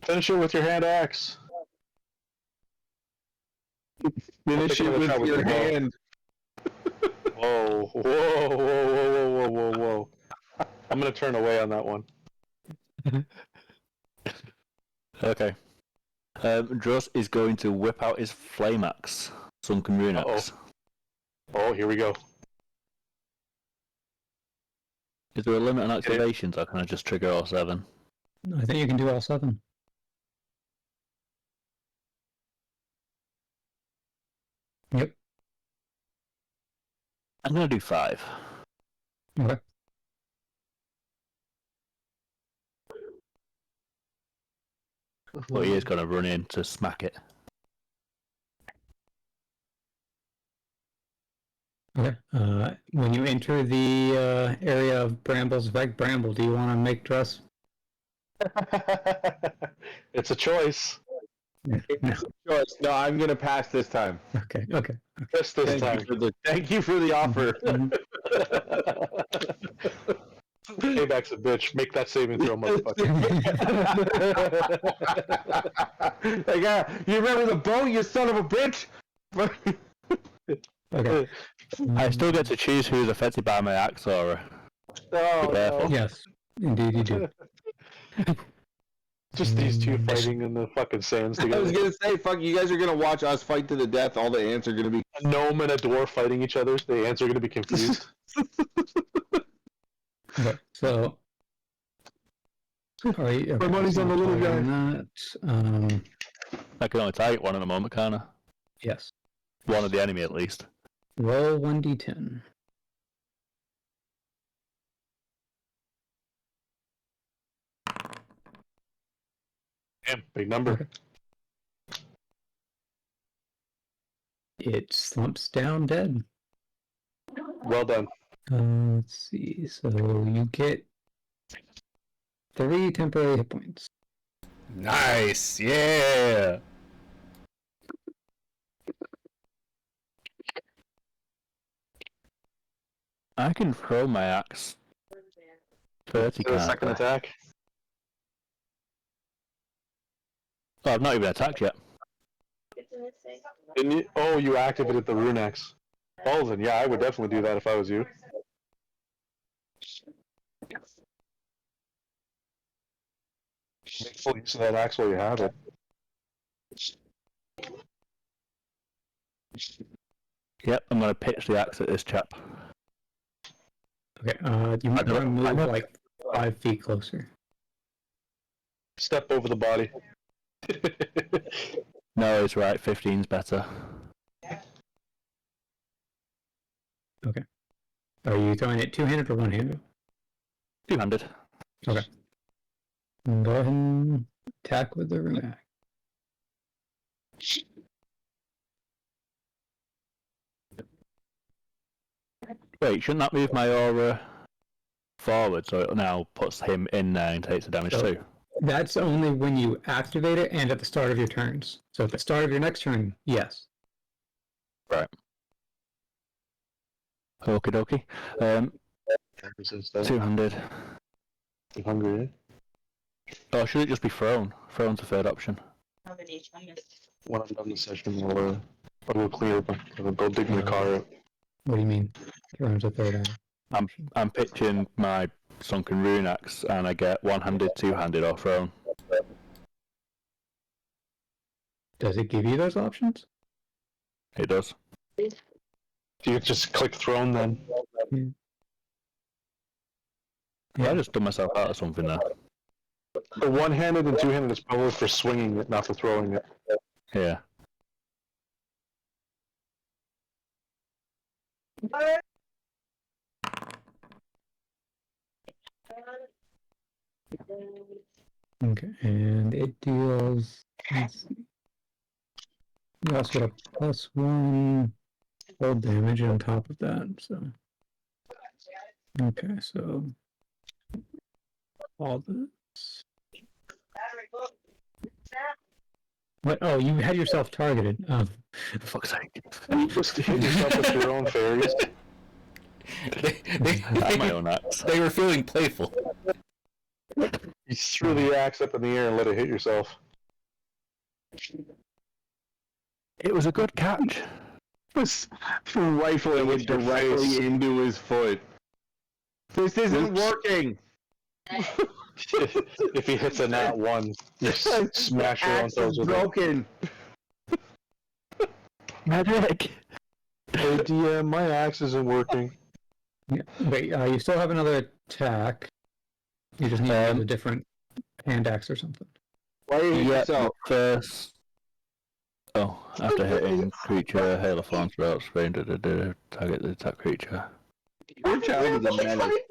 Finish it with your hand axe. Finish it with your hand. Whoa, whoa, whoa, whoa, whoa, whoa, whoa. I'm gonna turn away on that one. Okay. Dross is going to whip out his flame axe, sunken rune axe. Oh, here we go. Is there a limit on activations, or can I just trigger all 7? I think you can do all 7. Yep. I'm gonna do 5. Okay. But he is gonna run in to smack it. Okay. When you enter the area of Bramble's effect, Bramble, do you want to make dress? It's a choice. No. No, I'm gonna pass this time. Okay. This time. Thank you for the offer. Payback's a bitch. Make that saving throw, motherfucker. You remember the boat, you son of a bitch? Okay. I still get to choose who's affected by my axe aura. Oh, no. Yes, indeed you do. Just these two fighting in the fucking sands I was together. gonna say, fuck, you guys are gonna watch us fight to the death. All the ants are gonna be. A gnome and a dwarf fighting each other. The ants are gonna be confused. Okay, so. My money's on the little guy. That, I can only target one at the moment, can't I? Yes. One of the enemy at least. Roll 1d10. Damn, big number. Okay. It slumps down dead. Well done. Let's see. So you get 3 temporary hit points. Nice, yeah. I can throw my axe. 30 The second can't I? attack. Oh, I've not even attacked yet. Didn't you? Oh, you activated the rune axe. Oh, then yeah, I would definitely do that if I was you. Make full use of that axe while you have it. Yep, I'm gonna pitch the axe at this chap. Okay, you might want to move like 5 feet closer. Step over the body. No, he's right, 15's better. Okay. Are you throwing it two-handed or one-handed? Two-handed. Okay. Go ahead and attack with the rune axe. Wait, shouldn't that move my aura forward so it now puts him in there and takes the damage too? That's only when you activate it and at the start of your turns. So at the start of your next turn, yes. Right. Okie dokie. 200. 200. Or should it just be thrown? Thrown's the third option. When I'm done the session, I'll go clear. I'll go dig my car out. What do you mean? Thrown's a third option. I'm pitching my sunken rune axe and I get one-handed, two-handed, or thrown. Does it give you those options? It does. You just click throne then. Yeah, I just done myself out of something there. The one-handed and two-handed is probably for swinging it, not for throwing it. Yeah. Okay, and it deals. Let's see. You also get a +1 cold damage on top of that. So. Okay, so. All this. What? Oh, you had yourself targeted. For fuck's sake. Just hit yourself with your own fairies. My own axe. They were feeling playful. You threw the axe up in the air and let it hit yourself. It was a good catch. Just rifling it directly into his foot. This isn't working! If he hits a nat 1, you smash your own Axe toes is with it. broken! Magic! Hey DM, my axe isn't working. Yeah. Wait, you still have another attack. You just need to use a different hand axe or something. Why are you hitting yourself? First. Oh, after hitting creature, hail of thorns throughout Spain, target the attack creature. Your child is a menace.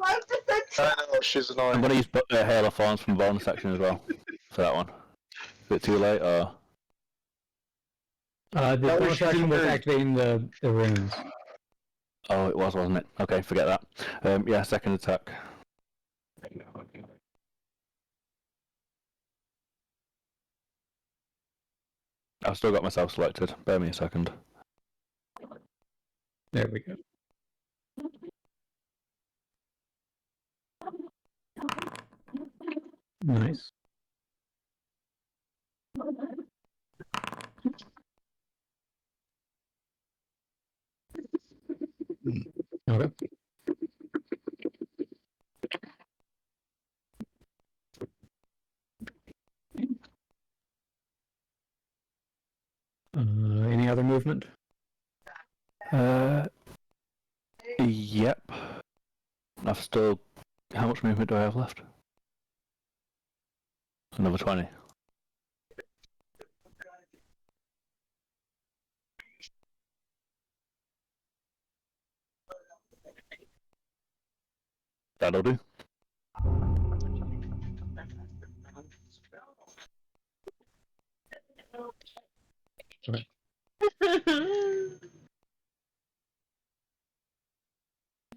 I know, she's I'm annoying. gonna use hail of thorns from the bonus section as well for that one. Is it too late or? The bonus action was activating the runes. Oh, it was, wasn't it? Okay, forget that. Yeah, second attack. I've still got myself selected. Bear me a second. There we go. Nice. Okay. Any other movement? Yep. I've still. How much movement do I have left? Another 20. That'll do.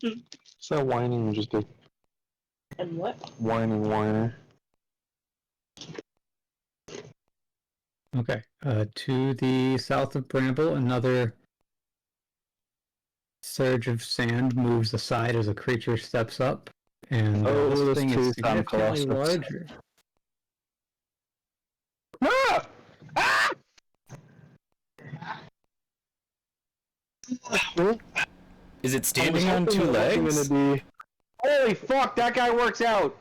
It's that whining just a And what? whining whiner. Okay. To the south of Bramble, another surge of sand moves aside as a creature steps up, and Oh, this there's thing two is significantly Colossus. larger. Ah! Ah! Is it standing on two legs? Holy fuck, that guy works out!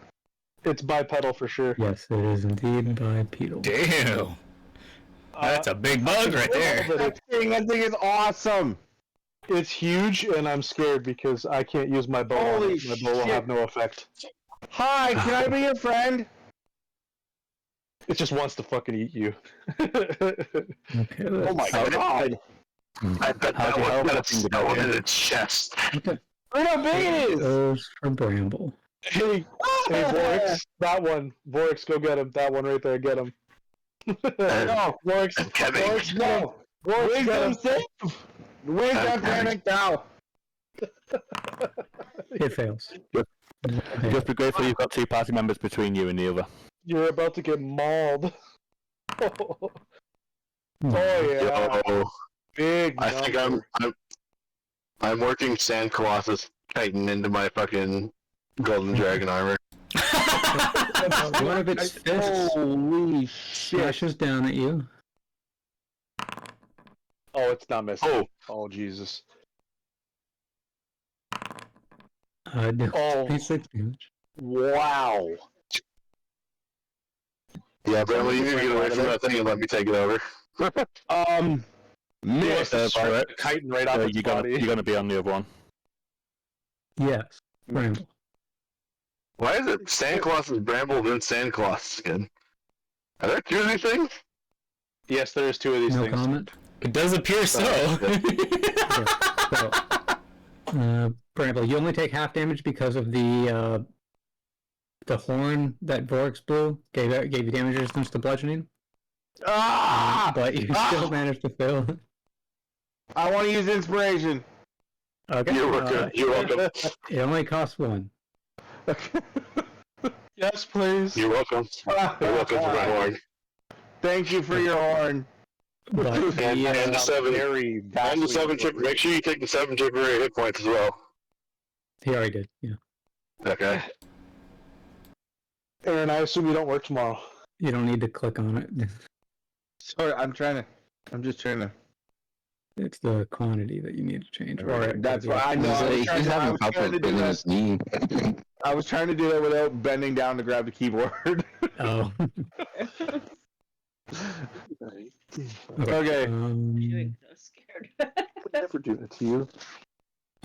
It's bipedal for sure. Yes, it is indeed bipedal. Damn. That's a big bug right there. That thing is awesome! It's huge, and I'm scared because I can't use my bow. on Holy it. My bow will shit. have no effect. Hi, can I be your friend? It just wants to fucking eat you. Okay, Oh my let's- god! I bet How's that your one health got a looking, stone Rebecca? in its chest. okay. Look how big it is! Goes for Bramble. Hey, Vorix, that one. Vorix, go get him. That one right there, get him. No, Vorix, I'm coming. Vorix, no! Vorix, get him. Wisdom save! Wisdom saving throw! It fails. Yep. Okay. Just be grateful you've got two party members between you and the other. You're about to get mauled. Oh yeah, Yo, big. I think number. I'm working Sand Colossus Titan into my fucking Golden Dragon armor. One of its fists Holy shit! slashes down at you. Oh, it's not missing. Oh, Oh Jesus. Deals Oh. 26 damage. Wow. yeah, Bramble, you need to get away from that thing and let me take it over. Miss. Chitin right off its you're body. gonna be on the other one. Yes, Bramble. Why is it Sand Colossus Bramble then Sand Colossus again? Are there two of these things? Yes, there is two of these No things. comment. It does appear so. So, Bramble, you only take half damage because of the horn that Vorix blew gave you damage resistance to bludgeoning. Ah! But you still managed to fail. I want to use inspiration. Okay. You're welcome. You're welcome. It only costs one. Yes, please. You're welcome. You're welcome for my horn. Thank you for your horn. But And the seven. Very And the 7 chip. Make sure you take the 7 temporary hit points as well. he already did. Yeah. Okay. Aaron, I assume you don't work tomorrow. You don't need to click on it. Sorry, I'm just trying to. It's the quantity that you need to change. Alright, that's why I know. He's I having was trying trouble to do getting that. his knee. I was trying to do that without bending down to grab the keyboard. Oh. Okay. I'm so scared. I never do that to you.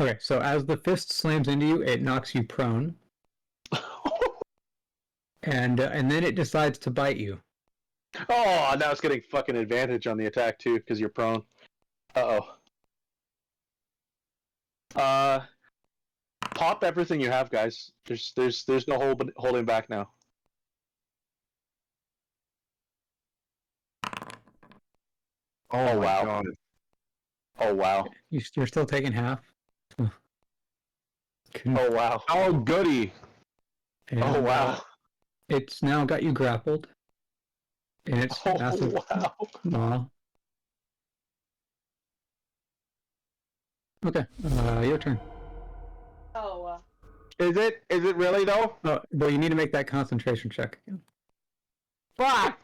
Okay, so as the fist slams into you, it knocks you prone, and then it decides to bite you. Oh, now it's getting fucking advantage on the attack too, because you're prone. Pop everything you have, guys. There's no holding back now. Oh, wow. God. Oh wow. You're still taking half. Oh wow. Oh, goody. And, Oh wow. It's now got you grappled. And it's Oh massive wow. maw. Okay, your turn. Oh, Is it really though? Oh, well, you need to make that concentration check again. Fuck!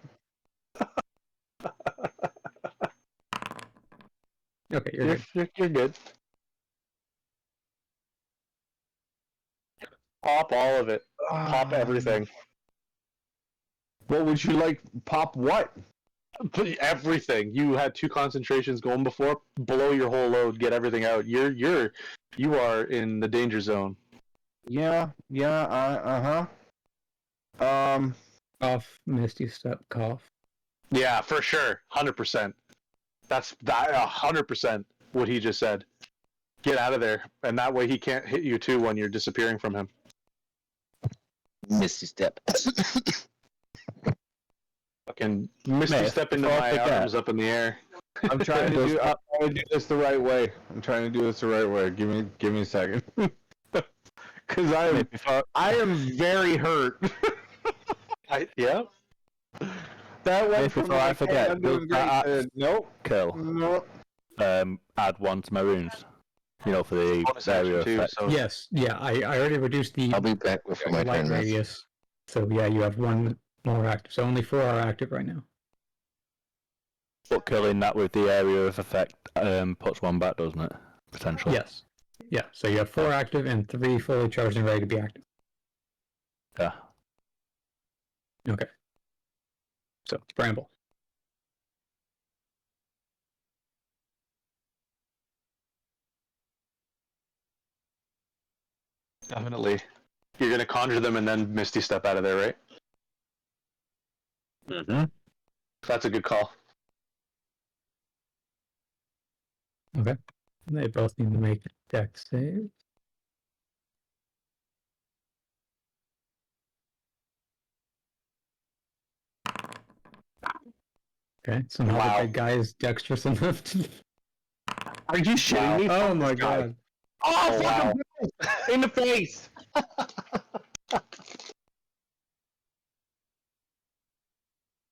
Okay, you're good. You're good. Pop all of it. Pop everything. What would you like? Pop what? Everything. You had 2 concentrations going before. Blow your whole load. Get everything out. You are in the danger zone. Yeah. Cough, misty step, cough. Yeah, for sure. 100%. That's 100% what he just said. Get out of there, and that way he can't hit you too when you're disappearing from him. Misty Step. Fucking misty Mate, step into before I my forget. arms up in the air. I'm trying to do. I'm trying to do this the right way. I'm trying to do this the right way. Give me a second. Because I am very hurt. Yeah. That went Before from I like, hey, forget, I'm doing great. Nope. Kill. Nope. Add 1 to my wounds. You know, for the Bonus area action too. effect. So Yes, yeah, I already reduced the I'll be back before my light turn. Miss. radius. So yeah, you have 1 more active. So only 4 are active right now. But killing that with the area of effect puts 1 back, doesn't it? Potentially. Yes. Yeah, so you have 4 active and 3 fully charged and ready to be active. Yeah. Okay. So, Bramble. definitely, you're gonna conjure them and then misty step out of there, right? Mm-hmm. That's a good call. Okay. They both need to make dex save. Okay, somehow Wow. the big guy is dexterous enough to... Are you shitting me? Oh Fuck my this guy. god. Oh, wow. in the face.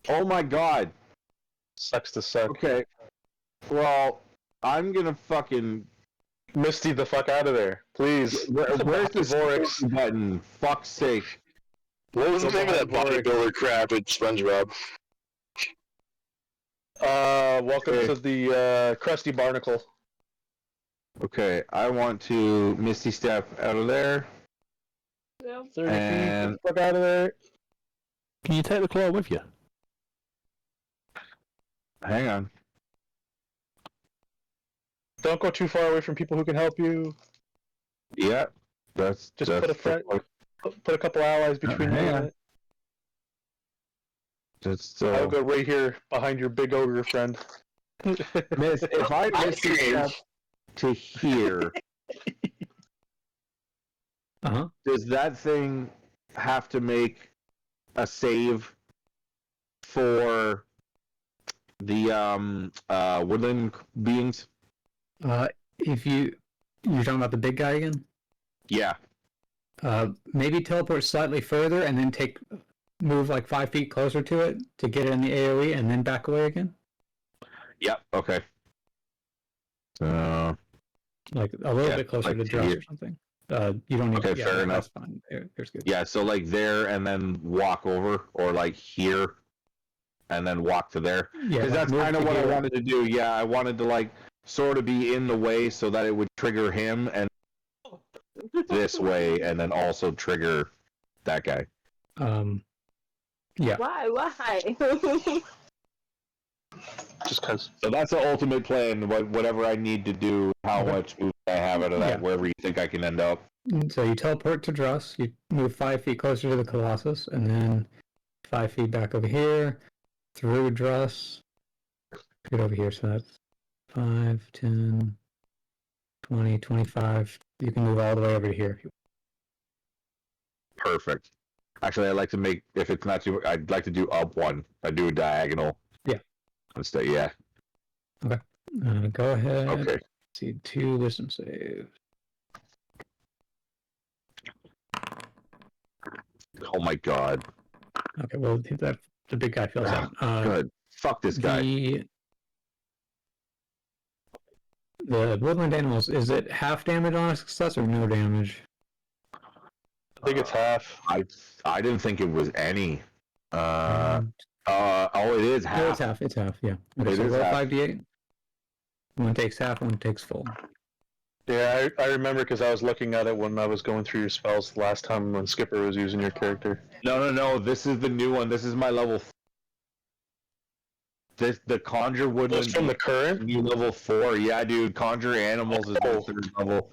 Oh my god. Sucks to suck. Okay. Well, I'm gonna fucking. Misty the fuck out of there, please. Where's the Vorix? button? Fuck's sake. What was the name of that bodybuilder crap at SpongeBob? Welcome to the Krusty Barnacle. Okay, I want to Misty Step out of there. 30 feet. And Fuck out of there. Can you take the claw with you? hang on. Don't go too far away from people who can help you. Yeah, that's Just that's put a friend, put a couple allies between you hang and on. it. That's I'll go right here behind your big ogre friend. Miss. If I Misty Step to here, does that thing have to make a save for the woodland beings? If you're talking about the big guy again? Yeah. Maybe teleport slightly further and then move like 5 feet closer to it to get it in the AoE and then back away again? Yep. Okay. So Like a little Yeah, bit closer like to to Dress here. or something. You don't need Okay, to. fair enough. That's fine. There's good. yeah, so like there and then walk over, or like here and then walk to there. Yeah, Because that's kind of what I wanted to do. Yeah, I wanted to like sort of be in the way so that it would trigger him and this way, and then also trigger that guy. Yeah. Why? Just cause. So that's the ultimate plan. Whatever I need to do, how Okay. much move I have out of that, Yeah. wherever you think I can end up. So you teleport to Druss, you move 5 feet closer to the Colossus, and then 5 feet back over here, through Druss, get over here, so that's 5, 10, 20, 25. You can move all the way over to here. Perfect. Actually, I'd like to make, if it's not too, I'd like to do up one. I do a diagonal. Yeah. Instead, yeah. Go ahead. Okay. Let's see, 2 wisdom saves. Oh my god. Okay, well, that the big guy fills out. Good. Fuck this guy. The woodland animals, is it half damage on a success or no damage? I think it's half. I didn't think it was any. Oh, it is half. No, it's half. It's half. Yeah. Okay, It so is roll half. 5d8. One takes half. One takes full. Yeah, I remember because I was looking at it when I was going through your spells last time when Skipper was using your character. No. This is the new one. This is my level. The conjure woodland. It's from the current. New level 4. Yeah, dude. Conjure animals is the third level.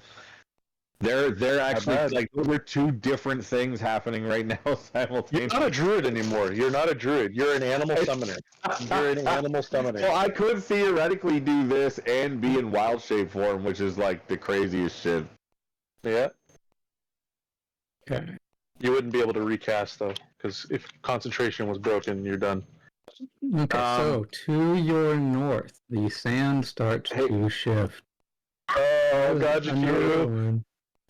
They're actually like those are 2 different things happening right now simultaneously. You're not a druid anymore. You're not a druid. You're an animal summoner. You're an animal summoner. Well, I could theoretically do this and be in wild shape form, which is like the craziest shit. Yeah. Okay. You wouldn't be able to recast though, because if concentration was broken, you're done. Okay, so to your north, the sand starts to shift. Oh, gotcha, Another Q. one.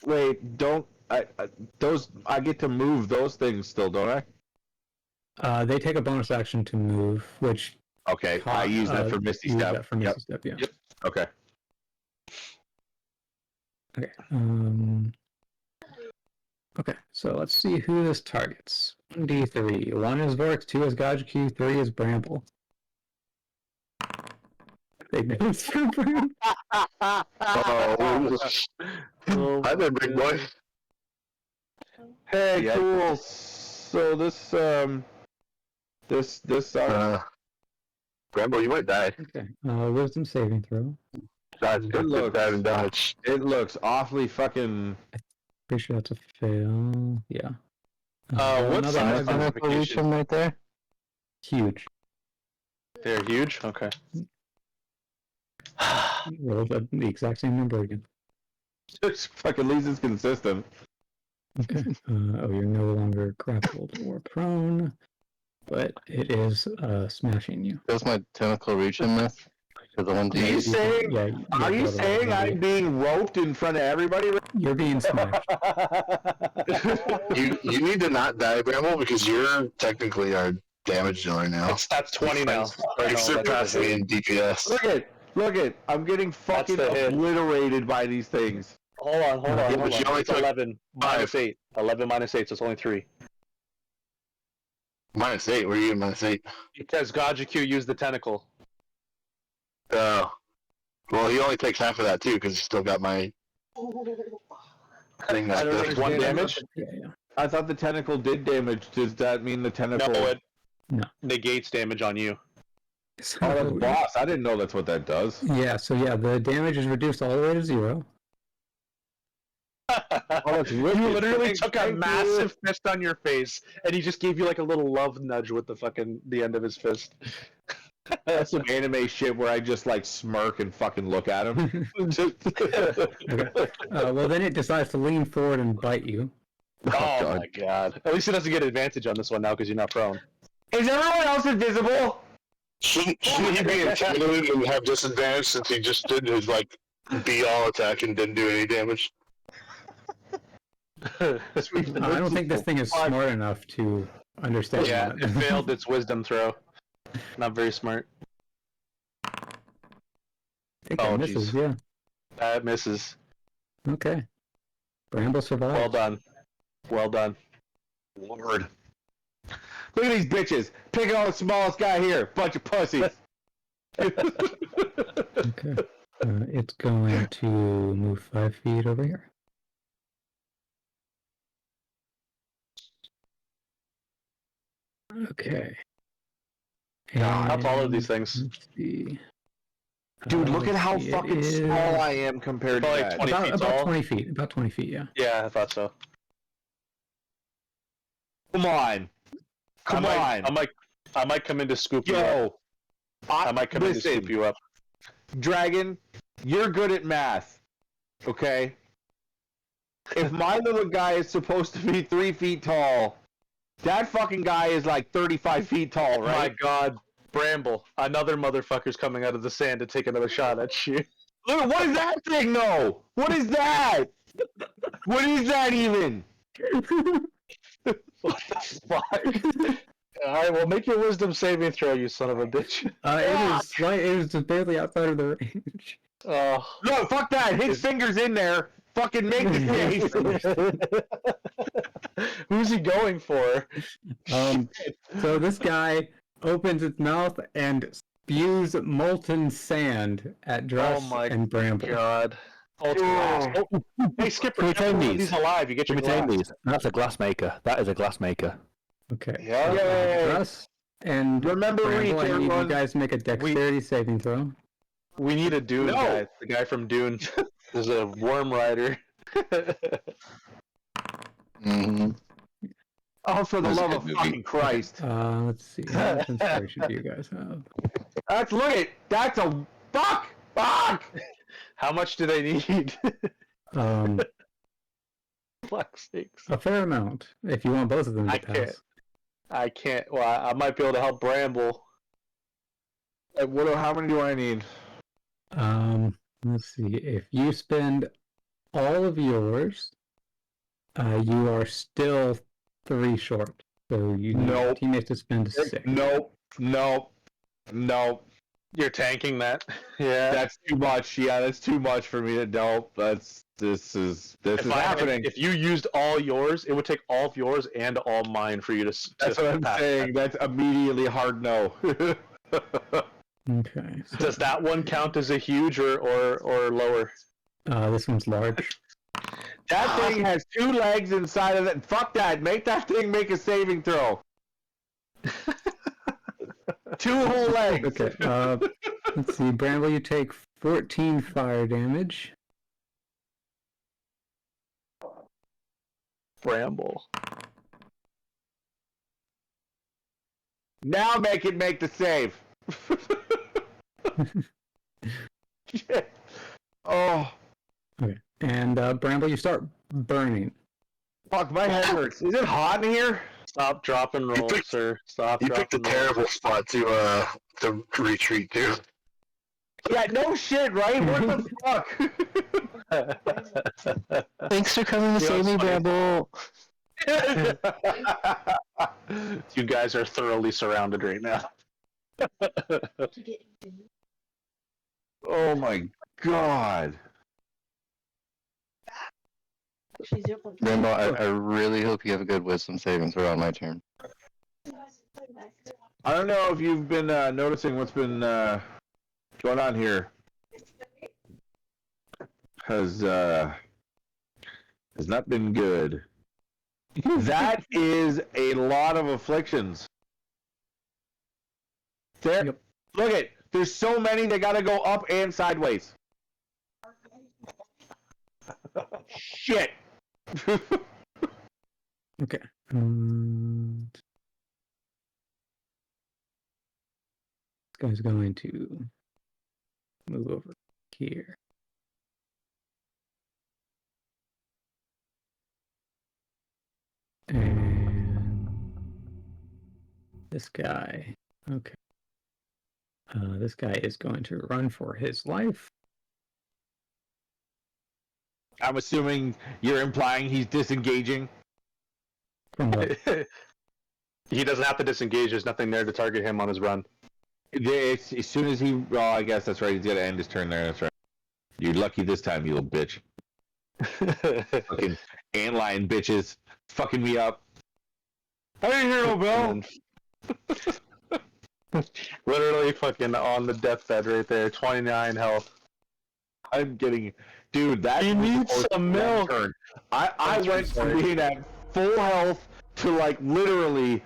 Wait, don't I get to move those things still, don't I? They take a bonus action to move, which Okay, I use that for Misty use Step. that for Misty Step, yeah. Yep. Okay. Okay. Okay, so let's see who this targets. 1d3. 1 is Vorx, 2 is Gajku, 3 is Bramble. They missed for Bramble. Oh, hi there, big boy. Hey, Yeah. cool. So this Rambo, you might die. Okay, wisdom saving throw. Dodge, It looks- dive and dodge. it looks awfully fucking. Pretty sure that's a fail. Yeah. What another size five- modification? right there. Huge. They're huge. Okay. Rolled the exact same number again. It's fucking least it's consistent. Okay. You're no longer grappled or prone, but it is smashing you. Does my tentacle reach him with? For the one Are you saying? Yeah, Are you totally. saying I'm being roped in front of everybody? You're being smashed. You need to not die, Bramble, because you're technically our damage dealer now. That's 20 now. Or no, You surpassed that's me in DPS. Look it! I'm getting fucking the hit. obliterated by these things. Hold on. Yeah, but you only It's took 11 minus 8. 11 minus 8, so it's only 3. -8. Where are you in -8? Because Gajaku used the tentacle. Well, he only takes half of that too, because he still got my thing I that don't does understand. 1 damage. Yeah. I thought the tentacle did damage. Does that mean the tentacle? No, it No. negates damage on you. So, Oh, that's boss. I didn't know that's what that does. yeah, so the damage is reduced all the way to 0. that's You wicked. literally took a Thank you. massive fist on your face, and he just gave you like a little love nudge with the end of his fist. That's some anime shit where I just like smirk and fucking look at him. Okay. Well, then it decides to lean forward and bite you. Oh my god! At least he doesn't get advantage on this one now because you're not prone. Is everyone else invisible? Shouldn't he be intimidated and have disadvantage since he just did his like be-all attack and didn't do any damage? I don't think this thing is smart enough to understand Yeah, that. it failed its wisdom throw. Not very smart. I think that misses, geez. yeah. That misses. Okay. Bramble survives. Well done. Well done. Lord. Look at these bitches. Picking on the smallest guy here. Bunch of pussies. Okay. It's going to move 5 feet over here. Okay. How tall are these things? Let's see. Dude, look at let's how see, it fucking is small I am compared to Like that. 20 feet about tall? 20 feet. About 20 feet, yeah. Yeah, I thought so. Come on. Come on. I might come in to scoop you up. Yo. I might come in to scoop you up. Dragon, you're good at math. Okay? If my little guy is supposed to be 3 feet tall, that fucking guy is like 35 feet tall, Oh right? my god, Bramble. Another motherfucker's coming out of the sand to take another shot at you. Look, what is that thing, though? What is that? What is that even? What the fuck? Alright, well, make your wisdom saving throw, you son of a bitch. It is just barely outside of the range. Oh. No, fuck that. His finger's in there. Fucking make the face. Who's he going for? So this guy opens its mouth and spews molten sand at Druss and Bramble. God. Oh, hey, Skipper, Can we tame keep these? these alive. You get Can your we tame glass. these? That's a glass maker. That is a glass maker. Okay. Yeah. Yay. Druss and Remember, Bramble, I need you everyone. guys to make a dexterity saving throw. We need a Dune No. guy. The guy from Dune. There's a worm rider. Mm-hmm. Oh, for the That's a love good of movie. fucking Christ. Let's see. How much inspiration do you guys have? Look at that's a fuck. How much do they need? fuck's sakes. A fair amount, if you want both of them to I pass. can't. I can't. Well, I might be able to help Bramble. How many do I need? Let's see. If you spend all of yours, you are still 3 short. So you need your Nope. teammates to spend 6. Nope. You're tanking that. Yeah. That's too much. Yeah, that's too much for me to nope. This is happening. If you used all yours, it would take all of yours and all mine for you to. That's what I'm pass saying. That's immediately hard no. Okay. So, Does that one count as a huge or lower? this one's large. That thing has 2 legs inside of it. Fuck that. Make that thing make a saving throw. 2 whole legs. Okay. Let's see. Bramble, you take 14 fire damage. Bramble. Now make it make the save. Shit. Oh. Okay. And Bramble, you start burning. Fuck, my head hurts. Is it hot in here? Stop, drop, and roll, sir. Stop, You drop, picked a and roll. terrible spot to retreat to. Yeah, no shit, right? What the fuck? Thanks for coming to save me, Bramble. You guys are thoroughly surrounded right now. Oh my god. Bramble, I really hope you have a good wisdom saving throw on my turn. I don't know if you've been noticing what's been going on here. Has not been good. That is a lot of afflictions. There, Yep. look at. There's so many they gotta go up and sideways. Shit. Okay. This guy's going to move over here. And this guy. Okay. This guy is going to run for his life. I'm assuming you're implying he's disengaging. From what? He doesn't have to disengage. There's nothing there to target him on his run. It's, as soon as he, well, I guess that's right. He's got to end his turn there. That's right. You're lucky this time, you little bitch. Fucking antlion bitches, fucking me up. I didn't hear no bell. Literally fucking on the deathbed right there. 29 health. I'm getting, dude. That He needs some milk. turn. I went from being at full health to like literally,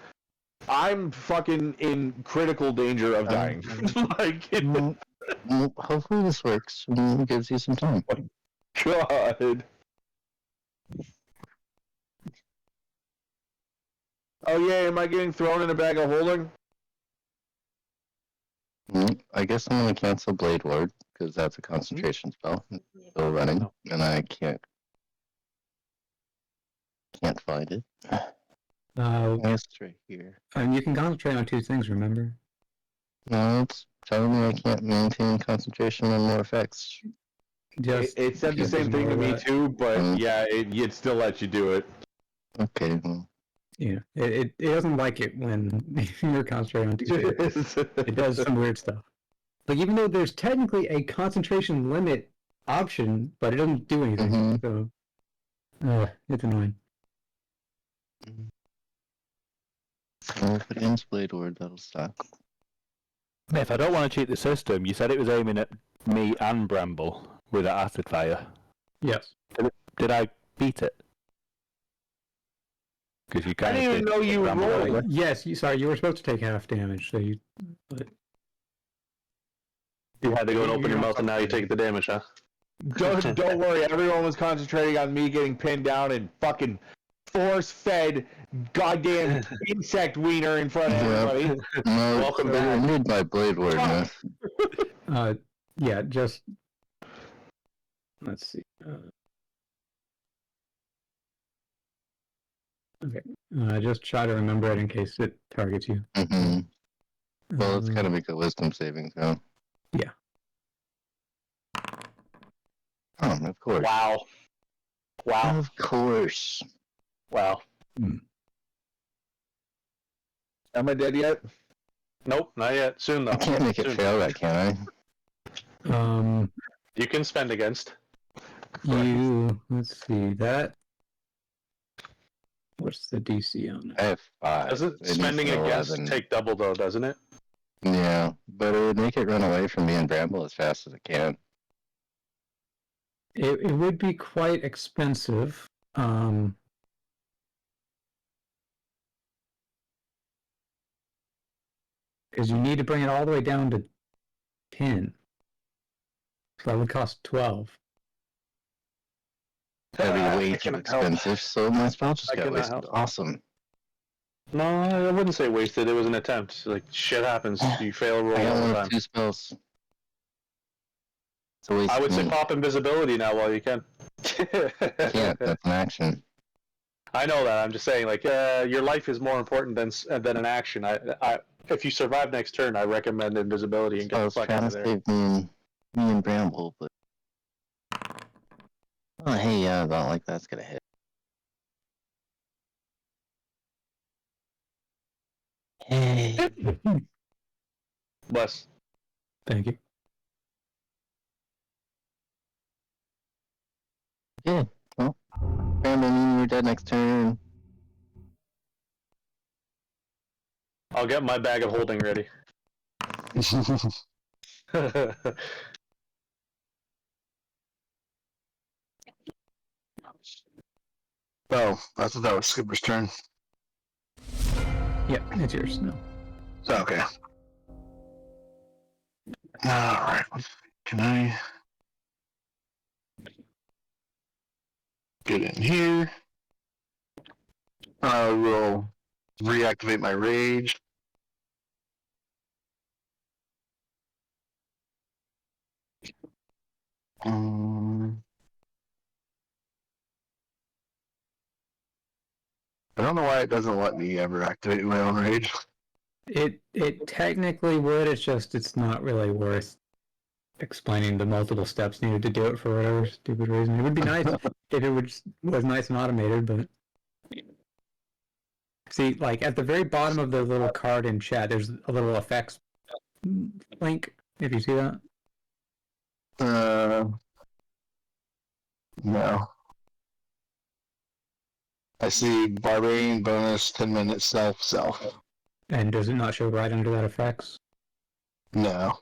I'm fucking in critical danger of dying. Like, Well, hopefully this works and gives you some time. God. Oh yeah, am I getting thrown in a bag of holding? I guess I'm going to cancel Blade Ward, because that's a concentration spell. It's still running, and I can't find it. It's right here. You can concentrate on 2 things, remember? No, it's telling me I can't maintain concentration on more effects. Just It said the same thing to me too, but yeah, it still lets you do it. Okay, well, yeah, it doesn't like it when you're concentrating on 2 things. It does some weird stuff. Like, even though there's technically a concentration limit option, but it doesn't do anything. So, it's annoying. well, if it ends Blade Ward, that'll stop. If I don't want to cheat the system, you said it was aiming at me and Bramble with that acid fire. Yes. Did I beat it? Because you I kind didn't even know you were rolling. Yes, you were supposed to take half damage, so you. But You had to go and open your mouth, and now you take the damage, huh? Don't worry, everyone was concentrating on me getting pinned down and fucking force-fed goddamn insect wiener in front of everybody. No, Welcome I back. need my Blade Ward, man. yeah, just let's see. Just try to remember it in case it targets you. Mm-hmm. Well, it's Um, gotta make a wisdom saving throw. Yeah. Oh, of course. Wow. Wow. Of course. Wow. Am I dead yet? Nope, not yet. Soon though. I can't make it Soon. fail that, can I? You can spend against. Let's see that. What's the DC on it? I have 5. Doesn't It needs spending an against 11. take double though, doesn't it? Yeah, but it would make it run away from me and Bramble as fast as it can. It would be quite expensive. Because you need to bring it all the way down to 10. So that would cost 12. That'd be way I too cannot help. expensive, so my spell just I got cannot wasted. help. Awesome. No, I wouldn't say wasted. It was an attempt. Like shit happens. You fail a roll I got all one the of time. 2 spells. It's a waste I would of say me. pop invisibility now while you can. I can't, that's an action. I know that. I'm just saying, like, your life is more important than an action. I if you survive next turn, I recommend invisibility and I get the was fuck trying out to of there. save me and Bramble, but... Oh, hey, yeah, I don't like that's gonna hit. Hey. Bless. Thank you. Yeah, well, Bramble, you're dead next turn. I'll get my bag of holding ready. Oh, I thought that was Skipper's turn. Yep, it's yours now. Okay. Alright. Can I get in here? I will reactivate my rage. I don't know why it doesn't let me ever activate my own rage. It technically would, it's not really worth explaining the multiple steps needed to do it for whatever stupid reason. It would be nice if it was nice and automated, but see, like at the very bottom of the little card in chat, there's a little effects link. If you see that, No. I see Barbarian bonus, 10 minutes self. and does it not show right under that effects? No.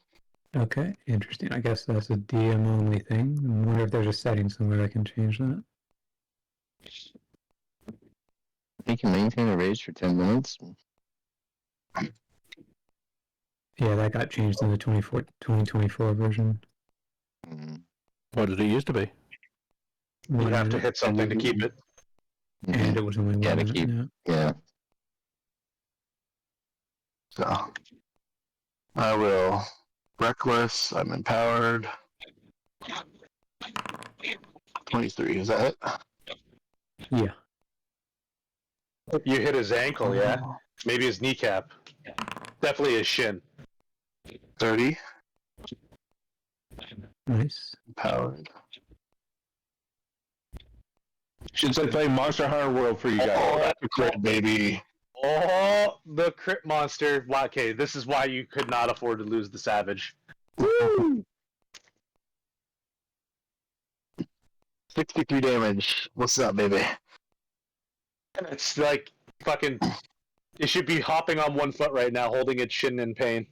Okay, interesting. I guess that's a DM only thing. I wonder if there's a setting somewhere I can change that. You can maintain a rage for 10 minutes. Yeah, that got changed in the 2024 version. What did it used to be? You have to hit something to keep it. And it was only 1 Yeah, to minute. keep. Yeah. So I will reckless, I'm empowered. 23, is that it? Yeah. You hit his ankle, yeah? Maybe his kneecap. Definitely his shin. 30. Nice. Empowered. Should say play Monster Hunter World for you guys. Oh, that's a crit, baby. Oh, the crit monster. Okay, this is why you could not afford to lose the Savage. Woo! 63 damage. What's up, baby? It's like fucking. It should be hopping on one foot right now, holding its shin in pain.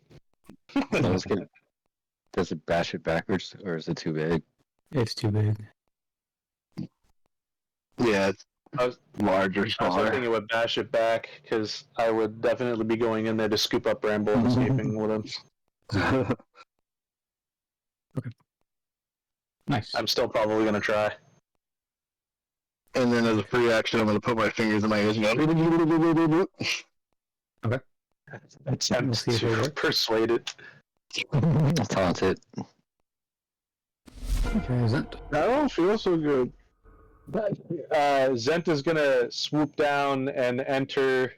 Does it bash it backwards, or is it too big? It's too big. Yeah, it's larger, I was smaller. hoping it would bash it back, because I would definitely be going in there to scoop up Bramble and escaping with him. Okay. Nice. I'm still probably going to try. And then as a free action, I'm going to put my fingers in my ears and go... Okay. Attempt We'll see if it to works. persuade it. Taunt it. Okay, is that? I don't feel so good. Zent is gonna swoop down and enter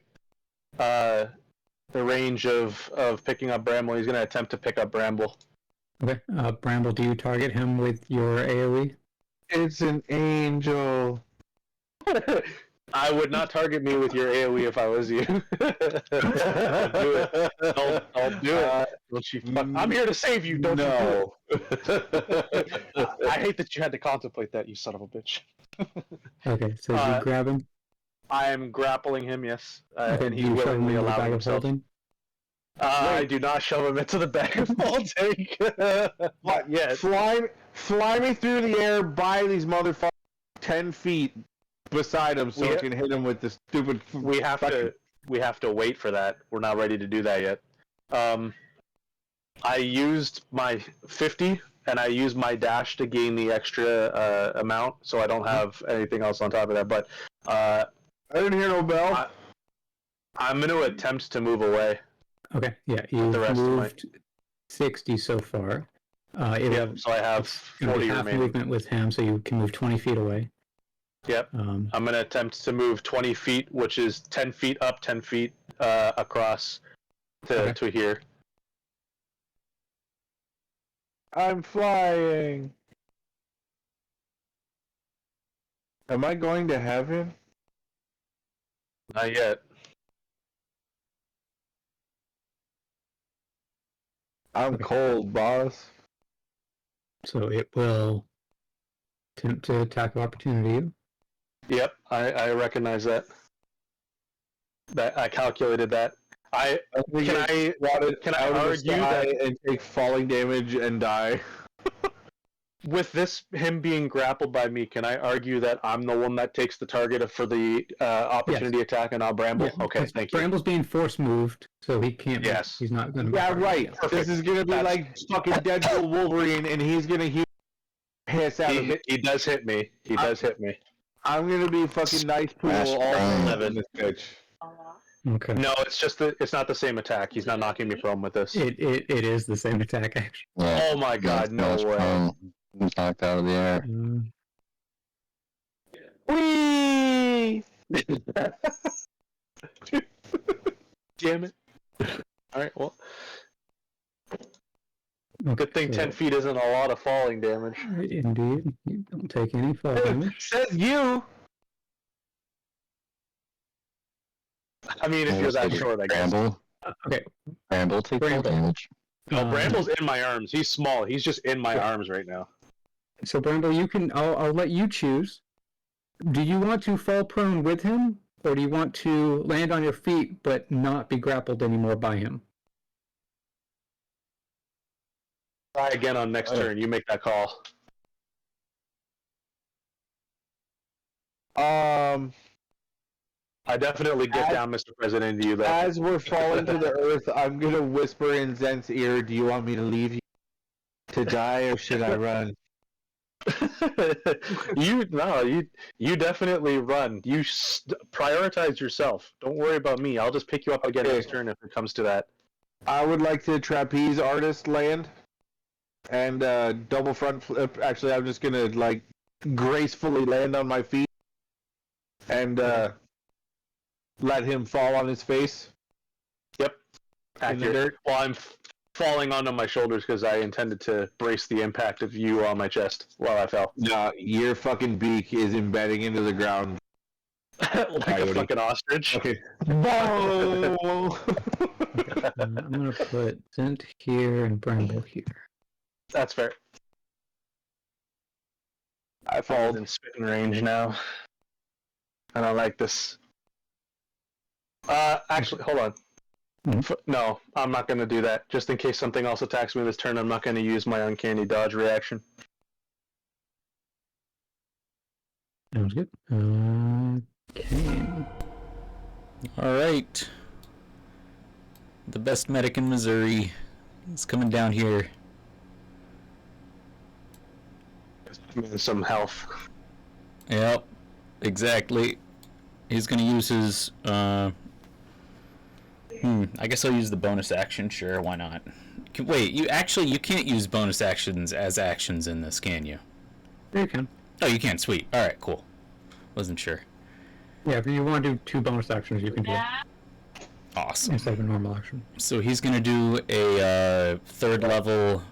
the range of picking up Bramble. He's gonna attempt to pick up Bramble. Okay. Bramble, do you target him with your AoE? It's an angel. I would not target me with your AoE if I was you. Don't do it. Don't do it. Don't you I'm here to save you. Don't you do it. I hate that you had to contemplate that, you son of a bitch. Okay, so you grab him. I am grappling him, yes, Okay, and do he's you shove him willingly into the allowing bag of himself. holding? I do not shove him into the bag of holding. Not yet. Fly me through the air by these motherfuckers 10 feet beside him so I can hit him with the stupid. We have to wait for that. We're not ready to do that yet. I used my 50 and I used my dash to gain the extra amount, so I don't have anything else on top of that. But I didn't hear no bell. I'm going to attempt to move away. Okay, yeah, you've moved 60 so far. So I have 40 half remaining. movement with him, so you can move 20 feet away. Yep. I'm going to attempt to move 20 feet, which is 10 feet up, 10 feet across to here. I'm flying. Am I going to have him? Not yet. I'm cold, boss. So it will attempt to attack of opportunity you. Yep, I recognize that. That I calculated that. Can I argue that and take falling damage and die? with him being grappled by me, can I argue that I'm the one that takes the target for the opportunity attack and not Bramble? Yeah, okay, thank you. Bramble's being force moved, so he can't. Yes. He's not going to. Yeah, right. Perfect. This is gonna be like fucking Deadpool Wolverine, and he's gonna piss out of it. He does hit me. He does hit me. I'm gonna be fucking nice pool all in this bitch. Okay. No, it's not the same attack. He's not knocking me prone with this. It is the same attack actually. Yeah, Oh my god, no way. He's knocked out of the air. Whee! Damn it. Alright, well. Okay, Good thing 10 feet isn't a lot of falling damage. Indeed. You don't take any fall damage. Says you! I mean, if you're that short, I guess. Bramble. Okay. Bramble, take full damage. No, Bramble's in my arms. He's small. He's just in my arms right now. So Bramble, you can. I'll let you choose. Do you want to fall prone with him, or do you want to land on your feet but not be grappled anymore by him? Try again on next turn. You make that call. I definitely get down, Mr. President, to you. That As we're falling to the earth, I'm gonna whisper in Zent's ear, do you want me to leave you to die, or should I run? you definitely run. You prioritize yourself. Don't worry about me. I'll just pick you up again next turn if it comes to that. I would like to trapeze artist land and double front flip. Actually, I'm just gonna like gracefully land on my feet and let him fall on his face. Yep. Accurate. Well, I'm falling onto my shoulders because I intended to brace the impact of you on my chest while I fell. No, your fucking beak is embedding into the ground. Like a fucking ostrich. Okay. I'm gonna put Zent here and Bramble here. That's fair. I fall in spitting range now. I don't like this. Actually, hold on. No, I'm not going to do that. Just in case something else attacks me this turn, I'm not going to use my uncanny dodge reaction. Sounds good. Okay. Alright. The best medic in Missouri is coming down here. Some health. Yep, exactly. He's gonna use his, I guess I'll use the bonus action, sure, why not? Wait, you can't use bonus actions as actions in this, can you? Yeah, you can. Oh, you can, sweet. Alright, cool. Wasn't sure. Yeah, if you want to do 2 bonus actions, you can do it Awesome. instead of a normal action. So he's gonna do a 3rd level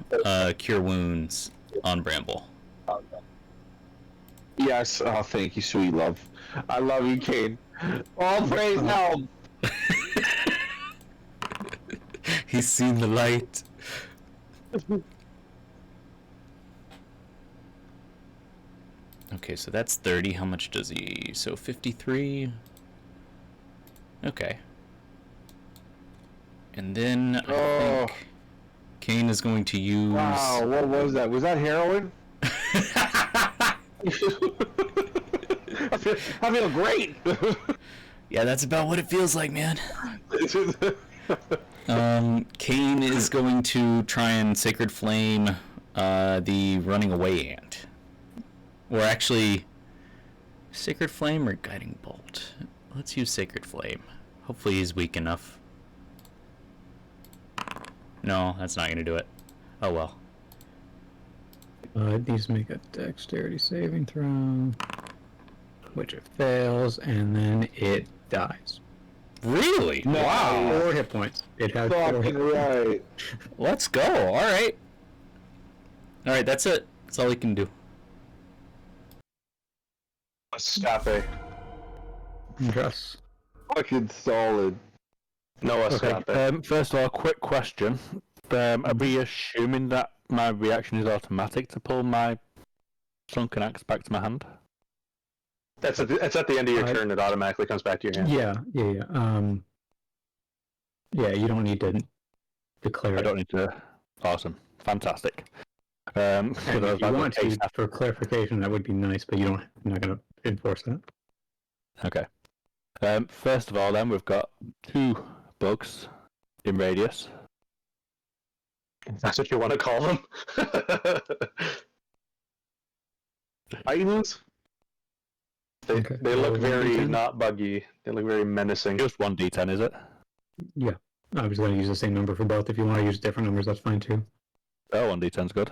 Cure Wounds on Bramble. Yes. Oh, thank you, sweet love. I love you, Kane. All praise now. He's seen the light. Okay, so that's 30. How much does he? So 53. Okay. And then I think Kane is going to use... Wow, what was that? Was that heroin? I feel great. Yeah, that's about what it feels like, man. Kane is going to try and Sacred Flame the running away ant. Or actually, Sacred Flame or Guiding Bolt? Let's use Sacred Flame. Hopefully he's weak enough. No, that's not going to do it. Oh well. It needs to make a dexterity saving throw, which it fails, and then it dies. Really? Wow. 4 hit points. It had 4 hit points. Right. Let's go. Alright. Alright, that's it. That's all he can do. Escape. Dress. Fucking solid. No escape. First of all, quick question. Are we assuming that my reaction is automatic to pull my sunken axe back to my hand? It's at the end of your turn. It automatically comes back to your hand. Yeah. Yeah, you don't need to declare I it. don't need to. Awesome. Fantastic. And if you want to, for clarification, that would be nice, but you're not going to enforce that. Okay. First of all, then, we've got 2 bugs in radius. That's what you want to call them. Titans. They look very not buggy. They look very menacing. Just 1d10, is it? Yeah. I was going to use the same number for both. If you want to use different numbers, that's fine too. Oh, 1d10's good.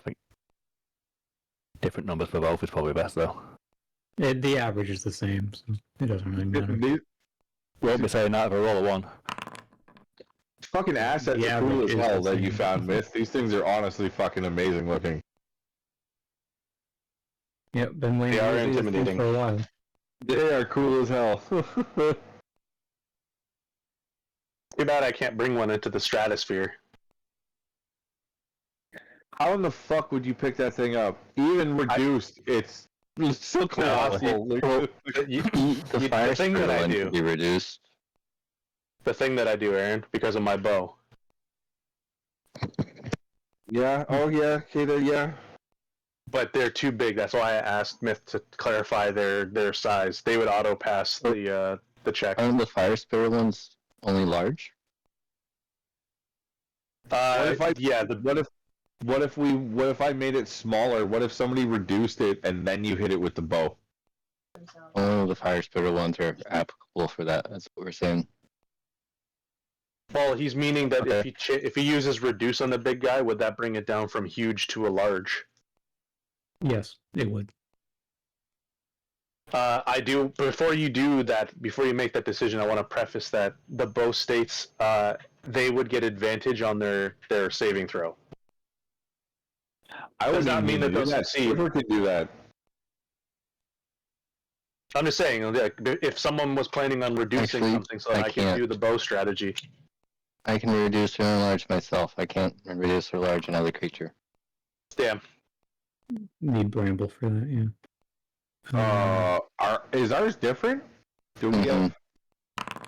I think different numbers for both is probably best, though. The average is the same, so it doesn't really matter. Won't be saying that if I roll a 1. Fucking assets Yeah, are cool but as it is hell the that you same. found, Myth. These things are honestly fucking amazing looking. Yep, been waiting They are to do this thing intimidating. for a while. They are cool as hell. Too bad I can't bring one into the stratosphere. How in the fuck would you pick that thing up? Even reduced, it's so colossal. The fire thing that I one do. can be reduced. The thing that I do, Aaron, because of my bow. Yeah, oh yeah, Kata, yeah. But they're too big. That's why I asked Myth to clarify their size. They would auto pass the check. Aren't the fire spirit ones only large? What if I made it smaller? What if somebody reduced it and then you hit it with the bow? Oh, the fire spirit ones are applicable for that. That's what we're saying. Well, he's meaning that if he uses reduce on the big guy, would that bring it down from huge to a large? Yes, it would. I do. Before you do that, before you make that decision, I want to preface that the bow states they would get advantage on their saving throw. I would Does not mean that they'll succeed. Whoever could do that. I'm just saying, like, if someone was planning on reducing Actually, something so that I can can't. do the bow strategy. I can reduce or enlarge myself. I can't reduce or enlarge another creature. Damn. Need Bramble for that, yeah. Is ours different? Do we Mhm. have?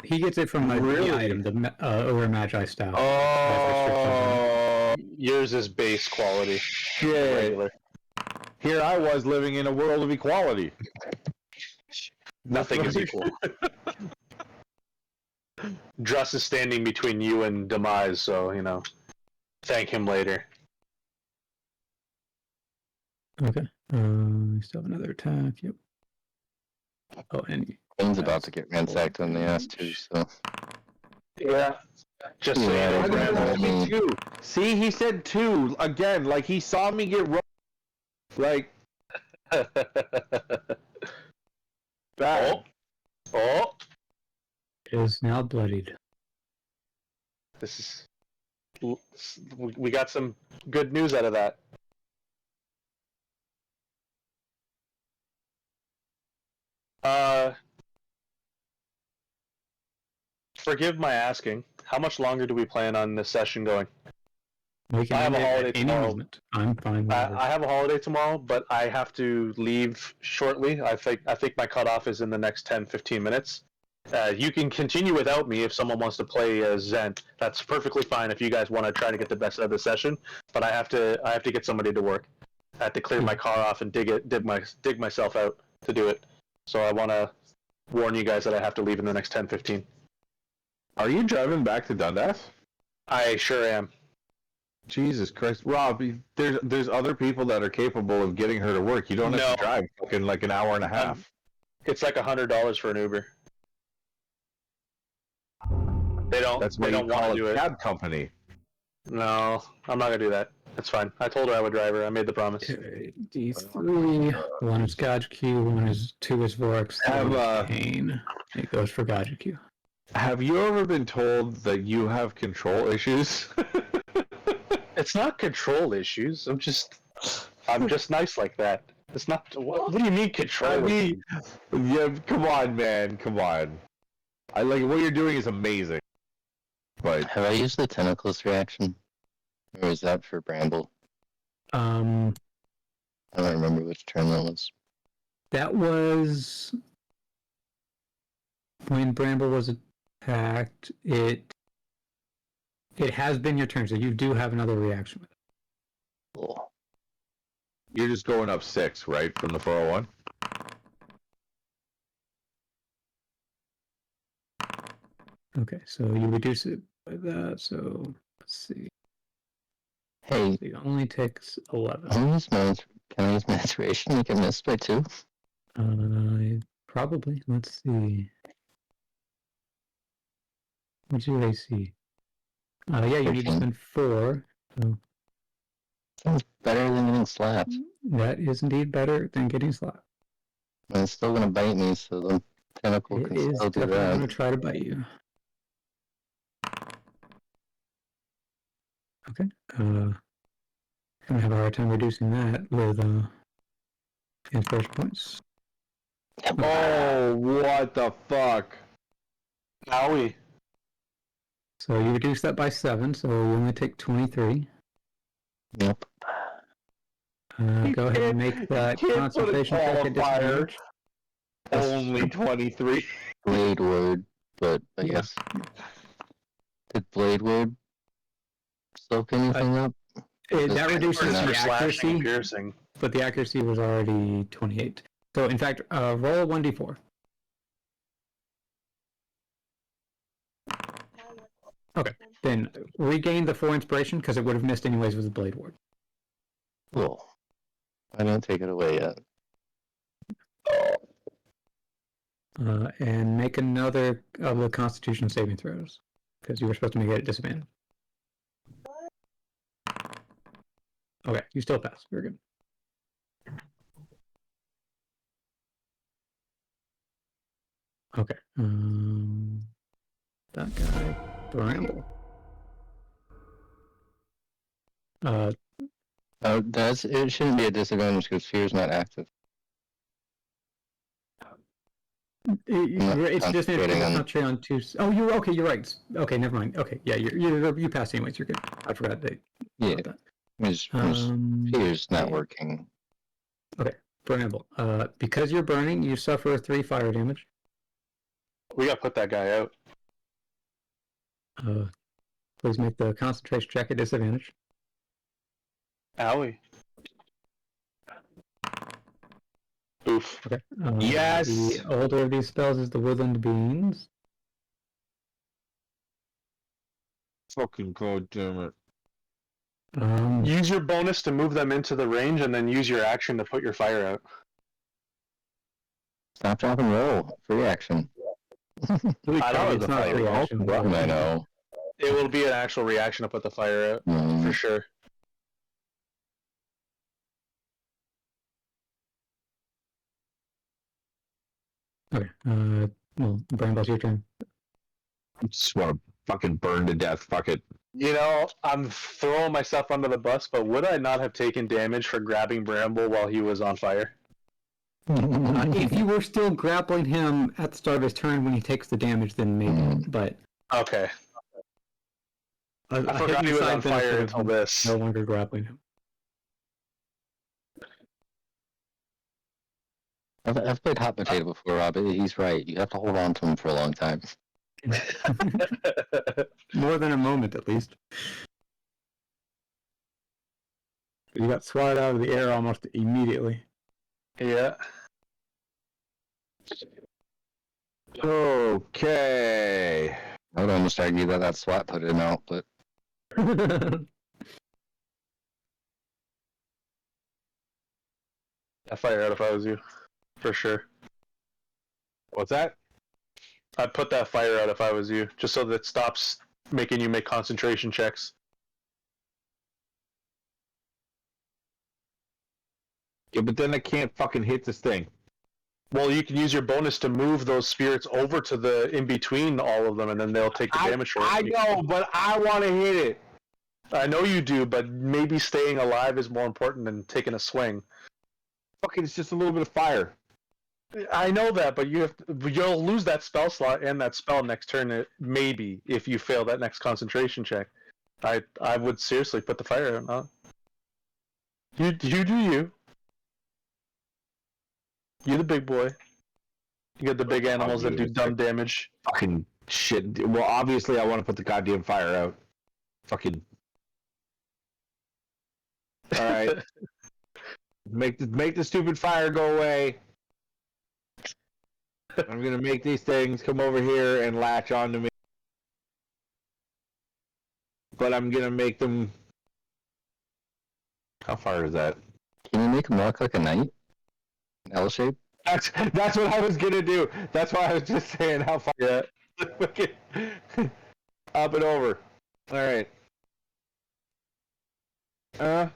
He gets it from the Really? item, the Over Magi staff. Oh, Yours is base quality. shit. Regular. Here I was living in a world of equality. Nothing is equal. Druss is standing between you and demise, so, thank him later. Okay. We still have another attack, yep. Oh, and Thing's about to get ransacked on the ass too, so Yeah. Just so Yeah, you know, I didn't Bramble. know. Two. See, he said 2 again. Like he saw me get like bad. Oh, It is now bloodied. this is. We got some good news out of that. Forgive my asking. How much longer do we plan on this session going? We can I have end a it at holiday any tomorrow. moment. I'm fine with it. I have a holiday tomorrow, but I have to leave shortly. I think my cutoff is in the next 10-15 minutes. You can continue without me if someone wants to play Zent. That's perfectly fine if you guys want to try to get the best out of the session. But I have to get somebody to work. I have to clear my car off and dig myself out to do it. So I want to warn you guys that I have to leave in the next 10-15. Are you driving back to Dundas? I sure am. Jesus Christ, Rob! There's other people that are capable of getting her to work. You don't have No. to drive fucking like an hour and a half. It's like $100 for an Uber. They don't. That's They why don't you want call to do a it. cab company. No, I'm not gonna do that. That's fine. I told her I would drive her. I made the promise. Okay, D3. One is Gajku, 2 is Vorax, 3 is Kane. It goes for Gajku. Have you ever been told that you have control issues? It's not control issues. I'm just nice like that. It's not. What do you mean control? I mean, yeah, come on, man, come on. I like what you're doing is amazing. But Have I used the tentacles reaction? Or is that for Bramble? I don't remember which turn that was. That was when Bramble was attacked. It has been your turn, so you do have another reaction with it. Cool. you're just going up 6, right, from the 401? Okay, so you reduce it by that, so let's see. Hey, It only takes 11. can I use my inspiration to get missed by 2? Probably. Let's see. What's your AC? Yeah, you need to 13. spend 4. So Sounds better than getting slapped. that is indeed better than getting slapped. And it's still gonna bite me, so the tentacle It can is still do definitely that. going to try to bite you. Okay. Gonna have a hard time reducing that with inspiration points. Oh, what the fuck? Howie. So you reduce that by 7, so you only take 23. Yep. Go ahead and make that concentration check at disadvantage. Only 23. Blade word, but I Yeah. guess. Did blade word soak anything up? That reduces Not the For slashing and accuracy, piercing. but the accuracy was already 28. So in fact, roll a 1d4. Okay, then regain the 4 inspiration because it would have missed anyways with the blade ward. Cool. I didn't take it away yet. And make another of the Constitution saving throws because you were supposed to make it at disadvantage. Okay, you still pass. Very good. Okay. That guy, Bramble. It shouldn't be a disadvantage because fear's not active. It's just concentrating on- concentrating on 2. Oh, you're okay. You're right. Okay, never mind. Okay, yeah, you passed anyways. You're good. I forgot that. Yeah. That. Fear's not working. Okay, Bramble. Because you're burning, you suffer 3 fire damage. We gotta put that guy out. Please make the concentration check at disadvantage. Howie. Oof. Okay. Yes! The older of these spells is the Woodland Beans. Fucking goddamn it. Use your bonus to move them into the range, and then use your action to put your fire out. Stop, drop, and roll. Free action. I don't. It's not a reaction. I know. It will be an actual reaction to put the fire out for sure. Okay. Well, Brambles, your turn. I just want to fucking burn to death. Fuck it. You know, I'm throwing myself under the bus, but would I not have taken damage for grabbing Bramble while he was on fire? If you were still grappling him at the start of his turn when he takes the damage, then maybe. But okay, I forgot he was on fire until this. No longer grappling him. I've played hot potato before, Rob. He's right. You have to hold on to him for a long time. More than a moment, at least. You got swatted out of the air almost immediately. Yeah. Okay. I would almost argue that SWAT put him out, but I'd fire out if I was you, for sure. What's that? I'd put that fire out if I was you, just so that it stops making you make concentration checks. Yeah, but then I can't fucking hit this thing. Well, you can use your bonus to move those spirits over to the in between all of them, and then they'll take the damage for it. I know, but I want to hit it. I know you do, but maybe staying alive is more important than taking a swing. Fucking, it's just a little bit of fire. I know that, but you'll lose that spell slot and that spell next turn, maybe, if you fail that next concentration check. I would seriously put the fire out. Huh? You do you. You're the big boy. You got the big animals that do dumb damage. Fucking shit. Well, obviously I want to put the goddamn fire out. Fucking. Alright. Make the stupid fire go away. I'm gonna make these things come over here and latch onto me. But I'm gonna make them. How far is that? can you make him walk like a knight? L shape? That's what I was gonna do. That's why I was just saying how far. Yeah. Up and over. Alright. Oh,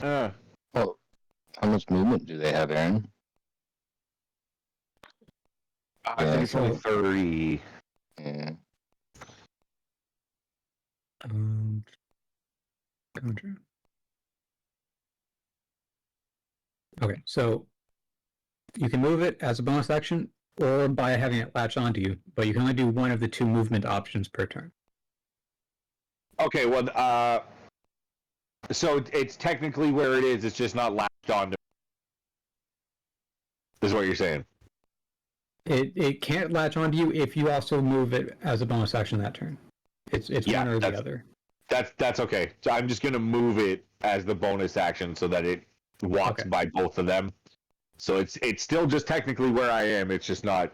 how much movement do they have, Aaron? I think it's only 30. Yeah. Conjure. Okay, so you can move it as a bonus action or by having it latch onto you, but you can only do one of the two movement options per turn. Okay, well, so it's technically where it is, it's just not latched onto. Is what you're saying. It can't latch onto you if you also move it as a bonus action that turn. It's one or the other. That's okay. So I'm just gonna move it as the bonus action so that it walks by both of them. So it's still just technically where I am. It's just not.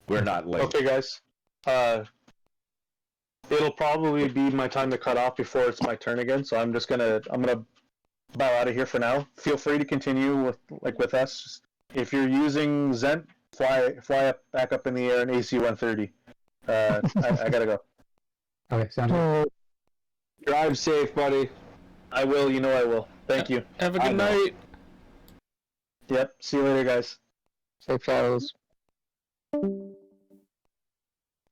We're not linked. Okay, guys. It'll probably be my time to cut off before it's my turn again. So I'm gonna bow out of here for now. Feel free to continue with us. If you're using Zent, fly up back up in the air in AC 130. I gotta go. Okay, sounds good. Drive safe, buddy. I will. You know I will. Thank you. Have a good night. Yep. See you later, guys. Safe travels.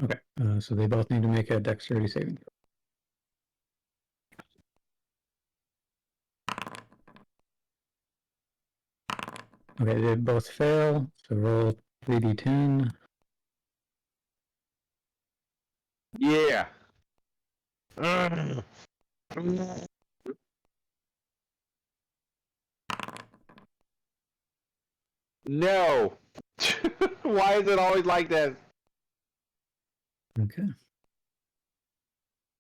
Okay, so they both need to make a dexterity saving throw. Okay, they both fail, so roll 3d10. Yeah. No. Why is it always like this? Okay.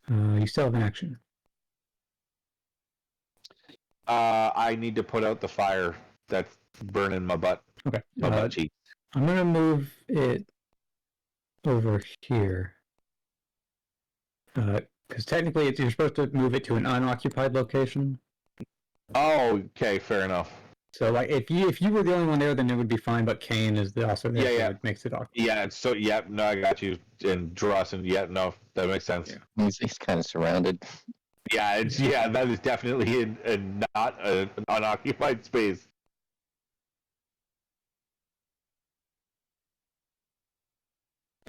You still have an action. I need to put out the fire that's burning my butt. Okay. My butt cheek. I'm gonna move it over here. Because technically you're supposed to move it to an unoccupied location. Oh, okay, fair enough. So like if you were the only one there, then it would be fine. But Kane is also there, Yeah, so yeah. it makes it awkward. Yeah, so no, I got you. And Dross, and no, that makes sense. Yeah. He's kind of surrounded. Yeah, that is definitely not an unoccupied space.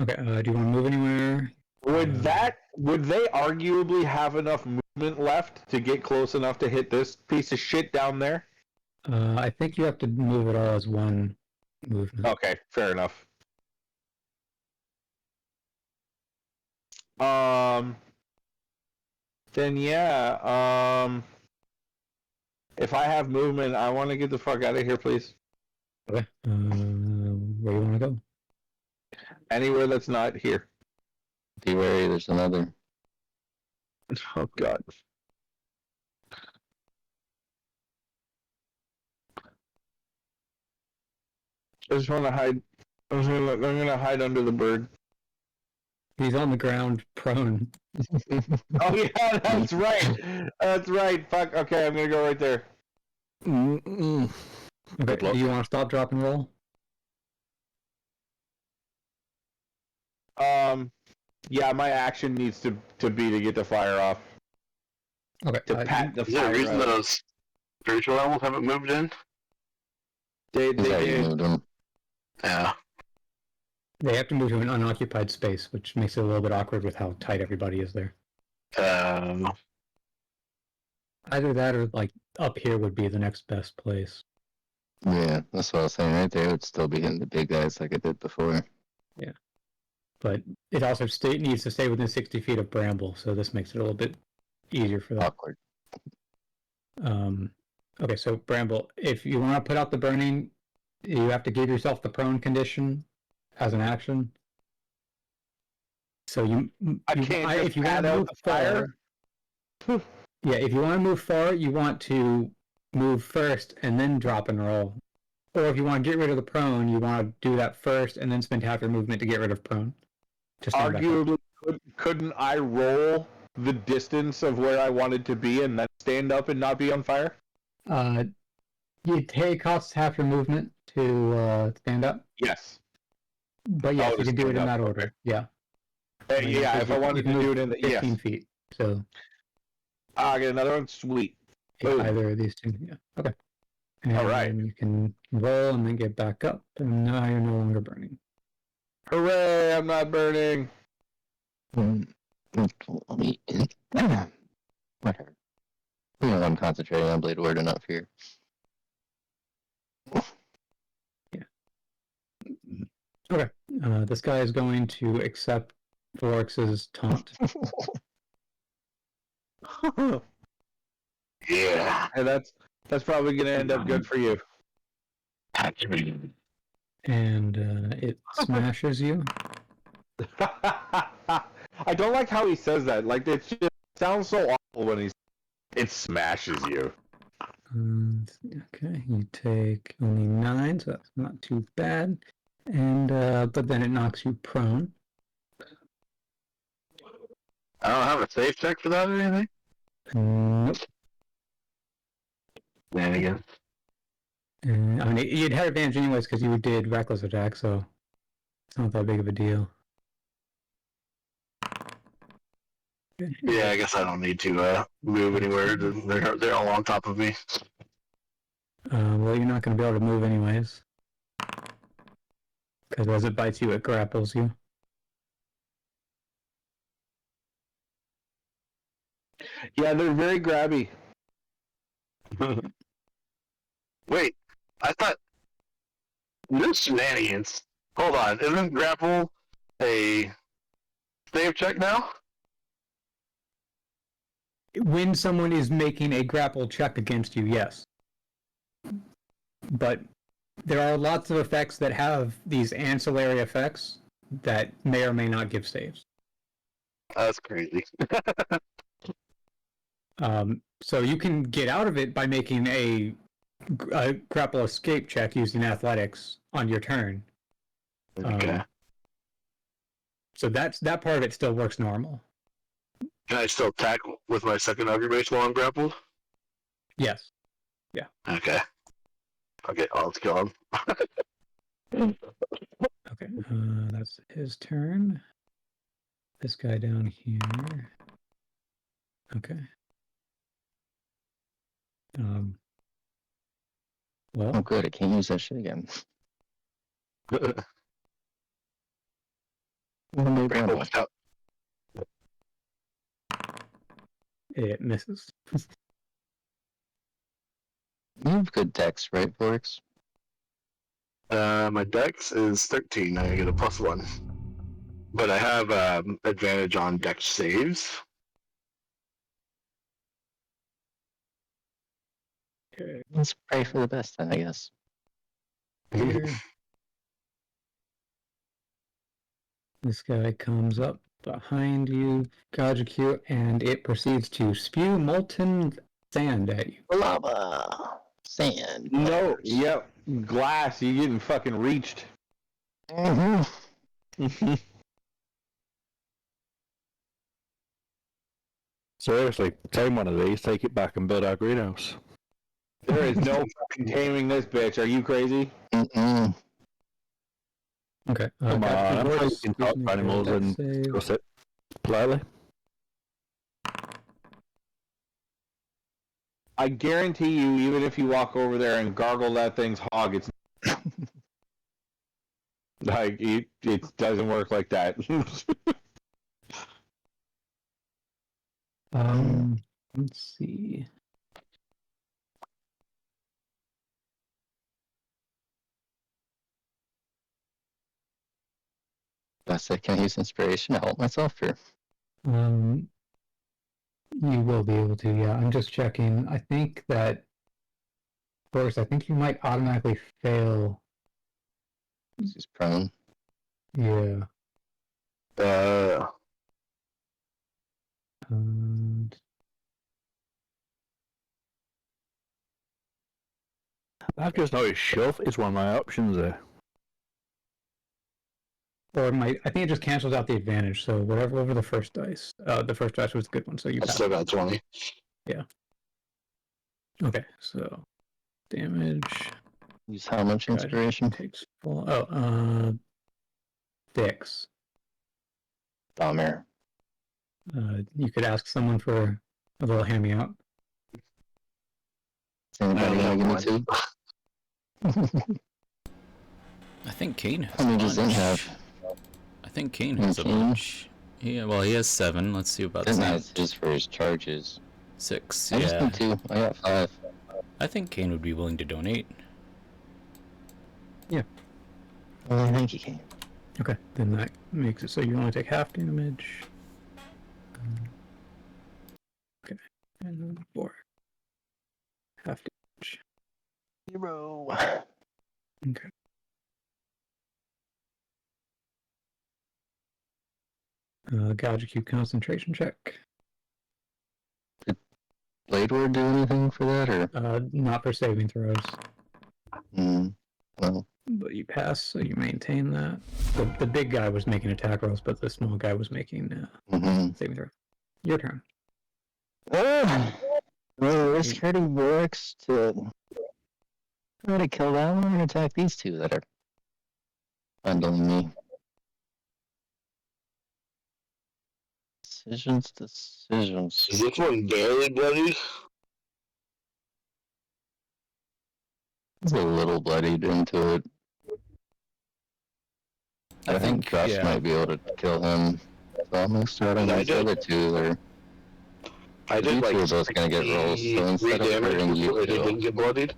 Okay. Do you want to move anywhere? Would they arguably have enough movement left to get close enough to hit this piece of shit down there? I think you have to move it all as one movement. Okay, fair enough. Then yeah, if I have movement, I want to get the fuck out of here, please. Okay. Where you want to go? Anywhere that's not here. Be wary, there's another. Oh god. I just want to hide. I'm gonna hide under the bird. He's on the ground, prone. Oh yeah, that's right. That's right. Fuck. Okay, I'm gonna go right there. Okay. Do you want to stop, drop, and roll? Yeah, my action needs to be to get the fire off. Okay. To pat the Is there a fire reason out. those spiritual animals haven't moved in? They He's already did. moved him. Yeah. They have to move to an unoccupied space, which makes it a little bit awkward with how tight everybody is there. Either that or like up here would be the next best place. Yeah, that's what I was saying. Right there would still be hitting the big guys like it did before. Yeah. But it also needs to stay within 60 feet of bramble, so this makes it a little bit easier for that. Awkward. Okay, so bramble, if you want to put out the burning, you have to give yourself the prone condition as an action. So if you want to move far, yeah, if you want to move far, you want to move first and then drop and roll. Or if you want to get rid of the prone, you want to do that first and then spend half your movement to get rid of prone. Arguably, couldn't I roll the distance of where I wanted to be and then stand up and not be on fire? It costs half your movement to stand up. Yes. But yes, you can do it in that order. Yeah. Yeah, if I wanted to do it in the 15 feet. So I get another one. Sweet. either of these two. Yeah. Okay. And all right. You can roll and then get back up, and now you're no longer burning. Hooray! I'm not burning. Whatever. I'm concentrating on blade ward enough here. Yeah. Okay. This guy is going to accept Vorix's taunt. Yeah. And that's probably going to end up good for you. And it smashes you. I don't like how he says that. Like, it just sounds so awful when it smashes you. Okay, you take only 9, so that's not too bad. And but then it knocks you prone. I don't have a safe check for that or anything? Nope. Man, again. I mean, you'd have advantage anyways because you did reckless attack, so it's not that big of a deal. Yeah, I guess I don't need to move anywhere. They're all on top of me. Well, you're not going to be able to move anyways. Because as it bites you, it grapples you. Yeah, they're very grabby. Wait, I thought... No shenanigans. Hold on, isn't grapple a save check now? When someone is making a grapple check against you, yes. But there are lots of effects that have these ancillary effects that may or may not give saves. That's crazy. So you can get out of it by making a grapple escape check using athletics on your turn. Okay. So that part of it still works normal. Can I still attack with my second augury base while I'm grappled? Yes. Yeah. Okay. Okay, I'll kill him. Okay, that's his turn. This guy down here. Okay. Well, Oh, good. I can't use that shit again. No problem. it misses. You have good decks, right, Borix? My dex is 13. I get a +1. But I have advantage on dex saves. Okay. Let's pray for the best then, I guess. Here. This guy comes up behind you, Gajaku, and it proceeds to spew molten sand at you. Lava! Sand. No, letters. yep. Glass, you getting fucking reached. Mm-hmm. Seriously, take one of these, take it back and build our greenhouse. There is no fucking taming this bitch. Are you crazy? Mm-mm. Okay. Come on, I'm sure you Voice, can please talk make to a animals dex and save. discuss it politely. I guarantee you, even if you walk over there and gargle that thing's hog, it's like it doesn't work like that. Let's see. Best I can use inspiration to help myself here. You will be able to, yeah. I'm just checking. I think that first, I think you might automatically fail. He's prone. Yeah. And I've just noticed shove is one of my options there. or it might, I think it just cancels out the advantage. So whatever over the first dice. The first dice was a good one, so you I passed. still got 20. Yeah. Okay, so damage. Use how much inspiration? Takes full. Dex. Bummer. You could ask someone for a little hand me out. Is anybody gonna give me two? I think Kane has How many a does Zink bunch. have? I think Kane has a Kane? bunch. Yeah, well, he has 7. Let's see about Zink Zink. has just for his charges. 6, I just yeah. need 2. I got 5. I think Kane would be willing to donate. Yeah. Well, thank you, Kane. Okay, then that makes it so you only take half damage. Okay, and then 4. Half damage. 0. Okay. Gouge Cube concentration check. Did Blade Ward do anything for that, or? Not for saving throws. Well. But you pass, so you maintain that. The big guy was making attack rolls, but the small guy was making saving throw. Your turn. Well, risk hurting Borix to try to kill that one or attack these two that are bundling me. Decisions. Is this one barely bloody? It's a little bloodied into it. I think Josh might be able to kill him. So I'm gonna start on these other two. I did you like two are both gonna get rolls, so instead of hurting you he didn't get bloodied.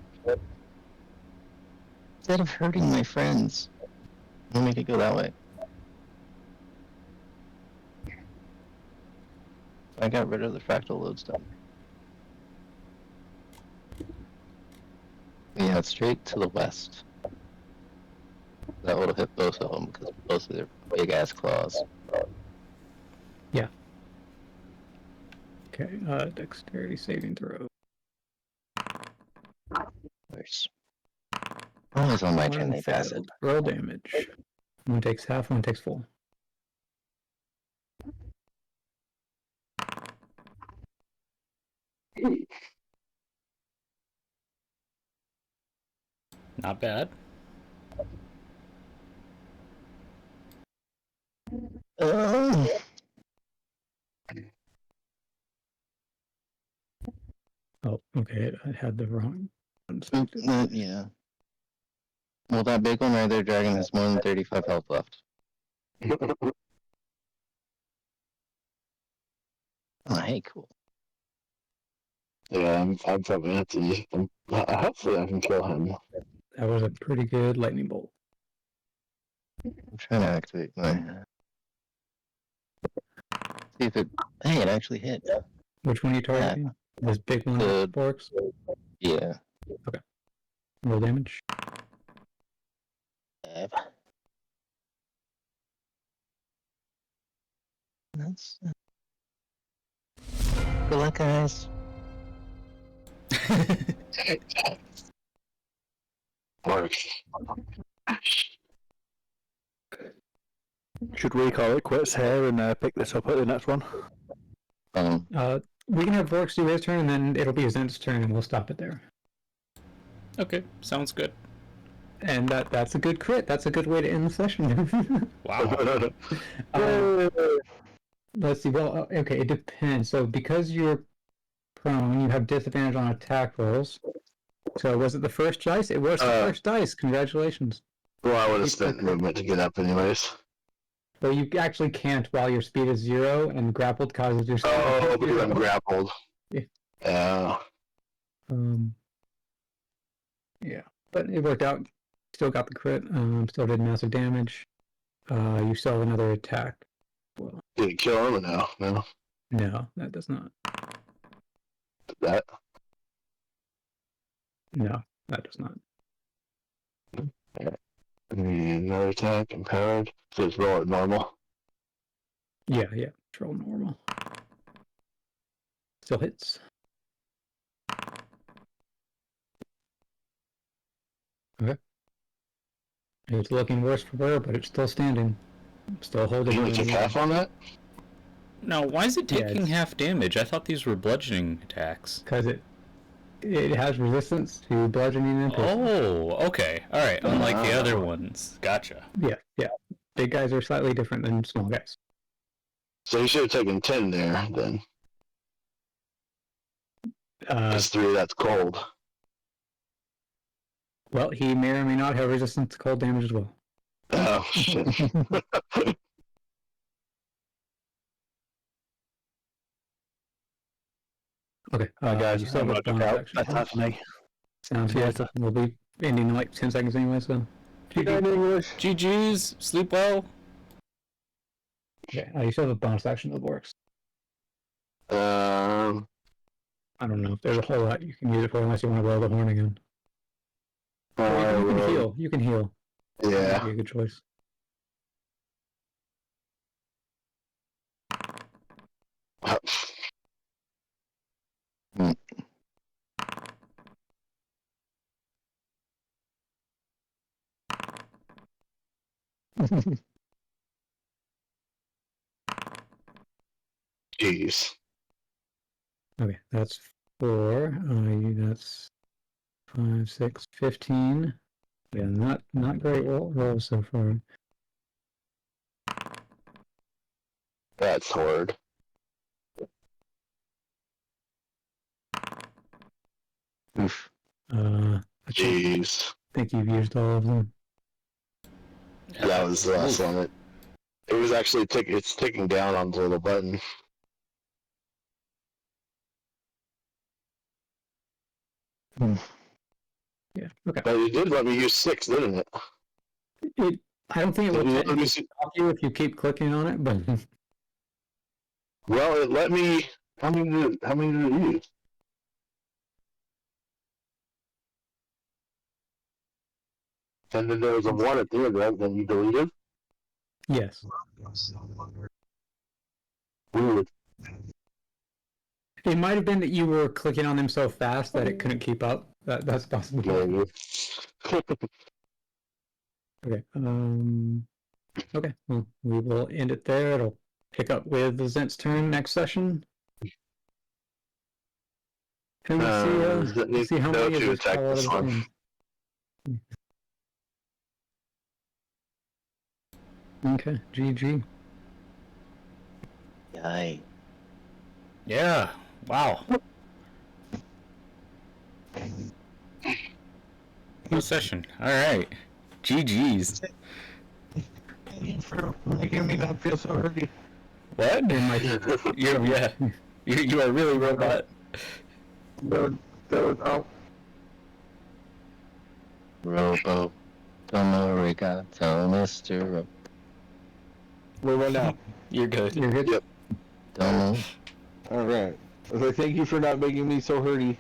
Instead of hurting my friends, we'll make it go that way. I got rid of the fractal lodestone. Yeah, straight to the west. That would have hit both of them because both of their big ass claws. Yeah. Okay, dexterity saving throw. Nice. Always on my turn, they pass it. Failed. Roll damage. One takes half, one takes full. Not bad. Oh, okay. I had the wrong. Yeah. Well, that big one right there, dragon, has more than 35 health left. Oh, hey, cool. Yeah, I'm probably have to. Hopefully, I can kill him. That was a pretty good lightning bolt. I'm trying to activate my. See if it. Hey, it actually hit. Which one are you targeting? This big one The- with forks? Yeah. Roll damage. That's. Good luck, guys. Works. Should we call it quits here and pick this up at the next one? We can have Vorks do his turn, and then it'll be Zent's turn, and we'll stop it there. Okay, sounds good. And that's a good crit. That's a good way to end the session. Wow. Let's see. Well, okay, it depends. So because you're prone, you have disadvantage on attack rolls. So was it the first dice? It was the first dice. Congratulations. Well, I would have spent movement to get up anyways. Well, you actually can't while your speed is 0, and grappled causes your speed. Oh, because I'm grappled. Yeah. Yeah. Yeah, but it worked out. Still got the crit. Still did massive damage. You still have another attack. Well, Did it kill him or no? No. no, that does not. That. No, that does not. Another attack, empowered. So it's roll at normal. Yeah, roll normal. Still hits. Okay. It's looking worse for wear, but it's still standing. Still holding. You only took half on that? No, why is it Yeah, taking half damage? I thought these were bludgeoning attacks. Because it has resistance to bludgeoning and piercing. Oh, okay. Alright, unlike the other ones. Gotcha. Yeah. Big guys are slightly different than small guys. So you should have taken 10 there, then. That's 3, that's cold. Well, he may or may not have resistance to cold damage as well. Oh, shit. Okay, Guys, you still have a bonus action. That's me. Sounds Yeah, good. We'll be ending in like 10 seconds anyway, so. GG's, sleep well. Okay, you still have a bonus action that works. I don't know if there's a whole lot you can use it for unless you want to blow the horn again. You can heal. You can heal. Yeah. That'd be a good choice. Jeez. Okay, that's 4. That's 5, 6, 15. Yeah, not great rolls so far. That's hard. Oof. I Jeez. think you've used all of them. That was the last one. It was actually it's ticking down onto the button. Yeah. Okay. But it did let me use 6, didn't it? I don't think it will Let me technically see. stop you if you keep clicking on it, but Well, it let me. How many did it use? And then there was a 1 at the end, right? Then you deleted. yes. Weird. It might have been that you were clicking on them so fast that it couldn't keep up. That's possible. Maybe. Okay. Okay. Well, we will end it there. It'll pick up with the Zent's turn next session. And we'll see how no many of to these attack fall out this of the one. end. Okay, GG. Yay. Yeah. Wow. What session? All right. GG's. For making me not feel so hurty. What? And my Yeah. You are really robot. Oh. Robo. Tomorigato, Mr. Robo. Where we now? You're good. you're good. Yep. Don't All right. So thank you for not making me so hurty.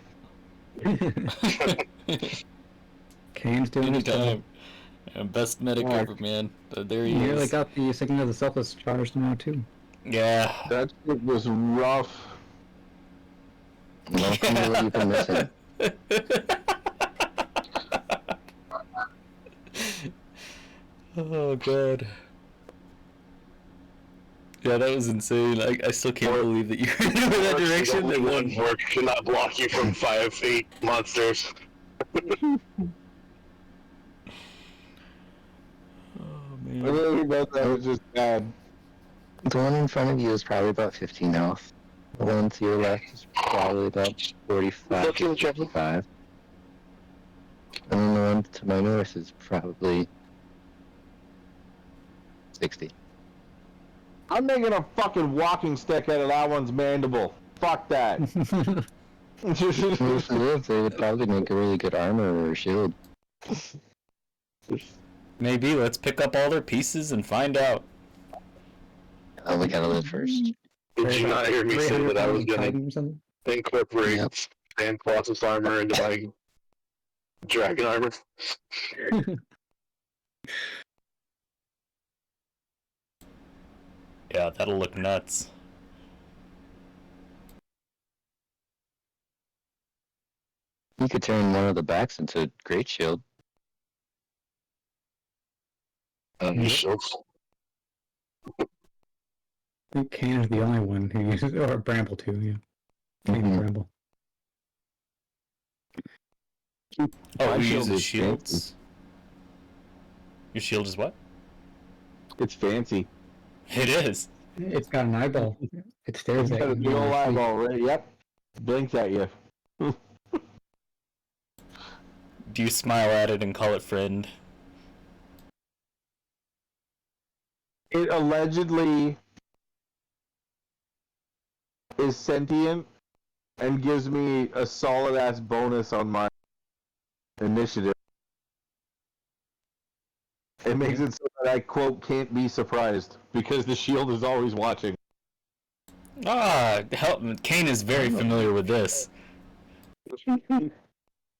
Kane's doing his job. Anytime. Best medic ever, man. There he You nearly is. got the signal of the selfless charge now too. Yeah. That shit was rough. tell me what you've been missing. Oh god. Yeah, that was insane. I still can't believe that you went in that direction and won. Work cannot block you from 5-8 monsters. Oh man. Everything about that was just bad. The one in front of you is probably about 15 health. The one to your left is probably about 45, Looking, checking. 55. And then the one to my north is probably 60. I'm making a fucking walking stick out of that one's mandible. Fuck that. If they lived, they would probably make a really good armor or shield. Maybe let's pick up all their pieces and find out. Oh, we gotta live first. Did you not hear me say that I was going to incorporate Yep. Sand Colossus armor into my dragon armor? Yeah, that'll look nuts. You could turn one of the backs into Great Shield. Shields. I think Kane is the only one who uses, or Bramble too, yeah. Kane and Bramble. Oh, My who shield uses is shields? Your shield is what? It's fancy. It is. It's got an eyeball. It stares It's at got a you. big old eyeball, right? Yep. Blinks at you. Do you smile at it and call it friend? It allegedly is sentient and gives me a solid ass bonus on my initiative. It makes it so that I, quote, can't be surprised because the shield is always watching. Ah, Kane is very familiar with this.